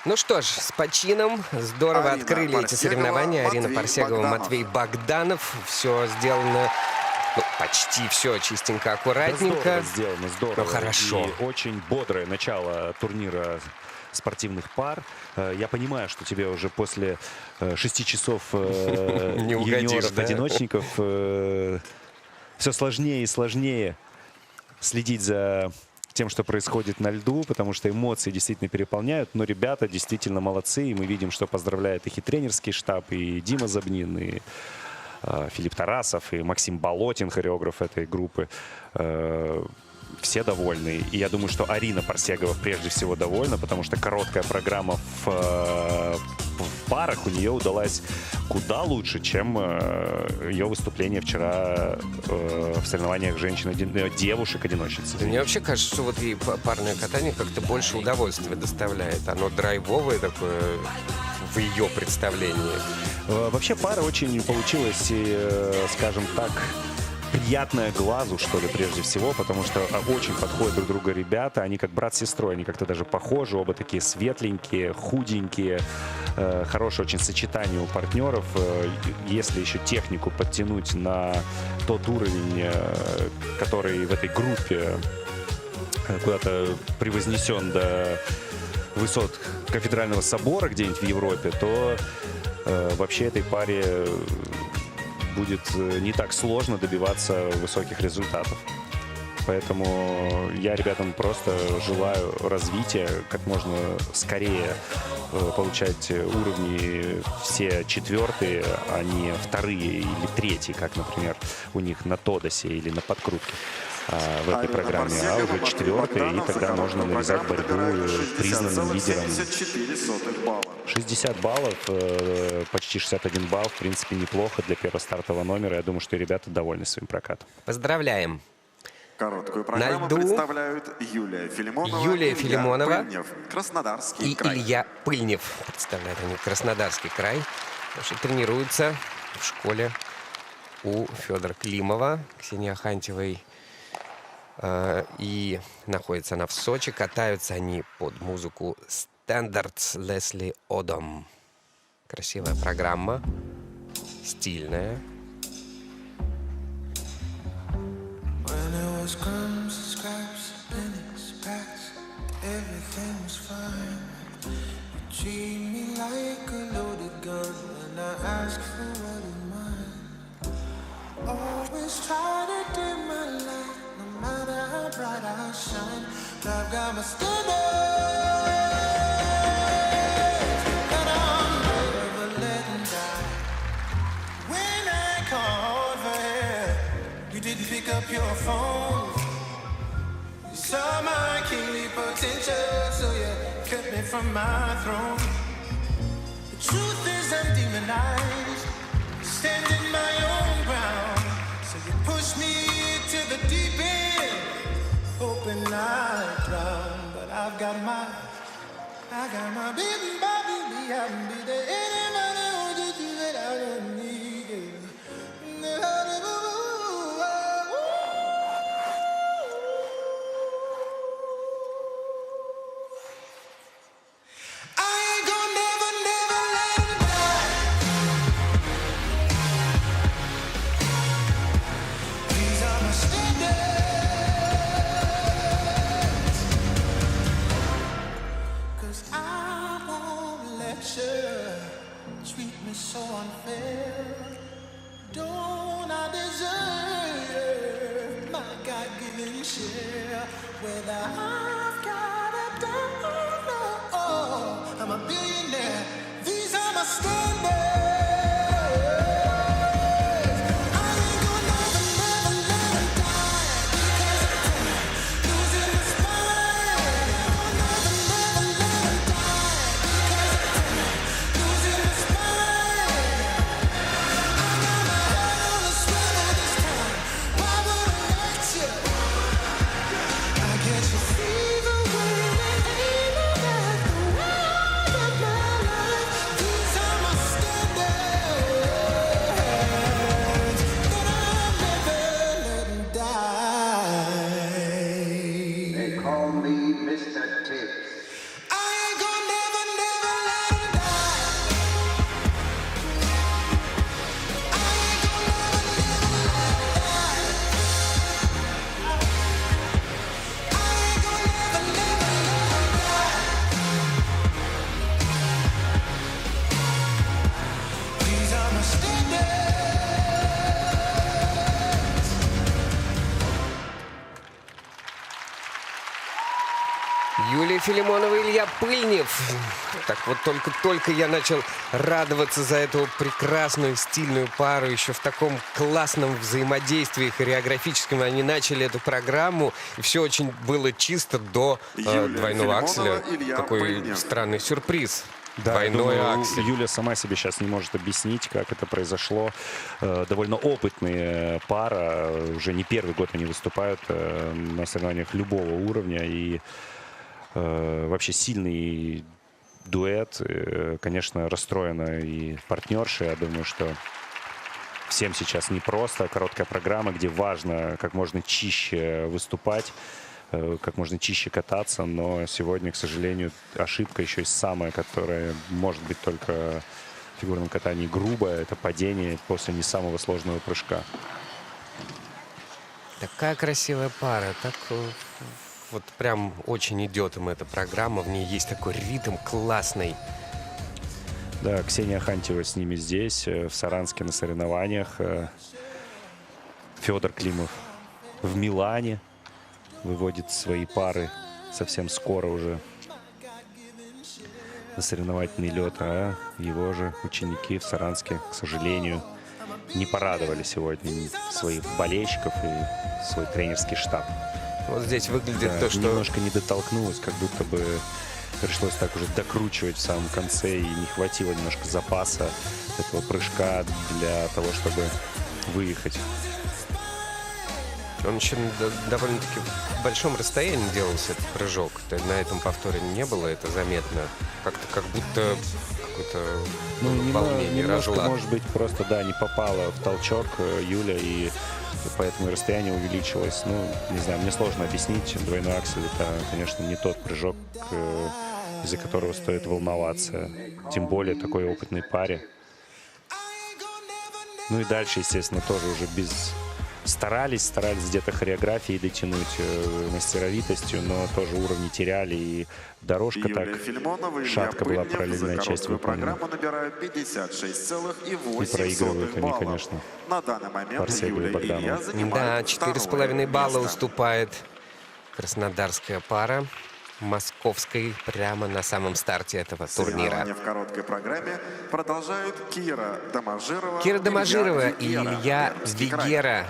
Ну что ж, с почином. Здорово Арина открыли эти Парсегова, соревнования. Арина Матвей Парсегова, Богданов. Матвей Богданов. Все сделано, ну, почти все чистенько, аккуратненько. Здорово сделано, здорово. Ну, хорошо. И очень бодрое начало турнира спортивных пар. Я понимаю, что тебе уже после 6 часов юниоров-одиночников все сложнее и сложнее следить за тем, что происходит на льду, потому что эмоции действительно переполняют. Но ребята действительно молодцы, и мы видим, что поздравляет их и тренерский штаб, и Дима Забнин, и Филипп Тарасов, и Максим Болотин, хореограф этой группы. Все довольны. И я думаю, что Арина Парсегова прежде всего довольна, потому что короткая программа в парах у нее удалась куда лучше, чем ее выступление вчера в соревнованиях девушек-одиночниц. Мне вообще кажется, что вот ей парное катание как-то больше удовольствия доставляет. Оно драйвовое такое в ее представлении. Вообще пара очень получилась, скажем так, приятная глазу, что ли, прежде всего, потому что очень подходят друг другу ребята. Они как брат с сестрой, они как-то даже похожи, оба такие светленькие, худенькие. Хорошее очень сочетание у партнеров. Если еще технику подтянуть на тот уровень, который в этой группе куда-то превознесен до высот кафедрального собора где-нибудь в Европе, то вообще этой паре будет не так сложно добиваться высоких результатов. Поэтому я ребятам просто желаю развития, как можно скорее получать уровни все четвертые, а не вторые или третьи, как, например, у них на Тодосе или на подкрутке в этой программе, а уже четвертые, и тогда можно навязать борьбу признанным лидером. 60 баллов, почти 61 балл, в принципе, неплохо для первого стартового номера. Я думаю, что ребята довольны своим прокатом. Поздравляем! Короткую программу льду представляют Юлия Филимонова, Юлия Филимонова Пыльнев, Краснодарский и край. Илья Пыльнев. Представляют они Краснодарский край. Потому что тренируются в школе у Федора Климова, Ксении Ахантьевой. И находится она в Сочи. Катаются они под музыку Standards Лесли Одом. Красивая программа, стильная. When it was crumbs, scraps, pennies, packs, everything was fine. You treat me like a loaded gun, and I ask for what is mine. Always try to dim my light, no matter how bright I shine. But I've got my standards, and I'm never letting die. When I called for help, you didn't pick up your phone. You saw my kingly potential, so you kept me from my throne. The truth is I'm demonized, standing my own ground. So you push me to the deep end, hoping I drown. But I've got my baby, baby, I'm be the anybody who just do that I don't need it. Treat me so unfair. Don't I deserve my God-given share? Whether I've got a dollar or I'm a billionaire, these are my standards. Юлия Филимонова и Илья Пыльнев. Так вот только я начал радоваться за эту прекрасную стильную пару. Еще в таком классном взаимодействии хореографическом они начали эту программу. И все очень было чисто до двойного акселя. Такой странный сюрприз. Да, Двойной думаю, аксель. Юля сама себе сейчас не может объяснить, как это произошло. Довольно опытная пара. Уже не первый год они выступают на соревнованиях любого уровня. И вообще сильный дуэт. Конечно, расстроена и партнерша. Я думаю, что всем сейчас непросто. Короткая программа, где важно как можно чище выступать, как можно чище кататься. Но сегодня, к сожалению, ошибка еще и самая, которая может быть только в фигурном катании грубая. Это падение после не самого сложного прыжка. Такая красивая пара. Так вот прям очень идет им эта программа. В ней есть такой ритм классный. Да, Ксения Ахантьева с ними здесь, в Саранске на соревнованиях. Федор Климов в Милане. выводит свои пары совсем скоро уже на соревновательный лед, а его же ученики в Саранске, к сожалению, не порадовали сегодня своих болельщиков и свой тренерский штаб. Вот здесь выглядит Да, то, что... немножко не дотолкнулось, как будто бы пришлось так уже докручивать в самом конце, и не хватило немножко запаса этого прыжка для того, чтобы выехать. Он еще довольно-таки в большом расстоянии делался, этот прыжок. На этом повторе не было, это заметно. Как-то как будто какое-то волнение, немножко, разлад. может быть, просто, да, не попала в толчок Юля, и поэтому и расстояние увеличилось. Ну, не знаю, мне сложно объяснить. Двойной аксель — это, конечно, не тот прыжок, из-за которого стоит волноваться. Тем более такой опытной паре. Ну и дальше, естественно, тоже уже без... Старались где-то хореографией дотянуть, мастеровитостью, но тоже уровни теряли, и дорожка Юлия так Филимонова, Илья шатко была Пыльнев параллельная за часть короткую выполнена. программу набирают 56,8 И проигрывают они, баллов. конечно, На данный момент Парсегу и Юля и Богдану. Илья Да, занимают 4,5 балла второе место. уступает краснодарская пара московской прямо на самом старте этого турнира. Соревнования в короткой программе продолжают Кира Доможирова, Кира Доможирова и Вигера, Илья Пермский край. Вигера,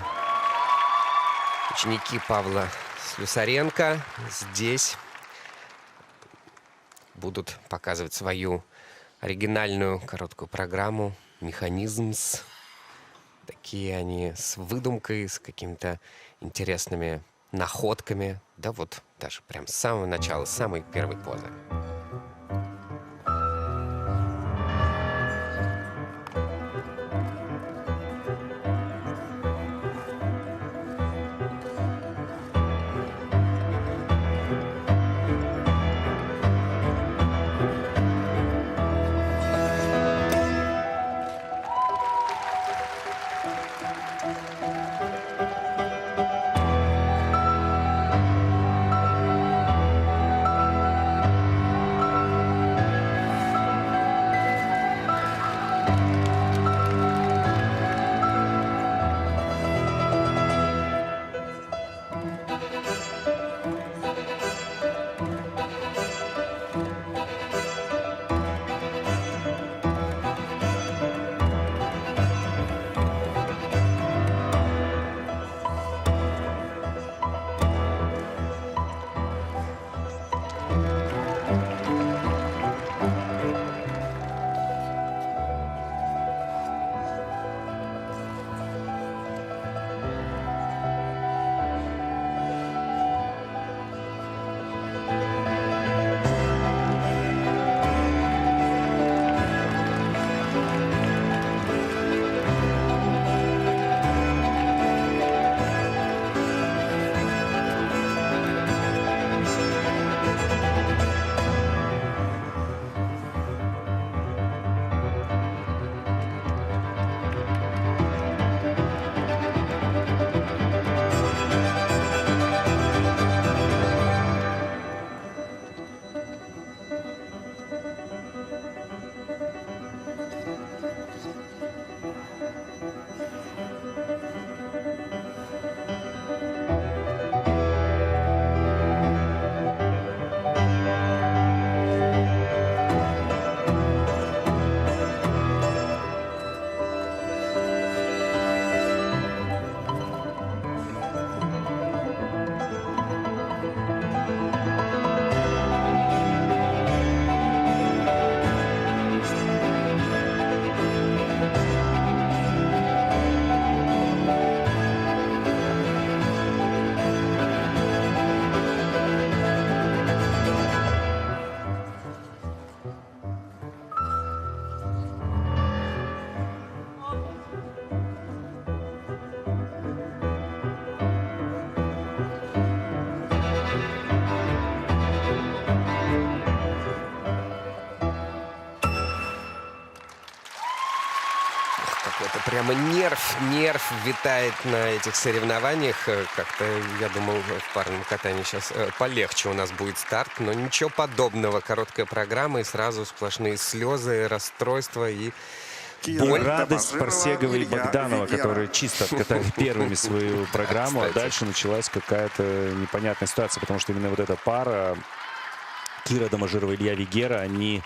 ученики Павла Слюсаренко, здесь будут показывать свою оригинальную короткую программу «Механизмс». Такие они с выдумкой, с какими-то интересными находками. Да вот даже прям с самого начала, с самой первой позы. Это прямо нерв витает на этих соревнованиях. Как-то, я думал, в парном катании сейчас полегче у нас будет старт, но ничего подобного. Короткая программа и сразу сплошные слезы, расстройства и боль. Радость Парсегова и Богданова, которые чисто откатали первыми свою программу, а дальше началась какая-то непонятная ситуация, потому что именно вот эта пара, Кира Домажирова и Илья Вигера, они,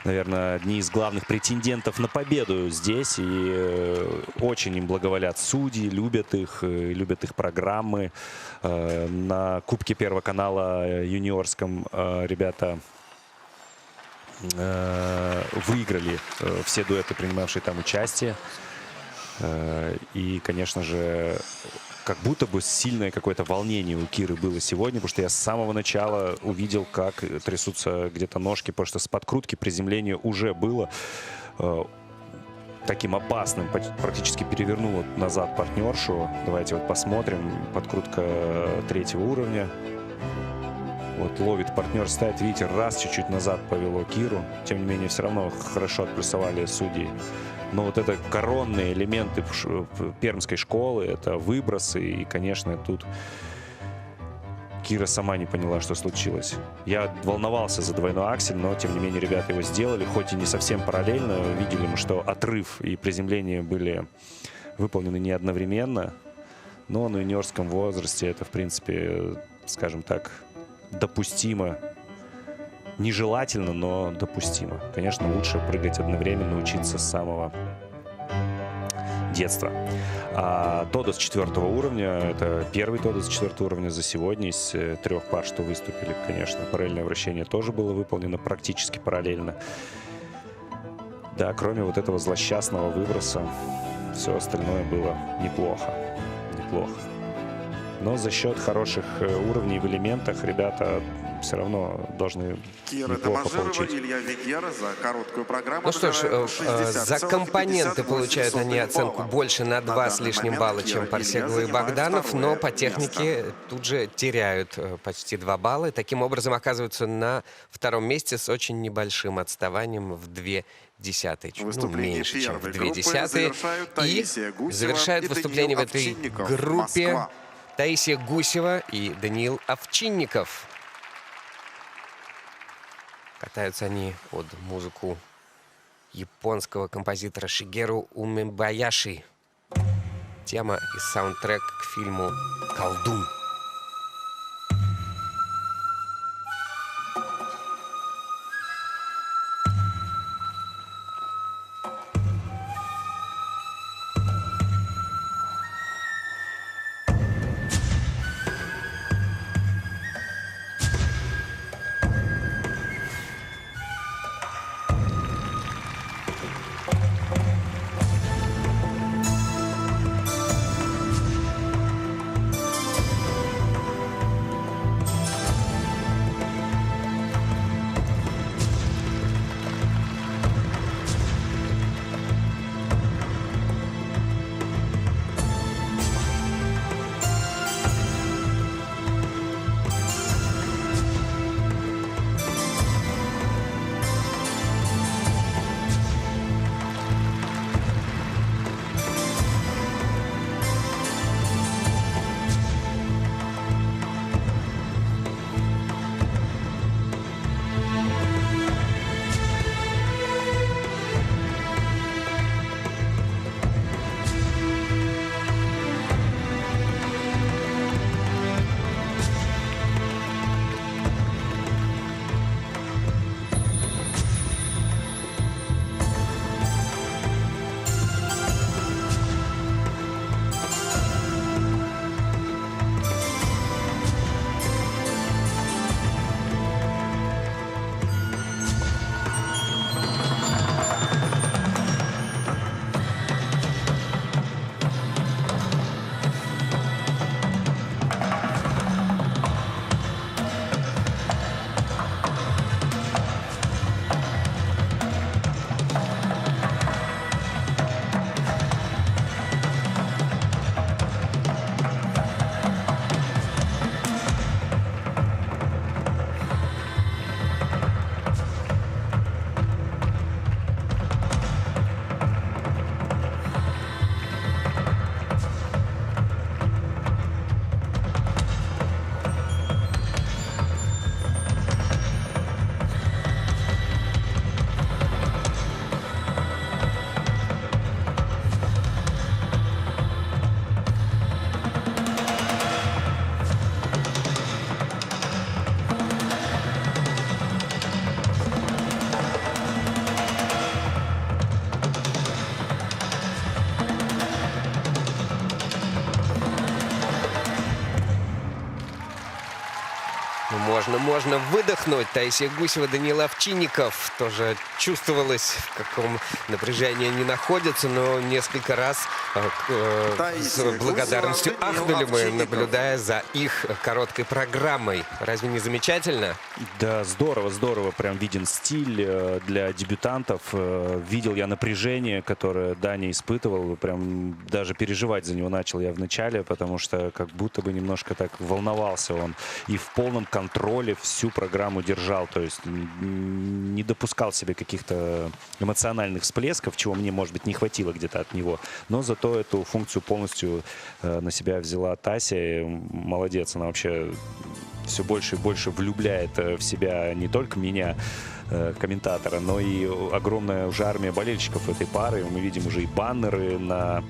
наверное, одни из главных претендентов на победу здесь. И очень им благоволят судьи, любят их программы. На Кубке Первого канала юниорском ребята выиграли все дуэты, принимавшие там участие. И, конечно же, как будто бы сильное какое-то волнение у Киры было сегодня, потому что я с самого начала увидел, как трясутся где-то ножки, потому что с подкрутки приземление уже было таким опасным, практически перевернуло назад партнершу. Давайте вот посмотрим. Подкрутка 3-го уровня. Вот ловит партнер, ставит, видите, раз чуть-чуть назад повело Киру. Тем не менее, все равно хорошо отплюсовали судьи. Но вот это коронные элементы пермской школы, это выбросы. И, конечно, тут Кира сама не поняла, что случилось. Я волновался за двойной аксель, но, тем не менее, ребята его сделали. Хоть и не совсем параллельно. Видели мы, что отрыв и приземление были выполнены не одновременно. Но на юниорском возрасте это, в принципе, скажем так, допустимо. Нежелательно, но допустимо. Конечно, лучше прыгать одновременно, учиться с самого детства. А Тодос 4-го уровня, это первый Тодос 4-го уровня за сегодня. Из 3 пар, что выступили, конечно, параллельное вращение тоже было выполнено практически параллельно. Да, кроме вот этого злосчастного выброса, все остальное было неплохо. Неплохо. Но за счет хороших уровней в элементах ребята все равно должны Кира Домажирова, Илья Вигера за короткую программу. Ну что ж, за компоненты получают они оценку больше на 2 с лишним балла, чем Парсегова и Богданов, но по технике тут же теряют почти 2 балла. Таким образом оказываются на 2-м месте с очень небольшим отставанием в 0,2, ну, меньше, чем в 0,2. И завершают выступление в этой группе Таисия Гусева и Даниил Овчинников. Катаются они под музыку японского композитора Шигеру Умебаяши. Тема и саундтрек к фильму «Колдун». Ну, можно выдохнуть. Таисия Гусева, Даниил Овчинников. Тоже чувствовалось, в каком напряжении они находятся, но несколько раз с благодарностью Гусева, Даниил ахнули мы, Овчинников. наблюдая за их короткой программой. Разве не замечательно? Да, здорово, здорово. Прям виден стиль для дебютантов. Видел я напряжение, которое Даня испытывал. Прям даже переживать за него начал я в начале, потому что как будто бы немножко так волновался он. И в полном контроле всю программу держал. То есть не допускал себе каких-то эмоциональных всплесков, чего мне, может быть, не хватило где-то от него. Но зато эту функцию полностью на себя взяла Тася. И молодец, она вообще все больше и больше влюбляет в себя не только меня, комментатора, но и огромная уже армия болельщиков этой пары. Мы видим уже и баннеры на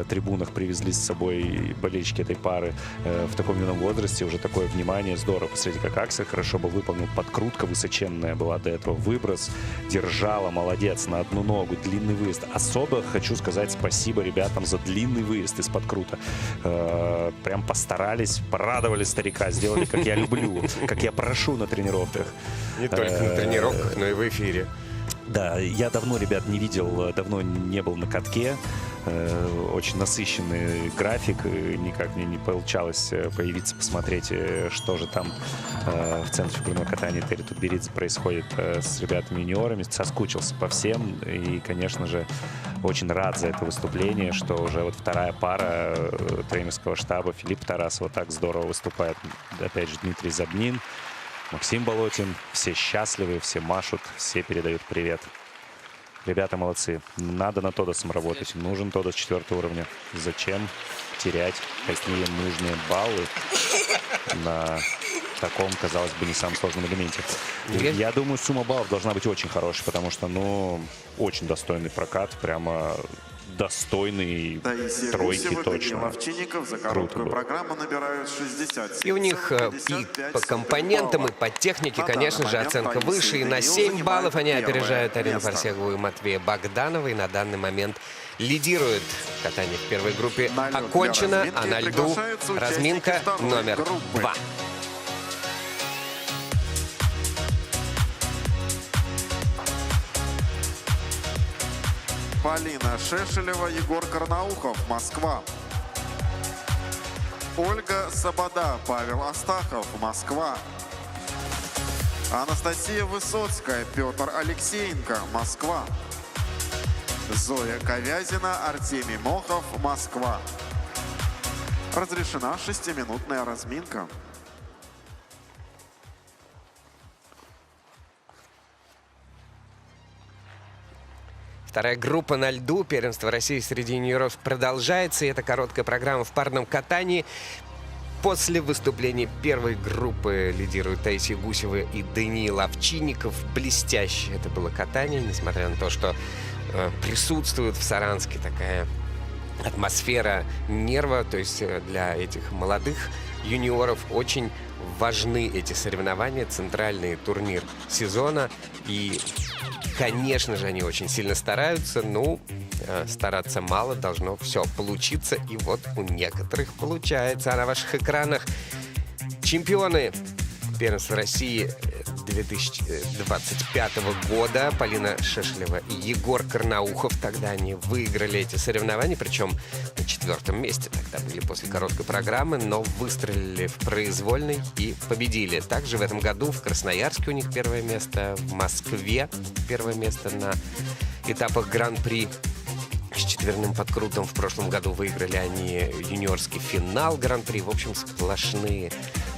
трибунах, привезли с собой болельщики этой пары. В таком юном возрасте уже такое внимание, здорово. Посмотрите, как Аксель хорошо бы выполнил, подкрутка высоченная была до этого, выброс, держала, молодец, на одну ногу, длинный выезд. Особо хочу сказать спасибо ребятам за длинный выезд из подкрута. Прям постарались, порадовали старика, сделали, как я люблю, как я прошу на тренировках. Не только на тренировках, но и в эфире. Да, я давно ребят не видел, давно не был на катке. Очень насыщенный график, никак мне не получалось появиться, посмотреть, что же там в Центре фигурного катания Терри Тутберидзе происходит с ребятами-юниорами. Соскучился по всем и, конечно же, очень рад за это выступление, что уже вот вторая пара тренерского штаба Филипп Тарасова так здорово выступает. Опять же, Дмитрий Забнин, Максим Болотин. Все счастливы, все машут, все передают привет. Ребята молодцы. Надо на Тодосом работать. Нужен Тодос 4-го уровня. Зачем терять такие нужные баллы на таком, казалось бы, не самом сложном элементе? Я думаю, сумма баллов должна быть очень хорошей, потому что, ну, очень достойный прокат. Прямо достойный тройки точно. Овчинников за короткую программу набирают 60. И у них и по компонентам, и по технике, конечно же, оценка выше. И на 7 баллов они опережают Арину Фарсегову и Матвея Богданова. И на данный момент лидирует катание в первой группе. Окончено, а на льду разминка номер 2. Полина Шешелева, Егор Карнаухов, Москва. Ольга Сабада, Павел Астахов, Москва. Анастасия Высоцкая, Петр Алексеенко, Москва. Зоя Ковязина, Артемий Мохов, Москва. Разрешена 6-минутная разминка. Вторая группа на льду. Первенство России среди юниоров продолжается. И эта короткая программа в парном катании. После выступления первой группы лидируют Таисия Гусева и Даниил Овчинников. Блестяще это было катание, несмотря на то, что присутствует в Саранске такая атмосфера нерва. То есть для этих молодых юниоров очень важны эти соревнования, центральный турнир сезона. И, конечно же, они очень сильно стараются. Ну, стараться мало, должно все получиться. И вот у некоторых получается. А на ваших экранах чемпионы первенства России 2025 года Полина Шешелева и Егор Карнаухов. Тогда они выиграли эти соревнования, причем на 4-м месте тогда были после короткой программы, но выстрелили в произвольной и победили. Также в этом году в Красноярске у них первое место, в Москве первое место на этапах Гран-при. С четверным подкрутом в прошлом году выиграли они юниорский финал Гран-при. В общем, сплошные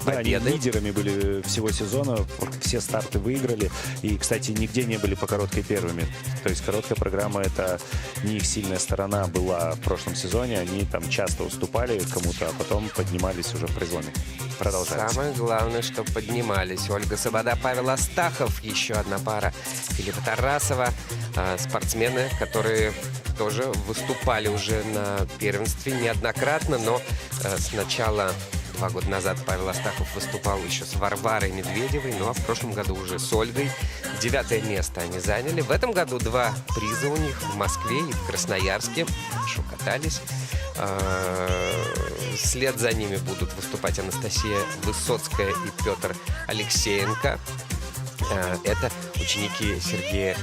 Да, они победы. лидерами были всего сезона, все старты выиграли. И, кстати, нигде не были по короткой первыми. То есть короткая программа — это не их сильная сторона была в прошлом сезоне. Они там часто уступали кому-то, а потом поднимались уже в произвольной. Продолжается. Самое главное, что поднимались. Ольга Сабада, Павел Астахов. Еще одна пара Филиппа Тарасова. Спортсмены, которые тоже выступали уже на первенстве неоднократно, но сначала 2 года назад Павел Астахов выступал еще с Варварой Медведевой, ну а в прошлом году уже с Ольгой. 9-е место они заняли. В этом году 2 приза у них в Москве и в Красноярске. Хорошо катались. Вслед за ними будут выступать Анастасия Высоцкая и Петр Алексеенко. Это ученики Сергея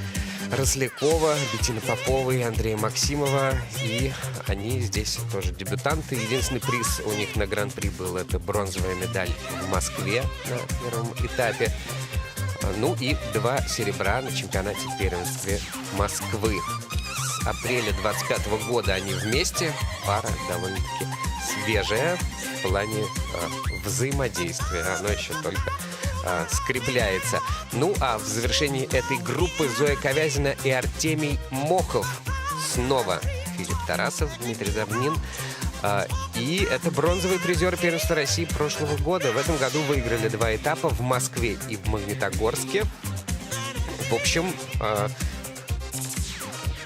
Рослякова, Беттины Поповой, Андрея Максимова. И они здесь тоже дебютанты. Единственный приз у них на Гран-при был — это бронзовая медаль в Москве на первом этапе. Ну и 2 серебра на чемпионате первенства Москвы. С апреля 25 года они вместе. Пара довольно-таки свежая в плане взаимодействия. Оно еще только скрепляется. Ну а в завершении этой группы Зоя Ковязина и Артемий Мохов. Снова Филипп Тарасов, Дмитрий Забнин. И это бронзовые призеры первенства России прошлого года. В этом году выиграли 2 этапа в Москве и в Магнитогорске. В общем,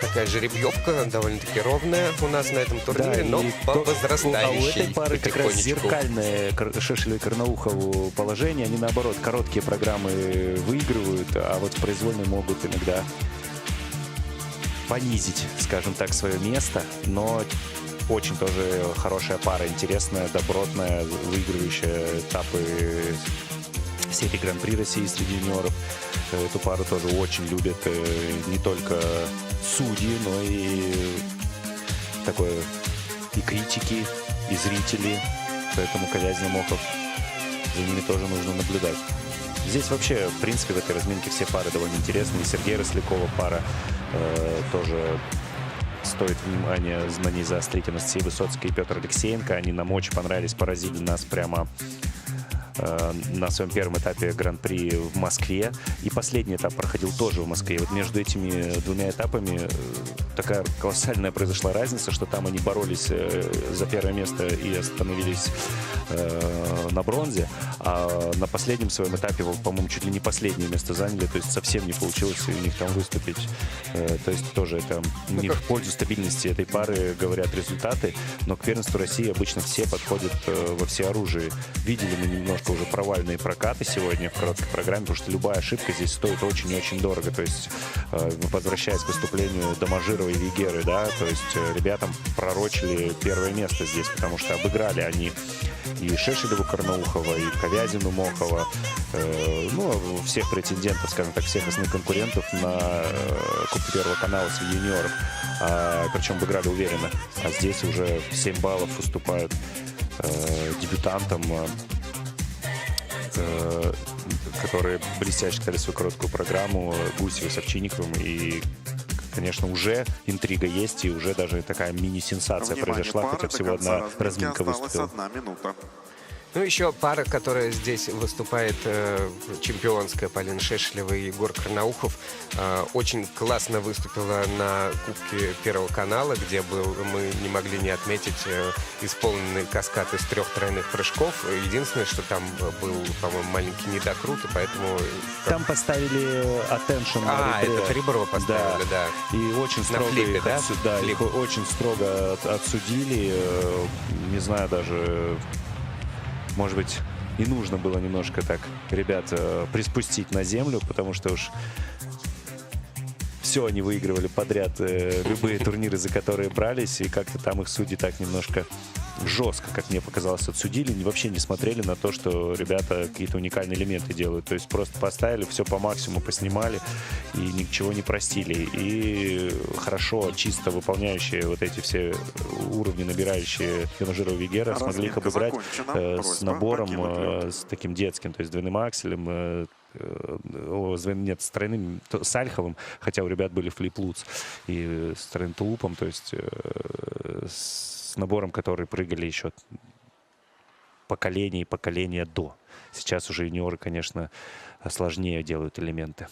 такая жеребьевка довольно-таки ровная у нас на этом турнире, но по возрастающей. А у этой пары как раз зеркальное Шешелю и Карнаухову положение. Они, наоборот, короткие программы выигрывают, а вот произвольные могут иногда понизить, скажем так, свое место. Но очень тоже хорошая пара, интересная, добротная, выигрывающая этапы серии Гран-при России среди юниоров. Эту пару тоже очень любят не только судьи, но и такое и критики, и зрители. Поэтому Ковязин и Мохов, за ними тоже нужно наблюдать. Здесь вообще, в принципе, в этой разминке все пары довольно интересные. Сергей Рослякова пара тоже стоит внимания, на ней заострить. Анастасия Высоцкая и Петр Алексеенко. Они нам очень понравились, поразили нас прямо на своем первом этапе Гран-при в Москве. И последний этап проходил тоже в Москве. Вот между этими 2 этапами такая колоссальная произошла разница, что там они боролись за первое место и остановились на бронзе, а на последнем своем этапе, по-моему, чуть ли не последнее место заняли, то есть совсем не получилось у них там выступить. То есть тоже это не в пользу стабильности этой пары говорят результаты, но к первенству России обычно все подходят во всеоружии. Видели мы немножко уже провальные прокаты сегодня в короткой программе, потому что любая ошибка здесь стоит очень и очень дорого. То есть, возвращаясь к выступлению Домажирова и Вигеры, да, то есть ребятам пророчили первое место здесь, потому что обыграли они и Шешелеву Карнаухова, и Ковязину Мохова, ну, всех претендентов, скажем так, всех основных конкурентов на Кубку Первого канала среди юниоров. Причем обыграли уверенно. А здесь уже 7 баллов уступают дебютантам, которые блестяще читали свою короткую программу, Гусевой с Овчинниковым. И, конечно, уже интрига есть, и уже даже такая мини-сенсация произошла, хотя всего одна разминка выступила. 1 минута. Ну, еще пара, которая здесь выступает, чемпионская, Полина Шешелева и Егор Карнаухов, очень классно выступила на Кубке Первого канала, где мы не могли не отметить исполненный каскад из 3 тройных прыжков. Единственное, что там был, по-моему, маленький недокрут, и поэтому... Там поставили attention на ребре. это ребро поставили, да. И очень строго, флипе, да? Да, их очень строго отсудили. Не знаю даже... Может быть, и нужно было немножко так ребят приспустить на землю, потому что уж все они выигрывали подряд, любые турниры, за которые брались, и как-то там их судьи так немножко жестко, как мне показалось, отсудили, вообще не смотрели на то, что ребята какие-то уникальные элементы делают. То есть просто поставили, все по максимуму поснимали и ничего не простили. И хорошо, чисто выполняющие вот эти все уровни, набирающие Домажирова и Вигера, смогли их обыграть с набором, с таким детским, то есть двойным акселем, нет, с тройным, с альховым, хотя у ребят были флип-лутс, и с тройным тулупом, то есть с набором, которые прыгали еще поколение и поколение до. Сейчас уже юниоры, конечно, сложнее делают элементы.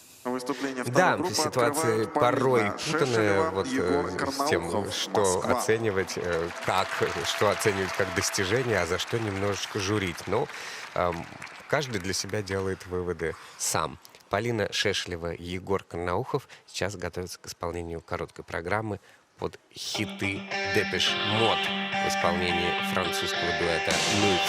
Да, ситуации порой путанные вот, с тем, что оценивать, что оценивать как достижение, а за что немножечко журить. Но каждый для себя делает выводы сам. Полина Шешелева и Егор Карнаухов сейчас готовятся к исполнению короткой программы под хиты Депеш Мод в исполнении французского дуэта «Nuit».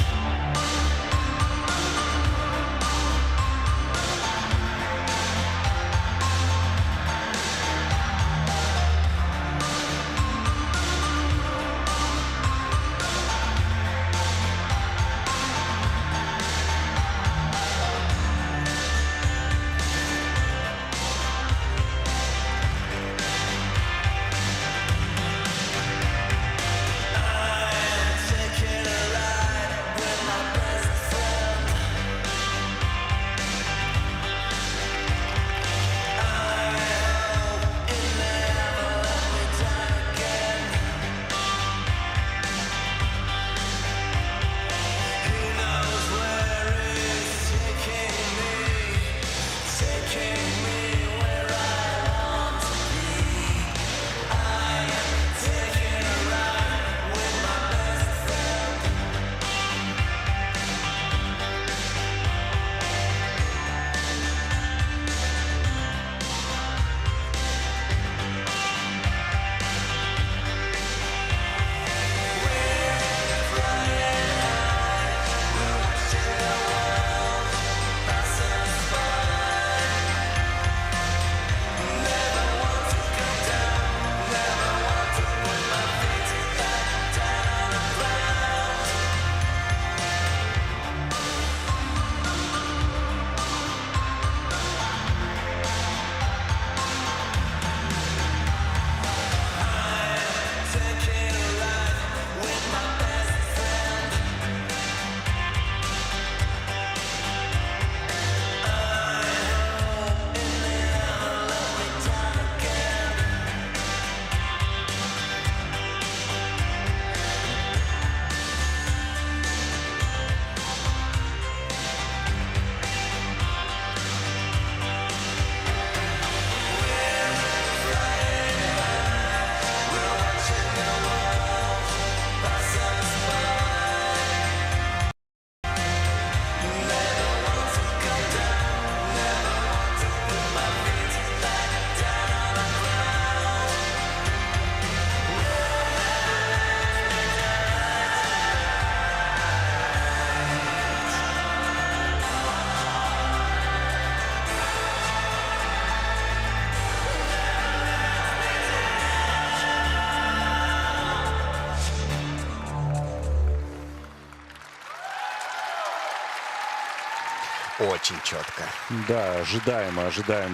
очень четко. Да, ожидаемо,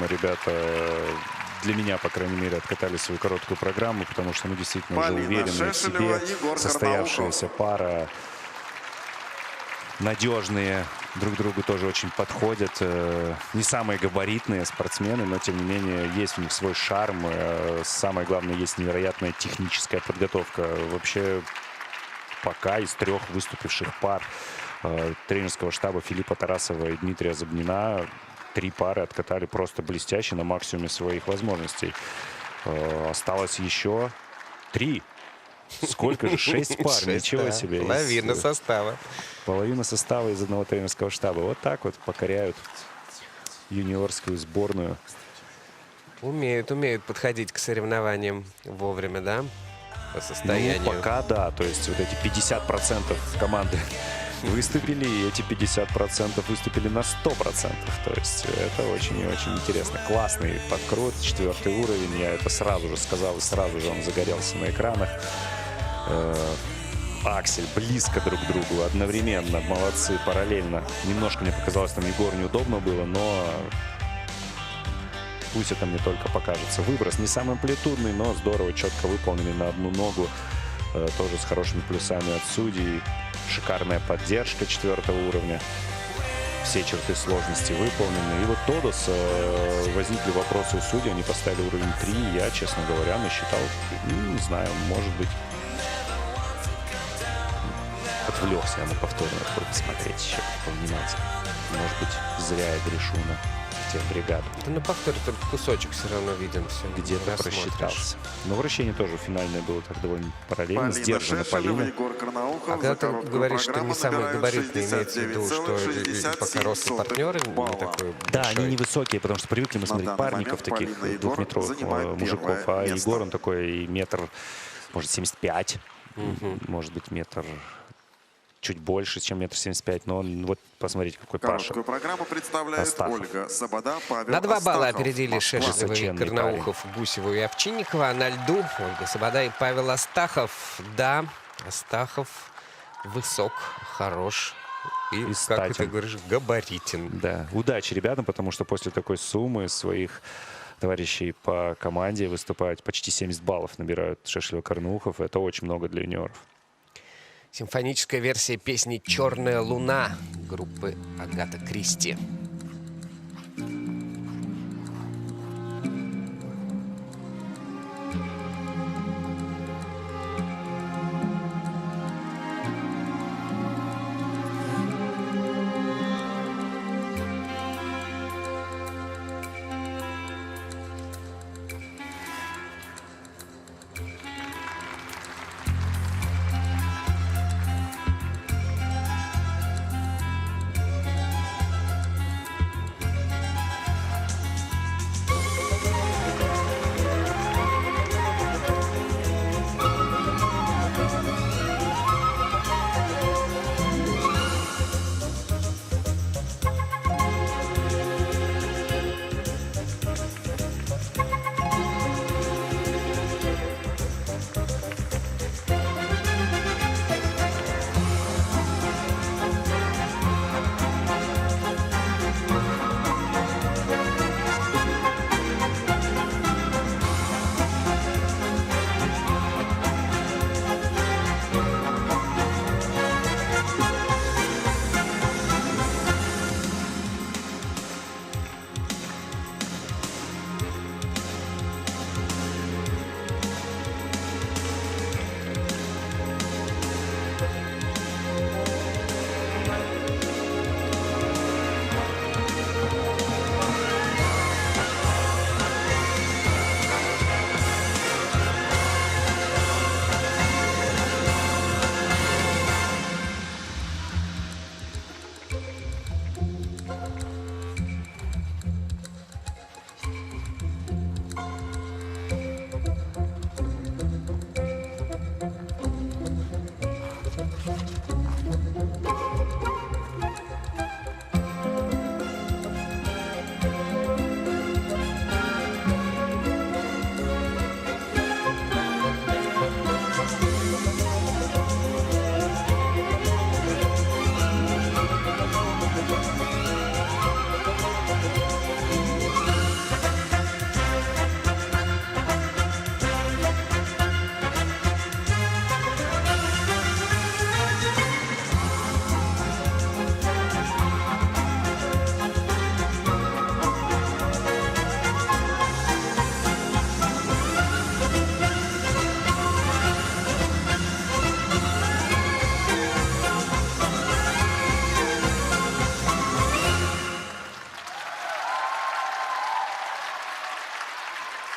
ребята, для меня, по крайней мере, откатали свою короткую программу, потому что, ну, действительно, уже Полина уверенные в Шешелева, себе, Егор состоявшаяся пара, надежные, друг другу тоже очень подходят. Не самые габаритные спортсмены, но, тем не менее, есть у них свой шарм. Самое главное, есть невероятная техническая подготовка. Вообще, пока из 3 выступивших пар тренерского штаба Филиппа Тарасова и Дмитрия Забнина 3 пары откатали просто блестяще на максимуме своих возможностей. Осталось еще 3. Сколько же? 6 пар. 6, Ничего да. себе. Половина состава. Половина состава из одного тренерского штаба. Вот так вот покоряют юниорскую сборную. Умеют подходить к соревнованиям вовремя, да? По состоянию. Ну, пока да. То есть вот эти 50% команды выступили, и эти 50% выступили на 100%. То есть это очень и очень интересно. Классный подкрут, 4-й уровень. Я это сразу же сказал, и сразу же он загорелся на экранах. Аксель близко друг к другу, одновременно. Молодцы, параллельно. Немножко мне показалось, там Егору неудобно было, но пусть это мне только покажется. Выброс не самый амплитудный, но здорово, четко выполненный на одну ногу. Тоже с хорошими плюсами от судей. Шикарная поддержка 4-го уровня. Все черты сложности выполнены. И вот Тодос, возникли вопросы у судей, они поставили уровень 3. Я, честно говоря, насчитал, не знаю, может быть, отвлекся я на повторно посмотреть еще повнимательно. Может быть, зря я грешу на техбригаду. Да на повторе только кусочек все равно виден. Где-то просчитался. Но вращение тоже финальное было так довольно параллельно. Полина Сдержанно Шешелева, Полина. Егор Карнаухов. А когда За ты короткую говоришь, что программу не самые набирают габаритные, имеется в виду, что пока рост 69,67 партнера не балла. такой Да, большой. они невысокие, потому что привыкли мы На смотреть данный парников момент таких Полина и Егор двухметровых занимают мужиков, первое а место. Егор он такой метр, может, 75, может быть, метр чуть больше, чем метр 75, но он, вот посмотрите, какой Паша. Короткую программу представляет Астахов. Ольга Сабада, Павел На 2 балла Астахов. опередили Москва. Шешелева, Высоченный Карнаухов, Гусеву и Овчинникова. А на льду Ольга Сабада и Павел Астахов. Да, Астахов высок, хорош и, как статен. ты говоришь, габаритен. Да, удачи ребятам, потому что после такой суммы своих товарищей по команде выступать почти 70 баллов набирают Шешелев, Карнаухов. Это очень много для юниоров. Симфоническая версия песни «Черная луна» группы Агата Кристи.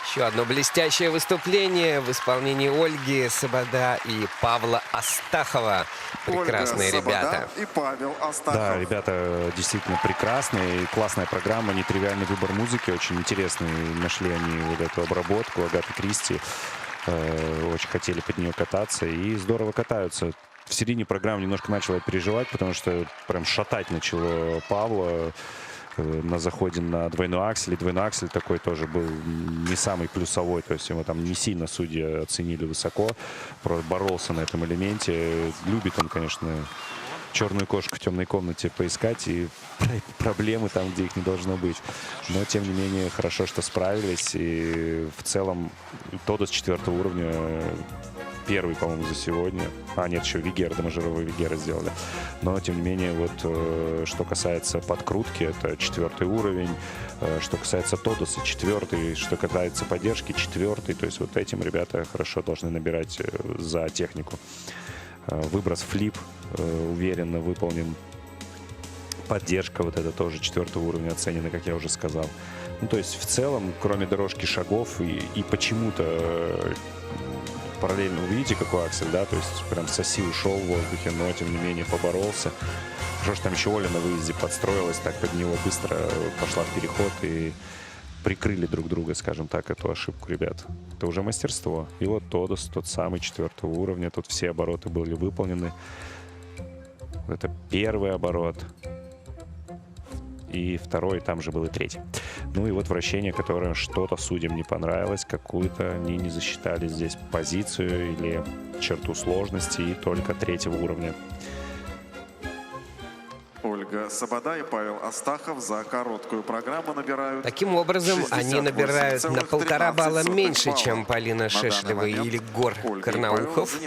Еще одно блестящее выступление в исполнении Ольги Сабада и Павла Астахова. Прекрасные Ольга Сабада ребята. и Павел Астахов. Да, ребята действительно прекрасные. Классная программа, нетривиальный выбор музыки. Очень интересный. Нашли они вот эту обработку Агаты Кристи. Очень хотели под нее кататься. И здорово катаются. В середине программы немножко начал я переживать, потому что прям шатать начало Павла на заходе на двойной аксель. И двойной аксель такой тоже был не самый плюсовой. То есть его там не сильно судьи оценили высоко. Боролся на этом элементе. Любит он, конечно, черную кошку в темной комнате поискать и проблемы там, где их не должно быть. Но, тем не менее, хорошо, что справились. И в целом Тодос 4-го уровня, первый, по-моему, за сегодня. Нет, еще Вигера, Домажирова и Вигера сделали. Но, тем не менее, вот что касается подкрутки, это 4-й уровень. Что касается Тодоса, 4-й. Что касается поддержки, 4-й. То есть вот этим ребята хорошо должны набирать за технику. Выброс флип уверенно выполнен. Поддержка вот это тоже 4-го уровня оценена, как я уже сказал. Ну, то есть в целом, кроме дорожки шагов и почему-то параллельно, увидите, какой аксель, да, то есть прям соси ушел в воздухе, но тем не менее поборолся. Хорошо, что там еще Оля на выезде подстроилась, так под него быстро пошла в переход и прикрыли друг друга, скажем так, эту ошибку, ребят. Это уже мастерство. И вот Тодос, тот самый 4-го уровня, тут все обороты были выполнены. Это первый оборот. И второй, там же был и третий. Ну и вот вращение, которое что-то судьям не понравилось, какую-то они не засчитали здесь позицию или черту сложности, и только 3-го уровня. Ольга Сабада и Павел Астахов за короткую программу набирают. Таким образом, они набирают на 1,5 балла меньше, чем Полина Шешлева или Егор Карнаухов.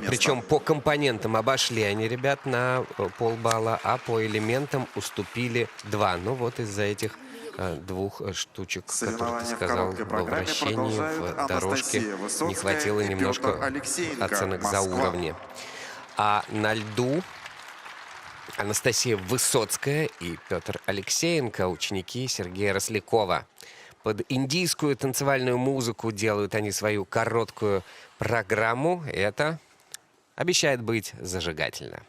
Причем по компонентам обошли они ребят на полбалла, а по элементам уступили 2. Ну вот из-за этих 2 штучек, которые ты сказал, во вращении, в дорожке, не хватило немножко оценок за уровни. А на льду Анастасия Высоцкая и Петр Алексеенко, ученики Сергея Рослякова. Под индийскую танцевальную музыку делают они свою короткую программу. Это обещает быть зажигательно.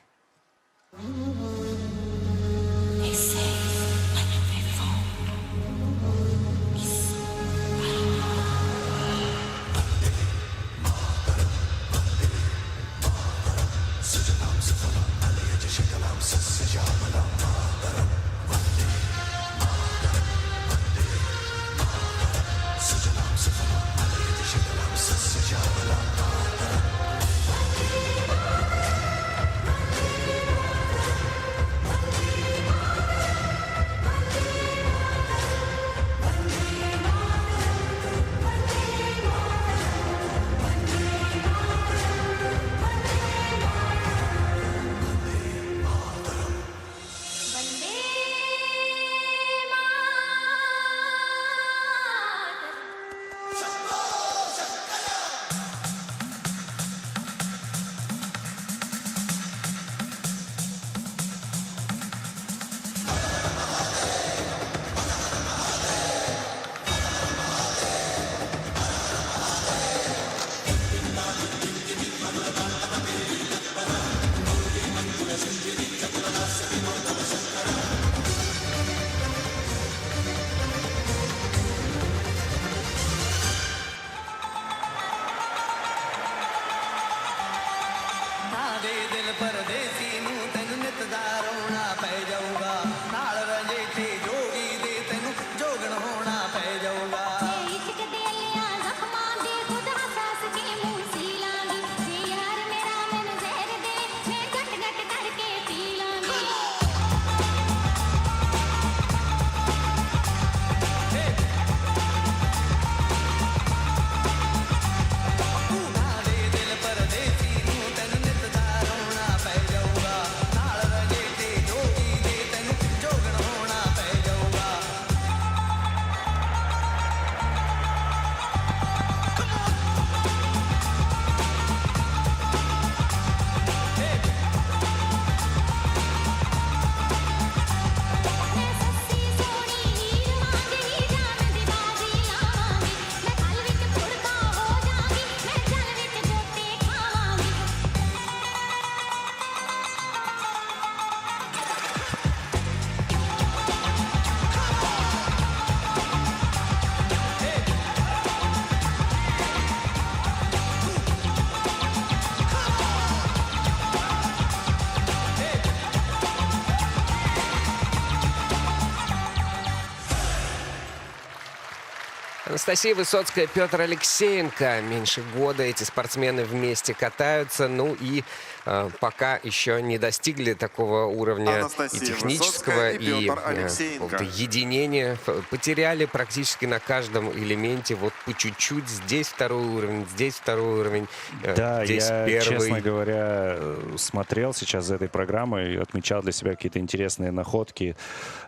Анастасия Высоцкая, Петр Алексеенко. Меньше года эти спортсмены вместе катаются. Ну и пока еще не достигли такого уровня Анастасия и технического, Высоцкая и и Петр Алексеенко. какого-то единения. Потеряли практически на каждом элементе. Вот по чуть-чуть. Здесь второй уровень, здесь второй уровень. Да, здесь я, первый. честно говоря, смотрел сейчас за этой программой и отмечал для себя какие-то интересные находки.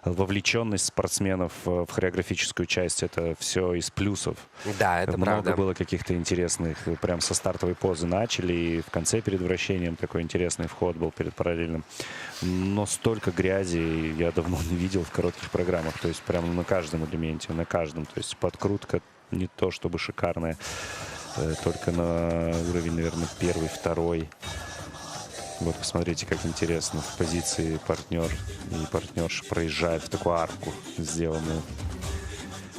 Вовлеченность спортсменов в хореографическую часть — это все из плюсов. Да, это Много правда. было каких-то интересных. Прям со стартовой позы начали, и в конце перед вращением такой интересный вход был перед параллельным. Но столько грязи я давно не видел в коротких программах. То есть прямо на каждом элементе, на каждом. То есть подкрутка не то чтобы шикарная, только на уровень, наверное, первый, второй. Вот посмотрите, как интересно. В позиции партнер и партнерша проезжают в такую арку, сделанную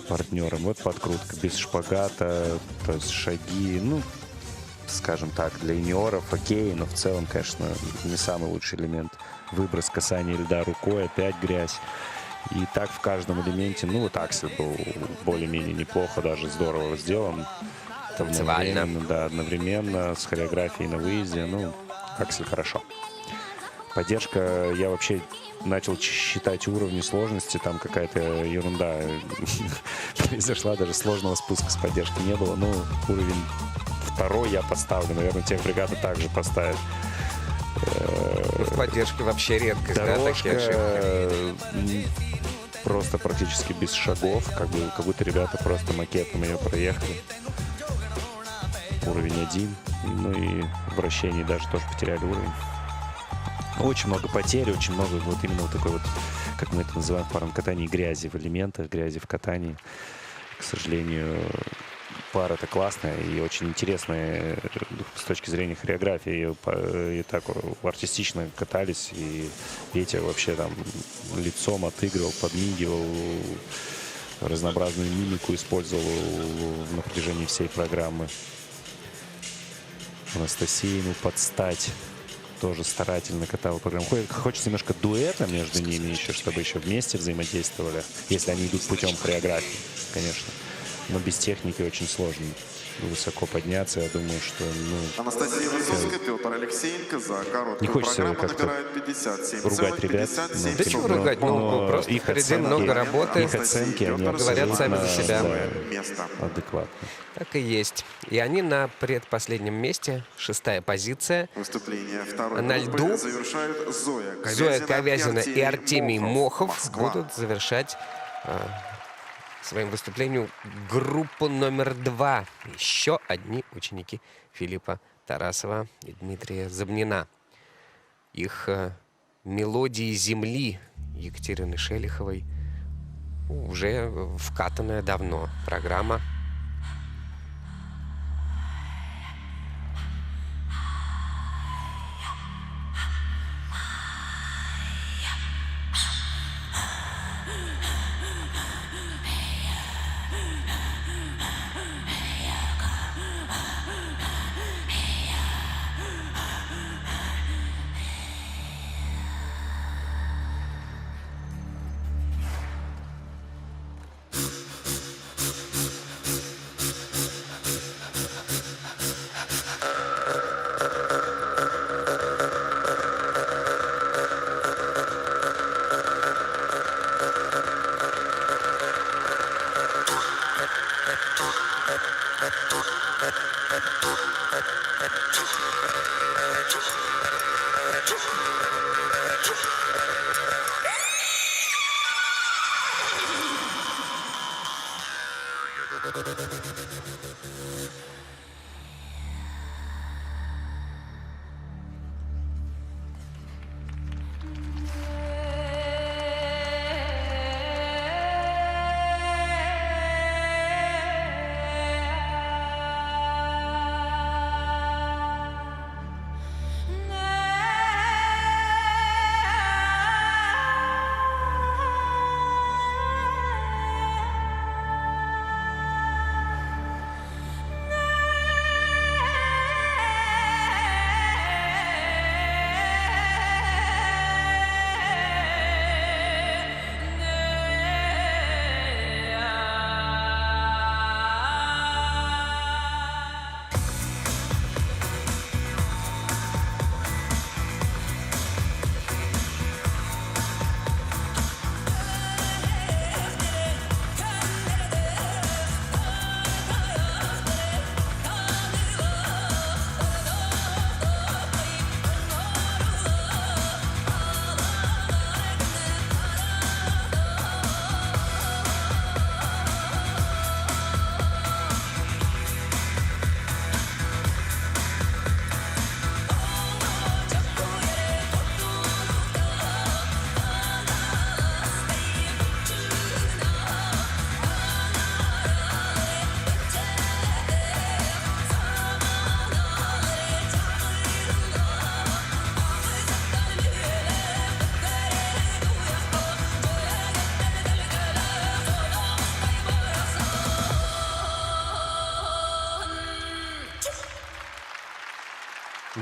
партнером. Вот подкрутка без шпагата, то есть шаги, ну, скажем так, для юниоров окей, но в целом, конечно, не самый лучший элемент. Выброс, касание льда рукой, опять грязь. И так в каждом элементе, ну, вот аксель был более-менее неплохо, даже здорово сделан. Танцевально. Да, одновременно с хореографией на выезде, ну, аксель хорошо. Поддержка, я вообще начал считать уровни сложности, там какая-то ерунда произошла, даже сложного спуска с поддержкой не было. Ну, уровень второй я поставлю, наверное, тех бригады также поставят. В поддержке вообще редкость, да, такие ошибки? Просто практически без шагов, как будто ребята просто макетом ее проехали. Уровень 1, ну и в вращении даже тоже потеряли уровень. Очень много потерь, очень много вот именно вот такой вот, как мы это называем в парном катании, грязи в элементах, грязи в катании. К сожалению, пара-то классная и очень интересная с точки зрения хореографии. И так артистично катались, и Петя вообще там лицом отыгрывал, подмигивал, разнообразную мимику использовал на протяжении всей программы. Анастасия ему подстать. Тоже старательно катала программу. Хочется немножко дуэта между ними еще, чтобы еще вместе взаимодействовали, если они идут путем хореографии, конечно. Но без техники очень сложно высоко подняться. Я думаю, что... Анастасия Высоцкая, Петр Алексеенко за короткую Не хочется программу как-то набирает 57,57. ругать ребят. Да чего ругать? Ну, просто их впереди оценки, много работы. Их оценки, они говорят сами за себя. Место. Адекватно. Так и есть. И они на предпоследнем месте. 6-я позиция. Выступление второй На группы льду завершают Зоя Ковязина и Артемий Мохов Москва. будут завершать своим выступлением группу номер 2. Еще одни ученики Филиппа Тарасова и Дмитрия Забнина. Их «Мелодии земли» Екатерины Шелиховой уже вкатанная давно программа.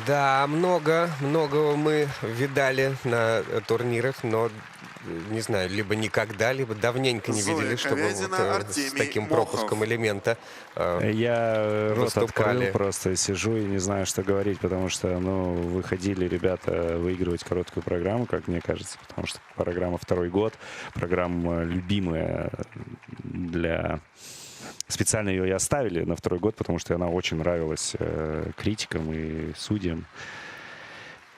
Да, многого мы видали на турнирах, но, не знаю, либо никогда, либо давненько не Зоя видели, чтобы вот, Ковязина, с Артемий таким Мохов. пропуском элемента Я рот выступали. открыл, просто сижу и не знаю, что говорить, потому что, выходили ребята выигрывать короткую программу, как мне кажется, потому что программа второй год, программа любимая для... Специально ее и оставили на второй год, потому что она очень нравилась критикам и судьям.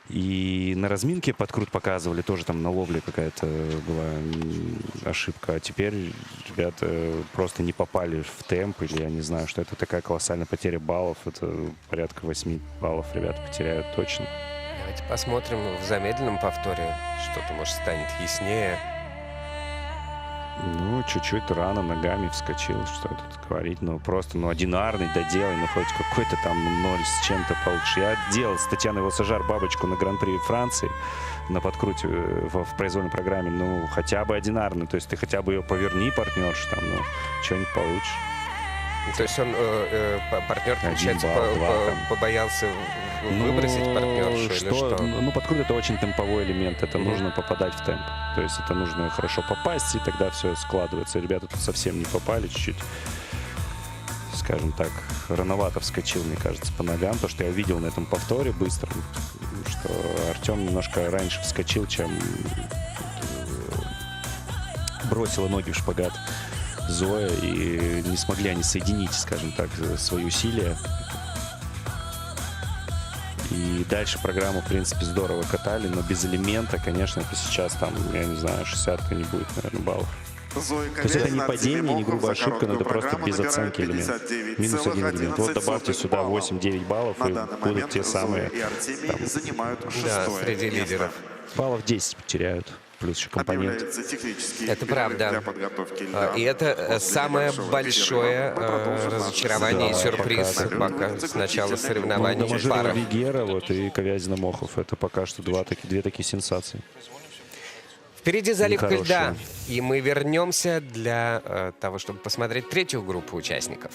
И на разминке подкрут показывали, тоже там на ловле какая-то была ошибка. А теперь ребята просто не попали в темп, или я не знаю, что это такая колоссальная потеря баллов. Это порядка 8 баллов ребята потеряют точно. Давайте посмотрим в замедленном повторе, что-то, может, станет яснее. Чуть-чуть рано ногами вскочил, что тут говорить. Просто, одинарный, доделай, хоть какой-то там 0 с чем-то получше. Я делал с Татьяной Волсажар бабочку на Гран-при Франции на подкруте в произвольной программе. Хотя бы одинарный, то есть ты хотя бы ее поверни, партнерш, там, что-нибудь получше. То есть он, партнер, получается, балл, 2 там. побоялся выбросить партнершу или что? Подкрут — это очень темповой элемент, это нужно попадать в темп. То есть это нужно хорошо попасть, и тогда все складывается. Ребята тут совсем не попали, чуть-чуть, скажем так, рановато вскочил, мне кажется, по ногам. То, что я увидел на этом повторе быстром, что Артем немножко раньше вскочил, чем бросила ноги в шпагат Зоя, и не смогли они соединить, скажем так, свои усилия. И дальше программу, в принципе, здорово катали, но без элемента, конечно, это сейчас там, я не знаю, 60-ка не будет, наверное, баллов. Зоя То есть это не Ковязина, падение, Артемий не грубая Мохов за ошибка, но это короткую просто программу без набирает оценки элемент. Минус 1 элемент. Вот добавьте сюда баллов. 8-9 баллов, На и данный будут момент те Зоя самые и Артемий занимают Да, шестое среди место. лидеров. баллов 10 потеряют, плюс еще компонент. Объявляется технический Это перерыв правда. для подготовки льда. И это После самое небольшого большое перерыва мы продолжим наш разочарование и Да, сюрприз пока. пока с начала соревнований Дамажирова пара. Вигера и Ковязина Мохов. Это пока что две такие сенсации. Впереди заливка Нехорошие. льда, и мы вернемся для того, чтобы посмотреть третью группу участников.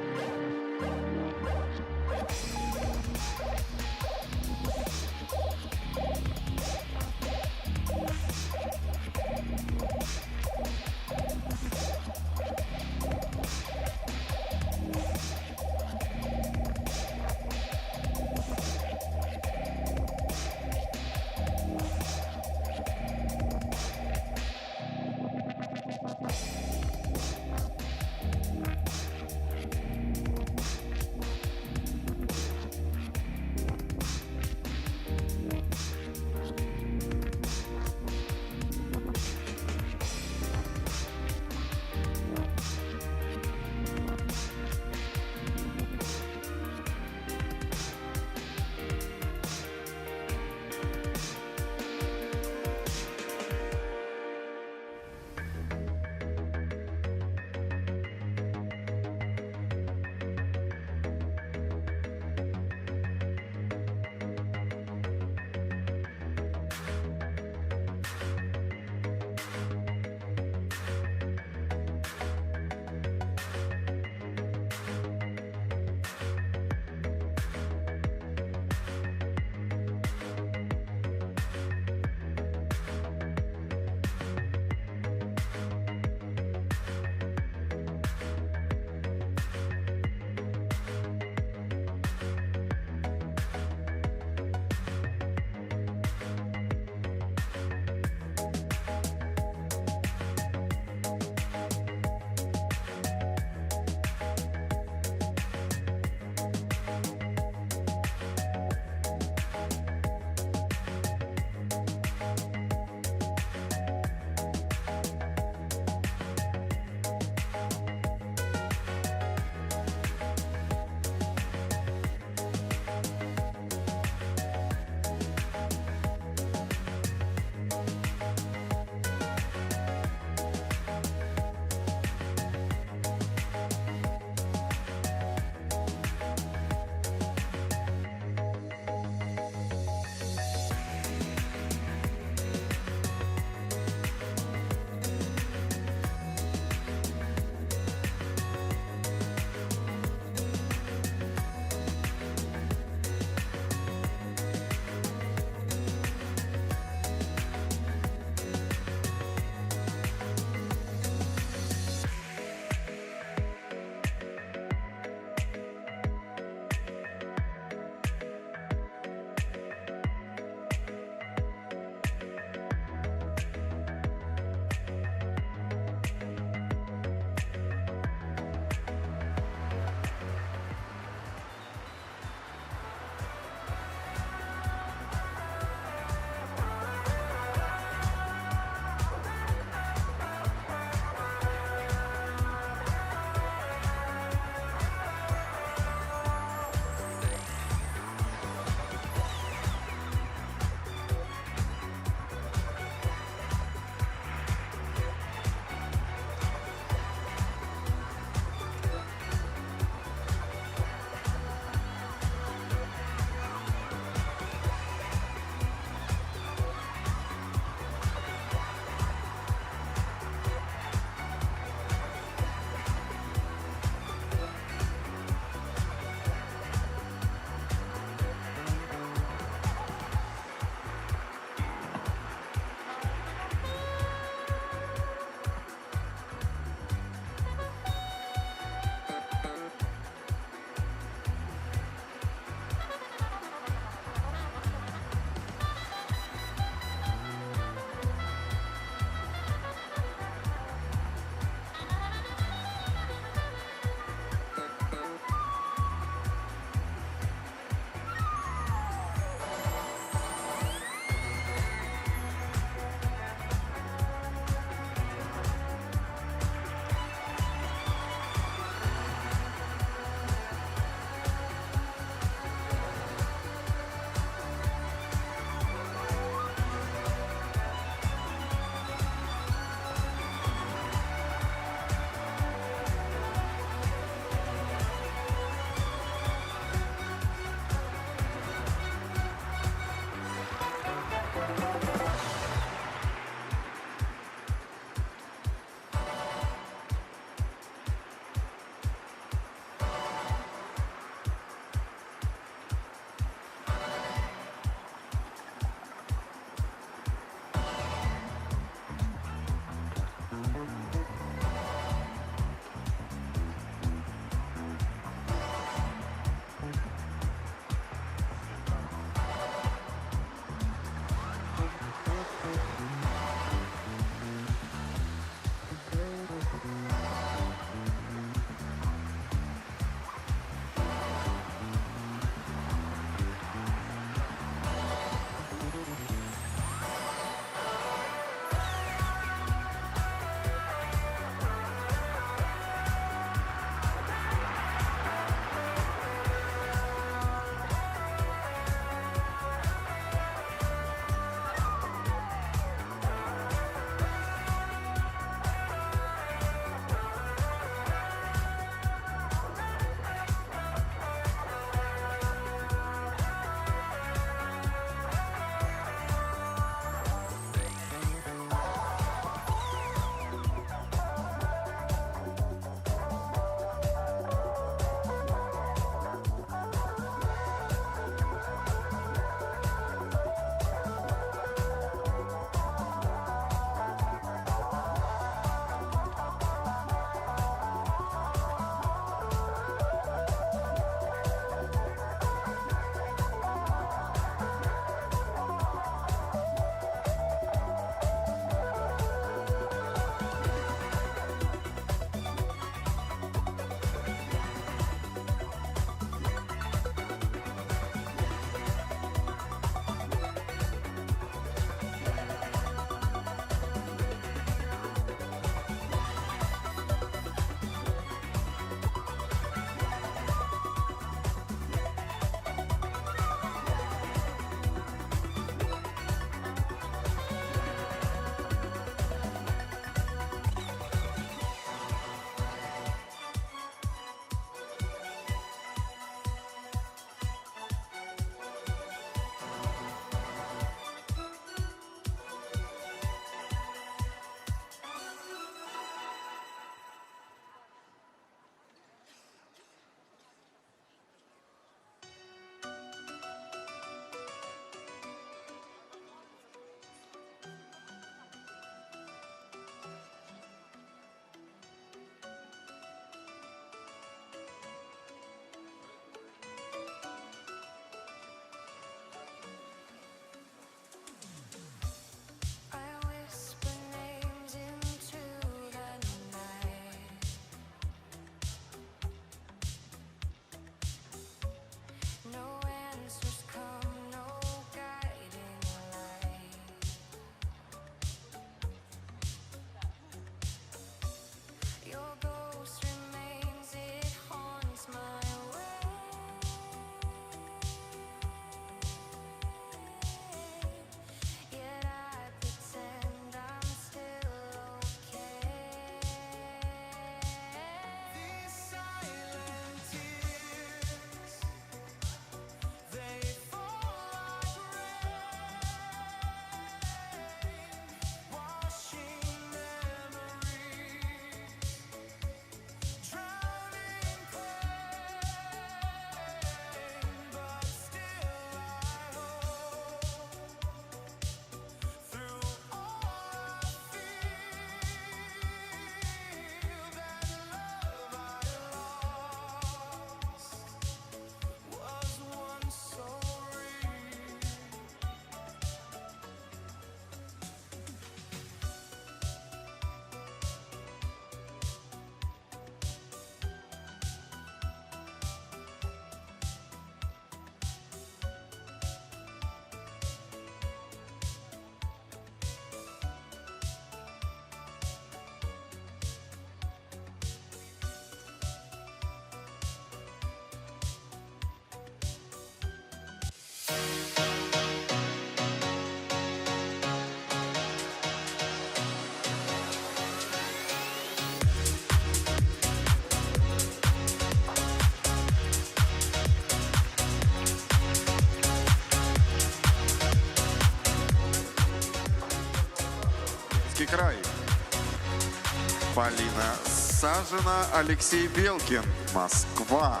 Полина Сажина, Алексей Белкин, Москва.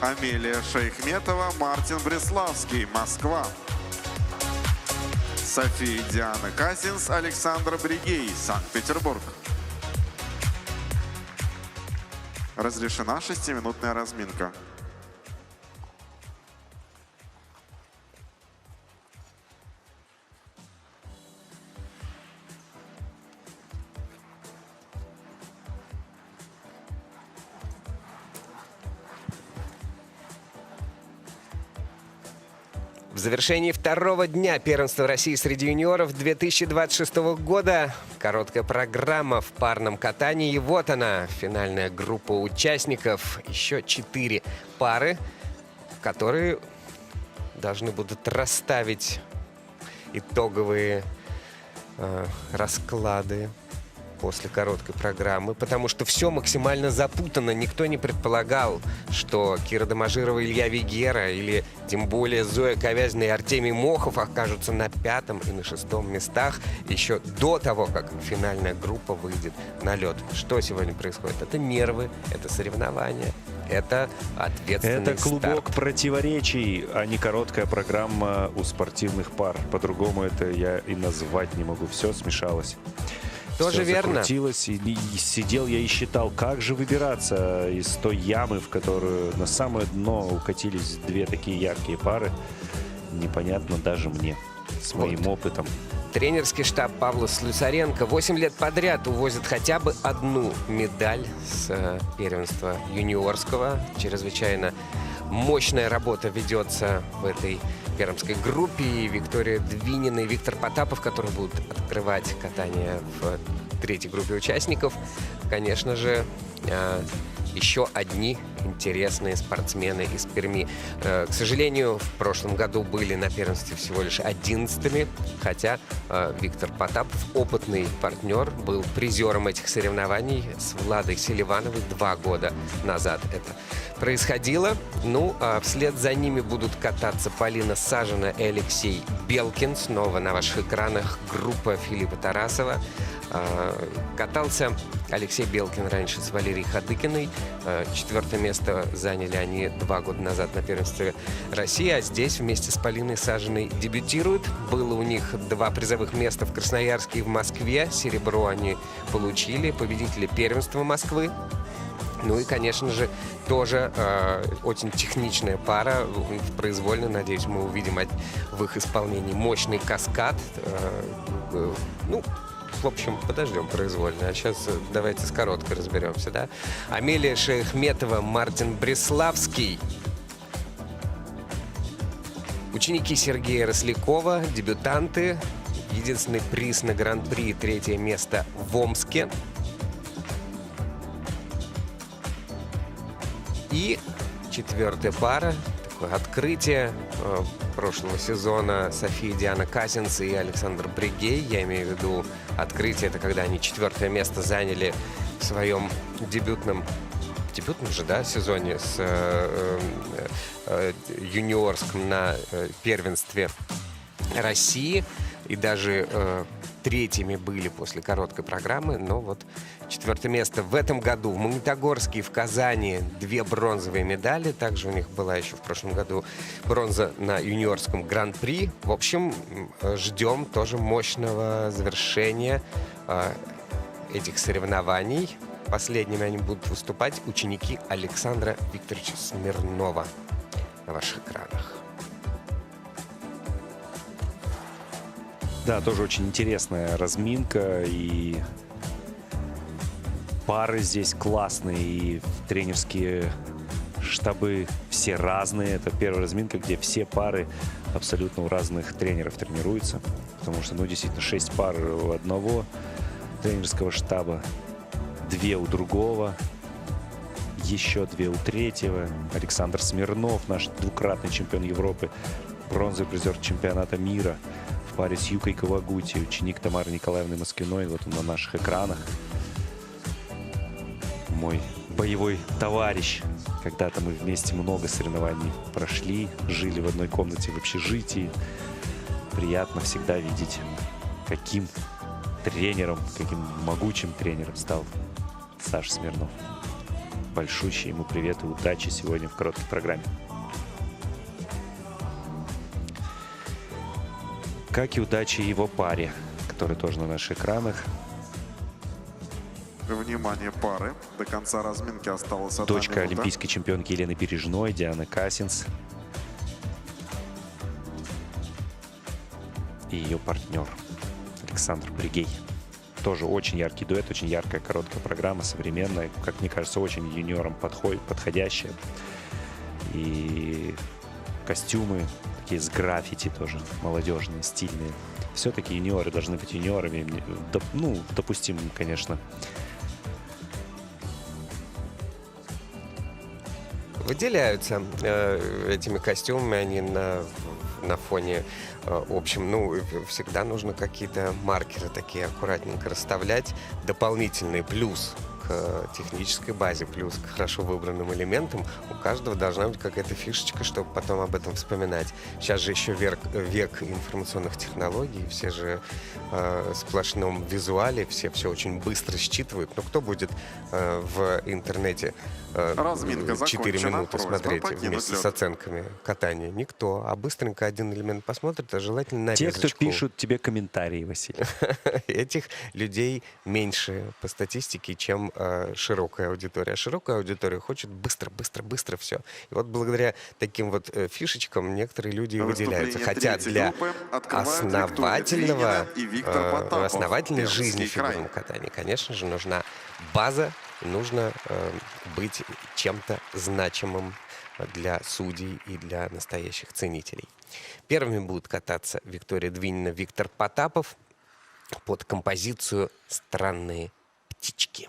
Амелия Шейхметова, Мартин Бреславский, Москва. София Диана Казинс, Александр Бригей, Санкт-Петербург. Разрешена 6-минутная разминка. В завершении второго дня первенства России среди юниоров 2026 года короткая программа в парном катании. И вот она, финальная группа участников. Еще 4 пары, которые должны будут расставить итоговые расклады после короткой программы, потому что все максимально запутано. Никто не предполагал, что Кира Доможирова, Илья Вигера или тем более Зоя Ковязина и Артемий Мохов окажутся на 5-м и на 6-м местах еще до того, как финальная группа выйдет на лед. Что сегодня происходит? Это нервы, это соревнования, это ответственный Это клубок старт. противоречий, а не короткая программа у спортивных пар. По-другому это я и назвать не могу. Все смешалось. Тоже Всё верно. закрутилось, и сидел я и считал, как же выбираться из той ямы, в которую на самое дно укатились 2 такие яркие пары. Непонятно даже мне, с моим опытом. Тренерский штаб Павла Слюсаренко 8 лет подряд увозит хотя бы одну медаль с первенства юниорского. Чрезвычайно мощная работа ведется в этой пермской группе. И Виктория Двинина и Виктор Потапов, которые будут открывать катание в 3-й группе участников. Конечно же, еще одни интересные спортсмены из Перми. К сожалению, в прошлом году были на первенстве всего лишь 11-ми, хотя Виктор Потапов, опытный партнер, был призером этих соревнований с Владой Селивановой 2 года назад. Это происходило. Ну, а вслед за ними будут кататься Полина Сажина и Алексей Белкин. Снова на ваших экранах группа Филиппа Тарасова. Катался Алексей Белкин раньше с Валерией Хадыкиной. 4-е место заняли они 2 года назад на первенстве России. А здесь вместе с Полиной Сажиной дебютируют. Было у них 2 призовых места в Красноярске и в Москве. Серебро они получили. Победители первенства Москвы. Ну и, конечно же, тоже очень техничная пара. В произвольной, надеюсь, мы увидим в их исполнении мощный каскад. Ну, в общем, подождем произвольно. А сейчас давайте с короткой разберемся, да? Амелия Шейхметова, Мартин Бреславский. Ученики Сергея Рослякова, дебютанты. Единственный приз на Гран-при, 3-е место в Омске. И 4-я пара, такое открытие прошлого сезона, София Диана Казинс и Александр Бригей. Я имею в виду открытие, это когда они 4-е место заняли в своем дебютном же, да, сезоне с юниорском на первенстве России. И даже 3-ми были после короткой программы, но вот 4-е место в этом году в Магнитогорске и в Казани 2 бронзовые медали. Также у них была еще в прошлом году бронза на юниорском гран-при. В общем, ждем тоже мощного завершения этих соревнований. Последними они будут выступать ученики Александра Викторовича Смирнова на ваших экранах. Да, тоже очень интересная разминка, и пары здесь классные, и тренерские штабы все разные. Это первая разминка, где все пары абсолютно у разных тренеров тренируются, потому что, ну, действительно, 6 пар у одного тренерского штаба, 2 у другого, еще 2 у 3-го. Александр Смирнов, наш 2-кратный чемпион Европы, бронзовый призер чемпионата мира в паре с Юкой Кавагути, ученик Тамары Николаевны Москвиной. Вот он на наших экранах. Мой боевой товарищ. Когда-то мы вместе много соревнований прошли, жили в одной комнате в общежитии. Приятно всегда видеть, каким тренером, каким могучим тренером стал Саша Смирнов. Большущий ему привет и удачи сегодня в короткой программе. Как и удачи его паре, которая тоже на наших экранах. Внимание, пары. До конца разминки осталось 1 Дочка минута. олимпийской чемпионки Елены Бережной, Диана Кассинс. И ее партнер Александр Бригей. Тоже очень яркий дуэт, очень яркая короткая программа, современная, как мне кажется, очень юниорам подходящая. И костюмы такие с граффити тоже, молодежные, стильные. Все-таки юниоры должны быть юниорами. Ну, допустим, конечно. Выделяются этими костюмами, они на фоне общем. Ну, всегда нужно какие-то маркеры такие аккуратненько расставлять. Дополнительный плюс к технической базе, плюс к хорошо выбранным элементам. У каждого должна быть какая-то фишечка, чтобы потом об этом вспоминать. Сейчас же еще век информационных технологий, все же в сплошном визуале, все очень быстро считывают. Но кто будет в интернете Разминка 4 закончена. минуты Просьба смотреть покинуть вместе лед. с оценками катания? Никто. А быстренько один элемент посмотрит, а желательно Те, нарезочку. кто пишут тебе комментарии, Василий. Этих людей меньше по статистике, чем широкая аудитория. А широкая аудитория хочет быстро все. И вот благодаря таким вот фишечкам некоторые люди выделяются. Выступление Хотя третьей для группы открывают основательного, Виктория Двинина и Виктор Потапов. основательной жизни в Пермский край. фигурном катании, конечно же, нужна база, и нужно быть чем-то значимым для судей и для настоящих ценителей. Первыми будут кататься Виктория Двинина, Виктор Потапов под композицию «Странные птички».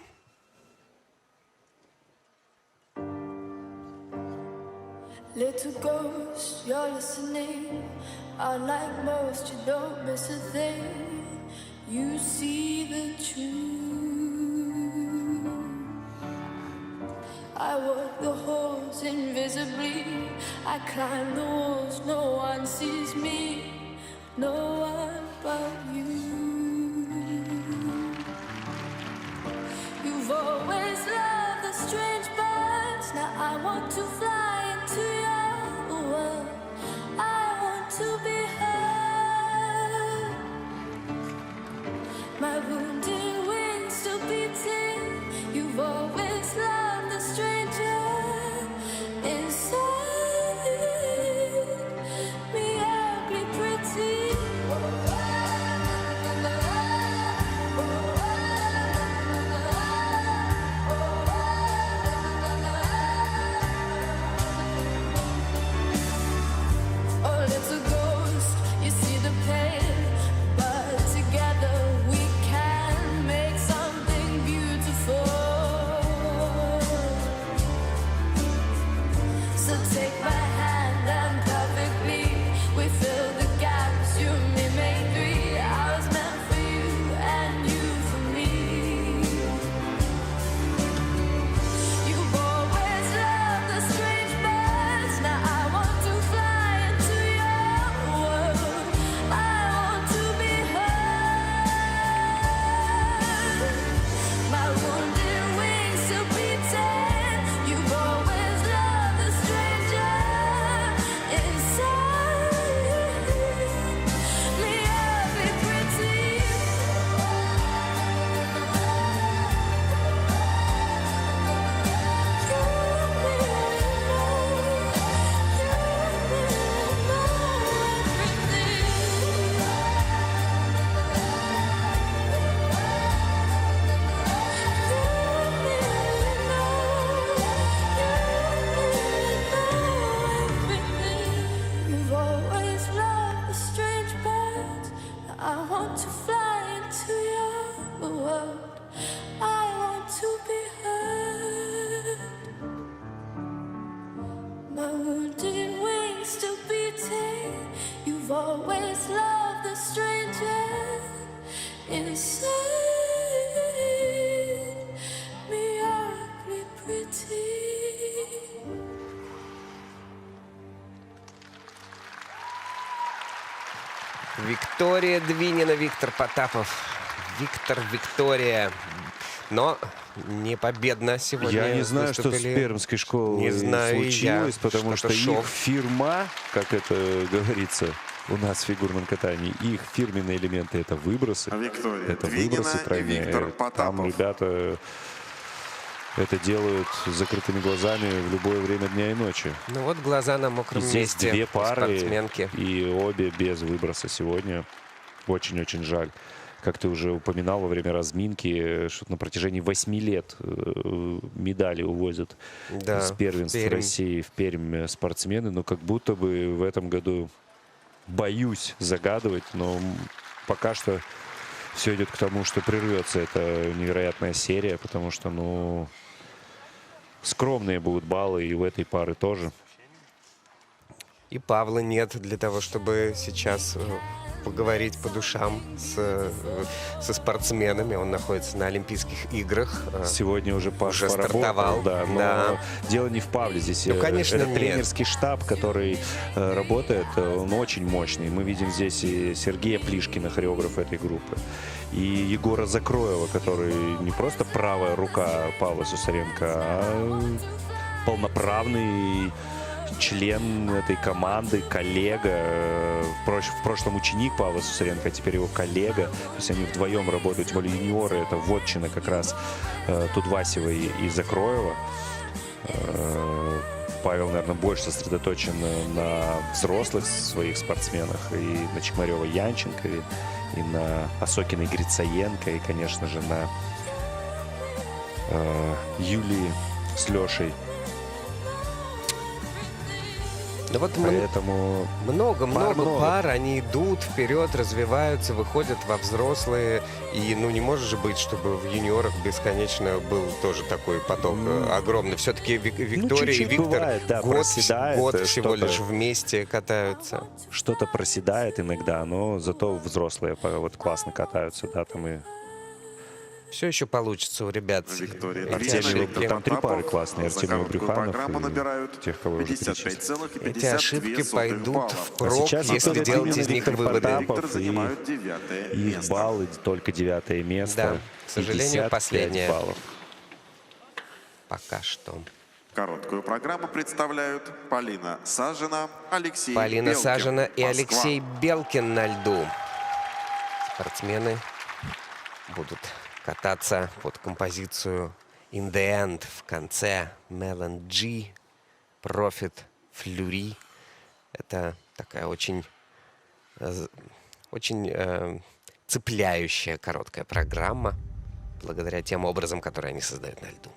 Little ghost, you're listening. Unlike most, you don't miss a thing. You see the truth. I walk the halls invisibly. I climb the walls, no one sees me. No one but you. You've always loved the strange birds. Now I want to fly into your world. I want to be heard. My wounded wings still beating. You've always loved the stranger inside me, ugly pretty. Oh, little ghost, you see the pain, but together we can make something beautiful. So take my hand and perfectly we fill the gaps. You and me made 3 hours meant for you and you for me. You've always loved the strange birds. Now I want to fly into your world. I want to be heard. My wounded wings still beating. You've always loved the stranger inside me, ugly pretty. You've always loved the strange birds. I want to fly into your world. I want to be heard. My wounded wings still beating. You've always loved the stranger inside me, ugly pretty. Виктория Двинина, Виктор Потапов. Виктор, Виктория. Но не победно сегодня. Я не знаю, что с выступили. пермской школой Не знаю и я. случилось, потому что Что-то шок. их фирма, как это говорится у нас в фигурном катании, их фирменные элементы — это выбросы. Виктория Это Двигина выбросы и тройные. Виктор Там Потапов. ребята это делают с закрытыми глазами в любое время дня и ночи. Ну вот глаза на И мокром здесь месте две у пары, спортсменки. и обе без выброса сегодня. Очень-очень жаль. Как ты уже упоминал во время разминки, что на протяжении 8 лет медали увозят Да, с первенств Пермь. России в Пермь спортсмены. Но как будто бы в этом году, боюсь загадывать, но пока что все идет к тому, что прервется эта невероятная серия, потому что, ну, скромные будут баллы и у этой пары тоже. И Павла нет для того, чтобы сейчас поговорить по душам со спортсменами. Он находится на Олимпийских играх. Сегодня уже Паша Уже поработал, стартовал, да, но да. дело не в Павле здесь. Ну, конечно, это нет. тренерский штаб, который работает, он очень мощный. Мы видим здесь и Сергея Плишкина, хореографа этой группы, и Егора Закроева, который не просто правая рука Павла Сусаренко, а полноправный член этой команды, коллега. В прошлом ученик Павла Сусаренко, а теперь его коллега. То есть они вдвоем работают, тем более юниоры. Это вотчина как раз Тудвасева и Закроева. Павел, наверное, больше сосредоточен на взрослых своих спортсменах. И на Чекмарева-Янченко, и на Осокиной Грицаенко, и, конечно же, на Юлии с Лешей. Да вот Поэтому много пар, они идут вперед, развиваются, выходят во взрослые. И ну не может же быть, чтобы в юниорах бесконечно был тоже такой поток огромный. Все-таки Виктория и чуть-чуть Виктор бывает, да, год проседает всего что-то. лишь вместе катаются. Что-то проседает иногда, но зато взрослые вот классно катаются, да, там и Все еще получится у ребят. Виктория Артемий, Двигина и Виктор там три пары Потапов классные, за Артемий короткую Брюханов программу и набирают тех, кого я уже перечислил. 55,52 Эти ошибки пойдут балла. впрок, сейчас если Виктория делать Двигина, из них Виктор выводы. Потапов Виктор занимают 9 их место. баллы только 9 место. Да, к сожалению, 55 последнее. баллов. Пока что. Короткую программу представляют Полина Сажина, Алексей Полина Белкин. Сажина и Москва. Алексей Белкин на льду. Спортсмены будут кататься под композицию In the End в конце. Melange, Profit, Fleury. Это такая очень цепляющая короткая программа, благодаря тем образом, которые они создают на льду.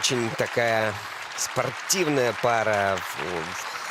очень такая спортивная пара,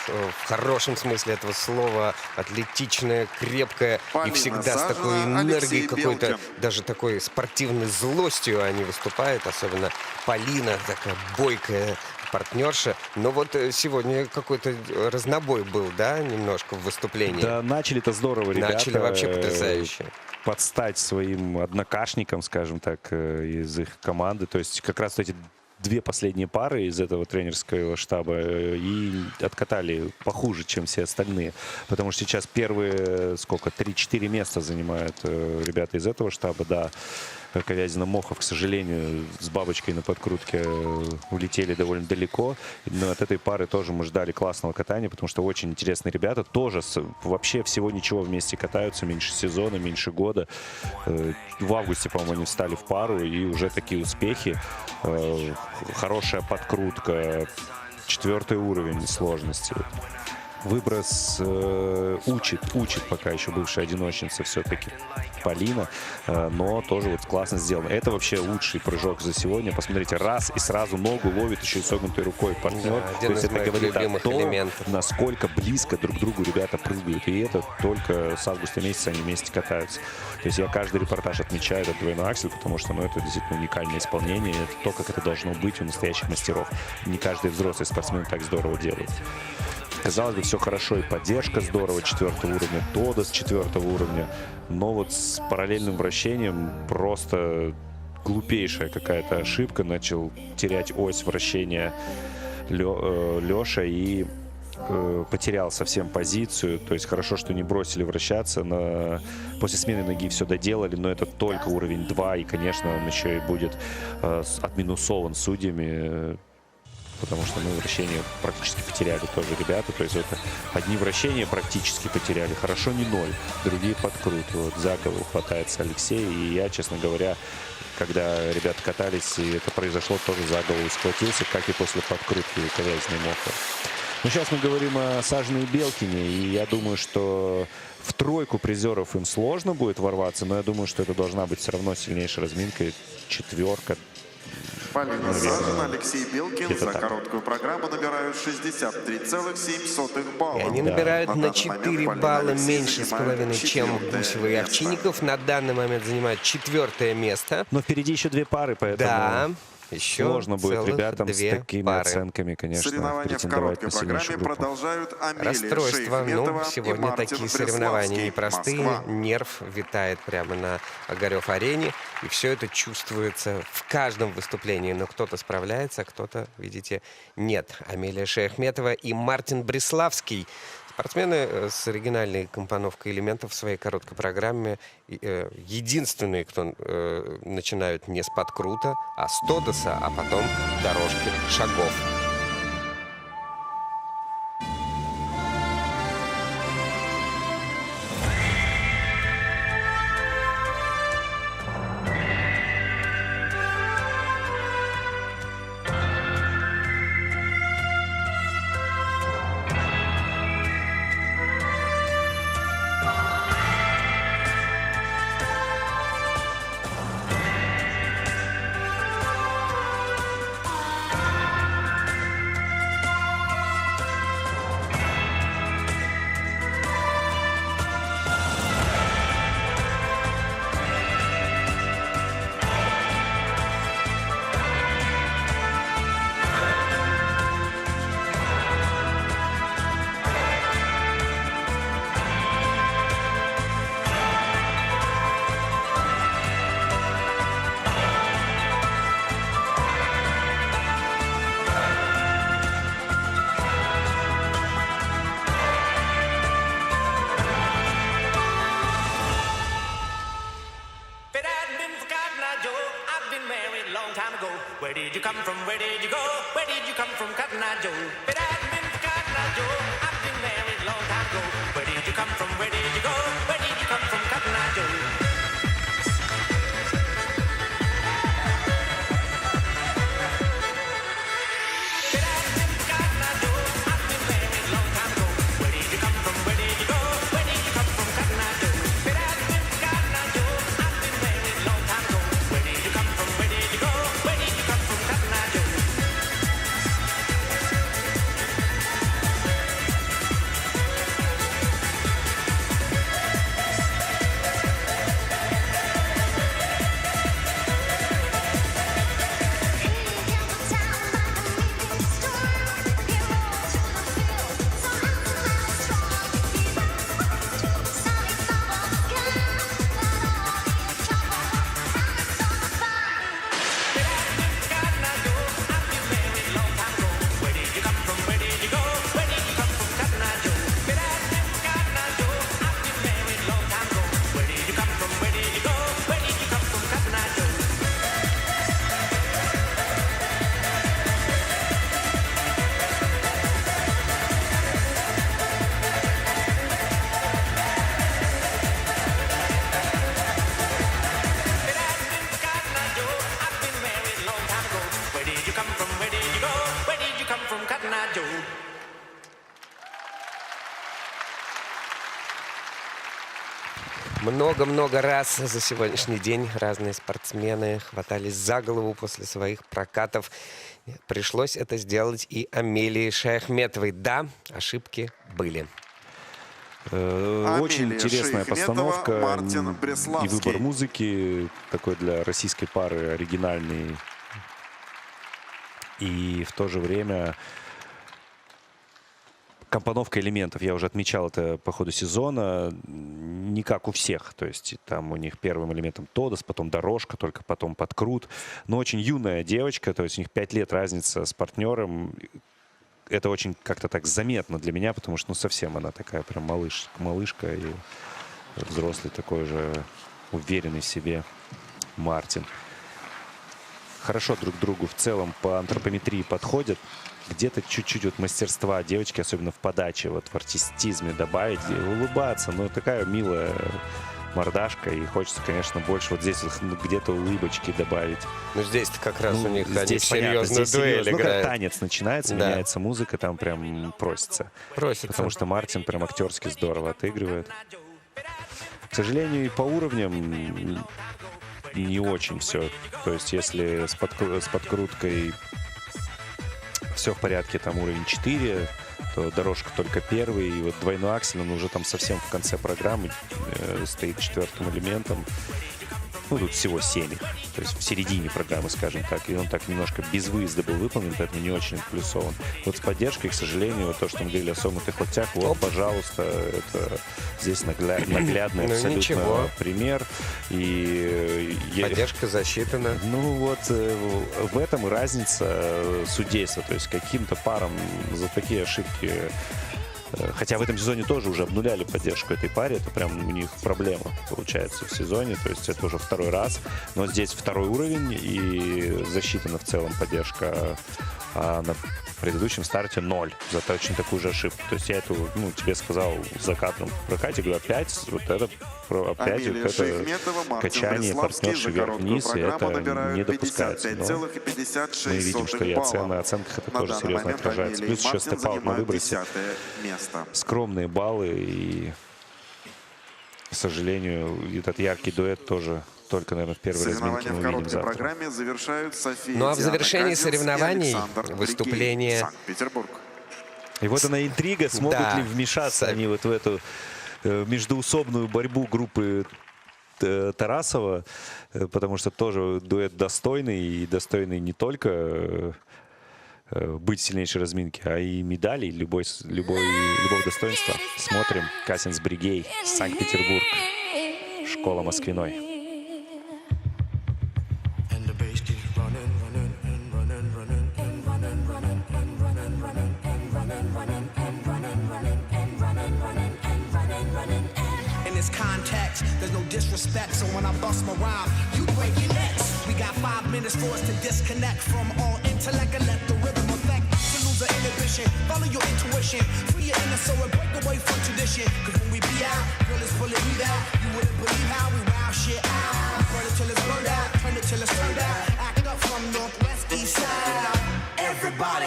в хорошем смысле этого слова, атлетичная, крепкая и Полина всегда с Сажина, такой Алексей энергией, какой-то Белкин. даже такой спортивной злостью они выступают, особенно Полина, такая бойкая партнерша. Но вот сегодня какой-то разнобой был, да, немножко в выступлении? Да, начали-то здорово, ребята. Начали вообще потрясающе. Подстать своим однокашникам, скажем так, из их команды. То есть как раз эти две последние пары из этого тренерского штаба и откатали похуже, чем все остальные. Потому что сейчас первые, 3-4 места занимают ребята из этого штаба. Да, Ковязина, Мохов, к сожалению, с бабочкой на подкрутке улетели довольно далеко. Но от этой пары тоже мы ждали классного катания, потому что очень интересные ребята. Тоже вообще всего ничего вместе катаются, меньше сезона, меньше года. В августе, по-моему, они встали в пару, и уже такие успехи. Хорошая подкрутка, 4-й уровень сложности. Выброс учит пока еще бывшая одиночница все-таки Полина, но тоже вот классно сделано. Это вообще лучший прыжок за сегодня. Посмотрите, раз и сразу ногу ловит еще и согнутой рукой партнер. Да, один то есть из это моих говорит о любимых том, элементов. насколько близко друг к другу ребята прыгают. И это только с августа месяца они вместе катаются. То есть я каждый репортаж отмечаю этот двойной аксель, потому что это действительно уникальное исполнение. Это то, как это должно быть у настоящих мастеров. Не каждый взрослый спортсмен так здорово делает. Казалось бы, все хорошо, и поддержка здорово 4-го уровня, Тодос 4-го уровня, но вот с параллельным вращением просто глупейшая какая-то ошибка. Начал терять ось вращения Леша и потерял совсем позицию. То есть хорошо, что не бросили вращаться. После смены ноги все доделали, но это только уровень 2, и, конечно, он еще и будет отминусован судьями, потому что мы вращение практически потеряли тоже ребята. То есть это одни вращения практически потеряли. Хорошо не 0, другие подкрут. Вот за голову хватается Алексей. И я, честно говоря, когда ребята катались, и это произошло, тоже за голову схватился, как и после подкрутки Ковязина и Мохова. Но сейчас мы говорим о Сажине и Белкине. И я думаю, что в тройку призеров им сложно будет ворваться, но я думаю, что это должна быть все равно сильнейшей разминкой. 4-ка. Полина Сажина, Алексей Белкин за так. короткую программу набирают 63,7 балла. И они набирают на данный 4 момент Полина балла Алексей меньше с занимает половиной, чем 4-е Гусева и место. Овчинников. На данный момент занимают 4-е место. Но впереди еще 2 пары, поэтому Да, еще сложно будет целых ребятам с 2 такими пары. оценками, конечно, Соревнования в претендовать короткой на сильнейшую программе группу. продолжают Амелия Расстройство. Шейхметова и Сегодня Мартин такие соревнования Преславский. непростые. Москва. Нерв витает прямо на Огарев-арене. И все это чувствуется в каждом выступлении. Но кто-то справляется, а кто-то, видите, нет. Амелия Шейхметова и Мартин Преславский. Спортсмены с оригинальной компоновкой элементов в своей короткой программе. Единственные, кто начинают не с подкрута, а с Тодоса, а потом дорожки шагов. Where did you come from? Where did you go? Where did you come from, Cotton Eye Joe? But I've been for Cotton Eye Joe. I've been married long time ago. Where did you come from? Where did you go? Where did you come from, Cotton Eye Joe? Много-много раз за сегодняшний день разные спортсмены хватались за голову после своих прокатов. Пришлось это сделать и Амелии Шаяхметовой. Да, ошибки были. Очень интересная постановка Мартин и Бреславский. выбор музыки такой для российской пары оригинальный. И в то же время компоновка элементов, я уже отмечал это по ходу сезона, не как у всех. То есть там у них первым элементом Тодос, потом дорожка, только потом подкрут. Но очень юная девочка, то есть у них 5 лет разница с партнером. Это очень как-то так заметно для меня, потому что ну совсем она такая прям малышка и взрослый такой же уверенный в себе Мартин. Хорошо друг другу в целом по антропометрии подходят. Где-то чуть-чуть вот мастерства девочки, особенно в подаче, вот в артистизме добавить, и улыбаться. Ну, такая милая мордашка, и хочется, конечно, больше вот здесь где-то улыбочки добавить. Ну, здесь-то как раз у них здесь серьезную дуэль Ну, как играют. танец начинается, Да. меняется музыка, там прям просится. Потому что Мартин прям актерски здорово отыгрывает. К сожалению, и по уровням не очень все. То есть, если с подкруткой все в порядке, там уровень 4, то дорожка только первый. И вот двойной аксель, он уже там совсем в конце программы стоит 4-м элементом. Ну, тут всего 7. То есть в середине программы, скажем так. И он так немножко без выезда был выполнен, поэтому не очень плюсован. Вот с поддержкой, к сожалению, вот то, что мы говорили о согнутых локтях, вот, пожалуйста, это здесь наглядный Ну, абсолютно ничего. пример. И Поддержка засчитана. Ну вот в этом и разница судейства. То есть каким-то парам за такие ошибки, хотя в этом сезоне тоже уже обнуляли поддержку этой паре, это прям у них проблема получается в сезоне. То есть это уже второй раз, но здесь второй уровень и засчитана в целом поддержка. А на предыдущем старте 0 за точно такую же ошибку. То есть я это, ну, тебе сказал в закатном прокате, говорю, опять вот это опять Амелия вот это Шаяхметова, Мартин качание Бреславский партнерши за короткую вверх-вниз, и программу это набирают не допускается. Но 55,56 мы видим, что и балла. на оценках это На тоже данный серьезно момент отражается. Амелия Плюс и еще Мартин степ-аут на занимают выбросе. 10-е место. Скромные баллы, и, к сожалению, этот яркий дуэт тоже только, наверное, в первой разминке Соревнования мы в увидим короткой завтра. программе завершают София Ну а в Диана завершении Казинц и соревнований Александр выступление... Брикей, Санкт-Петербург. И вот она интрига, смогут Да. ли вмешаться они вот в эту междуусобную борьбу группы Тарасова, потому что тоже дуэт достойный, и достойный не только быть в сильнейшей разминке, а и медалей, любого достоинства. Смотрим. Казинц Бригей, Санкт-Петербург, школа Москвиной. In this context, there's no disrespect, so when I bust my rhyme, you break your necks. We got 5 minutes for us to disconnect from all intellect and let the rhythm affect. To lose the inhibition, follow your intuition, free your inner soul and break away from tradition. Cause when we be out, girl, it's pulling me out. You wouldn't believe how we wow shit out. Burn it till it's burned out, turn it till it's turned out. Act up from northwest, east side. Everybody,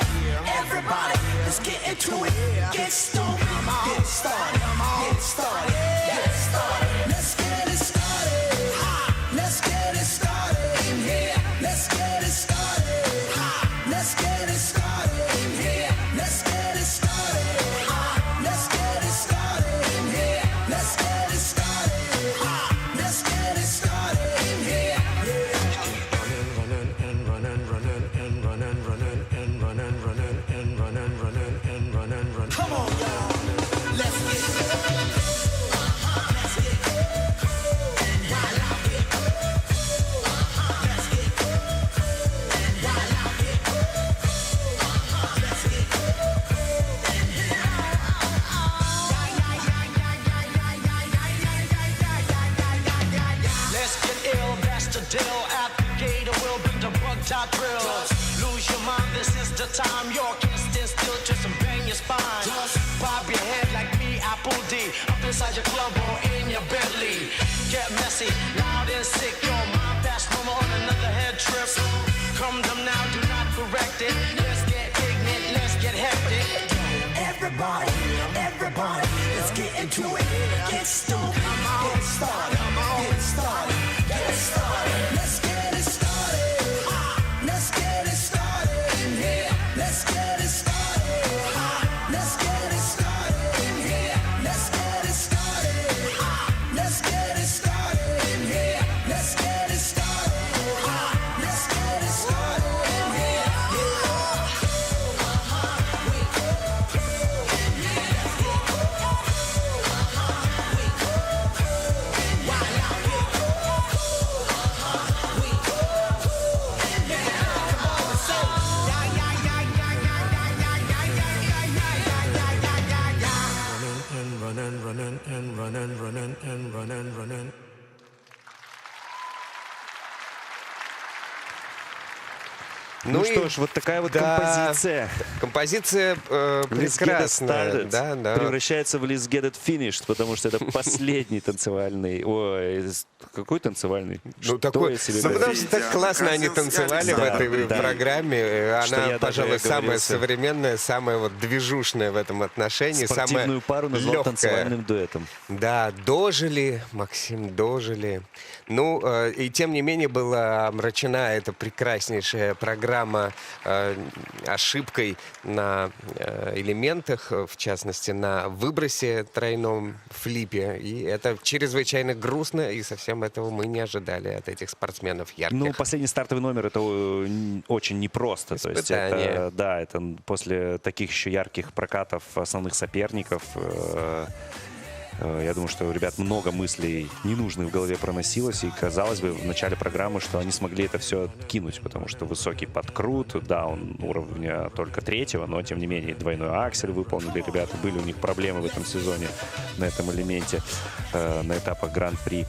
everybody, let's get into it. Get stoned, get started, get started, get started. Let's get it started. Let's get it started in here. Let's get it started. Let's get it started in here. Let's get it started. Let's get it started in here. Let's get it started. Let's get it started in here. Running and running and running and running and running and running and running and running and running. Come on, y'all. Let's get it. Let's get it. And while I get it. Let's get it. And while I get it. Let's get it. Let's get ill, that's the deal. Applicator will bring the bug top drill. Lose your mind, this is the time. You can't stand still, twist and bang your spine. Bob your head like me, Apple D. Up inside your club or in your Bentley. Get messy, loud and sick. Your mind fast, mama on another head trip. Come them now, do not correct it. Let's get ignorant, let's get hectic. Everybody, everybody, let's get into it. Get stoned, get started. running, running. Ну и- что ж, вот такая вот да, композиция. Композиция Let's Get It прекрасная. Started Да, да. превращается в Let's Get It Finished, потому что это последний танцевальный... Ой, какой танцевальный? Ну, Что такой, я себе ну, говорю? потому что так классно они танцевали в этой Да. программе. Что Она, я даже пожалуй, самая оговорился. современная, самая вот движушная в этом отношении. Спортивную самая пару назвал легкая. танцевальным дуэтом. Да, дожили, Максим, дожили. Ну, и тем не менее была омрачена эта прекраснейшая программа ошибкой на элементах, в частности, на выбросе тройном флипе. И это чрезвычайно грустно, и совсем этого мы не ожидали от этих спортсменов ярких. Ну, последний стартовый номер — это очень непросто. То есть Испытание. это, да, это после таких еще ярких прокатов основных соперников. Я думаю, что у ребят много мыслей ненужных в голове проносилось, и казалось бы в начале программы, что они смогли это все кинуть, потому что высокий подкрут, да, он уровня только третьего, но тем не менее двойной аксель выполнили ребята, были у них проблемы в этом сезоне на этом элементе, на этапах Гран-при.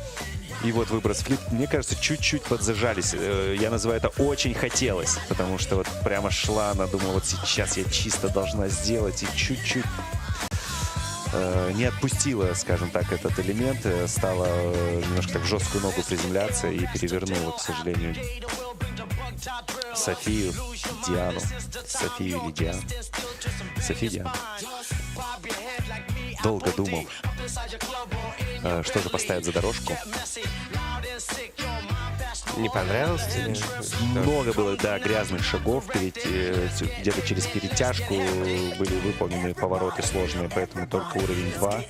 И вот выброс флип, мне кажется, чуть-чуть подзажались. Я называю это «очень хотелось», потому что вот прямо шла, она думала, вот сейчас я чисто должна сделать, и чуть-чуть не отпустила, скажем так, этот элемент, стала немножко так в жесткую ногу приземляться и перевернула, к сожалению, Софию, Диану. Софию или Диану? Софию, Диану. Долго думал, что же поставить за дорожку. Не понравилось тебе? Много было, да, грязных шагов, где-то через перетяжку были выполнены повороты сложные, поэтому только уровень 2.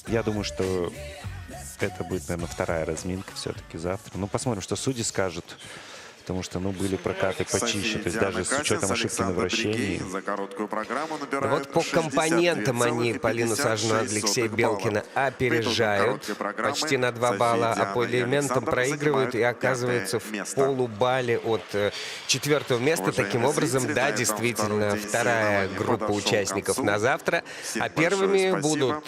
Я думаю, что это будет, наверное, вторая разминка все-таки завтра. Ну, посмотрим, что судьи скажут. Потому что, ну, были прокаты почище, то есть даже с учетом ошибки на вращении. За короткую программу Да набирают вот по компонентам они Полину Сажину, Алексея Белкина опережают почти на 2 балла, а по элементам проигрывают и оказываются в полубале от 4-го места. Таким образом, да, действительно, вторая группа участников на завтра. А первыми будут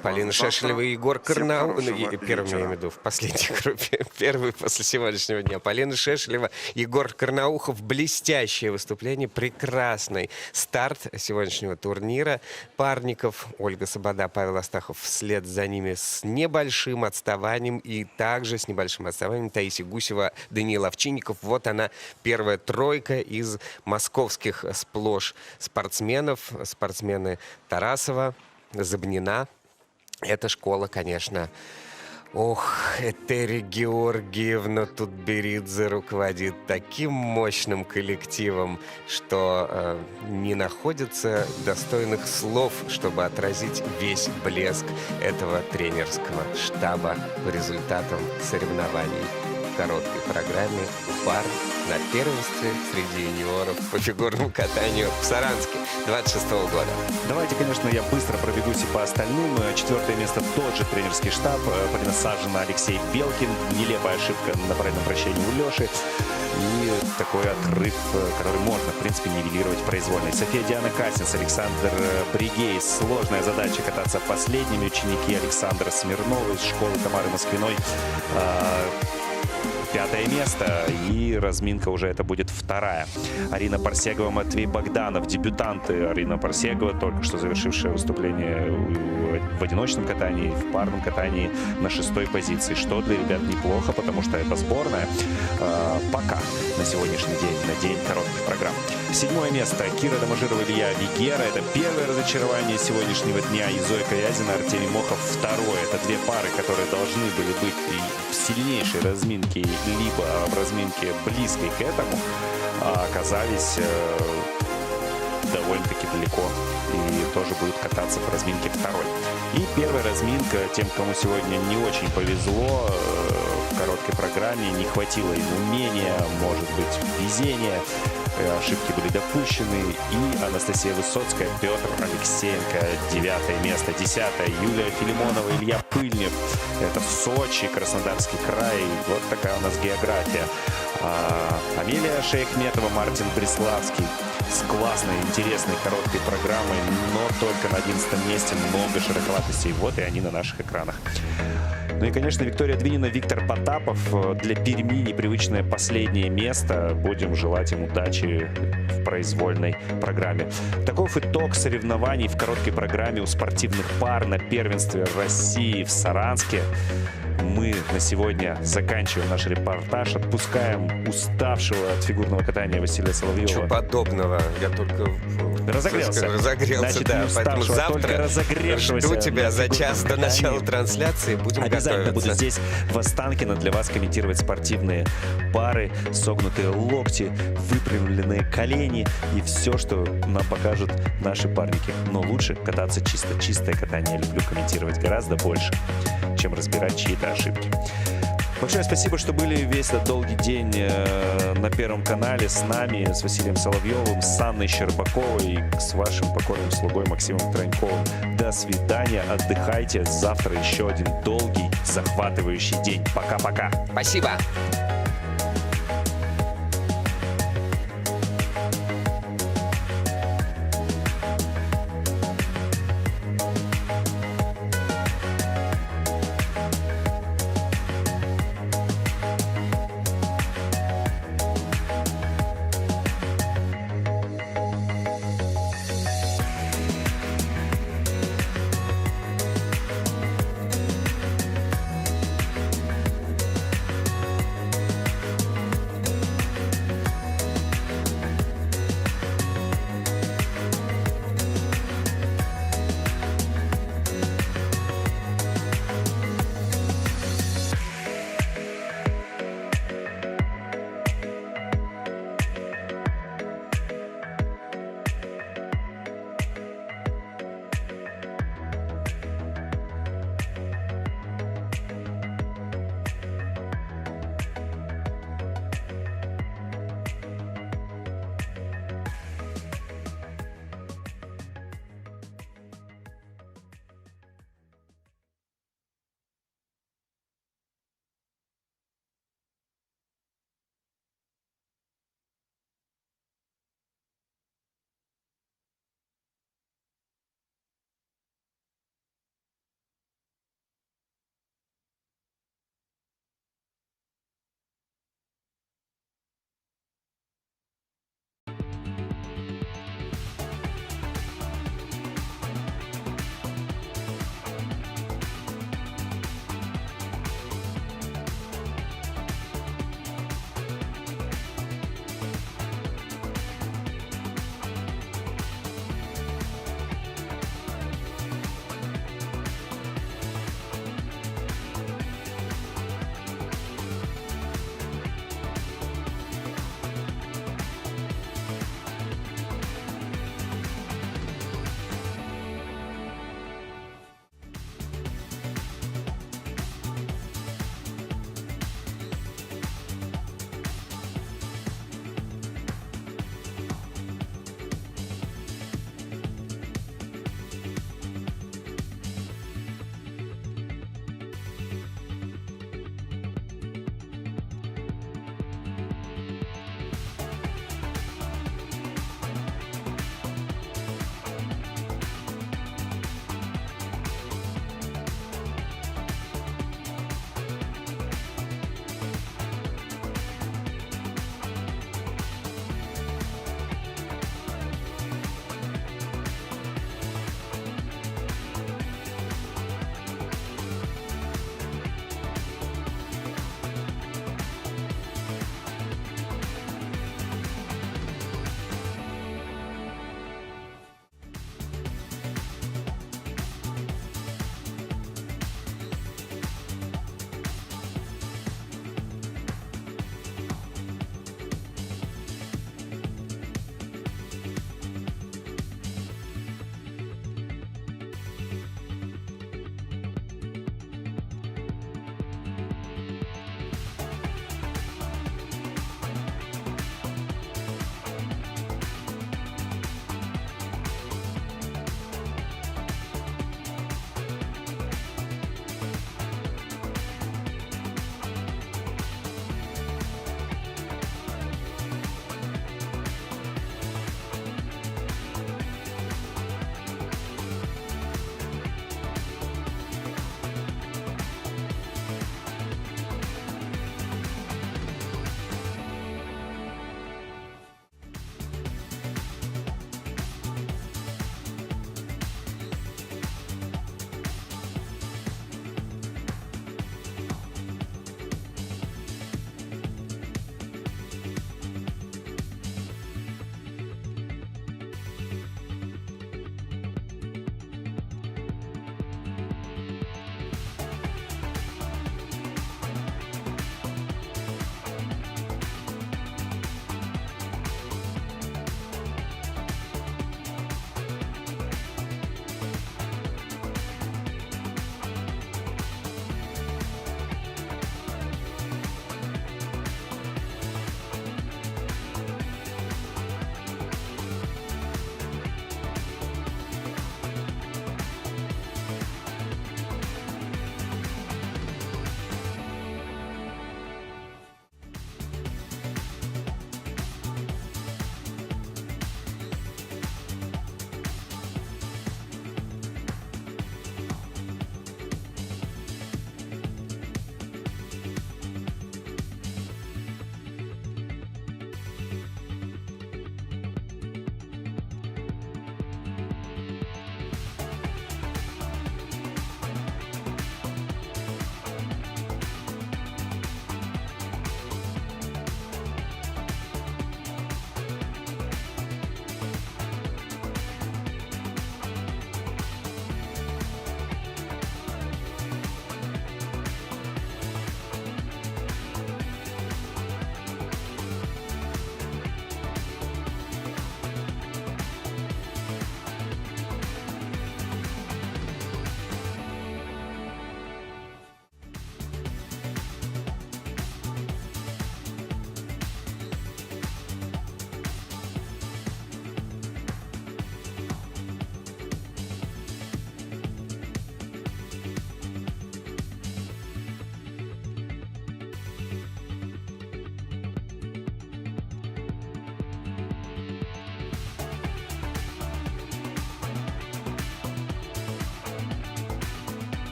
Полина Шешелева и Егор Карнаухов. Первыми, я имею в виду, в последней группе. Первый после сегодняшнего дня. Полина Шешелева, Егор Карнаухов. Блестящее выступление, прекрасный старт сегодняшнего турнира парников. Ольга Сабада, Павел Астахов вслед за ними с небольшим отставанием. И также с небольшим отставанием Таисия Гусева, Даниил Овчинников. Вот она, первая тройка из московских сплошь спортсменов. Спортсмены Тарасова, Забнина. Эта школа, конечно... Ох, Этери Георгиевна Тутберидзе руководит таким мощным коллективом, что не находится достойных слов, чтобы отразить весь блеск этого тренерского штаба по результатам соревнований в короткой программе пар на первенстве среди юниоров по фигурному катанию в Саранске 26-го года. Давайте, конечно, я быстро пробегусь и по остальным. 4-е место тот же тренерский штаб. Полина Сажина, Алексей Белкин. Нелепая ошибка на правильном вращении у Леши. И такой отрыв, который можно, в принципе, нивелировать произвольно. София Диана Касинс, Александр Бригейс. Сложная задача кататься последними. Ученики Александра Смирнова из школы Тамары Москвиной. 5-е место, и разминка уже это будет 2-я. Арина Парсегова, Матвей Богданов, дебютанты. Арина Парсегова, только что завершившая выступление в одиночном катании, в парном катании на 6-й позиции, что для ребят неплохо, потому что это сборная пока на сегодняшний день, на день коротких программ. 7-е место Кира Доможирова, Илья Вигера. Это первое разочарование сегодняшнего дня. И Зоя Ковязина, Артемий Мохов 2-е. Это две пары, которые должны были быть и в сильнейшей разминке, либо в разминке близкой к этому, а оказались довольно-таки далеко и тоже будут кататься в разминке 2-й. И первая разминка тем, кому сегодня не очень повезло в короткой программе, не хватило им умения, может быть, везения. ошибки были допущены. И Анастасия Высоцкая, Петр Алексеенко, 9-е место. 10-е Юлия Филимонова, Илья Пыльнев. Это Сочи, Краснодарский край. Вот такая у нас география. Амелия Шейхметова, Мартин Преславский. С классной, интересной, короткой программой, но только на 11 месте. Много широковатостей. Вот и они на наших экранах. Ну и, конечно, Виктория Двинина, Виктор Потапов. Для Перми непривычное последнее место. Будем желать им удачи в произвольной программе. Таков итог соревнований в короткой программе у спортивных пар на первенстве России в Саранске. Мы на сегодня заканчиваем наш репортаж, отпускаем уставшего от фигурного катания Василия Соловьева. Ничего подобного. Я только разогрелся. Значит, да. Поэтому завтра жду тебя за час до начала трансляции. Будем обязательно готовиться. буду здесь, в Останкино, для вас комментировать спортивные пары, согнутые локти, выпрямленные колени и все, что нам покажут наши парники. Но лучше кататься чисто. Чистое катание я люблю комментировать гораздо больше, чем разбирать чьи-то ошибки. Большое спасибо, что были весь этот долгий день на Первом канале с нами, с Василием Соловьевым, с Анной Щербаковой и с вашим покорным слугой Максимом Троньковым. До свидания, отдыхайте. Завтра еще один долгий, захватывающий день. Пока-пока. Спасибо.